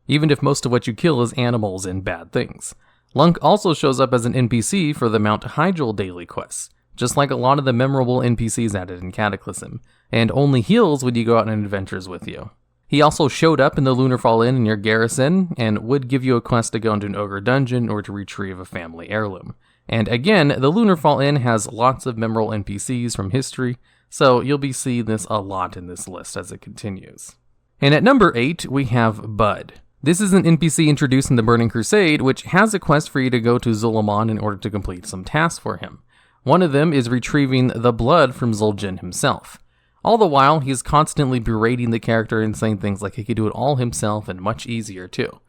even if most of what you kill is animals and bad things. Lunk also shows up as an NPC for the Mount Hyjal daily quests, just like a lot of the memorable NPCs added in Cataclysm, and only heals when you go out on adventures with you. He also showed up in the Lunarfall Inn in your garrison, and would give you a quest to go into an ogre dungeon or to retrieve a family heirloom. And again, the Lunarfall Inn has lots of memorable NPCs from history, so you'll be seeing this a lot in this list as it continues. And at number 8, we have Bud. This is an NPC introduced in the Burning Crusade, which has a quest for you to go to Zul'Aman in order to complete some tasks for him. One of them is retrieving the blood from Zul'Jin himself. All the while, he's constantly berating the character and saying things like he could do it all himself and much easier too.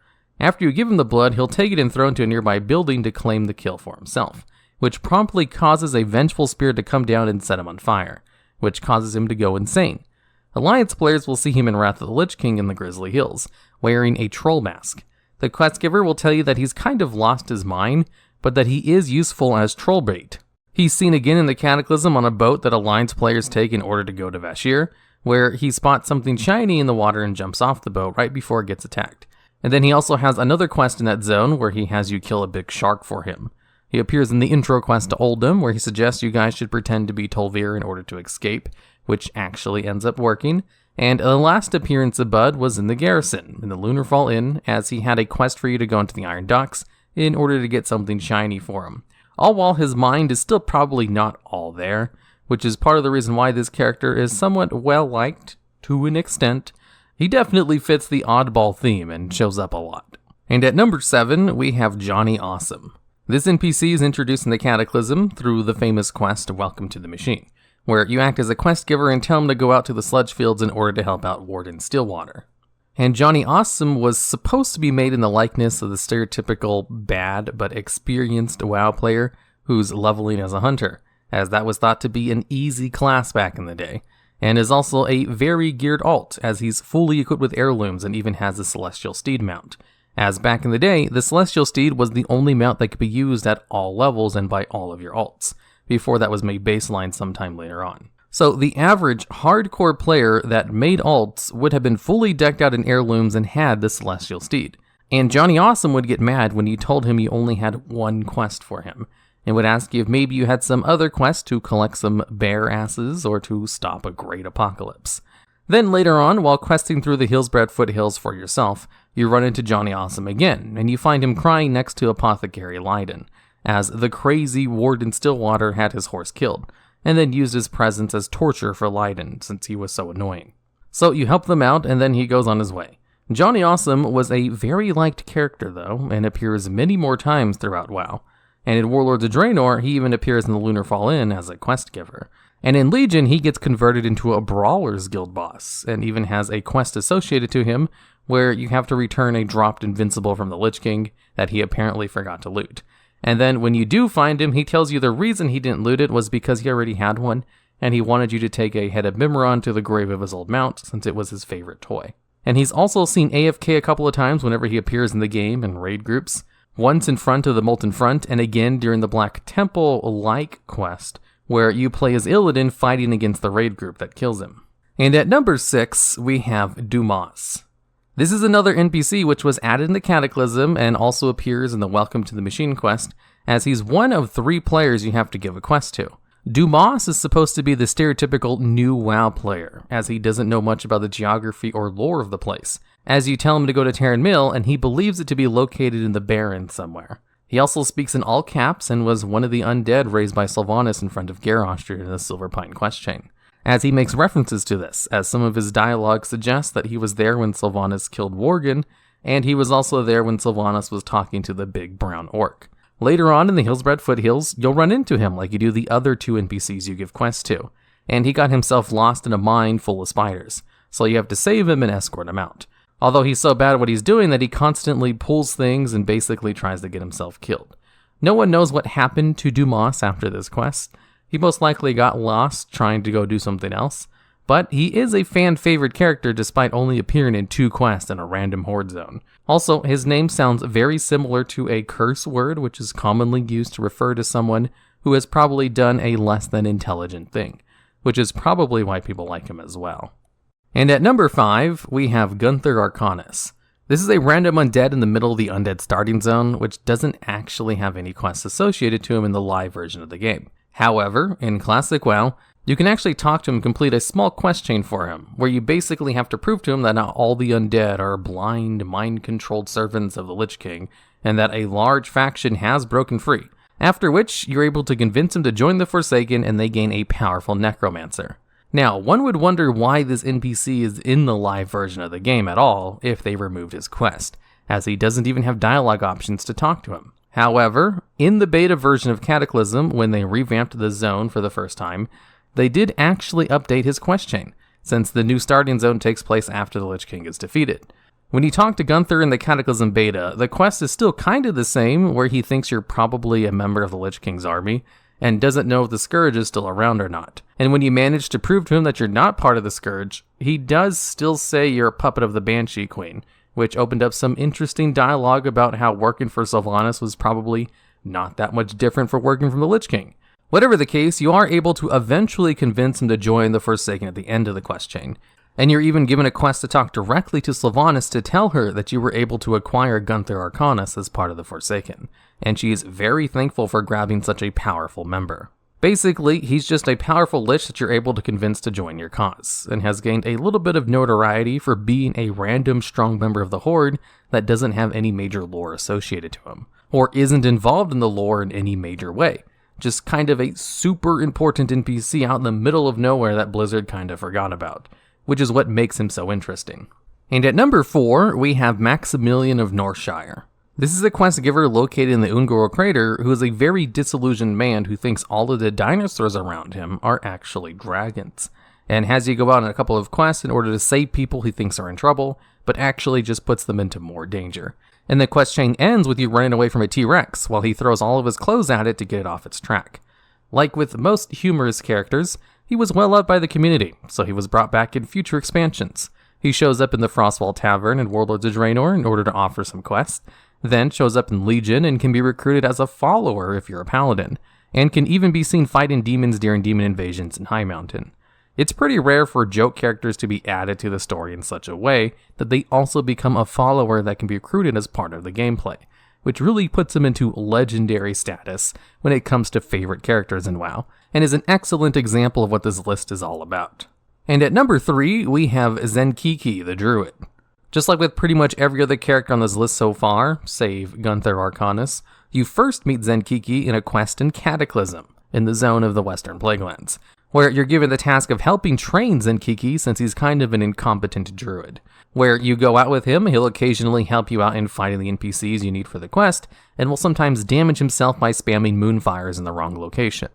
After you give him the blood, he'll take it and throw it into a nearby building to claim the kill for himself, which promptly causes a vengeful spirit to come down and set him on fire, which causes him to go insane. Alliance players will see him in Wrath of the Lich King in the Grizzly Hills, wearing a troll mask. The quest giver will tell you that he's kind of lost his mind, but that he is useful as troll bait. He's seen again in the Cataclysm on a boat that Alliance players take in order to go to Vashir, where he spots something shiny in the water and jumps off the boat right before it gets attacked. And then he also has another quest in that zone where he has you kill a big shark for him. He appears in the intro quest to Oldham, where he suggests you guys should pretend to be Tol'vir in order to escape, which actually ends up working. And the last appearance of Bud was in the Garrison, in the Lunarfall Inn, as he had a quest for you to go into the Iron Docks in order to get something shiny for him. All while his mind is still probably not all there, which is part of the reason why this character is somewhat well-liked, to an extent. He definitely fits the oddball theme and shows up a lot. And at number 7, we have Johnny Awesome. This NPC is introduced in the Cataclysm through the famous quest Welcome to the Machine, where you act as a quest giver and tell him to go out to the sludge fields in order to help out Warden Stillwater. And Johnny Awesome was supposed to be made in the likeness of the stereotypical bad but experienced WoW player who's leveling as a hunter, as that was thought to be an easy class back in the day, and is also a very geared alt, as he's fully equipped with heirlooms and even has a Celestial Steed mount. As back in the day, the Celestial Steed was the only mount that could be used at all levels and by all of your alts, before that was made baseline sometime later on. So the average hardcore player that made alts would have been fully decked out in heirlooms and had the Celestial Steed. And Johnny Awesome would get mad when you told him you only had one quest for him, and would ask you if maybe you had some other quest to collect some bear asses or to stop a great apocalypse. Then later on, while questing through the Hillsbrad Foothills for yourself, you run into Johnny Awesome again, and you find him crying next to Apothecary Leiden, as the crazy Warden Stillwater had his horse killed, and then used his presence as torture for Leiden since he was so annoying. So you help them out, and then he goes on his way. Johnny Awesome was a very liked character though, and appears many more times throughout WoW. And in Warlords of Draenor, he even appears in the Lunarfall Inn as a quest giver. And in Legion, he gets converted into a Brawlers Guild boss, and even has a quest associated to him where you have to return a dropped Invincible from the Lich King that he apparently forgot to loot. And then when you do find him, he tells you the reason he didn't loot it was because he already had one, and he wanted you to take a Head of Mimiron to the grave of his old mount, since it was his favorite toy. And he's also seen AFK a couple of times whenever he appears in the game in raid groups, once in front of the Molten Front, and again during the Black Temple-like quest, where you play as Illidan fighting against the raid group that kills him. And at number 6, we have Dumas. This is another NPC which was added in the Cataclysm and also appears in the Welcome to the Machine quest, as he's one of 3 players you have to give a quest to. Dumas is supposed to be the stereotypical new WoW player, as he doesn't know much about the geography or lore of the place, as you tell him to go to Terran Mill and he believes it to be located in the Barren somewhere. He also speaks in all caps and was one of the undead raised by Sylvanas in front of Garrosh during the Silverpine quest chain, as he makes references to this, as some of his dialogue suggests that he was there when Sylvanas killed Worgen, and he was also there when Sylvanas was talking to the big brown orc. Later on in the Hillsbrad Foothills, you'll run into him like you do the other 2 NPCs you give quests to, and he got himself lost in a mine full of spiders, so you have to save him and escort him out. Although he's so bad at what he's doing that he constantly pulls things and basically tries to get himself killed. No one knows what happened to Dumas after this quest. He most likely got lost trying to go do something else, but he is a fan-favorite character despite only appearing in 2 quests in a random horde zone. Also, his name sounds very similar to a curse word, which is commonly used to refer to someone who has probably done a less than intelligent thing, which is probably why people like him as well. And at number 5, we have Gunther Arcanus. This is a random undead in the middle of the undead starting zone, which doesn't actually have any quests associated to him in the live version of the game. However, in Classic WoW, you can actually talk to him and complete a small quest chain for him, where you basically have to prove to him that not all the undead are blind, mind-controlled servants of the Lich King, and that a large faction has broken free. After which, you're able to convince him to join the Forsaken and they gain a powerful Necromancer. Now, one would wonder why this NPC is in the live version of the game at all if they removed his quest, as he doesn't even have dialogue options to talk to him. However, in the beta version of Cataclysm, when they revamped the zone for the first time, they did actually update his quest chain, since the new starting zone takes place after the Lich King is defeated. When you talk to Gunther in the Cataclysm beta, the quest is still kind of the same, where he thinks you're probably a member of the Lich King's army, and doesn't know if the Scourge is still around or not. And when you manage to prove to him that you're not part of the Scourge, he does still say you're a puppet of the Banshee Queen, which opened up some interesting dialogue about how working for Sylvanas was probably not that much different from working from the Lich King. Whatever the case, you are able to eventually convince him to join the Forsaken at the end of the quest chain, and you're even given a quest to talk directly to Sylvanas to tell her that you were able to acquire Gunther Arcanus as part of the Forsaken, and she is very thankful for grabbing such a powerful member. Basically, he's just a powerful lich that you're able to convince to join your cause, and has gained a little bit of notoriety for being a random strong member of the Horde that doesn't have any major lore associated to him, or isn't involved in the lore in any major way. Just kind of a super important NPC out in the middle of nowhere that Blizzard kind of forgot about, which is what makes him so interesting. And at number 4, we have Maximilian of Northshire. This is a quest giver located in the Ungoro crater who is a very disillusioned man who thinks all of the dinosaurs around him are actually dragons, and has you go out on a couple of quests in order to save people he thinks are in trouble, but actually just puts them into more danger. And the quest chain ends with you running away from a T-Rex while he throws all of his clothes at it to get it off its track. Like with most humorous characters, he was well loved by the community, so he was brought back in future expansions. He shows up in the Frostfall Tavern in Warlords of Draenor in order to offer some quests, then shows up in Legion and can be recruited as a follower if you're a paladin, and can even be seen fighting demons during demon invasions in Highmountain. It's pretty rare for joke characters to be added to the story in such a way that they also become a follower that can be recruited as part of the gameplay, which really puts them into legendary status when it comes to favorite characters in WoW, and is an excellent example of what this list is all about. And at number 3, we have Zenkiki the Druid. Just like with pretty much every other character on this list so far, save Gunther Arcanus, you first meet Zenkiki in a quest in Cataclysm, in the zone of the Western Plaguelands, where you're given the task of helping train Zenkiki since he's kind of an incompetent druid. Where you go out with him, he'll occasionally help you out in fighting the NPCs you need for the quest, and will sometimes damage himself by spamming moonfires in the wrong location.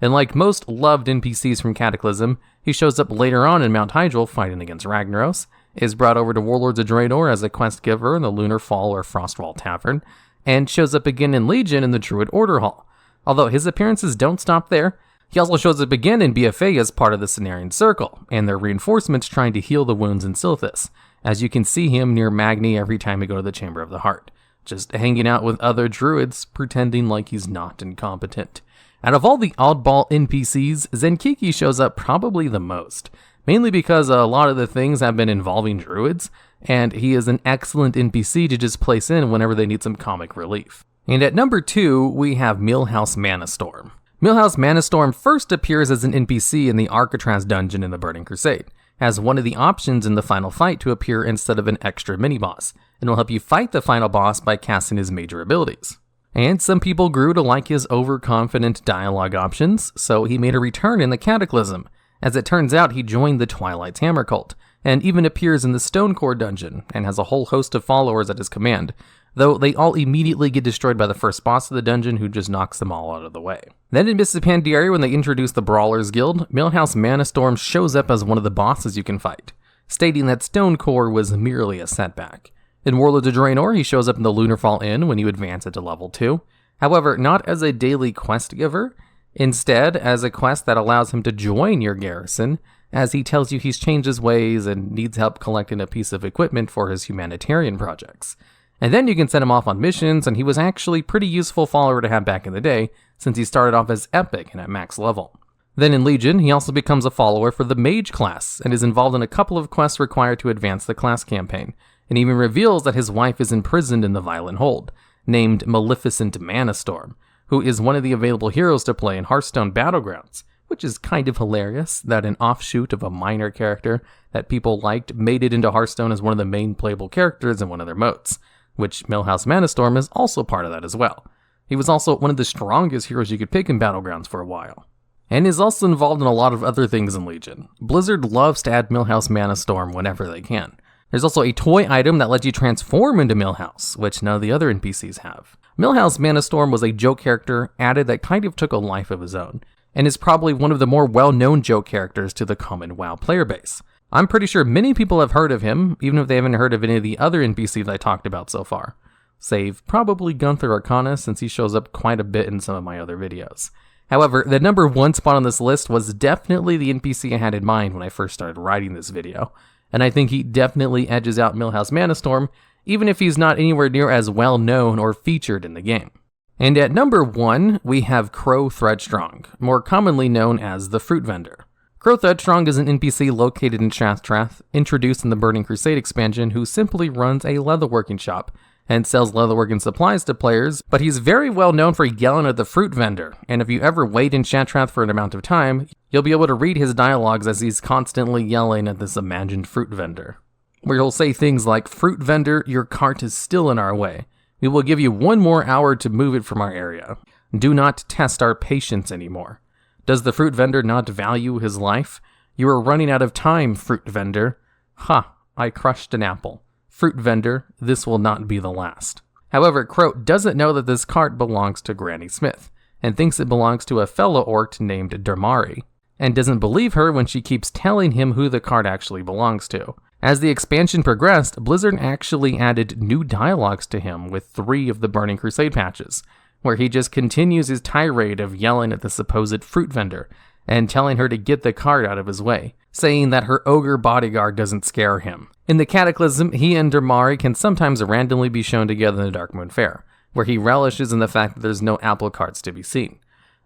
And like most loved NPCs from Cataclysm, he shows up later on in Mount Hyjal fighting against Ragnaros, is brought over to Warlords of Draenor as a quest giver in the Lunar Fall or Frostfall Tavern, and shows up again in Legion in the Druid Order Hall. Although his appearances don't stop there, he also shows up again in BFA as part of the Cenarian Circle, and their reinforcements trying to heal the wounds in Silthus, as you can see him near Magni every time you go to the Chamber of the Heart, just hanging out with other druids, pretending like he's not incompetent. Out of all the oddball NPCs, Zenkiki shows up probably the most, mainly because a lot of the things have been involving druids, and he is an excellent NPC to just place in whenever they need some comic relief. And at number 2, we have Millhouse Manastorm. Millhouse Manastorm first appears as an NPC in the Arcatraz dungeon in the Burning Crusade, as one of the options in the final fight to appear instead of an extra mini-boss, and will help you fight the final boss by casting his major abilities. And some people grew to like his overconfident dialogue options, so he made a return in the Cataclysm. As it turns out, he joined the Twilight's Hammer cult, and even appears in the Stonecore dungeon, and has a whole host of followers at his command, though they all immediately get destroyed by the first boss of the dungeon who just knocks them all out of the way. Then in Mists of Pandaria, when they introduce the Brawlers Guild, Millhouse Manastorm shows up as one of the bosses you can fight, stating that Stonecore was merely a setback. In Warlords of Draenor, he shows up in the Lunarfall Inn when you advance it to level 2, however, not as a daily quest giver, instead as a quest that allows him to join your garrison, as he tells you he's changed his ways and needs help collecting a piece of equipment for his humanitarian projects. And then you can send him off on missions, and he was actually pretty useful follower to have back in the day, since he started off as epic and at max level. Then in Legion, he also becomes a follower for the Mage class, and is involved in a couple of quests required to advance the class campaign, and even reveals that his wife is imprisoned in the Violent Hold, named Maleficent Manastorm, who is one of the available heroes to play in Hearthstone Battlegrounds, which is kind of hilarious that an offshoot of a minor character that people liked made it into Hearthstone as one of the main playable characters in one of their modes, which Millhouse Manastorm is also part of that as well. He was also one of the strongest heroes you could pick in Battlegrounds for a while, and is also involved in a lot of other things in Legion. Blizzard loves to add Millhouse Manastorm whenever they can. There's also a toy item that lets you transform into Millhouse, which none of the other NPCs have. Millhouse Manastorm was a joke character added that kind of took a life of his own, and is probably one of the more well-known joke characters to the common WoW player base. I'm pretty sure many people have heard of him, even if they haven't heard of any of the other NPCs I talked about so far. Save probably Gunther Arcanus, since he shows up quite a bit in some of my other videos. However, the number 1 spot on this list was definitely the NPC I had in mind when I first started writing this video, and I think he definitely edges out Millhouse Manastorm, even if he's not anywhere near as well known or featured in the game. And at number 1, we have Crow Threadstrong, more commonly known as the Fruit Vendor. Crow Threadstrong is an NPC located in Shathtrath, introduced in the Burning Crusade expansion, who simply runs a leatherworking shop and sells leatherworking supplies to players, but he's very well known for yelling at the Fruit Vendor, and if you ever wait in Shathtrath for an amount of time, you'll be able to read his dialogues as he's constantly yelling at this imagined Fruit Vendor, where he'll say things like, "Fruit Vendor, your cart is still in our way. We will give you 1 more hour to move it from our area. Do not test our patience anymore. Does the Fruit Vendor not value his life? You are running out of time, Fruit Vendor. Ha, I crushed an apple. Fruit Vendor, this will not be the last." However, Crow doesn't know that this cart belongs to Granny Smith, and thinks it belongs to a fellow orc named Dermari, and doesn't believe her when she keeps telling him who the cart actually belongs to. As the expansion progressed, Blizzard actually added new dialogues to him with 3 of the Burning Crusade patches, where he just continues his tirade of yelling at the supposed Fruit Vendor and telling her to get the cart out of his way, saying that her ogre bodyguard doesn't scare him. In the Cataclysm, he and Dermari can sometimes randomly be shown together in the Darkmoon Fair, where he relishes in the fact that there's no apple carts to be seen.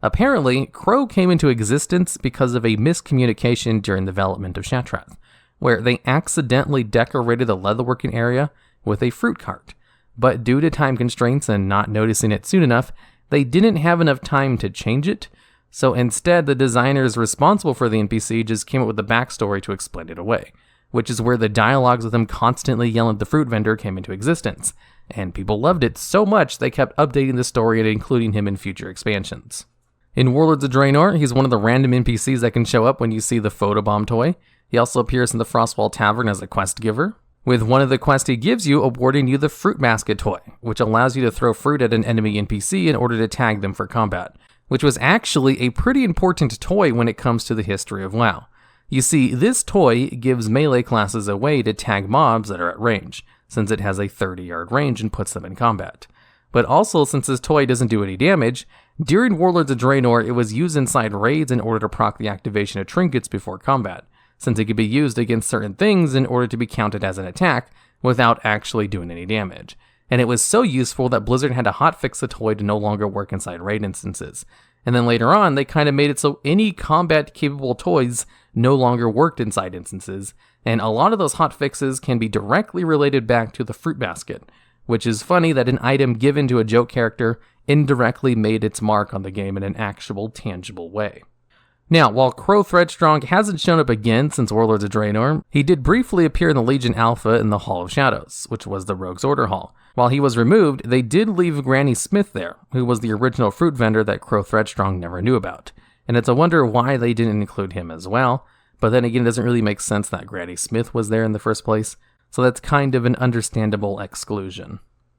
Apparently, Crow came into existence because of a miscommunication during the development of Shathtrath, where they accidentally decorated the leatherworking area with a fruit cart. But due to time constraints and not noticing it soon enough, they didn't have enough time to change it, so instead the designers responsible for the NPC just came up with the backstory to explain it away, which is where the dialogues with him constantly yelling at the Fruit Vendor came into existence, and people loved it so much they kept updating the story and including him in future expansions. In Warlords of Draenor, he's one of the random NPCs that can show up when you see the photobomb toy. He also appears in the Frostwall Tavern as a quest giver, with one of the quests he gives you awarding you the Fruit Basket toy, which allows you to throw fruit at an enemy NPC in order to tag them for combat, which was actually a pretty important toy when it comes to the history of WoW. You see, this toy gives melee classes a way to tag mobs that are at range, since it has a 30-yard range and puts them in combat. But also, since this toy doesn't do any damage, during Warlords of Draenor it was used inside raids in order to proc the activation of trinkets before combat, since it could be used against certain things in order to be counted as an attack without actually doing any damage. And it was so useful that Blizzard had to hotfix the toy to no longer work inside raid instances. And then later on, they kind of made it so any combat-capable toys no longer worked inside instances, and a lot of those hotfixes can be directly related back to the Fruit Basket, which is funny that an item given to a joke character indirectly made its mark on the game in an actual, tangible way. Now, while Crow Threadstrong hasn't shown up again since Warlords of Draenor, he did briefly appear in the Legion Alpha in the Hall of Shadows, which was the Rogue's Order Hall. While he was removed, they did leave Granny Smith there, who was the original fruit vendor that Crow Threadstrong never knew about. And it's a wonder why they didn't include him as well, but then again it doesn't really make sense that Granny Smith was there in the first place, so that's kind of an understandable exclusion.